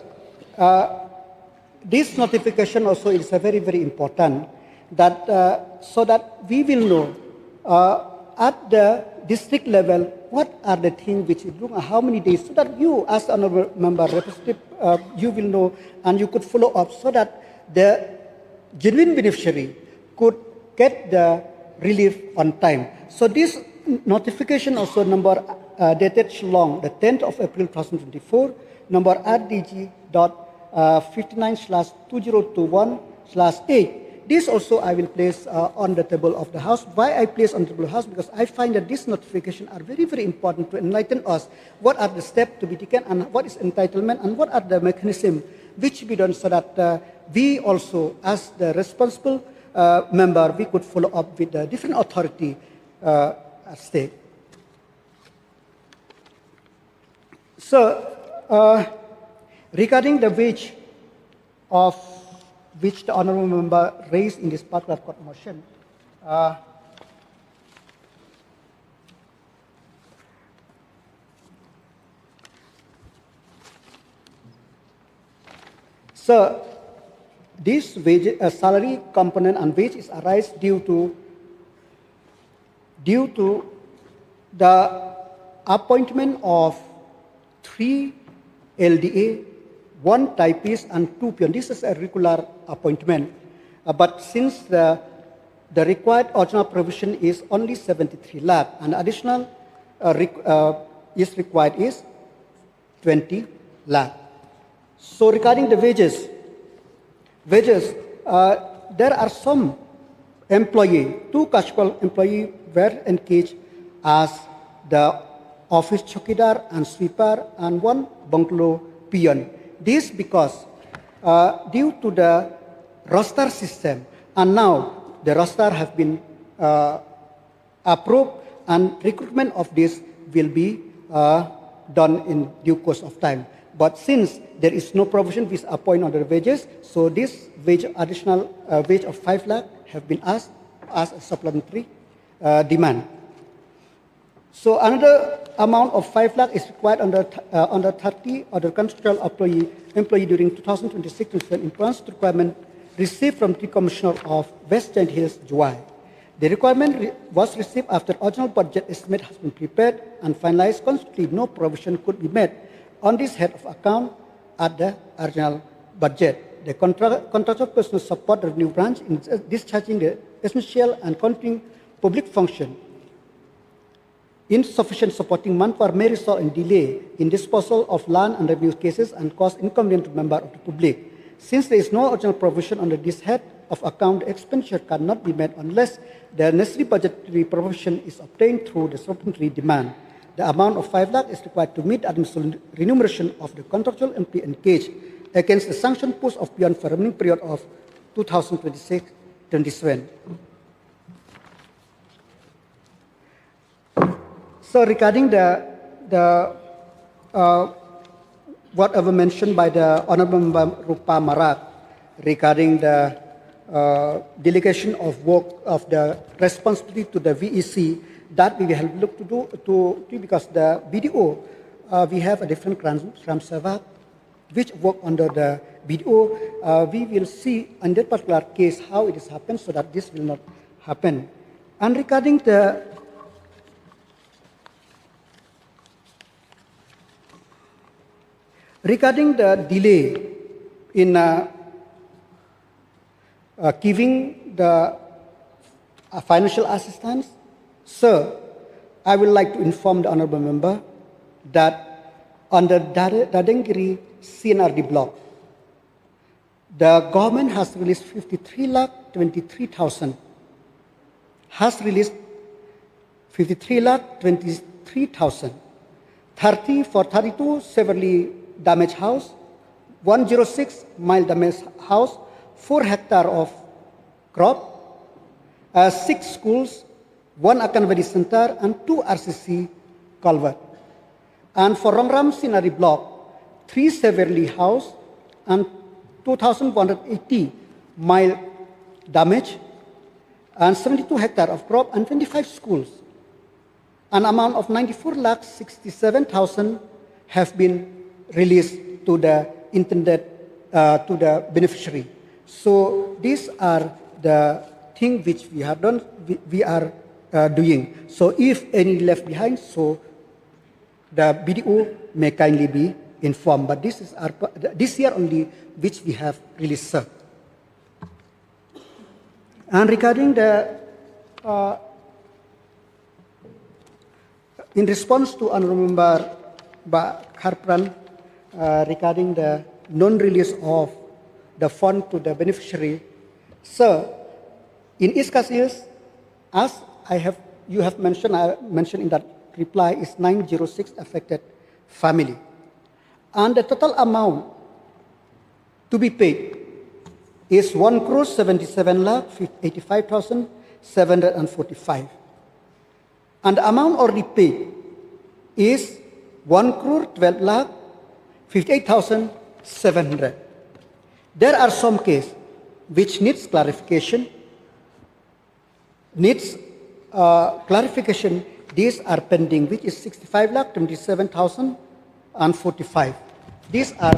this notification also is very, very important that so that we will know at the district level what are the things which is doing, how many days, so that you as honorable member representative, you will know and you could follow up so that the genuine beneficiary could get the relief on time. So this notification also number dated Shillong, the 10th of April 2024, number RDG.59/2021/8. This also I will place on the table of the House. Why I place on the table of the House? Because I find that these notifications are very, very important to enlighten us what are the steps to be taken and what is entitlement and what are the mechanisms which be done so that we also, as the responsible member, we could follow up with the different authority at stake. So, regarding the wage of which the honourable member raised in this particular court motion, so this wage, salary component and wage is arise due to the appointment of 3 LDA, 1 typist and 2 peon. This is a regular appointment. But since the required original provision is only 73 lakh, and additional is required is 20 lakh. So regarding the wages, there are some employee, 2 casual employee were engaged as the office chokidar and sweeper and 1 bungalow peon. This because due to the roster system, and now the roster have been approved and recruitment of this will be done in due course of time. But since there is no provision which appoint under the wages, so this wage, additional wage of 5 lakh have been asked as a supplementary demand. So another amount of 5 lakh is required under 30 other contractual employee during 2026 in response to requirement received from the Commissioner of West Giant Hills, July. The requirement was received after original budget estimate has been prepared and finalized. Consequently, no provision could be made on this head of account at the original budget. The contractual personnel support the revenue branch in discharging the essential and continuing public function. Insufficient supporting manpower may result in delay in disposal of land and revenue cases and cause inconvenience to members of the public. Since there is no original provision under this head of account, the expenditure cannot be met unless the necessary budgetary provision is obtained through the supplementary demand. The amount of 5 lakh is required to meet the administrative remuneration of the contractual employee engaged against the sanctioned post of beyond for remaining period of 2026-27. So regarding whatever mentioned by the Honorable Member Rupa Marat regarding the delegation of work of the responsibility to the VEC, that we will have look to do because the BDO we have a different Ram Seva which work under the BDO. We will see in that particular case how it has happened so that this will not happen. And regarding the delay in giving the financial assistance, sir, I would like to inform the honorable member that under Dadengiri CNRD block, the government has released 53,23,000, has released 53,23,000, 30 for 32 severely damaged house, 106 mild damaged house, 4 hectares of crop, 6 schools, 1 Akanvadi center, and 2 RCC culvert. And for Rongram Scenery block, 3 severely house and 2,180 mild damage, and 72 hectares of crop and 25 schools. an amount of 94,67,000 have been released to the intended to the beneficiary. So these are the things which we have done. We are doing. So if any left behind, so the BDO may kindly be informed. But this is this year only which we have released, sir. And regarding the in response to Honorable Member Harpran regarding the non-release of the fund to the beneficiary, sir, in each case, as you have mentioned, I mentioned in that reply is 906 affected family, and the total amount to be paid is 1,77,85,745, and the amount already paid is 1,12,58,700. There are some cases which needs clarification. These are pending, which is 65,27,045. These are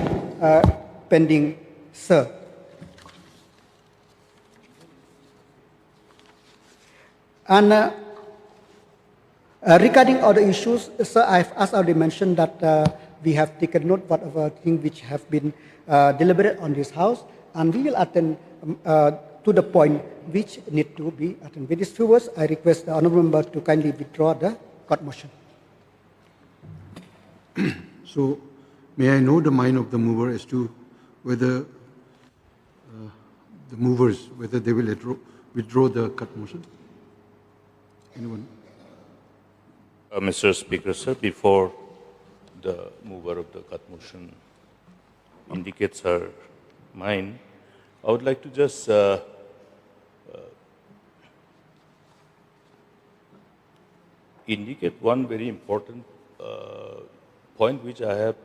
pending, sir. And regarding other issues, sir, as I already mentioned that we have taken note whatever things which have been deliberated on this house, and we will attend to the point which need to be attended. With these few words, I request the honourable member to kindly withdraw the court motion. So, may I know the mind of the mover as to whether the movers, whether they will withdraw the cut motion? Anyone? Mr. Speaker, sir, before the mover of the cut motion indicates her mind, I would like to just indicate one very important point which I have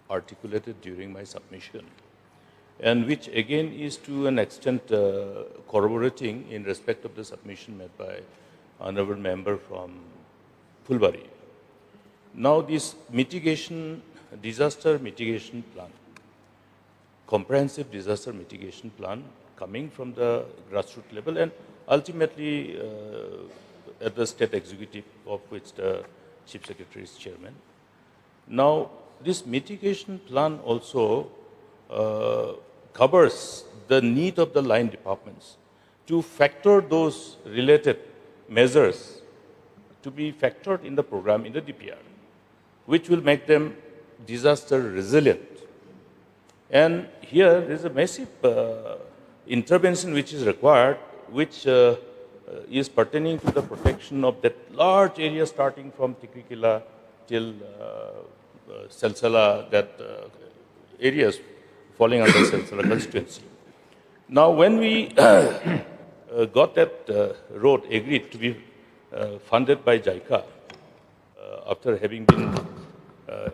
articulated during my submission, and which again is to an extent corroborating in respect of the submission made by honorable member from Phulbari. Now this disaster mitigation plan, comprehensive disaster mitigation plan coming from the grassroots level and ultimately at the state executive, of which the chief secretary is chairman. Now this mitigation plan also covers the need of the line departments to factor those related measures to be factored in the program in the DPR, which will make them disaster resilient. And here there is a massive intervention which is required, which is pertaining to the protection of that large area starting from Tikrikila till Salsala, that areas falling under Salsala constituency. Now when we got that road agreed to be funded by JICA after having been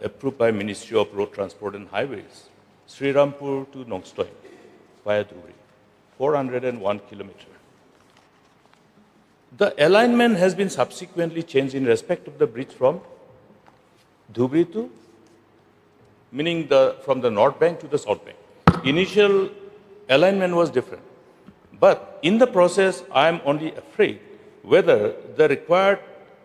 approved by Ministry of Road Transport and Highways, Srirampur to Nongstoy via Dhubri, 401 kilometers. The alignment has been subsequently changed in respect of the bridge from Dhubri to, meaning from the north bank to the south bank. Initial alignment was different. But in the process, I am only afraid whether the required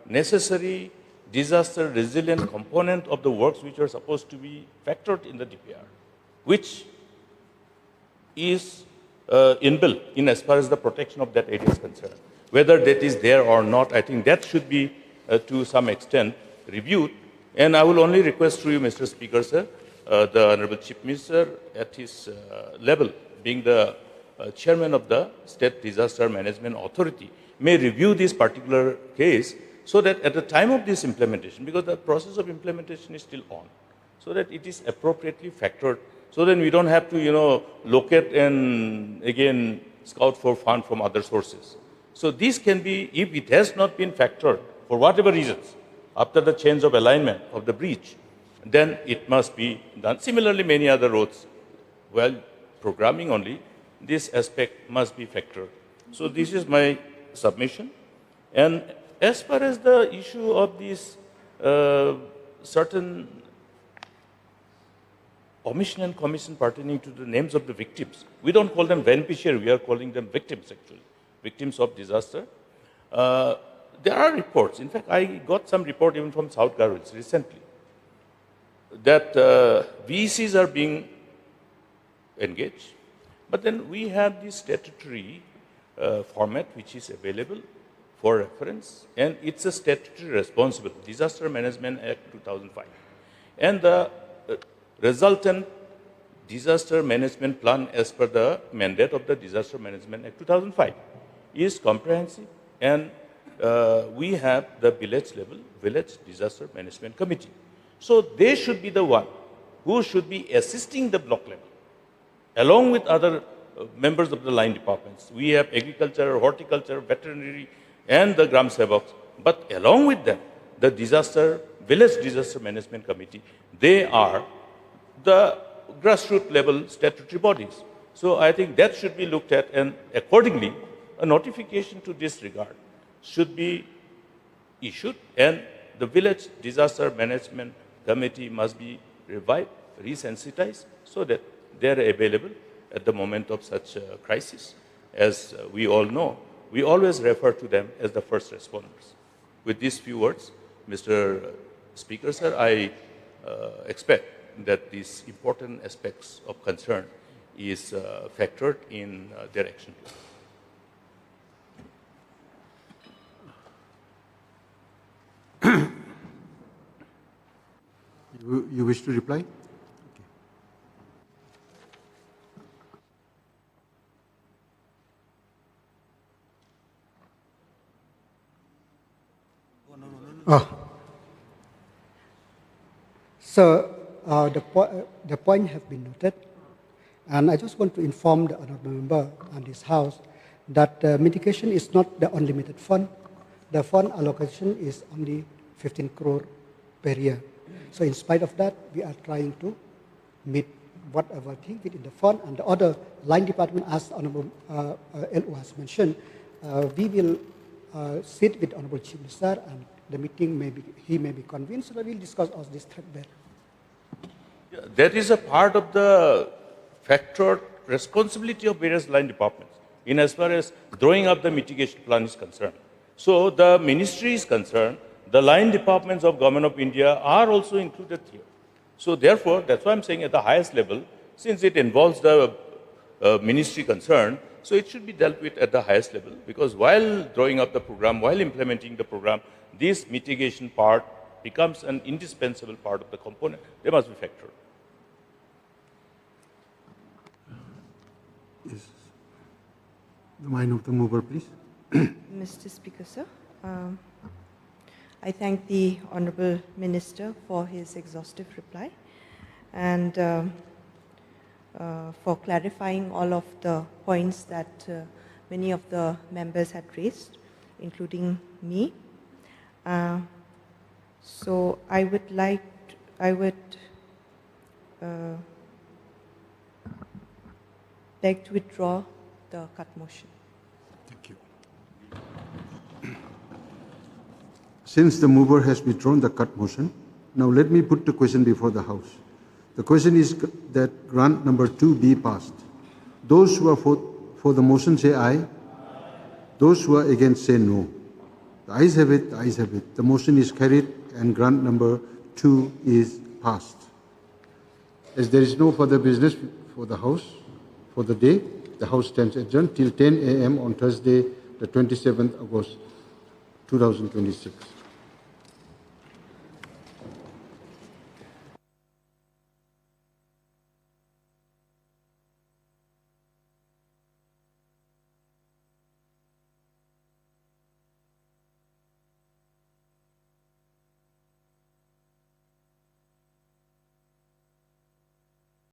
necessary disaster resilient component of the works which are supposed to be factored in the DPR, which is inbuilt in as far as the protection of that area is concerned, whether that is there or not, I think that should be to some extent reviewed. And I will only request through you, Mr. Speaker, sir, the Honorable Chief Minister at his level, being the chairman of the State Disaster Management Authority, may review this particular case so that at the time of this implementation, because the process of implementation is still on, so that it is appropriately factored, so then we don't have to, locate and again scout for fund from other sources. So this can be, if it has not been factored for whatever reasons, after the change of alignment of the bridge, then it must be done. Similarly, many other roads, well, programming only, this aspect must be factored. So this is my submission. And As far as the issue of these certain omission and commission pertaining to the names of the victims, we don't call them beneficiaries, we are calling them victims actually, victims of disaster. There are reports, in fact, I got some report even from South Garwits recently, that VECs are being engaged, but then we have this statutory format which is available for reference, and it's a statutory responsible, Disaster Management Act 2005. And the resultant disaster management plan as per the mandate of the Disaster Management Act 2005 is comprehensive, and we have the village level, Village Disaster Management Committee. So they should be the one who should be assisting the block level, along with other members of the line departments. We have agriculture, horticulture, veterinary, and the Gram Sevaks. But along with them, the Village Disaster Management Committee, they are the grassroots level statutory bodies. So I think that should be looked at, and accordingly, a notification to this regard should be issued, and the Village Disaster Management Committee must be revived, resensitized, so that they are available at the moment of such a crisis. As we all know, we always refer to them as the first responders. With these few words, Mr. Speaker, sir, I expect that these important aspects of concern is factored in their action plan. You wish to reply? So the point have been noted, and I just want to inform the honourable member and this House that mitigation is not the unlimited fund. The fund allocation is only 15 crore per year. So in spite of that, we are trying to meet whatever thing within the fund, and the other line department, as Honourable LO has mentioned, we will sit with Honourable Chief Minister, and the meeting he may be convened, so we will discuss all this threadbare. Yeah, that is a part of the factored responsibility of various line departments in as far as drawing up the mitigation plan is concerned. So the ministry is concerned, the line departments of Government of India are also included here. So therefore, that's why I'm saying at the highest level, since it involves the ministry concerned, so it should be dealt with at the highest level, because while drawing up the program, while implementing the program, this mitigation part becomes an indispensable part of the component. They must be factored. Yes. The mind of the mover, please. Mr. Speaker, sir, I thank the Honourable Minister for his exhaustive reply and for clarifying all of the points that many of the members had raised, including me. So I would beg to withdraw the cut motion. Thank you. Since the mover has withdrawn the cut motion, now let me put the question before the House. The question is that grant number 2 be passed. Those who are for the motion say aye. Those who are against say no. The ayes have it, the ayes have it. The motion is carried and grant number 2 is passed. As there is no further business for the House for the day, the House stands adjourned till 10 a.m. on Thursday, the 27th August 2026.